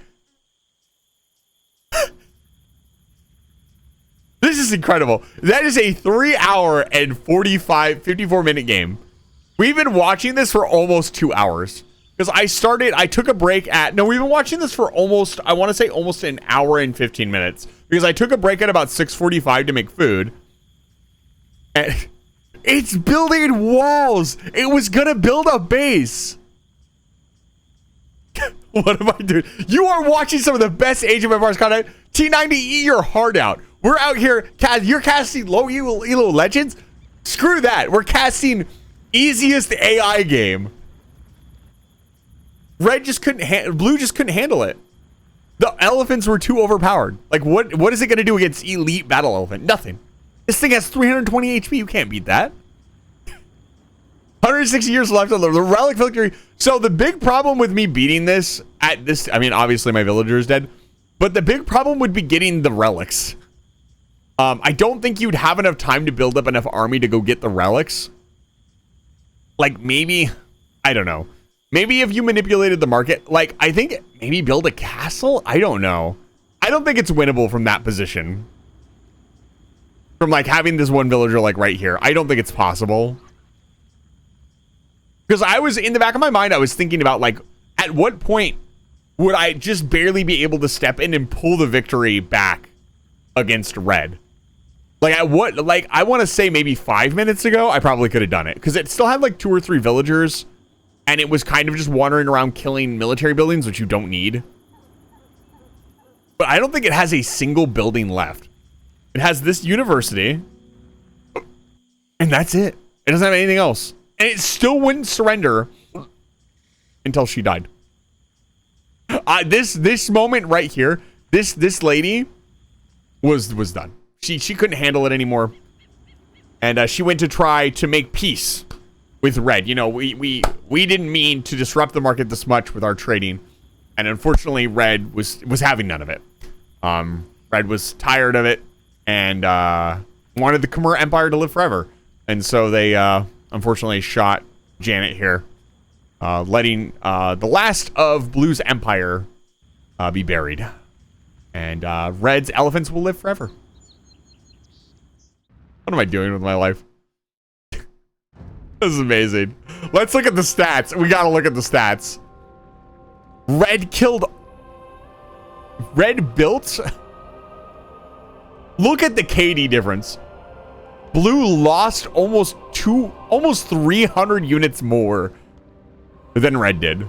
This is incredible. That is a 3-hour and 54-minute game. We've been watching this for almost 2 hours. Because I took a break at, no, we've been watching this for almost, I want to say almost an hour and 15 minutes. Because I took a break at about 6:45 to make food. And it's building walls. It was going to build a base. What am I doing? You are watching some of the best Age of Empires content. T90, eat your heart out. We're out here, you're casting low elo legends? Screw that. We're casting easiest AI game. Red just couldn't blue just couldn't handle it. The elephants were too overpowered. Like what is it going to do against elite battle elephant? Nothing. This thing has 320 HP. You can't beat that. 160 years left on the relic victory. So the big problem with me beating this at this, I mean, obviously my villager is dead, but the big problem would be getting the relics. I don't think you'd have enough time to build up enough army to go get the relics. Like maybe, I don't know. Maybe if you manipulated the market, like I think maybe build a castle. I don't know. I don't think it's winnable from that position. From like having this one villager like right here. I don't think it's possible. Because I was in the back of my mind, I was thinking about like, at what point would I just barely be able to step in and pull the victory back against Red? Like at what, like I want to say maybe 5 minutes ago, I probably could have done it. Because it still had like 2 or 3 villagers. And it was kind of just wandering around killing military buildings, which you don't need. But I don't think it has a single building left. It has this university. And that's it. It doesn't have anything else. And it still wouldn't surrender until she died. This moment right here, this lady was done. She couldn't handle it anymore. And she went to try to make peace with Red. You know, we didn't mean to disrupt the market this much with our trading. And unfortunately, Red was having none of it. Red was tired of it and wanted the Khmer Empire to live forever. And so they unfortunately shot Janet here, letting the last of Blue's empire be buried. And Red's elephants will live forever. What am I doing with my life? This is amazing. Let's look at the stats. We gotta look at the stats. Red built. Look at the KD difference. Blue lost almost 300 units more than Red did.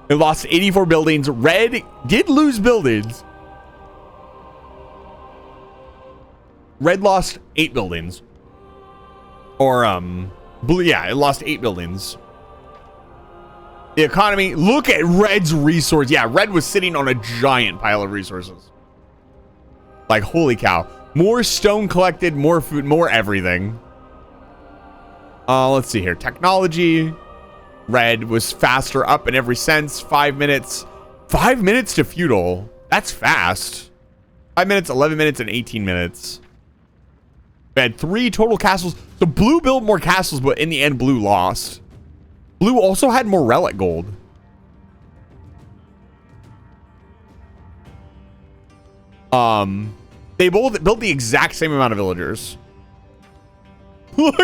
It lost 84 buildings. Red did lose buildings. Red lost 8 buildings. Or, Blue, yeah, it lost 8 buildings. The economy, look at Red's resource. Yeah, Red was sitting on a giant pile of resources. Like, holy cow. More stone collected, more food, more everything. Let's see here. Technology. Red was faster up in every sense. 5 minutes. 5 minutes to feudal. That's fast. 5 minutes, 11 minutes, and 18 minutes. We had 3 total castles. So Blue built more castles, but in the end, Blue lost. Blue also had more relic gold. They both built the exact same amount of villagers. Look.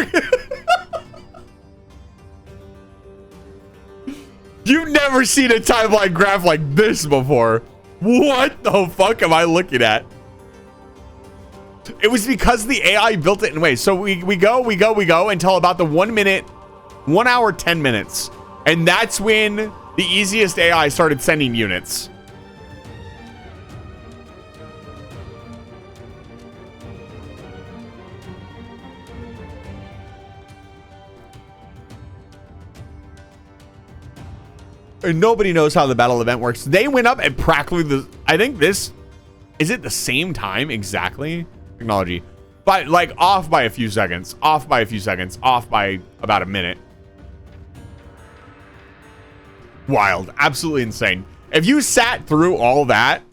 You've never seen a timeline graph like this before. What the fuck am I looking at? It was because the AI built it in ways. So we go until about the 1 hour, 10 minutes. And that's when the easiest AI started sending units. Nobody knows how the battle event works. They went up at practically the, I think this, is it the same time exactly? Technology. But like off by a few seconds, off by about a minute. Wild, absolutely insane. If you sat through all that,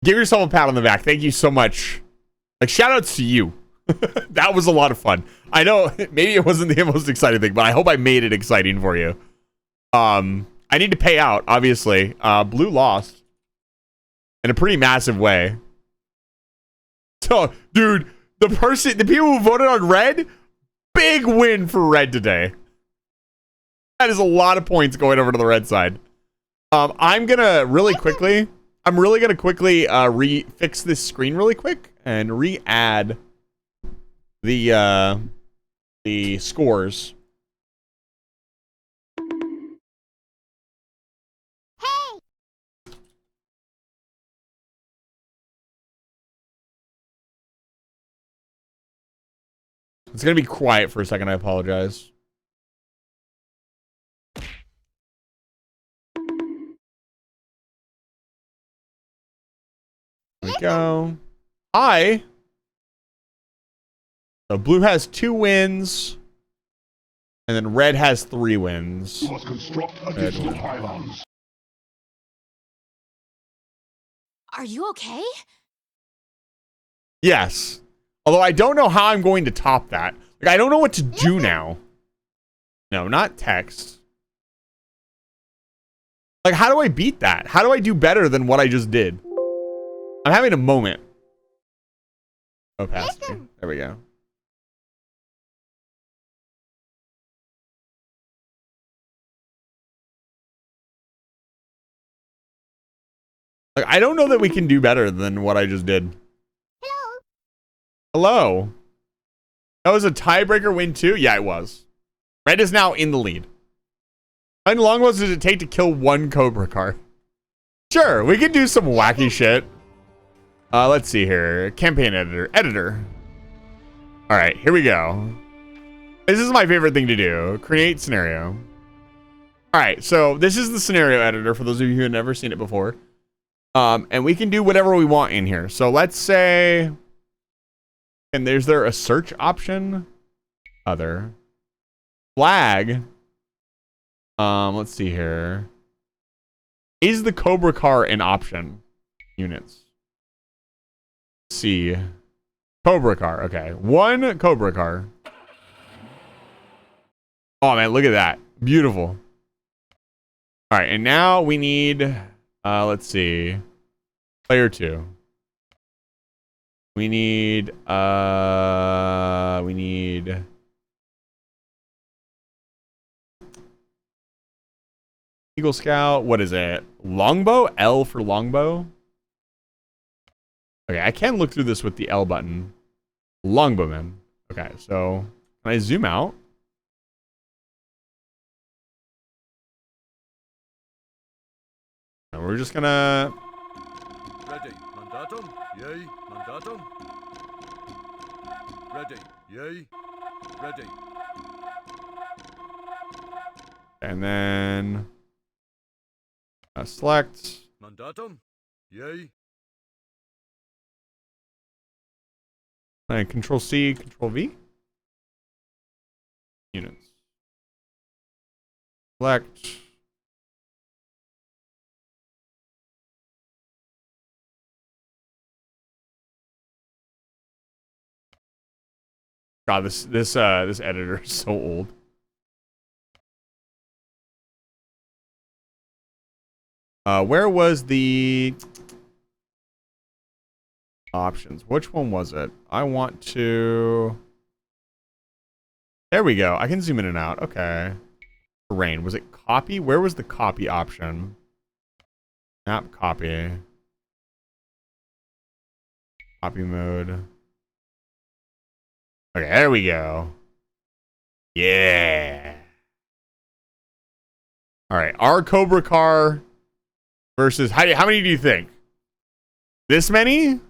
give yourself a pat on the back. Thank you so much. Like, shout outs to you. That was a lot of fun. I know maybe it wasn't the most exciting thing, but I hope I made it exciting for you. I need to pay out, obviously. Blue lost in a pretty massive way. So, dude, the people who voted on red, big win for red today. That is a lot of points going over to the red side. I'm gonna really quickly fix this screen really quick and re-add the scores. It's gonna be quiet for a second. I apologize. There we go. Hi. So blue has 2 wins, and then red has 3 wins. You must construct additional pylons. Are you okay? Yes. Although I don't know how I'm going to top that. Like, I don't know what to do now. No, not text. Like, how do I beat that? How do I do better than what I just did? I'm having a moment. Opacity. There we go. Like, I don't know that we can do better than what I just did. Hello. That was a tiebreaker win too? Yeah, it was. Red is now in the lead. How long does it take to kill 1 Cobra car? Sure, we can do some wacky shit. Let's see here. Campaign editor. All right, here we go. This is my favorite thing to do. Create scenario. All right, so this is the scenario editor for those of you who have never seen it before. And we can do whatever we want in here. So let's say, and there's there a search option? Other. Flag. Let's see here. Is the Cobra car an option? Units. Let's see. Cobra car. Okay. 1 Cobra car. Oh man, look at that. Beautiful. All right, and now we need, let's see. Player 2. We need Eagle Scout. What is it? Longbow? L for longbow? Okay, I can look through this with the L button. Longbowman. Okay, so can I zoom out? And we're just gonna... Ready, mandatum, yay, mandatum. Ready, yay, ready. And then... select. Mandatum, yay. And Control C, Control V. Units. Select. God, this editor is so old. Where was the options? Which one was it? I want to... There we go. I can zoom in and out. Okay. Terrain. Was it copy? Where was the copy option? Map copy. Copy mode. Okay, there we go. Yeah. All right, our Cobra car versus how many do you think? This many?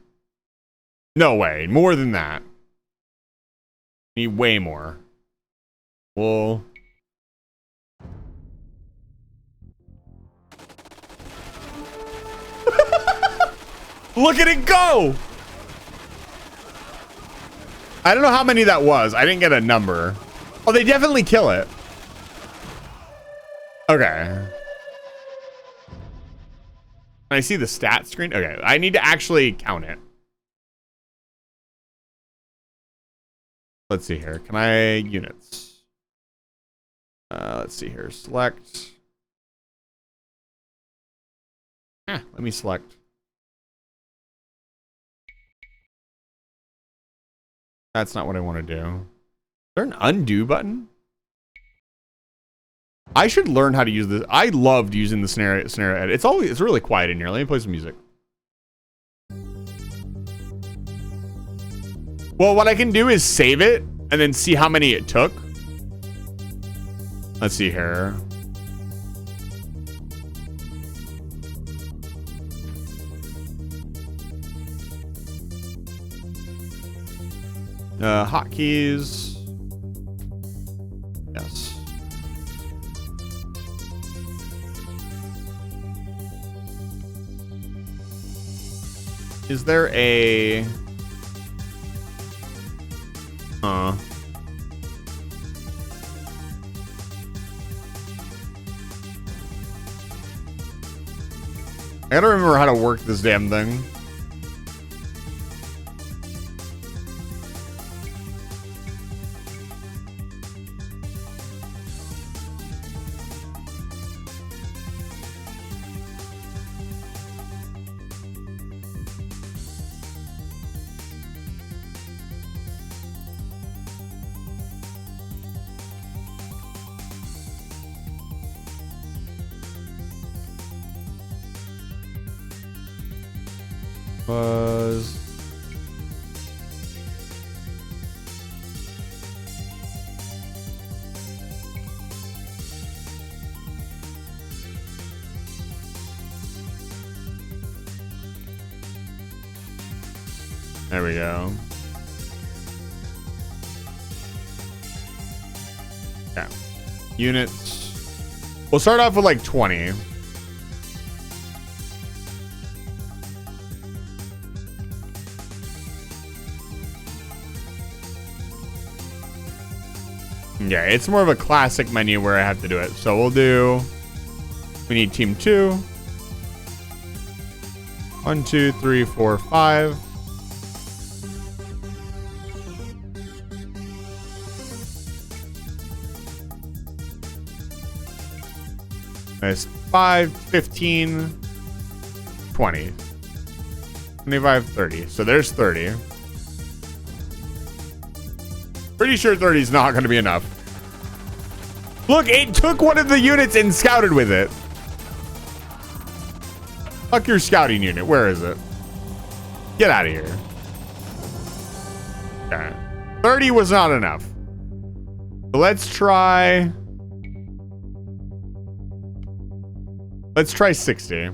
No way, more than that. Need way more. Well, Look at it go! I don't know how many that was. I didn't get a number. Oh, they definitely kill it. Okay. Can I see the stat screen? Okay, I need to actually count it. Let's see here. Can I units? Let's see here. Select. Let me select. That's not what I want to do. Is there an undo button? I should learn how to use this. I loved using the scenario edit. It's really quiet in here. Let me play some music. Well, what I can do is save it and then see how many it took. Let's see here. Hotkeys. Yes. Is there a... I gotta remember how to work this damn thing. There we go. Okay. Units. We'll start off with like 20. Yeah, it's more of a classic menu where I have to do it. So we'll do... We need team 2. 1, 2, 3, 4, 5. Nice. 5, 15, 20. 25, 30. So there's 30. Pretty sure 30 is not going to be enough. Look, it took one of the units and scouted with it. Fuck your scouting unit. Where is it? Get out of here. Okay. 30 was not enough. So let's try... Let's try 60.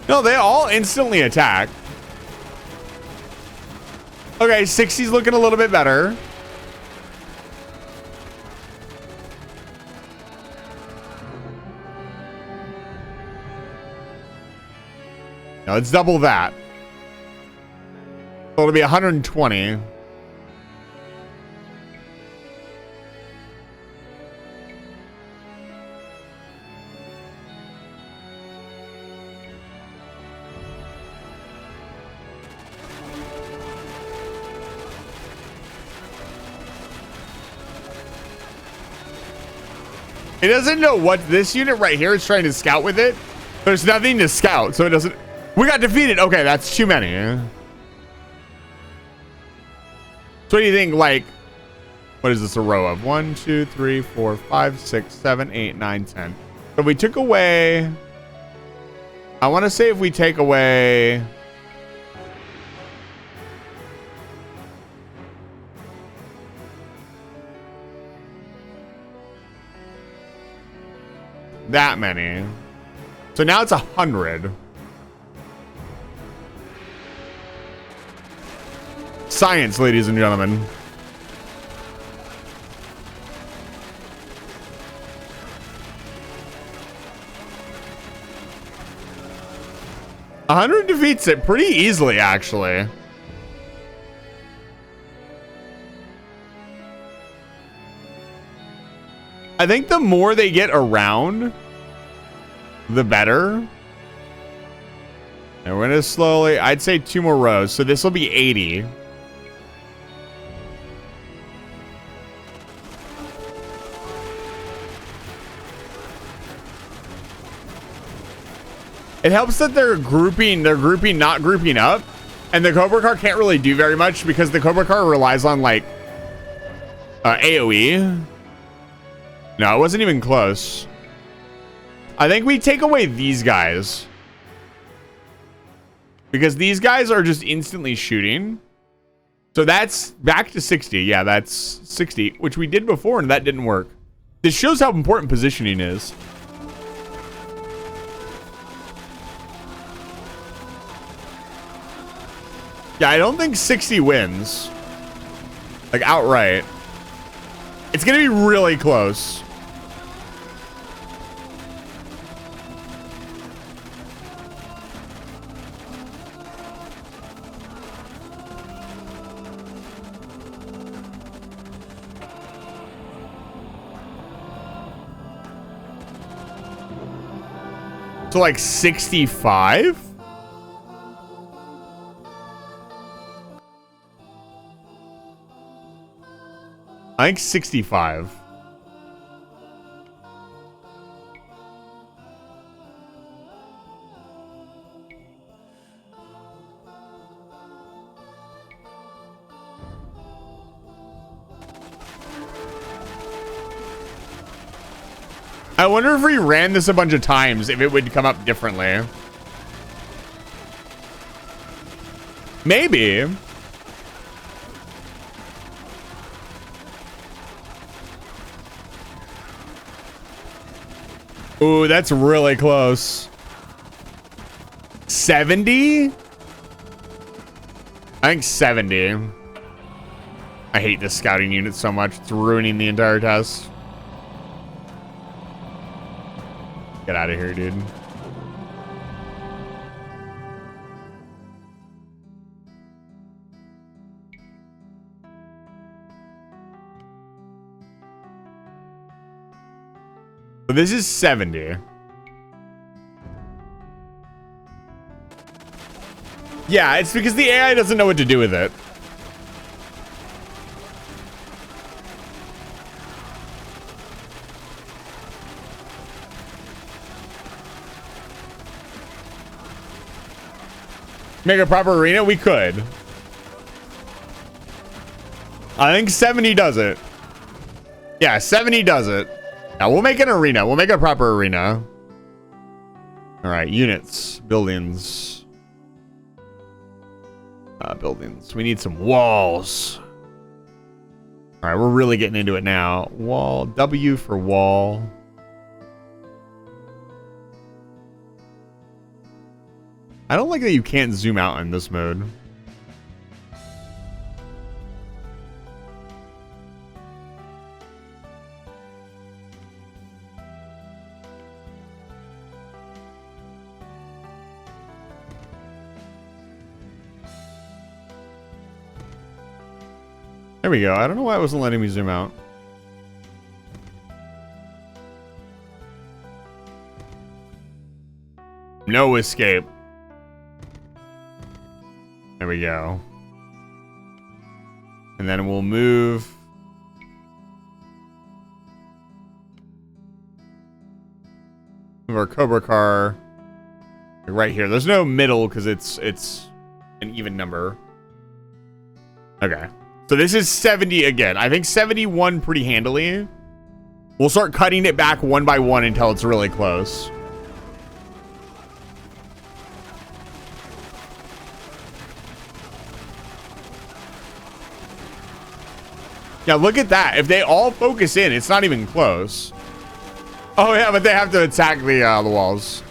No, they all instantly attack. Okay, 60's looking a little bit better. Now let's double that. So it'll be 120. It doesn't know what this unit right here is trying to scout with it. There's nothing to scout, so it doesn't... We got defeated. Okay, that's too many. So what do you think, like... What is this a row of? 1, 2, 3, 4, 5, 6, 7, 8, 9, 10. So if we took away... I want to say if we take away... that many. So now it's 100. Science, ladies and gentlemen. $100 defeats it pretty easily, actually. I think the more they get around, the better. And we're gonna slowly, I'd say 2 more rows. So this will be 80. It helps that they're grouping, not grouping up. And the Cobra Car can't really do very much because the Cobra Car relies on like AoE. No, it wasn't even close. I think we take away these guys. Because these guys are just instantly shooting. So that's back to 60. Yeah, that's 60, which we did before and that didn't work. This shows how important positioning is. Yeah, I don't think 60 wins. Like, outright. It's going to be really close. So, like, 65? I think 65. I wonder if we ran this a bunch of times, if it would come up differently. Maybe. Ooh, that's really close. 70? I think 70. I hate this scouting unit so much. It's ruining the entire test. Get out of here, dude. So this is 70. Yeah, it's because the AI doesn't know what to do with it. Make a proper arena? We could. I think 70 does it. Yeah, 70 does it. Yeah, we'll make an arena. We'll make a proper arena. All right, units, buildings. Buildings. We need some walls. All right, we're really getting into it now. Wall, W for wall. I don't like that you can't zoom out in this mode. There we go. I don't know why it wasn't letting me zoom out. No escape. There we go. And then we'll move. Move our Cobra Car right here. There's no middle because it's an even number. Okay. So this is 70 again. I think 71 pretty handily. We'll start cutting it back one by one until it's really close. Yeah, look at that. If they all focus in, it's not even close. Oh, yeah, but they have to attack the walls.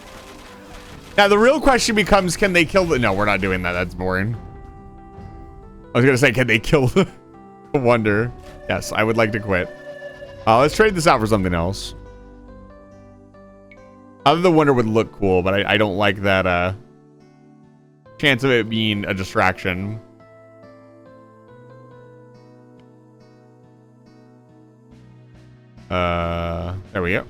Now, the real question becomes, can they kill the... No, we're not doing that. That's boring. I was gonna say, can they kill the Wonder? Yes, I would like to quit. Let's trade this out for something else. Other the Wonder would look cool, but I don't like that chance of it being a distraction. There we go.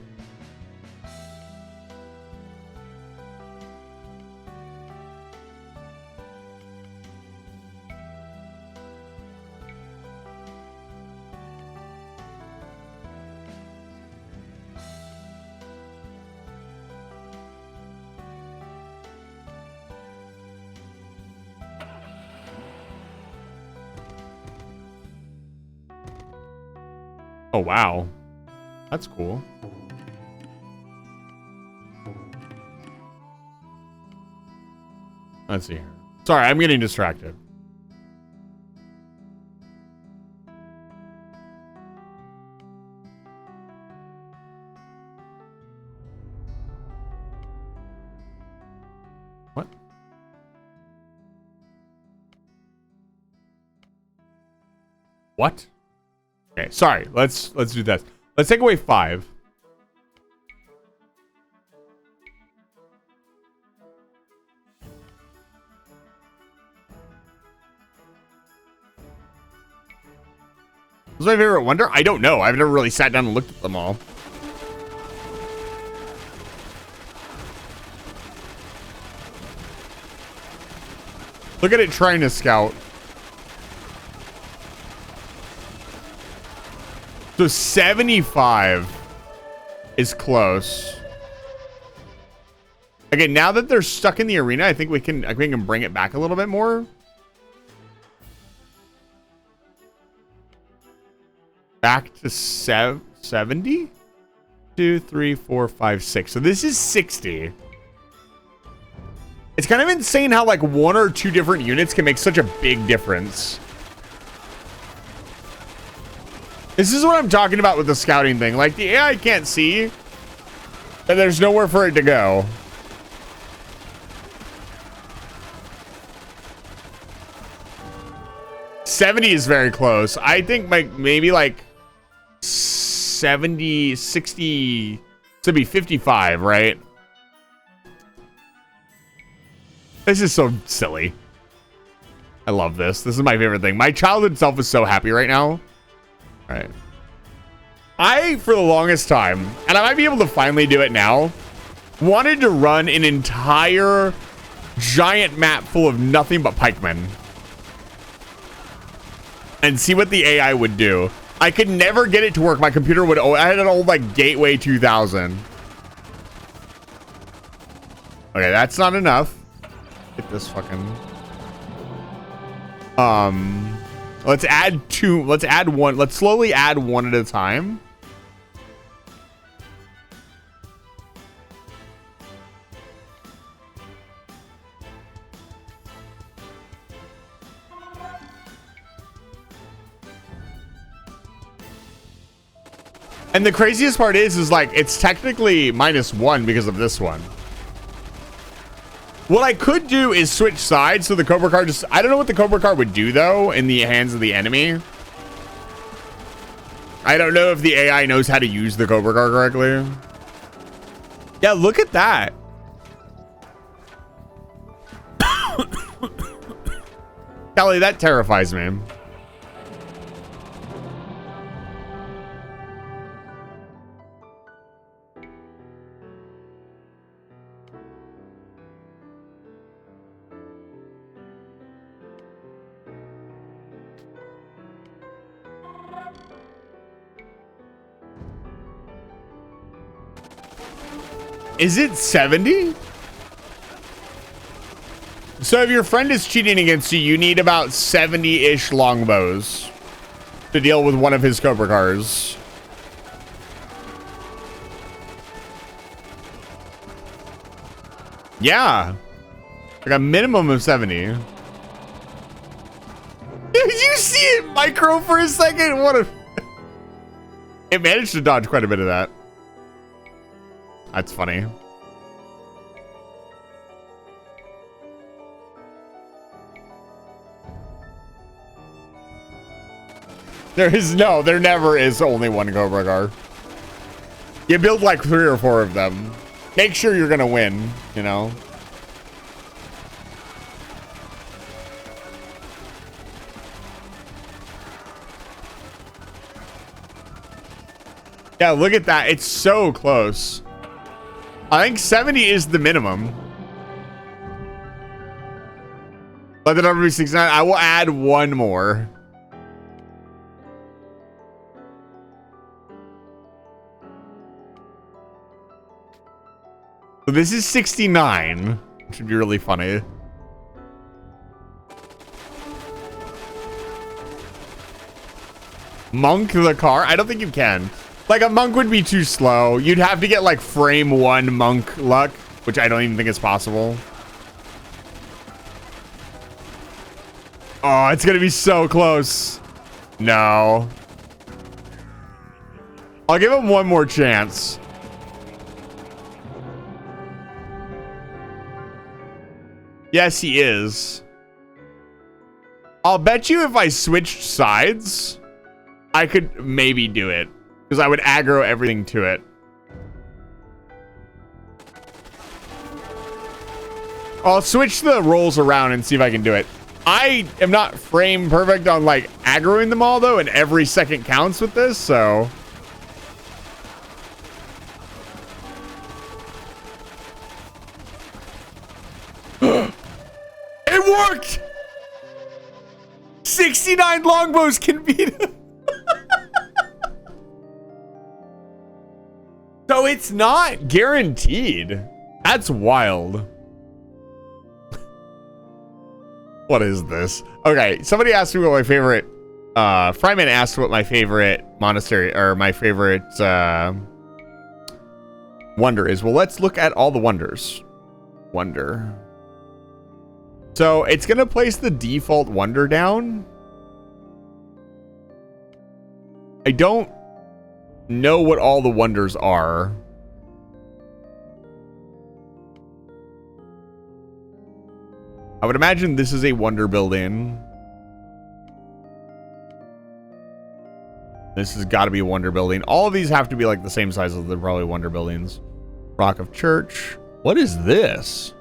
Oh, wow. That's cool. Let's see here. Sorry, I'm getting distracted. What? What? Okay, sorry. Let's do this. Let's take away 5. What's my favorite Wonder? I don't know. I've never really sat down and looked at them all. Look at it trying to scout. So 75 is close. Okay, now that they're stuck in the arena, I think we can bring it back a little bit more. Back to 70? 2, 3, 4, 5, 6. So this is 60. It's kind of insane how like 1 or 2 different units can make such a big difference. This is what I'm talking about with the scouting thing. Like, the AI can't see, and there's nowhere for it to go. $70 is very close. I think maybe like 70, 60 to be 55, right? This is so silly. I love this. This is my favorite thing. My childhood self is so happy right now. All right. I, for the longest time, and I might be able to finally do it now, wanted to run an entire giant map full of nothing but pikemen and see what the AI would do. I could never get it to work. My computer would, I had an old like Gateway 2000. Okay, that's not enough. Get this fucking let's add 2. Let's add 1. Let's slowly add 1 at a time. And the craziest part is like it's technically -1 because of this one. What I could do is switch sides so the Cobra Card just... I don't know what the Cobra Card would do, though, in the hands of the enemy. I don't know if the AI knows how to use the Cobra Card correctly. Yeah, look at that. Kelly, that terrifies me. Is it 70? So if your friend is cheating against you, you need about 70-ish longbows to deal with one of his Cobra Cars. Yeah. Like a minimum of 70. Did you see it micro for a second? What a... It managed to dodge quite a bit of that. That's funny. There never is only one Cobra car. You build like 3 or 4 of them. Make sure you're gonna win, you know? Yeah, look at that. It's so close. I think 70 is the minimum. Let the number be 69. I will add 1 more. So this is 69. Which would be really funny. Monk the car? I don't think you can. Like, a monk would be too slow. You'd have to get, like, frame 1 monk luck, which I don't even think is possible. Oh, it's gonna be so close. No. I'll give him 1 more chance. Yes, he is. I'll bet you if I switched sides, I could maybe do it. Because I would aggro everything to it. I'll switch the rolls around and see if I can do it. I am not frame perfect on like aggroing them all though, and every second counts with this, so. It worked! 69 longbows can beat him. So it's not guaranteed. That's wild. What is this? Okay, somebody asked me what my favorite Fryman asked what my favorite monastery or my favorite wonder is. Well, let's look at all the wonders. Wonder. So it's gonna place the default wonder down. I don't know what all the wonders are. I would imagine this is a wonder building. This has got to be a wonder building. All of these have to be like the same size as they're probably wonder buildings. Rock of Church. What is this?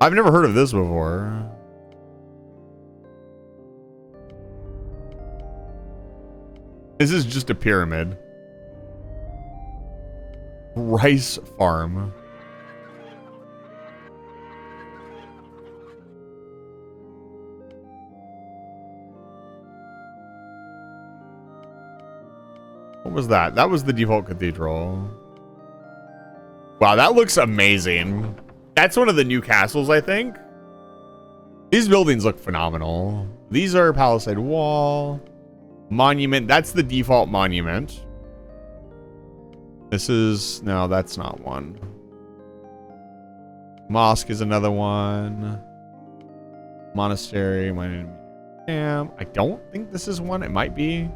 I've never heard of this before. This is just a pyramid. Rice farm. What was that? That was the default cathedral. Wow, that looks amazing. That's one of the new castles, I think. These buildings look phenomenal. These are Palisade Wall. Monument. That's the default monument. This is... No, that's not one. Mosque is another one. Monastery. Damn. I don't think this is one. It might be.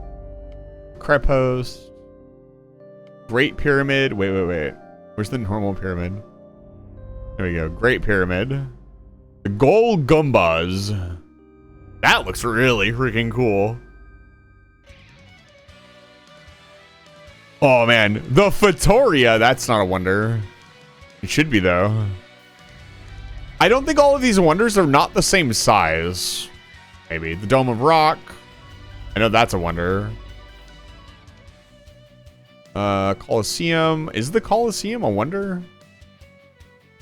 Crepos. Great Pyramid. Wait. Where's the normal pyramid? There we go. Great Pyramid. The Gold Gumbas. That looks really freaking cool. Oh, man. The Fatoria. That's not a wonder. It should be, though. I don't think all of these wonders are not the same size. Maybe. The Dome of Rock. I know that's a wonder. Colosseum. Is the Colosseum a wonder?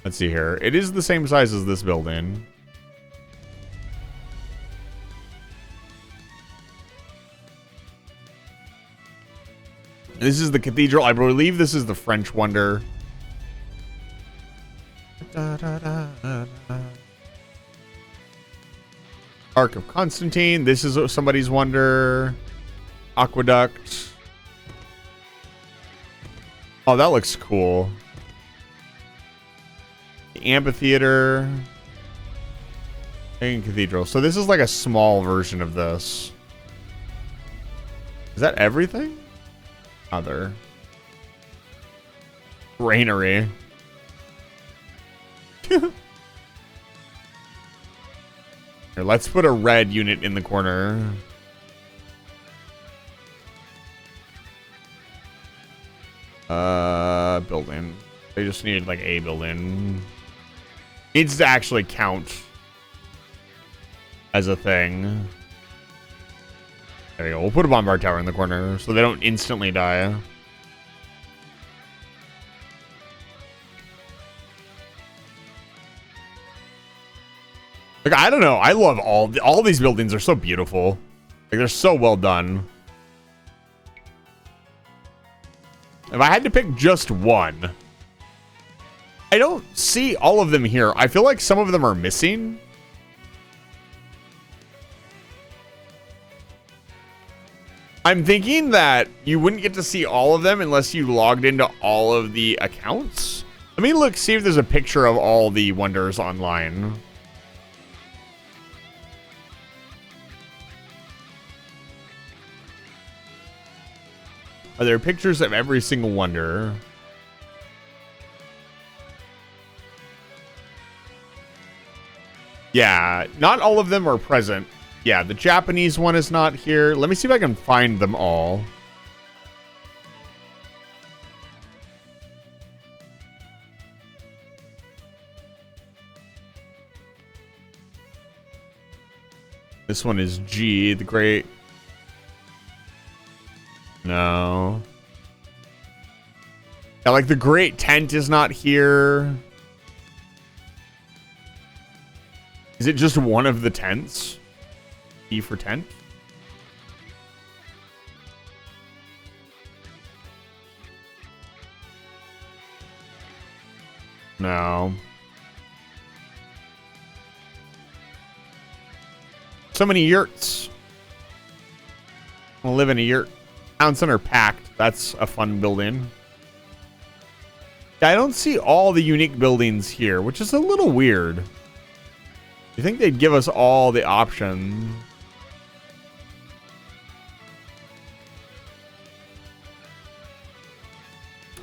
Let's see here. It is the same size as this building. This is the cathedral. I believe this is the French wonder. Ark of Constantine. This is somebody's wonder. Aqueduct. Oh, that looks cool. The amphitheater. And cathedral. So this is like a small version of this. Is that everything? Other. Granary. Here, let's put a red unit in the corner. Building. They just need like a building. Needs to actually count as a thing. There you go. We'll put a bombard tower in the corner so they don't instantly die. Like, I don't know. I love all these buildings are so beautiful. Like, they're so well done. If I had to pick just one, I don't see all of them here. I feel like some of them are missing. I'm thinking that you wouldn't get to see all of them unless you logged into all of the accounts. Let me look, see if there's a picture of all the wonders online. Are there pictures of every single wonder? Yeah, not all of them are present. Yeah, the Japanese one is not here. Let me see if I can find them all. This one is G, the Great. No. Yeah, like the Great Tent is not here. Is it just one of the tents? E for tent? No. So many yurts. I'll live in a yurt. Town Center Pact. That's a fun building. Yeah, I don't see all the unique buildings here, which is a little weird. You think they'd give us all the options?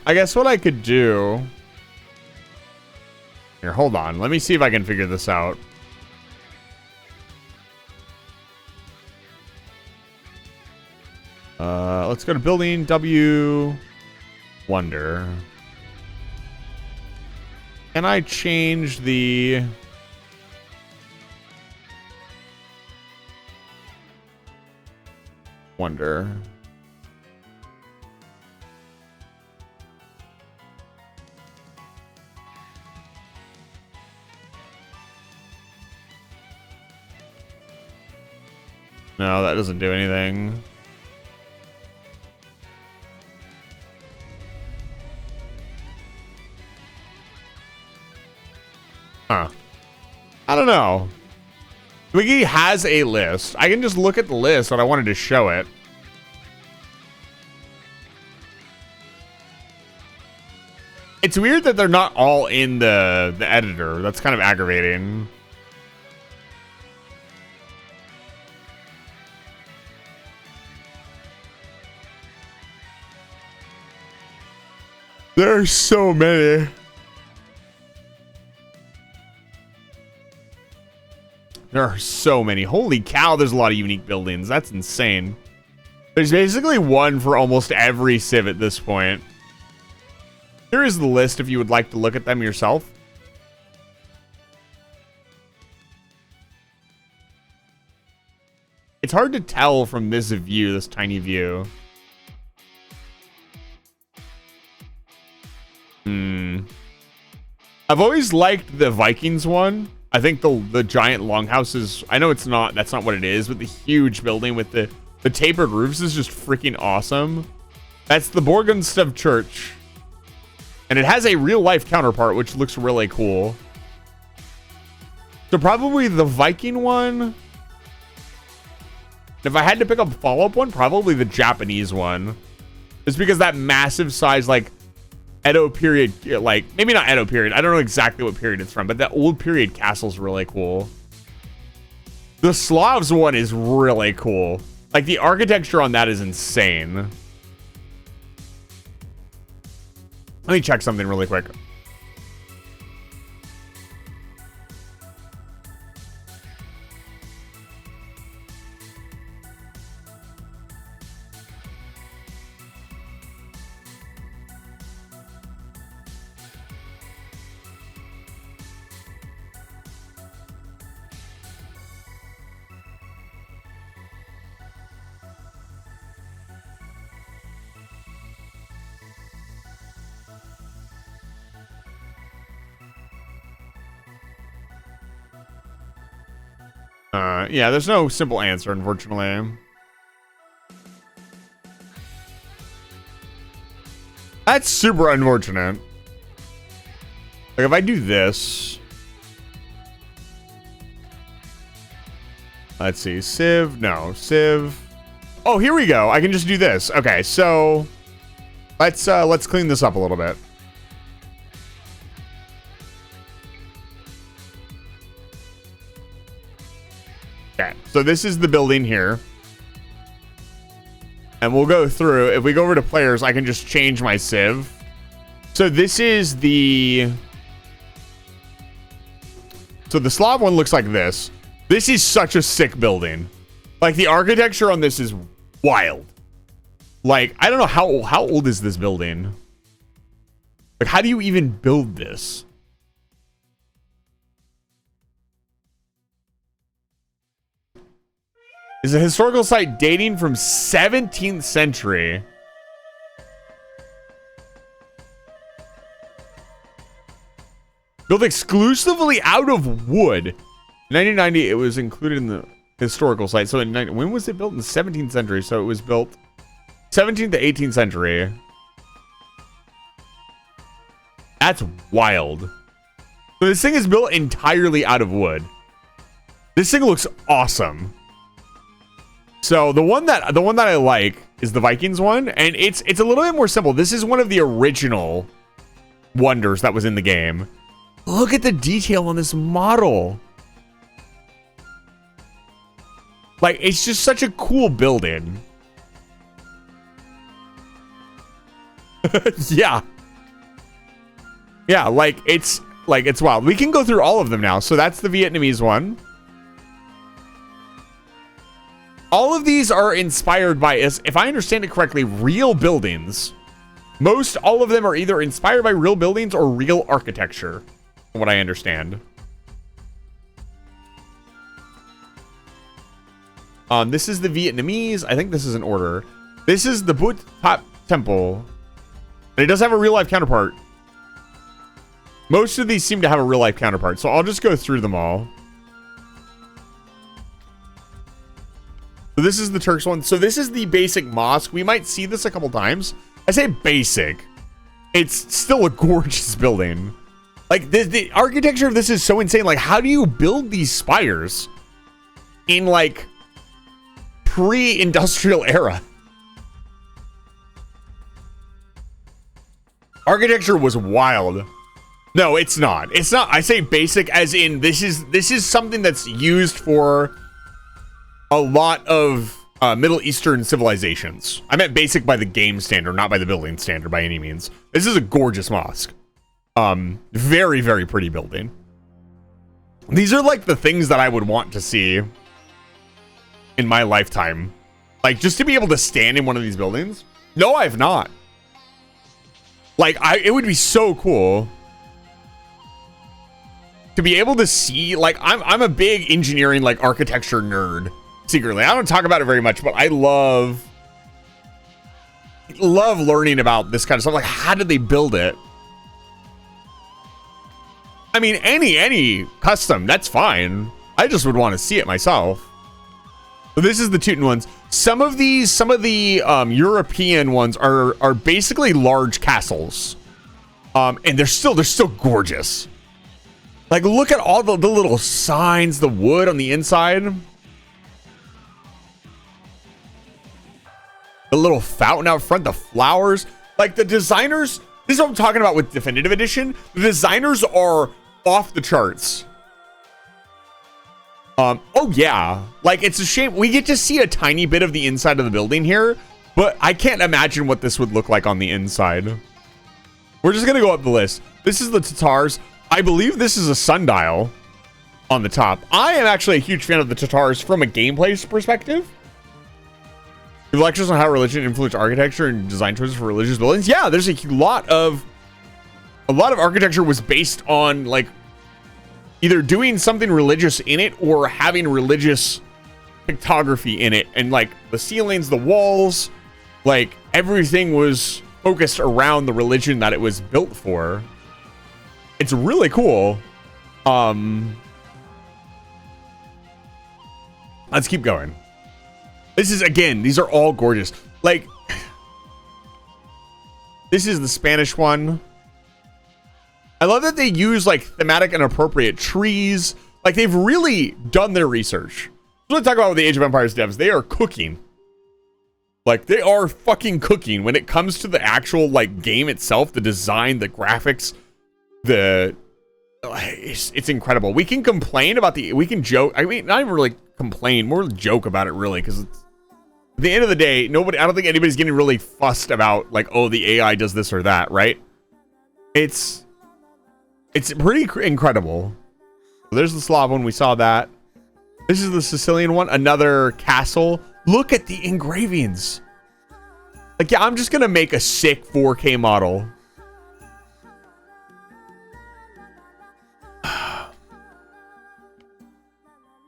I guess what I could do... Here, hold on. Let me see if I can figure this out. Let's go to building W Wonder. Can I change the... Wonder? No, that doesn't do anything. Huh. I don't know. Wiki has a list. I can just look at the list, but I wanted to show it. It's weird that they're not all in the editor. That's kind of aggravating. There are so many. There are so many. Holy cow, there's a lot of unique buildings. That's insane. There's basically one for almost every civ at this point. Here is the list if you would like to look at them yourself. It's hard to tell from this view, this tiny view. I've always liked the Vikings one. I think the giant longhouse is... I know it's not... That's not what it is, but the huge building with the tapered roofs is just freaking awesome. That's the Borgenstov Church. And it has a real-life counterpart, which looks really cool. So probably the Viking one. If I had to pick up a follow-up one, probably the Japanese one. Just because that massive size, like... Edo period, like, maybe not Edo period. I don't know exactly what period it's from, but that old period castle's really cool. The Slavs one is really cool. Like, the architecture on that is insane. Let me check something really quick. Yeah, there's no simple answer, unfortunately. That's super unfortunate. Like, if I do this... Let's see. Civ. No. Civ. Oh, here we go. I can just do this. Okay, so... Let's clean this up a little bit. Okay, so this is the building here. And we'll go through. If we go over to players, I can just change my Civ. So this is the... So the Slav one looks like this. This is such a sick building. Like, the architecture on this is wild. Like, I don't know how old is this building? Like, how do you even build this? Is a historical site dating from 17th century. Built exclusively out of wood. In 1990, it was included in the historical site. So when was it built? In the 17th century. So it was built 17th to 18th century. That's wild. So this thing is built entirely out of wood. This thing looks awesome. So the one that I like is the Vikings one, and it's a little bit more simple. This is one of the original wonders that was in the game. Look at the detail on this model. Like, it's just such a cool building. Yeah. Yeah, like it's wild. We can go through all of them now. So that's the Vietnamese one. All of these are inspired by, if I understand it correctly, real buildings. All of them are either inspired by real buildings or real architecture, from what I understand. This is the Vietnamese. I think this is in order. This is the Bút Tháp Temple. And it does have a real-life counterpart. Most of these seem to have a real-life counterpart, so I'll just go through them all. So this is the Turks one. So this is the basic mosque. We might see this a couple times. I say basic. It's still a gorgeous building. Like, the architecture of this is so insane. Like, how do you build these spires in, like, pre-industrial era? Architecture was wild. No, it's not. It's not. I say basic as in this is something that's used for a lot of Middle Eastern civilizations. I meant basic by the game standard, not by the building standard by any means. This is a gorgeous mosque. Very, very pretty building. These are like the things that I would want to see in my lifetime. Like, just to be able to stand in one of these buildings. No, I've not. Like, it would be so cool to be able to see, like, I'm a big engineering, like, architecture nerd. Secretly, I don't talk about it very much, but I love learning about this kind of stuff. Like, how did they build it? I mean, any custom, that's fine. I just would want to see it myself. So this is the Teuton ones. Some of the European ones are basically large castles, and they're still gorgeous. Like, look at all the little signs, the wood on the inside. The little fountain out front, the flowers. Like, the designers, this is what I'm talking about with Definitive Edition. The designers are off the charts. Oh yeah. Like, it's a shame. We get to see a tiny bit of the inside of the building here, but I can't imagine what this would look like on the inside. We're just going to go up the list. This is the Tatars. I believe this is a sundial on the top. I am actually a huge fan of the Tatars from a gameplay perspective. Lectures on how religion influenced architecture and design choices for religious buildings. Yeah, there's a lot of architecture was based on, like, either doing something religious in it or having religious pictography in it. And, like, the ceilings, the walls, like, everything was focused around the religion that it was built for. It's really cool. Let's keep going. This is, again, these are all gorgeous. Like, this is the Spanish one. I love that they use like thematic and appropriate trees. Like, they've really done their research. What I talk about with the Age of Empires devs, they are cooking. Like, they are fucking cooking when it comes to the actual like game itself, the design, the graphics, it's incredible. We can complain about we can joke. I mean, not even really complain, more joke about it really, because at the end of the day, I don't think anybody's getting really fussed about like, oh, the AI does this or that, right? It's pretty incredible. There's the Slav one, we saw that. This is the Sicilian one, another castle. Look at the engravings. Like, yeah, I'm just gonna make a sick 4K model.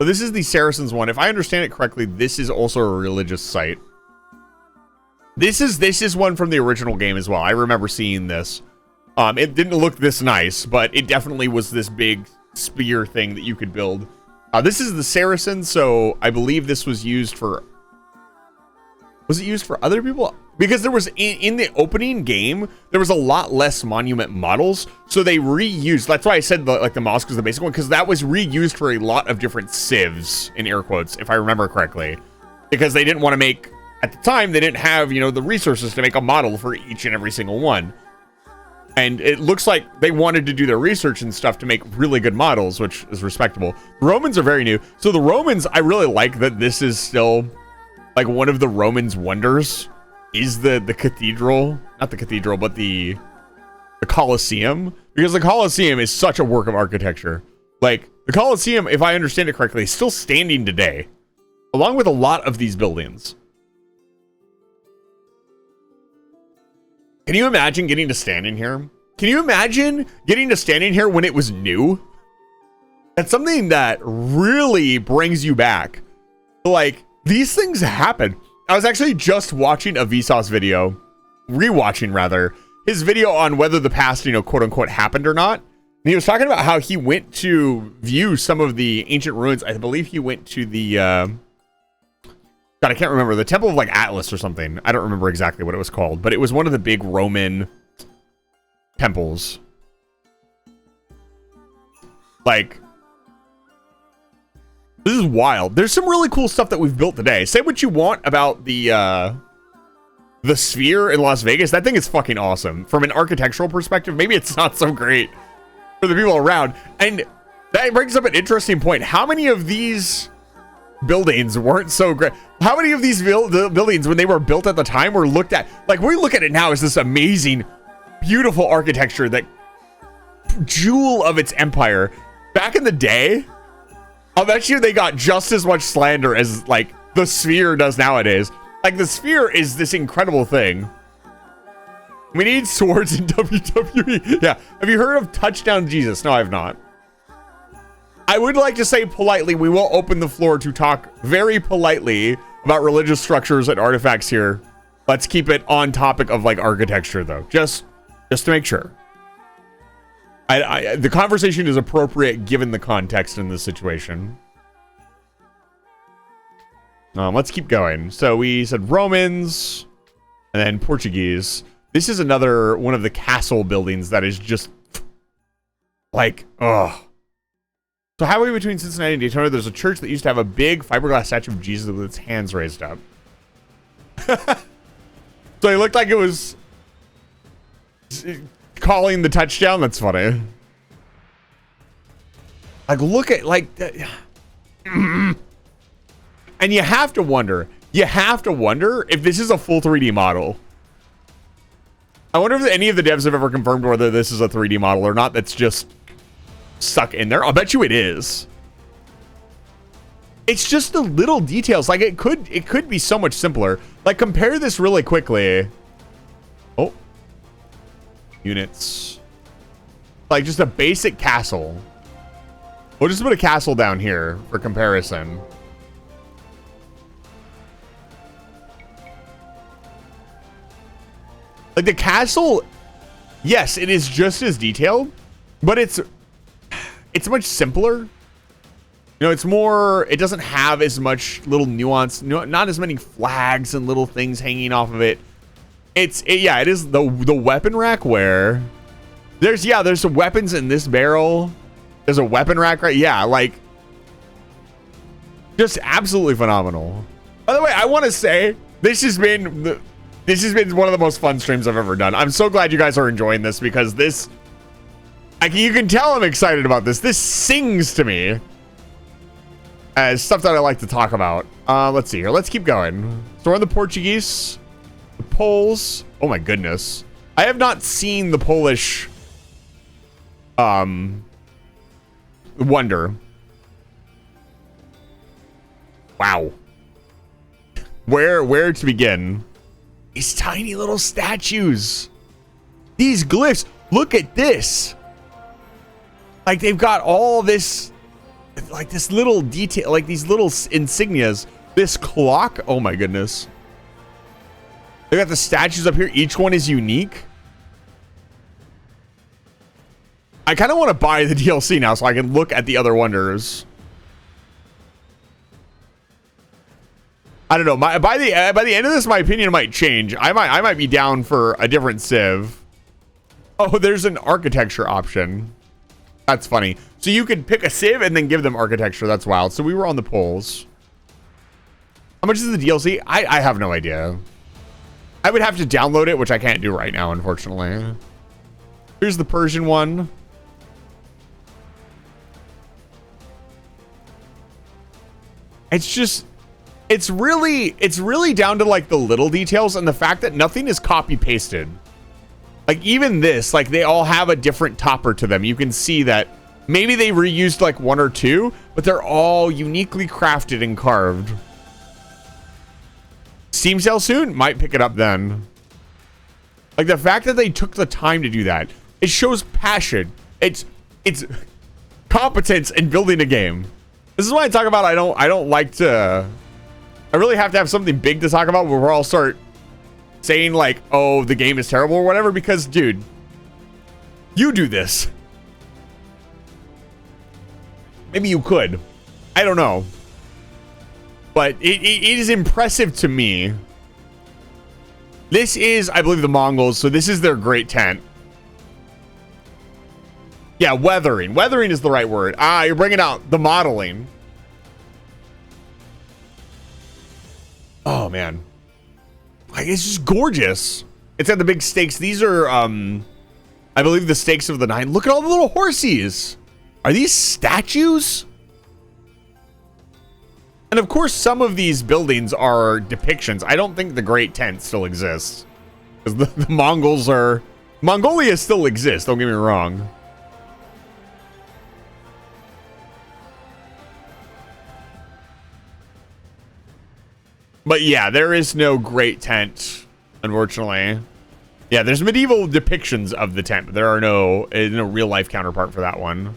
So this is the Saracens one. If I understand it correctly, this is also a religious site. This is one from the original game as well. I remember seeing this. It didn't look this nice, but it definitely was this big spear thing that you could build. This is the Saracens, so I believe this was used for... Was it used for other people? Because there was, in the opening game, there was a lot less monument models, so they reused... That's why I said the mosque was the basic one, because that was reused for a lot of different civs, in air quotes, if I remember correctly. Because they didn't want to make... At the time, they didn't have, you know, the resources to make a model for each and every single one. And it looks like they wanted to do their research and stuff to make really good models, which is respectable. The Romans are very new. So the Romans, I really like that this is still like one of the Romans' wonders is the cathedral, not the cathedral, but the Colosseum, because the Colosseum is such a work of architecture. Like the Colosseum, if I understand it correctly, is still standing today, along with a lot of these buildings. Can you imagine getting to stand in here? Can you imagine getting to stand in here when it was new? That's something that really brings you back. Like, these things happen. I was actually just watching a Vsauce video, rewatching rather, his video on whether the past, you know, quote unquote happened or not. And he was talking about how he went to view some of the ancient ruins. I believe he went to the, God, I can't remember. The Temple of like Atlas or something. I don't remember exactly what it was called, but it was one of the big Roman temples. Like, this is wild. There's some really cool stuff that we've built today. Say what you want about the sphere in Las Vegas. That thing is fucking awesome. From an architectural perspective, maybe it's not so great for the people around. And that brings up an interesting point. How many of these buildings weren't so great? How many of these buildings, when they were built at the time, were looked at like we look at it now as this amazing, beautiful architecture, that jewel of its empire? Back in the day, I'll bet you they got just as much slander as like the Sphere does nowadays. Like the Sphere is this incredible thing. We need swords in WWE. Yeah. Have you heard of Touchdown Jesus? No, I have not. I would like to say politely, we will open the floor to talk very politely about religious structures and artifacts here. Let's keep it on topic of like architecture though, just to make sure. The conversation is appropriate given the context in this situation. Let's keep going. So we said Romans and then Portuguese. This is another one of the castle buildings that is just like, ugh. So halfway between Cincinnati and Daytona, there's a church that used to have a big fiberglass statue of Jesus with its hands raised up. So it looked like it was calling the touchdown. That's funny. Like, look at, like, and you have to wonder if this is a full 3D model. I wonder if any of the devs have ever confirmed whether this is a 3D model or not that's just stuck in there. I'll bet you it is. It's just the little details. Like, it could be so much simpler. Like, compare this really quickly. Oh. Units. Like, just a basic castle. We'll just put a castle down here for comparison. Like, the castle, yes, it is just as detailed, but it's much simpler. You know, it's more, it doesn't have as much little nuance, not as many flags and little things hanging off of it. Yeah, it is the weapon rack where there's weapons in this barrel. There's a weapon rack, right? Yeah, like just absolutely phenomenal. By the way, I want to say this has been one of the most fun streams I've ever done. I'm so glad you guys are enjoying this because this, like, you can tell I'm excited about this. This sings to me as stuff that I like to talk about. Let's see here. Let's keep going. So we're on the Portuguese, the Poles. Oh my goodness. I have not seen the Polish wonder. Wow. Where to begin? These tiny little statues. These glyphs. Look at this. Like they've got all this, like this little detail, like these little insignias. This clock. Oh my goodness. They got the statues up here. Each one is unique. I kind of want to buy the DLC now so I can look at the other wonders. I don't know. By the end of this, my opinion might change. I might be down for a different civ. Oh, there's an architecture option. That's funny. So you could pick a civ and then give them architecture. That's wild. So we were on the Poles. How much is the DLC? I have no idea. I would have to download it, which I can't do right now, unfortunately. Here's the Persian one. It's just, it's really down to like the little details and the fact that nothing is copy pasted. Like even this, like they all have a different topper to them. You can see that maybe they reused like one or two, but they're all uniquely crafted and carved. Steam sale soon? Might pick it up then. Like the fact that they took the time to do that, it shows passion. It's competence in building a game. This is why I talk about I don't like to, I really have to have something big to talk about where we'll all start saying like, oh, the game is terrible or whatever, because dude, you do this. Maybe you could. I don't know. But it is impressive to me. This is, I believe, the Mongols, so this is their great tent. Yeah, weathering. Weathering is the right word. Ah, you're bringing out the modeling. Oh, man. Like, it's just gorgeous. It's got the big stakes. These are, I believe, the stakes of the 9. Look at all the little horsies. Are these statues? And of course, some of these buildings are depictions. I don't think the Great Tent still exists. Because the Mongols are... Mongolia still exists, don't get me wrong. But yeah, there is no Great Tent, unfortunately. Yeah, there's medieval depictions of the tent, but there are no real-life counterpart for that one.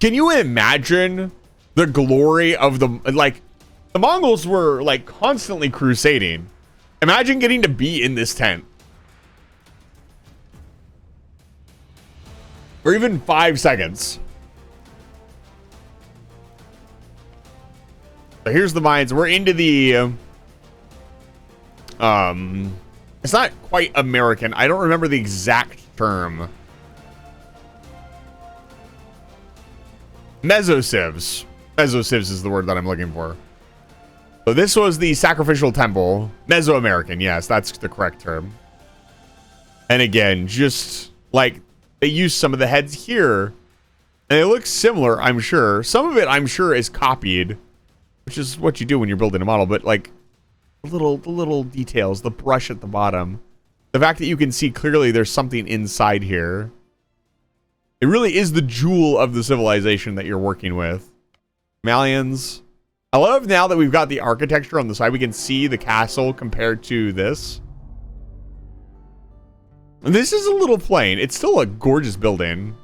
Can you imagine the glory of the, like, the Mongols were, like, constantly crusading. Imagine getting to be in this tent. For even 5 seconds. So here's the mines. We're into the, it's not quite American. I don't remember the exact term. Mesosieves. Mesosieves is the word that I'm looking for. So this was the sacrificial temple. Mesoamerican, yes, that's the correct term. And again, just like they use some of the heads here. And it looks similar, I'm sure. Some of it, I'm sure, is copied, which is what you do when you're building a model. But like the little details, the brush at the bottom, the fact that you can see clearly there's something inside here. It really is the jewel of the civilization that you're working with. Malians. I love now that we've got the architecture on the side. We can see the castle compared to this. And this is a little plain. It's still a gorgeous building.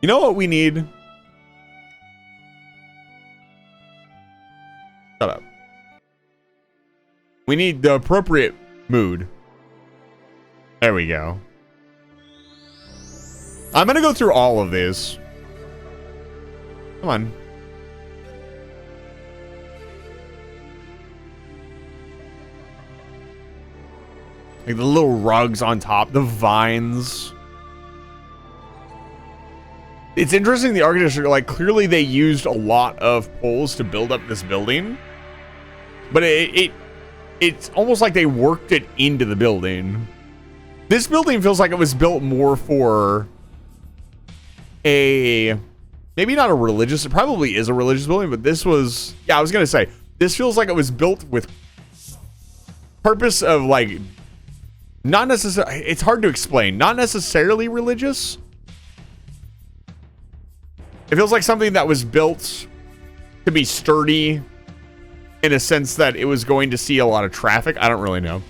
You know what we need? Shut up. We need the appropriate mood. There we go. I'm gonna go through all of these. Come on. Like the little rugs on top, the vines. It's interesting, the architecture, like clearly they used a lot of poles to build up this building. But it's almost like they worked it into the building. This building feels like it was built more for a, maybe not a religious, it probably is a religious building, but this was, yeah, I was gonna say, this feels like it was built with purpose of like, not necessarily, it's hard to explain, not necessarily religious. It feels like something that was built to be sturdy in a sense that it was going to see a lot of traffic. I don't really know.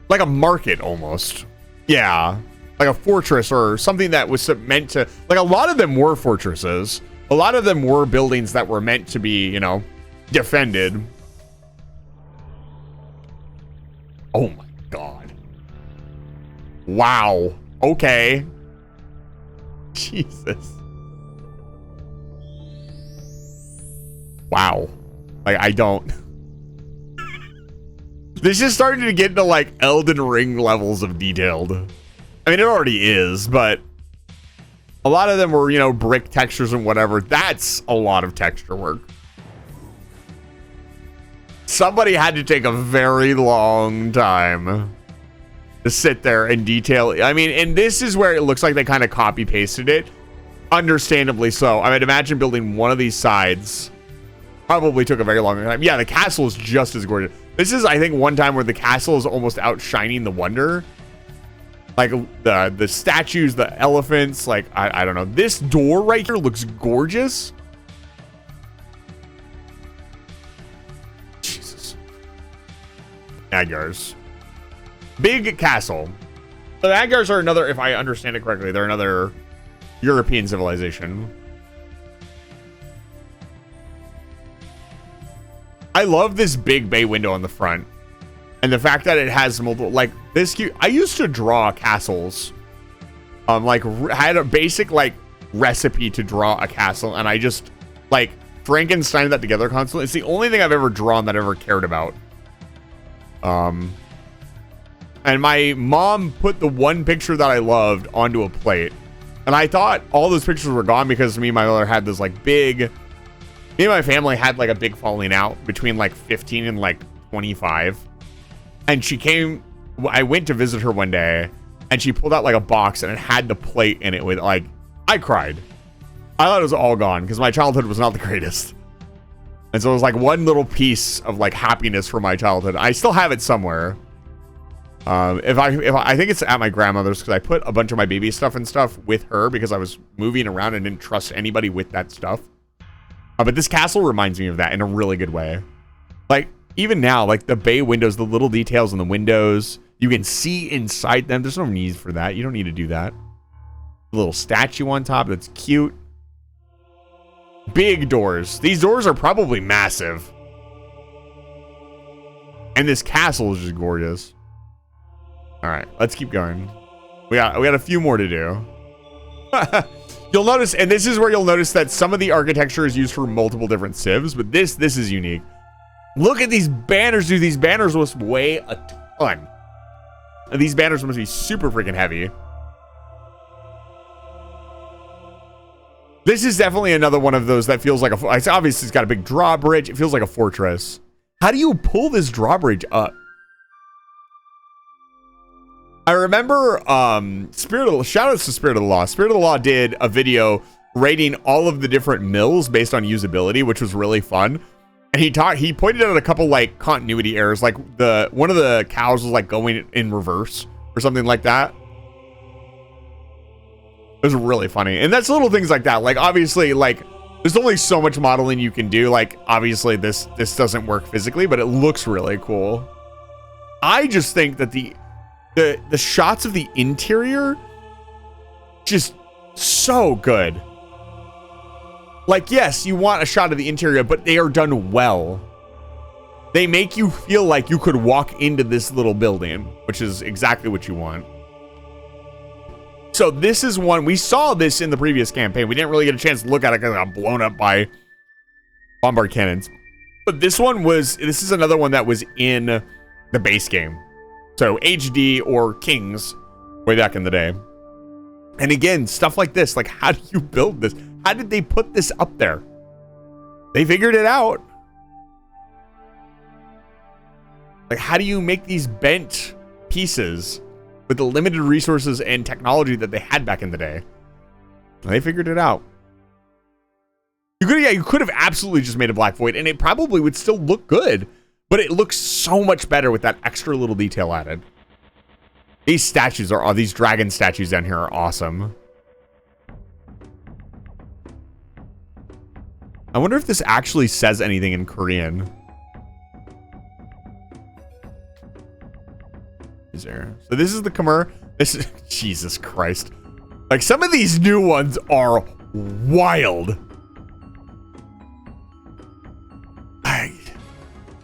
Like a market almost. Yeah. Like a fortress or something that was meant to, like a lot of them were fortresses. A lot of them were buildings that were meant to be, you know, defended. Oh my God. Wow. Okay. Jesus. Wow. Like, I don't. This is starting to get into like Elden Ring levels of detailed. I mean, it already is, but a lot of them were, you know, brick textures and whatever. That's a lot of texture work. Somebody had to take a very long time to sit there and detail. I mean, and this is where it looks like they kind of copy pasted it. Understandably so. I mean, imagine building one of these sides. Probably took a very long time. Yeah, the castle is just as gorgeous. This is, I think, one time where the castle is almost outshining the wonder. Like the statues, the elephants, like, I don't know. This door right here looks gorgeous. Jesus. Magyars. Big castle. The Magyars are another, if I understand it correctly, they're another European civilization. I love this big bay window on the front. And the fact that it has multiple, like this, I used to draw castles. Like I had a basic like recipe to draw a castle, and I just like Frankenstein that together constantly. It's the only thing I've ever drawn that I ever cared about. And my mom put the one picture that I loved onto a plate, and I thought all those pictures were gone because me and my mother had this like big. Me and my family had like a big falling out between like 15 and like 25. And she came, I went to visit her one day and she pulled out like a box and it had the plate in it with like, I cried. I thought it was all gone because my childhood was not the greatest. And so it was like one little piece of like happiness from my childhood. I still have it somewhere. If I think it's at my grandmother's because I put a bunch of my baby stuff and stuff with her because I was moving around and didn't trust anybody with that stuff. But this castle reminds me of that in a really good way. Like, even now, like the bay windows, the little details in the windows, you can see inside them. There's no need for that. You don't need to do that. A little statue on top that's cute. Big doors. These doors are probably massive. And this castle is just gorgeous. All right, let's keep going. We got a few more to do. You'll notice, and this is where you'll notice that some of the architecture is used for multiple different civs, but this is unique. Look at these banners, dude. These banners must weigh a ton. And these banners must be super freaking heavy. This is definitely another one of those that feels like a, obviously it's got a big drawbridge. It feels like a fortress. How do you pull this drawbridge up? I remember shout outs to Spirit of the Law. Spirit of the Law did a video rating all of the different mills based on usability, which was really fun. And he pointed out a couple like continuity errors, like one of the cows was like going in reverse or something like that. It was really funny. And that's little things like that. Like obviously like there's only so much modeling you can do. Like obviously this doesn't work physically, but it looks really cool. I just think that the shots of the interior just so good. Like, yes, you want a shot of the interior, but they are done well. They make you feel like you could walk into this little building, which is exactly what you want. So this is one, we saw this in the previous campaign. We didn't really get a chance to look at it because it got blown up by bombard cannons. But this is another one that was in the base game. So HD or Kings way back in the day. And again, stuff like this, like how do you build this? How did they put this up there? They figured it out. Like, how do you make these bent pieces with the limited resources and technology that they had back in the day? They figured it out. You could have absolutely just made a Black Void, and it probably would still look good, but it looks so much better with that extra little detail added. These statues these dragon statues down here are awesome. I wonder if this actually says anything in Korean. So this is the Khmer. This is Jesus Christ. Like some of these new ones are wild.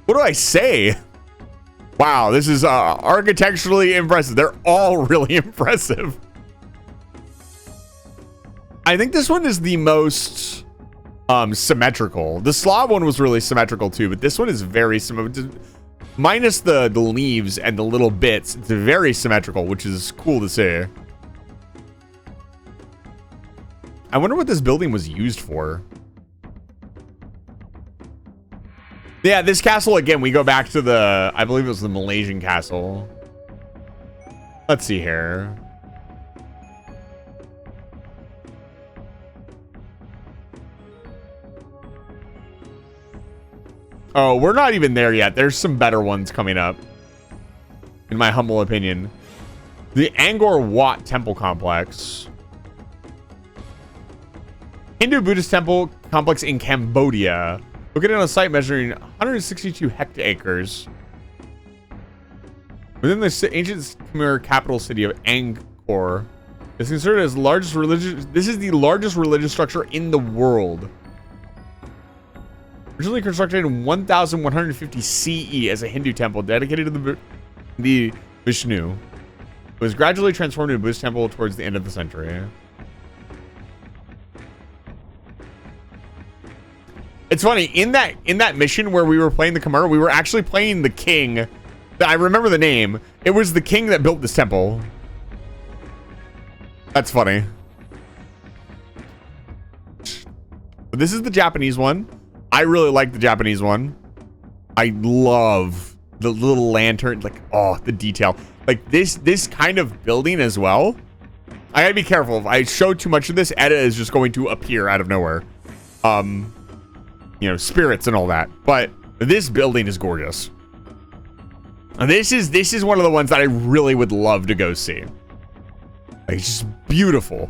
What do I say? Wow, this is architecturally impressive. They're all really impressive. I think this one is the most symmetrical. The Slav one was really symmetrical too, but this one is very symmetrical. Minus the leaves and the little bits, it's very symmetrical, which is cool to see. I wonder what this building was used for. Yeah, this castle, again, we go back to the, I believe it was the Malaysian castle. Let's see here. Oh, we're not even there yet. There's some better ones coming up, in my humble opinion. The Angkor Wat Temple Complex. Hindu-Buddhist temple complex in Cambodia. Located on a site measuring 162 hectares. Within the ancient Khmer capital city of Angkor. It's considered as largest religious. This is the largest religious structure in the world. Originally constructed in 1150 CE as a Hindu temple dedicated to the Vishnu. It was gradually transformed into a Buddhist temple towards the end of the century. It's funny, in that mission where we were playing the Khmer, we were actually playing the king. I remember the name. It was the king that built this temple. That's funny. But this is the Japanese one. I really like the Japanese one. I love the little lantern, like, oh, the detail. Like this kind of building as well. I gotta be careful. If I show too much of this, Edda is just going to appear out of nowhere. You know, spirits and all that. But this building is gorgeous. And this is one of the ones that I really would love to go see. Like, it's just beautiful.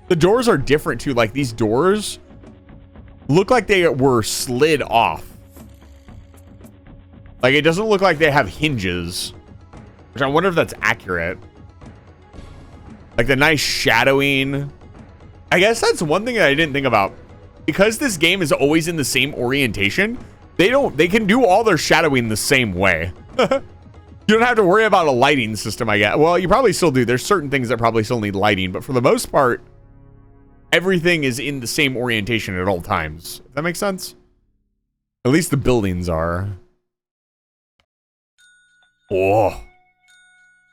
The doors are different too. Like, these doors look like they were slid off. Like, it doesn't look like they have hinges, which I wonder if that's accurate. Like the nice shadowing. I guess that's one thing that I didn't think about. Because this game is always in the same orientation, they can do all their shadowing the same way. You don't have to worry about a lighting system, I guess. Well, you probably still do. There's certain things that probably still need lighting, but for the most part, everything is in the same orientation at all times. If that makes sense? At least the buildings are. Oh.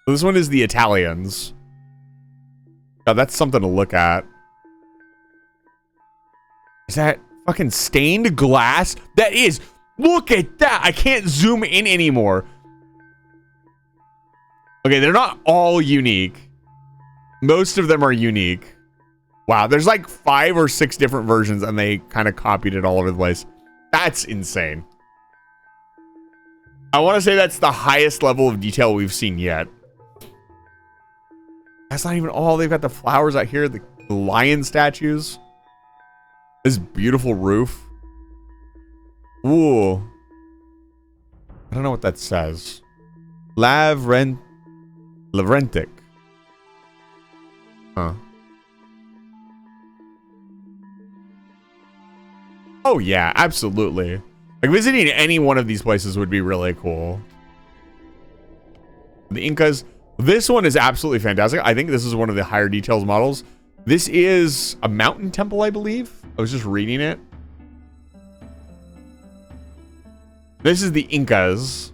This one is the Italians. God, that's something to look at. Is that fucking stained glass? That is. Look at that. I can't zoom in anymore. Okay, they're not all unique. Most of them are unique. Wow, there's like 5 or 6 different versions and they kind of copied it all over the place. That's insane. I want to say that's the highest level of detail we've seen yet. That's not even all. They've got the flowers out here, the lion statues. This beautiful roof. Ooh. I don't know what that says. Lavrentic. Huh. Oh yeah, absolutely. Like visiting any one of these places would be really cool. The Incas. This one is absolutely fantastic. I think this is one of the higher details models. This is a mountain temple, I believe. I was just reading it. This is the Incas.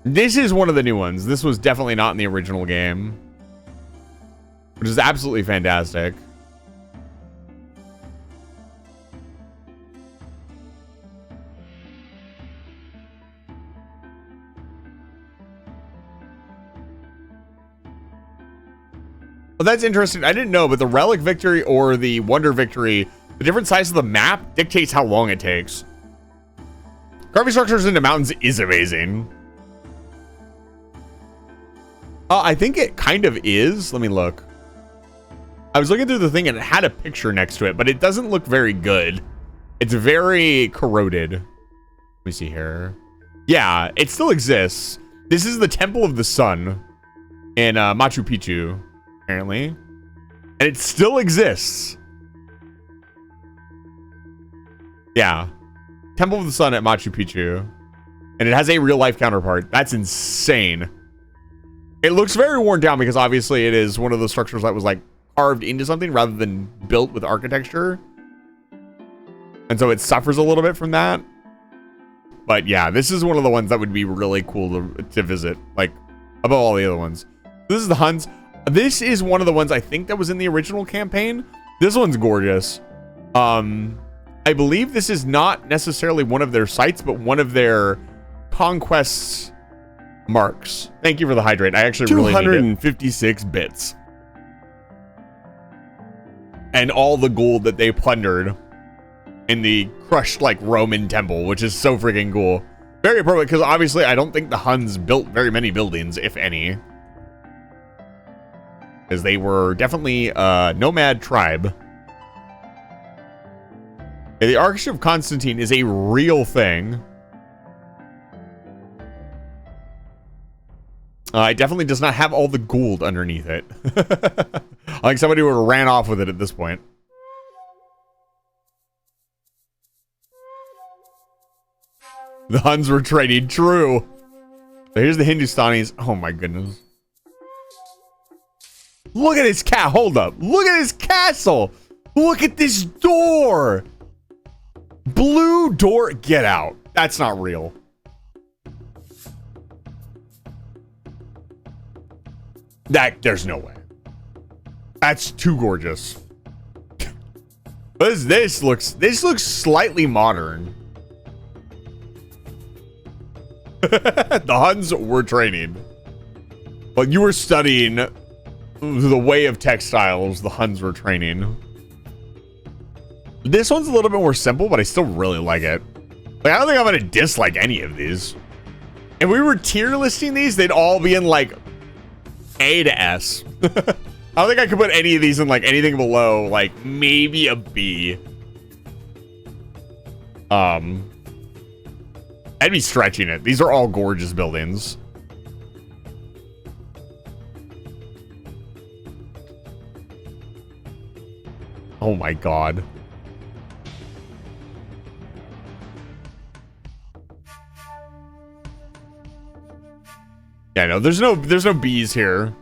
This is one of the new ones. This was definitely not in the original game, which is absolutely fantastic. Well, that's interesting. I didn't know, but the Relic Victory or the Wonder Victory, the different size of the map dictates how long it takes. Carving structures into mountains is amazing. I think it kind of is. Let me look. I was looking through the thing and it had a picture next to it, but it doesn't look very good. It's very corroded. Let me see here. Yeah, it still exists. This is the Temple of the Sun in Machu Picchu, apparently. And it still exists. Yeah. Temple of the Sun at Machu Picchu. And it has a real life counterpart. That's insane. It looks very worn down because obviously it is one of those structures that was like carved into something rather than built with architecture. And so it suffers a little bit from that. But yeah, this is one of the ones that would be really cool to visit, like above all the other ones. This is the Huns. This is one of the ones I think that was in the original campaign. This one's gorgeous. I believe this is not necessarily one of their sites, but one of their conquests marks. Thank you for the hydrate. I actually really need it. 256 bits. And all the gold that they plundered in the crushed like Roman temple, which is so freaking cool. Very appropriate because obviously I don't think the Huns built very many buildings, if any. Because they were definitely a nomad tribe. Yeah, the Archbishop of Constantine is a real thing. It definitely does not have all the gold underneath it. Like somebody would have ran off with it at this point. The Huns were trading. True. So here's the Hindustanis. Oh my goodness. Look at his cat. Hold up. Look at his castle. Look at this door. Blue door. Get out. That's not real. There's no way. That's too gorgeous. This looks slightly modern. The Huns were training. But you were studying the way of textiles. The Huns were training. This one's a little bit more simple, but I still really like it. Like, I don't think I'm gonna dislike any of these. If we were tier listing these, they'd all be in like A to S. I don't think I could put any of these in like anything below like maybe a B. I'd be stretching it. These are all gorgeous buildings. Oh my god. Yeah, no, there's no B's here.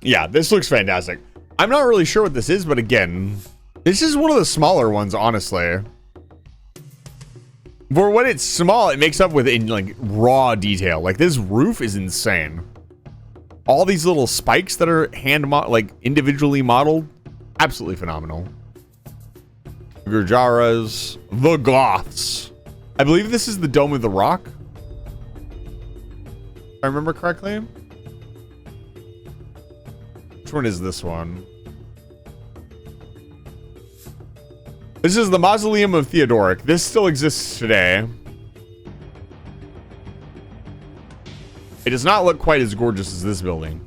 Yeah, this looks fantastic. I'm not really sure what this is, but again, this is one of the smaller ones, honestly. For when it's small, it makes up with in like raw detail. Like this roof is insane. All these little spikes that are like individually modeled, absolutely phenomenal. Gurjaras, the Goths. I believe this is the Dome of the Rock. If I remember correctly. Which one is this one? This is the Mausoleum of Theodoric. This still exists today. It does not look quite as gorgeous as this building.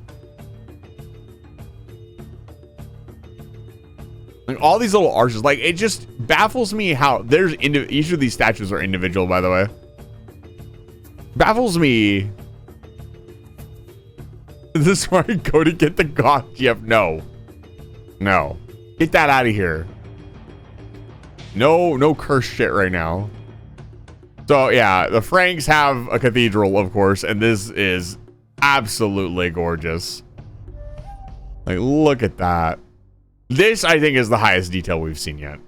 Like all these little arches, like it just baffles me how there's each of these statues are individual, by the way. Baffles me. Is this where I go to get the goth GF? No. No. Get that out of here. No curse shit right now. So yeah, the Franks have a cathedral, of course, and this is absolutely gorgeous. Like, look at that. This, I think, is the highest detail we've seen yet.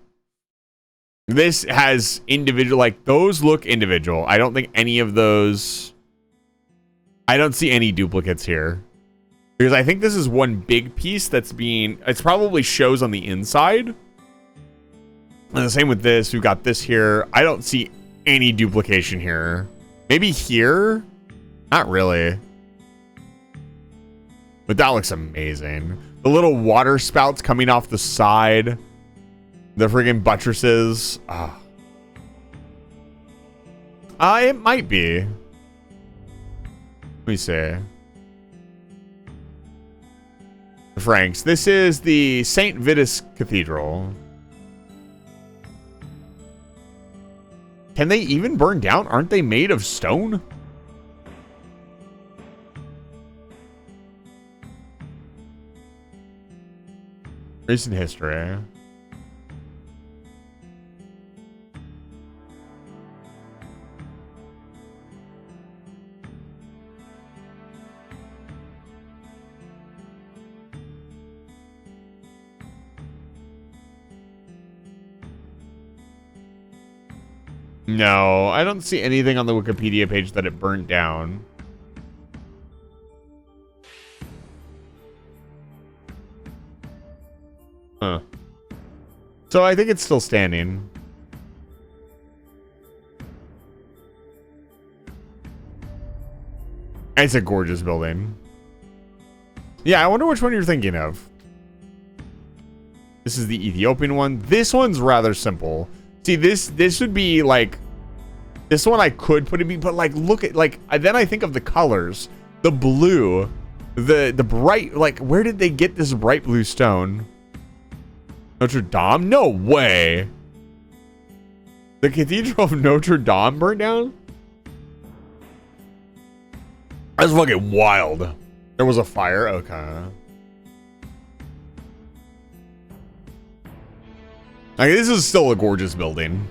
This has individual, like, those look individual. I don't think any of those... I don't see any duplicates here. Because I think this is one big piece that's being... It's probably shows on the inside. And the same with this. We've got this here. I don't see any duplication here. Maybe here? Not really. But that looks amazing. The little water spouts coming off the side. The friggin' buttresses. It might be. Let me see. The Franks. This is the St. Vitus Cathedral. Can they even burn down? Aren't they made of stone? Recent history. No, I don't see anything on the Wikipedia page that it burnt down. Huh. So I think it's still standing. It's a gorgeous building. Yeah, I wonder which one you're thinking of. This is the Ethiopian one. This one's rather simple. See, this would be like... This one I could put in, but like, look at, like, then I think of the colors. The blue. The bright, like, where did they get this bright blue stone? Notre Dame? No way. The Cathedral of Notre Dame burned down? That's fucking wild. There was a fire? Okay. Like, this is still a gorgeous building.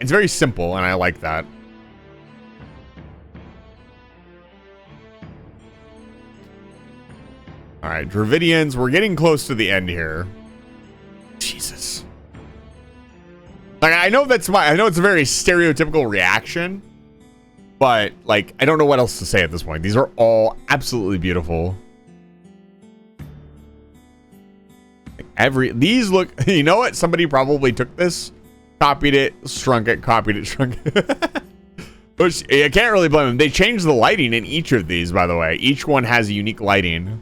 It's very simple, and I like that. All right, Dravidians. We're getting close to the end here. Jesus. Like, I know it's a very stereotypical reaction, but like, I don't know what else to say at this point. These are all absolutely beautiful. Like these look, you know what? Somebody probably took this, copied it, shrunk it, copied it, shrunk it. Which, I can't really blame them. They changed the lighting in each of these, by the way. Each one has unique lighting.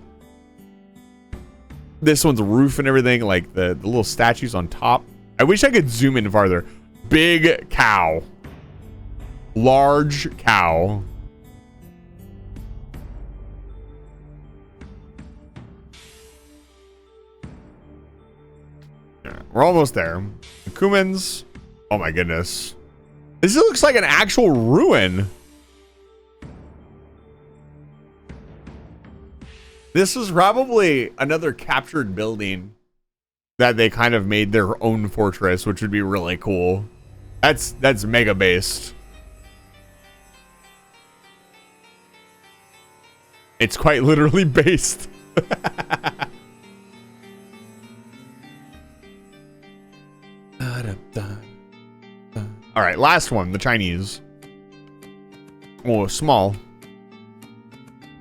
This one's roof and everything, like the little statues on top. I wish I could zoom in farther. Big cow. Large cow. Yeah, we're almost there. The Cumans. Oh my goodness. This looks like an actual ruin. This is probably another captured building that they kind of made their own fortress, which would be really cool. That's mega based. It's quite literally based. All right, last one, the Chinese. Oh, small.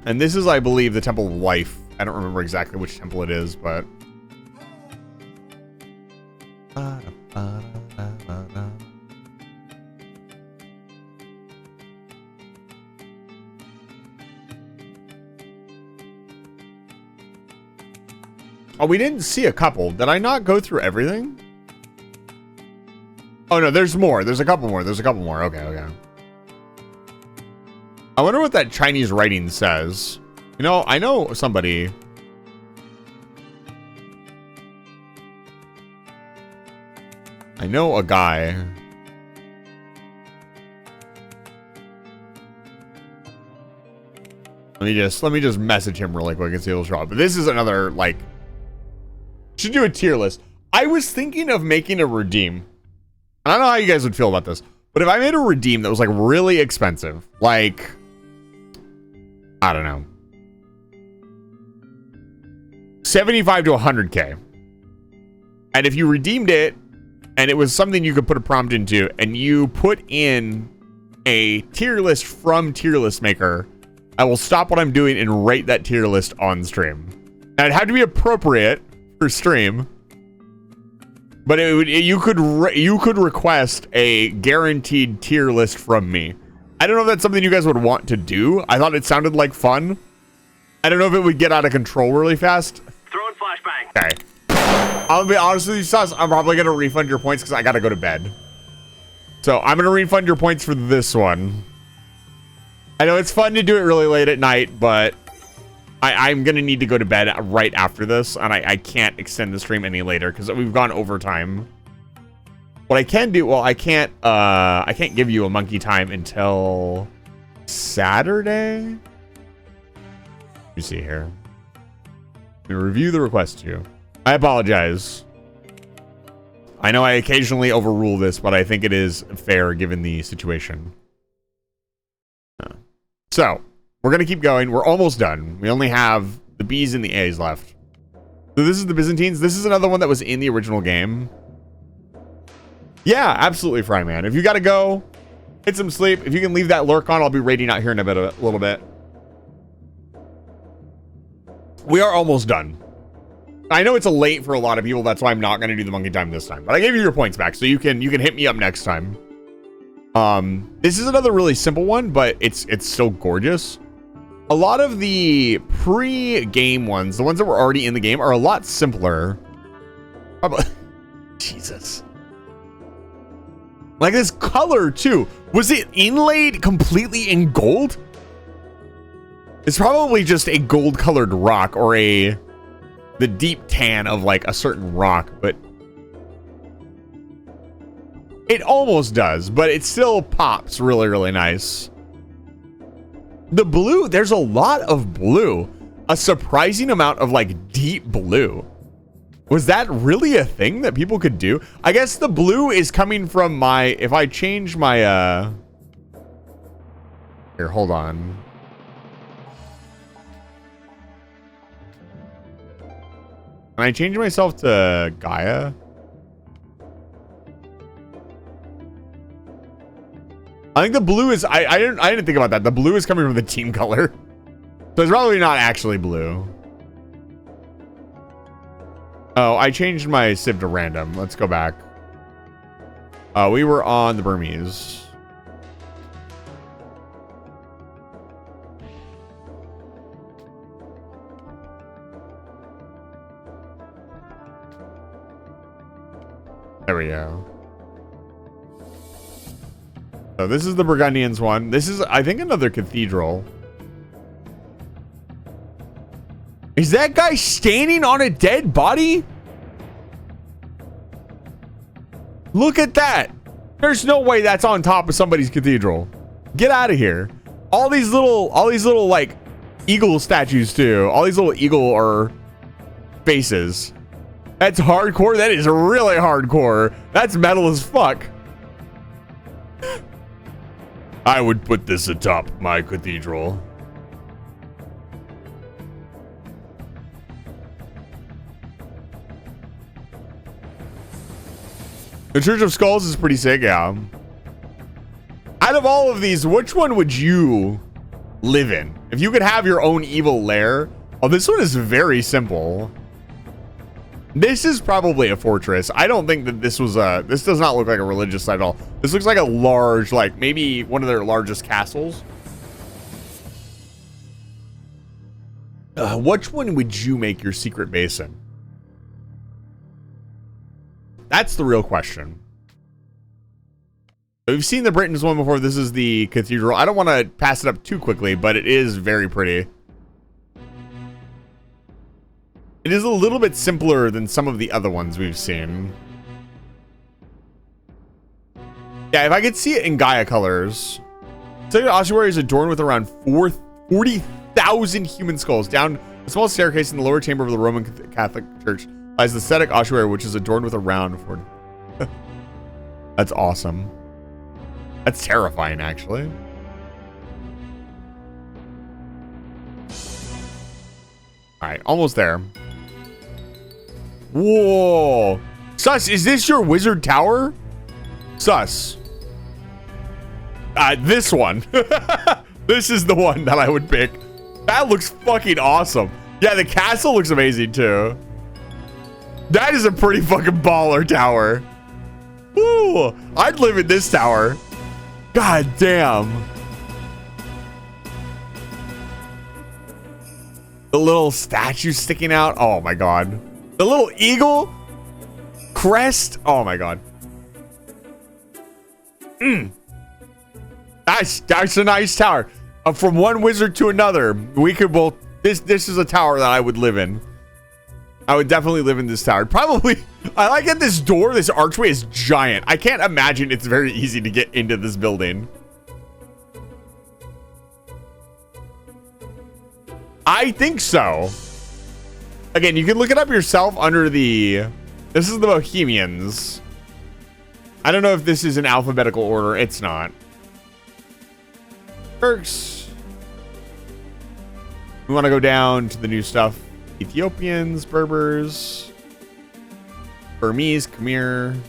And this is, I believe, the Temple of Life. I don't remember exactly which temple it is, but... Oh, we didn't see a couple. Did I not go through everything? Oh, no, there's more. There's a couple more. There's a couple more. Okay, okay. I wonder what that Chinese writing says. You know, I know somebody. I know a guy. Let me just message him really quick and see what's wrong. But this is another, like, should do a tier list. I was thinking of making a redeem. I don't know how you guys would feel about this, but if I made a redeem that was like really expensive, like, I don't know, 75 to 100K. And if you redeemed it and it was something you could put a prompt into and you put in a tier list from Tier List Maker, I will stop what I'm doing and rate that tier list on stream. Now, it'd have to be appropriate for stream, but you could request a guaranteed tier list from me. I don't know if that's something you guys would want to do. I thought it sounded like fun. I don't know if it would get out of control really fast. Throwing flashbang. Okay. I'll be honest with you, Sus. I'm probably gonna refund your points because I gotta go to bed. So I'm gonna refund your points for this one. I know it's fun to do it really late at night, but I'm going to need to go to bed right after this, and I can't extend the stream any later because we've gone over time. What I can do, well, I can't give you a monkey time until Saturday. Let me see here. Let me review the request to you. I apologize. I know I occasionally overrule this, but I think it is fair given the situation. So, we're going to keep going. We're almost done. We only have the B's and the A's left. So this is the Byzantines. This is another one that was in the original game. Yeah, absolutely, Fryman. If you got to go, get some sleep. If you can leave that lurk on, I'll be raiding out here in a little bit. We are almost done. I know it's late for a lot of people. That's why I'm not going to do the monkey time this time. But I gave you your points back, so you can hit me up next time. This is another really simple one, but it's still gorgeous. A lot of the pre-game ones, the ones that were already in the game, are a lot simpler. Jesus. Like this color too. Was it inlaid completely in gold? It's probably just a gold colored rock or the deep tan of like a certain rock, but it almost does, but it still pops really, really nice. The blue, there's a lot of blue. A surprising amount of like deep blue. Was that really a thing that people could do? I guess the blue is coming from my, if I change my, here, hold on. Can I change myself to Gaia? I think the blue is, I didn't think about that. The blue is coming from the team color. So it's probably not actually blue. Oh, I changed my Civ to random. Let's go back. We were on the Burmese. There we go. So this is the Burgundians one. This is, I think, another cathedral. Is that guy standing on a dead body? Look at that. There's no way that's on top of somebody's cathedral. Get out of here. All these little like eagle statues too. All these little eagle or faces. That's hardcore. That is really hardcore. That's metal as fuck. I would put this atop my cathedral. The Church of Skulls is pretty sick, yeah. Out of all of these, which one would you live in? If you could have your own evil lair. Oh, this one is very simple. This is probably a fortress. I don't think that this was a... This does not look like a religious site at all. This looks like a large, like, maybe one of their largest castles. Which one would you make your secret base in? That's the real question. We've seen the Britons one before. This is the cathedral. I don't want to pass it up too quickly, but it is very pretty. It is a little bit simpler than some of the other ones we've seen. Yeah, if I could see it in Gaia colors. Sacred ossuary is adorned with around 40,000 human skulls. Down a small staircase in the lower chamber of the Roman Catholic Church lies the ascetic ossuary, which is adorned with a round. That's awesome. That's terrifying, actually. All right, almost there. Whoa. Sus, is this your wizard tower? Sus. This one. This is the one that I would pick. That looks fucking awesome. Yeah, the castle looks amazing too. That is a pretty fucking baller tower. Woo! I'd live in this tower. God damn. The little statue sticking out. Oh my god. The little eagle crest. Oh my god. That's a nice tower. From one wizard to another, we could both. This is a tower that I would live in. I would definitely live in this tower. Probably. I like that this door, this archway is giant. I can't imagine it's very easy to get into this building. I think so. Again, you can look it up yourself under the... This is the Bohemians. I don't know if this is in alphabetical order. It's not. Turks. We want to go down to the new stuff. Ethiopians, Berbers, Burmese, Khmer.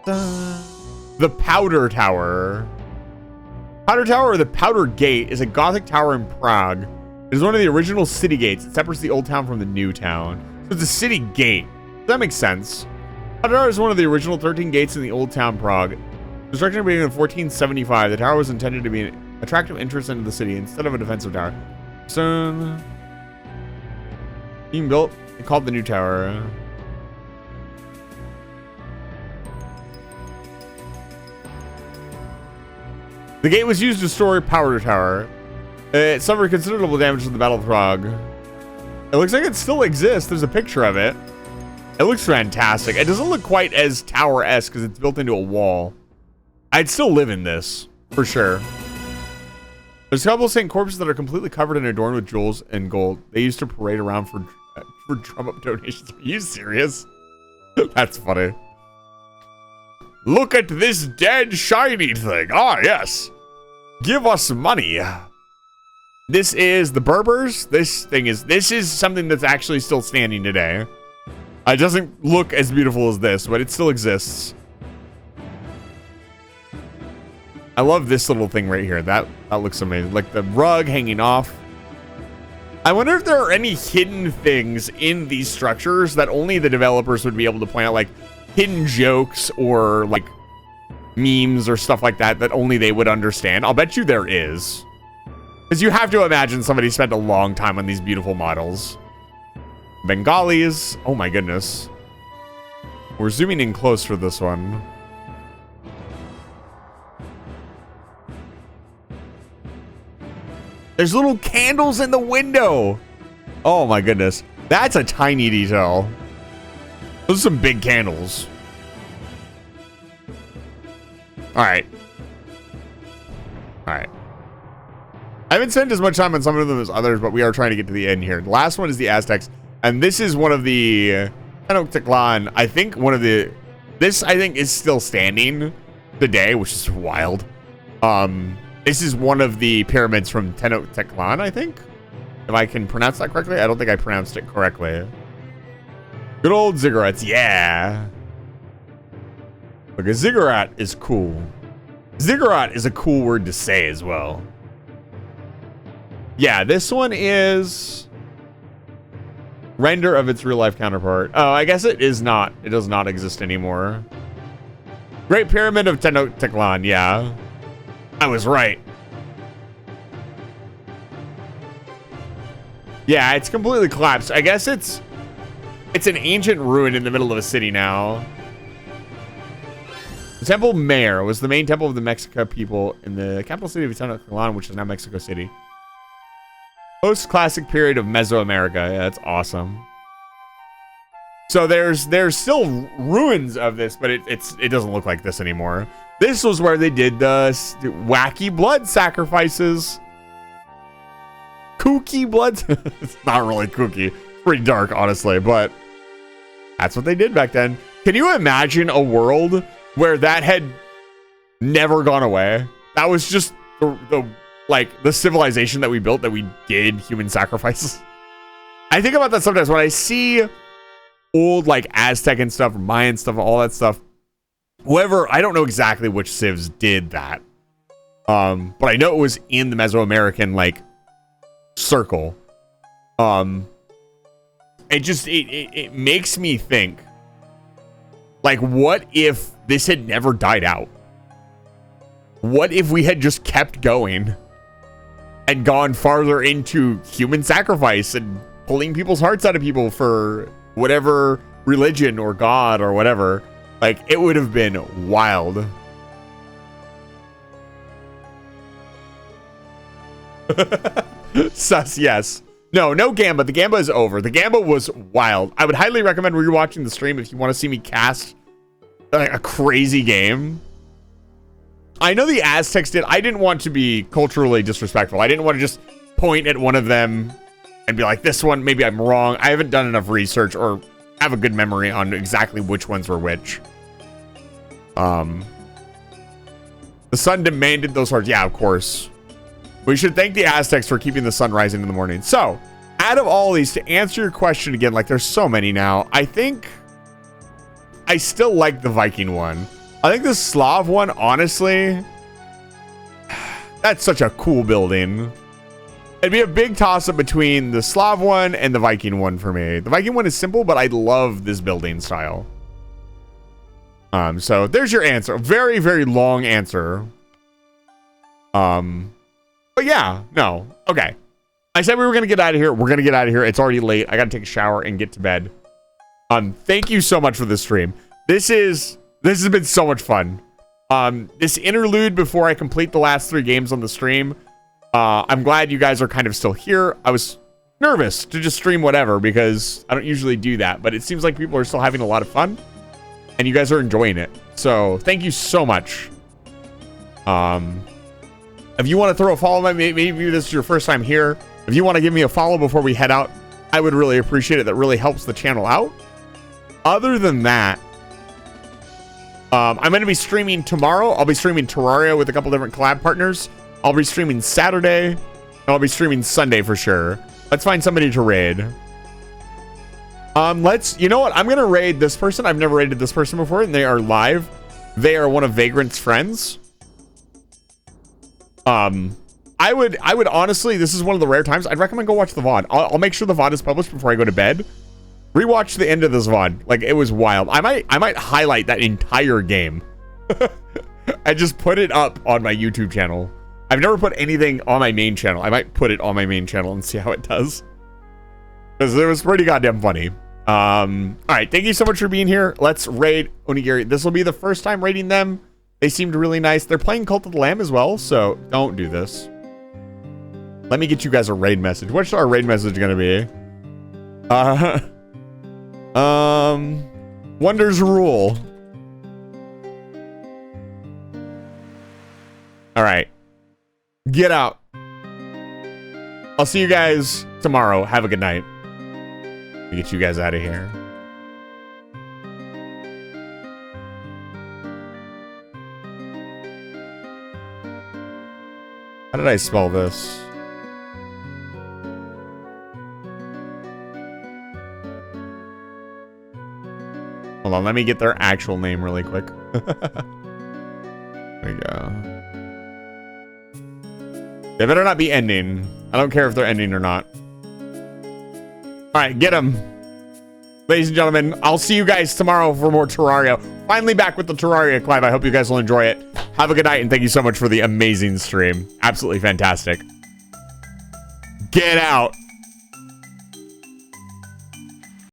The Powder Tower. Powder Tower, or the Powder Gate, is a Gothic tower in Prague. It is one of the original city gates. It separates the old town from the new town. So it's a city gate. That makes sense. Powder Tower is one of the original 13 gates in the old town Prague. Construction began in 1475. The tower was intended to be an attractive entrance into the city instead of a defensive tower. Soon being built and called the new tower. The gate was used to store Powder Tower. It suffered considerable damage in the Battle of Prague. It looks like it still exists. There's a picture of it. It looks fantastic. It doesn't look quite as tower-esque because it's built into a wall. I'd still live in this, for sure. There's a couple of St. Corpses that are completely covered and adorned with jewels and gold. They used to parade around for drum up donations. Are you serious? That's funny. Look at this dead shiny thing. Ah, yes. Give us money. This is the Berbers. This is something that's actually still standing today. It doesn't look as beautiful as this, but it still exists. I love this little thing right here. That looks amazing. Like the rug hanging off. I wonder if there are any hidden things in these structures that only the developers would be able to point out, like hidden jokes or like memes or stuff like that only they would understand. I'll bet you there is. Because you have to imagine somebody spent a long time on these beautiful models. Bengalis. Oh my goodness. We're zooming in close for this one. There's little candles in the window. Oh my goodness. That's a tiny detail. Those are some big candles. All right. All right. I haven't spent as much time on some of them as others, but we are trying to get to the end here. The last one is the Aztecs. And this is one of the Tenochtitlan. I think one of the... This, I think, is still standing today, which is wild. This is one of the pyramids from Tenochtitlan, I think. If I can pronounce that correctly. I don't think I pronounced it correctly. Good old ziggurats. Yeah. Look, a ziggurat is cool. Ziggurat is a cool word to say as well. Yeah, this one is render of its real life counterpart. Oh, I guess it is not. It does not exist anymore. Great Pyramid of Tenochtitlan. Yeah. I was right. Yeah, it's completely collapsed. I guess it's an ancient ruin in the middle of a city now. The Temple Mayor was the main temple of the Mexica people in the capital city of Tenochtitlan, which is now Mexico City. Post-classic period of Mesoamerica. Yeah, that's awesome. So there's still ruins of this, but it doesn't look like this anymore. This was where they did the wacky blood sacrifices. Kooky blood. It's not really kooky. It's pretty dark, honestly, but that's what they did back then. Can you imagine a world where that had never gone away? That was just the civilization that we built, that we did human sacrifices. I think about that sometimes when I see old like Aztec and stuff, Mayan stuff, all that stuff. Whoever, I don't know exactly which civs did that. But I know it was in the Mesoamerican like circle. It makes me think, like, what if this had never died out? What if we had just kept going and gone farther into human sacrifice and pulling people's hearts out of people for whatever religion or god or whatever? Like, it would have been wild. Sus, yes. No Gamba. The Gamba is over. The Gamba was wild. I would highly recommend rewatching the stream if you want to see me cast like a crazy game. I know the Aztecs did. I didn't want to be culturally disrespectful. I didn't want to just point at one of them and be like, this one, maybe I'm wrong. I haven't done enough research or have a good memory on exactly which ones were which. The sun demanded those hearts. Yeah, of course. We should thank the Aztecs for keeping the sun rising in the morning. So, out of all these, to answer your question again, like there's so many now, I think I still like the Viking one. I think the Slav one, honestly, that's such a cool building. It'd be a big toss-up between the Slav one and the Viking one for me. The Viking one is simple, but I love this building style. So there's your answer. Very, very long answer. But yeah, no. Okay. I said we were going to get out of here. We're going to get out of here. It's already late. I got to take a shower and get to bed. Thank you so much for this stream. This has been so much fun. This interlude before I complete the last 3 games on the stream. I'm glad you guys are kind of still here. I was nervous to just stream whatever because I don't usually do that, but it seems like people are still having a lot of fun and you guys are enjoying it. So thank you so much. If you want to throw a follow, maybe this is your first time here. If you want to give me a follow before we head out, I would really appreciate it. That really helps the channel out. Other than that, I'm going to be streaming tomorrow. I'll be streaming Terraria with a couple different collab partners. I'll be streaming Saturday. And I'll be streaming Sunday for sure. Let's find somebody to raid. You know what? I'm going to raid this person. I've never raided this person before, and they are live. They are one of Vagrant's friends. I would honestly, this is one of the rare times, I'd recommend go watch the VOD. I'll make sure the VOD is published before I go to bed. Rewatch the end of this VOD. Like, it was wild. I might highlight that entire game. I just put it up on my YouTube channel. I've never put anything on my main channel. I might put it on my main channel and see how it does. Because it was pretty goddamn funny. All right, thank you so much for being here. Let's raid Onigiri. This will be the first time raiding them. They seemed really nice. They're playing Cult of the Lamb as well, so don't do this. Let me get you guys a raid message. What's our raid message gonna be? Wonders rule. All right. Get out. I'll see you guys tomorrow. Have a good night. Let me get you guys out of here. How did I spell this? Hold on, let me get their actual name really quick. There we go. They better not be ending. I don't care if they're ending or not. Alright, get them. Ladies and gentlemen, I'll see you guys tomorrow for more Terraria. Finally back with the Terraria Clive. I hope you guys will enjoy it. Have a good night, and thank you so much for the amazing stream. Absolutely fantastic. Get out.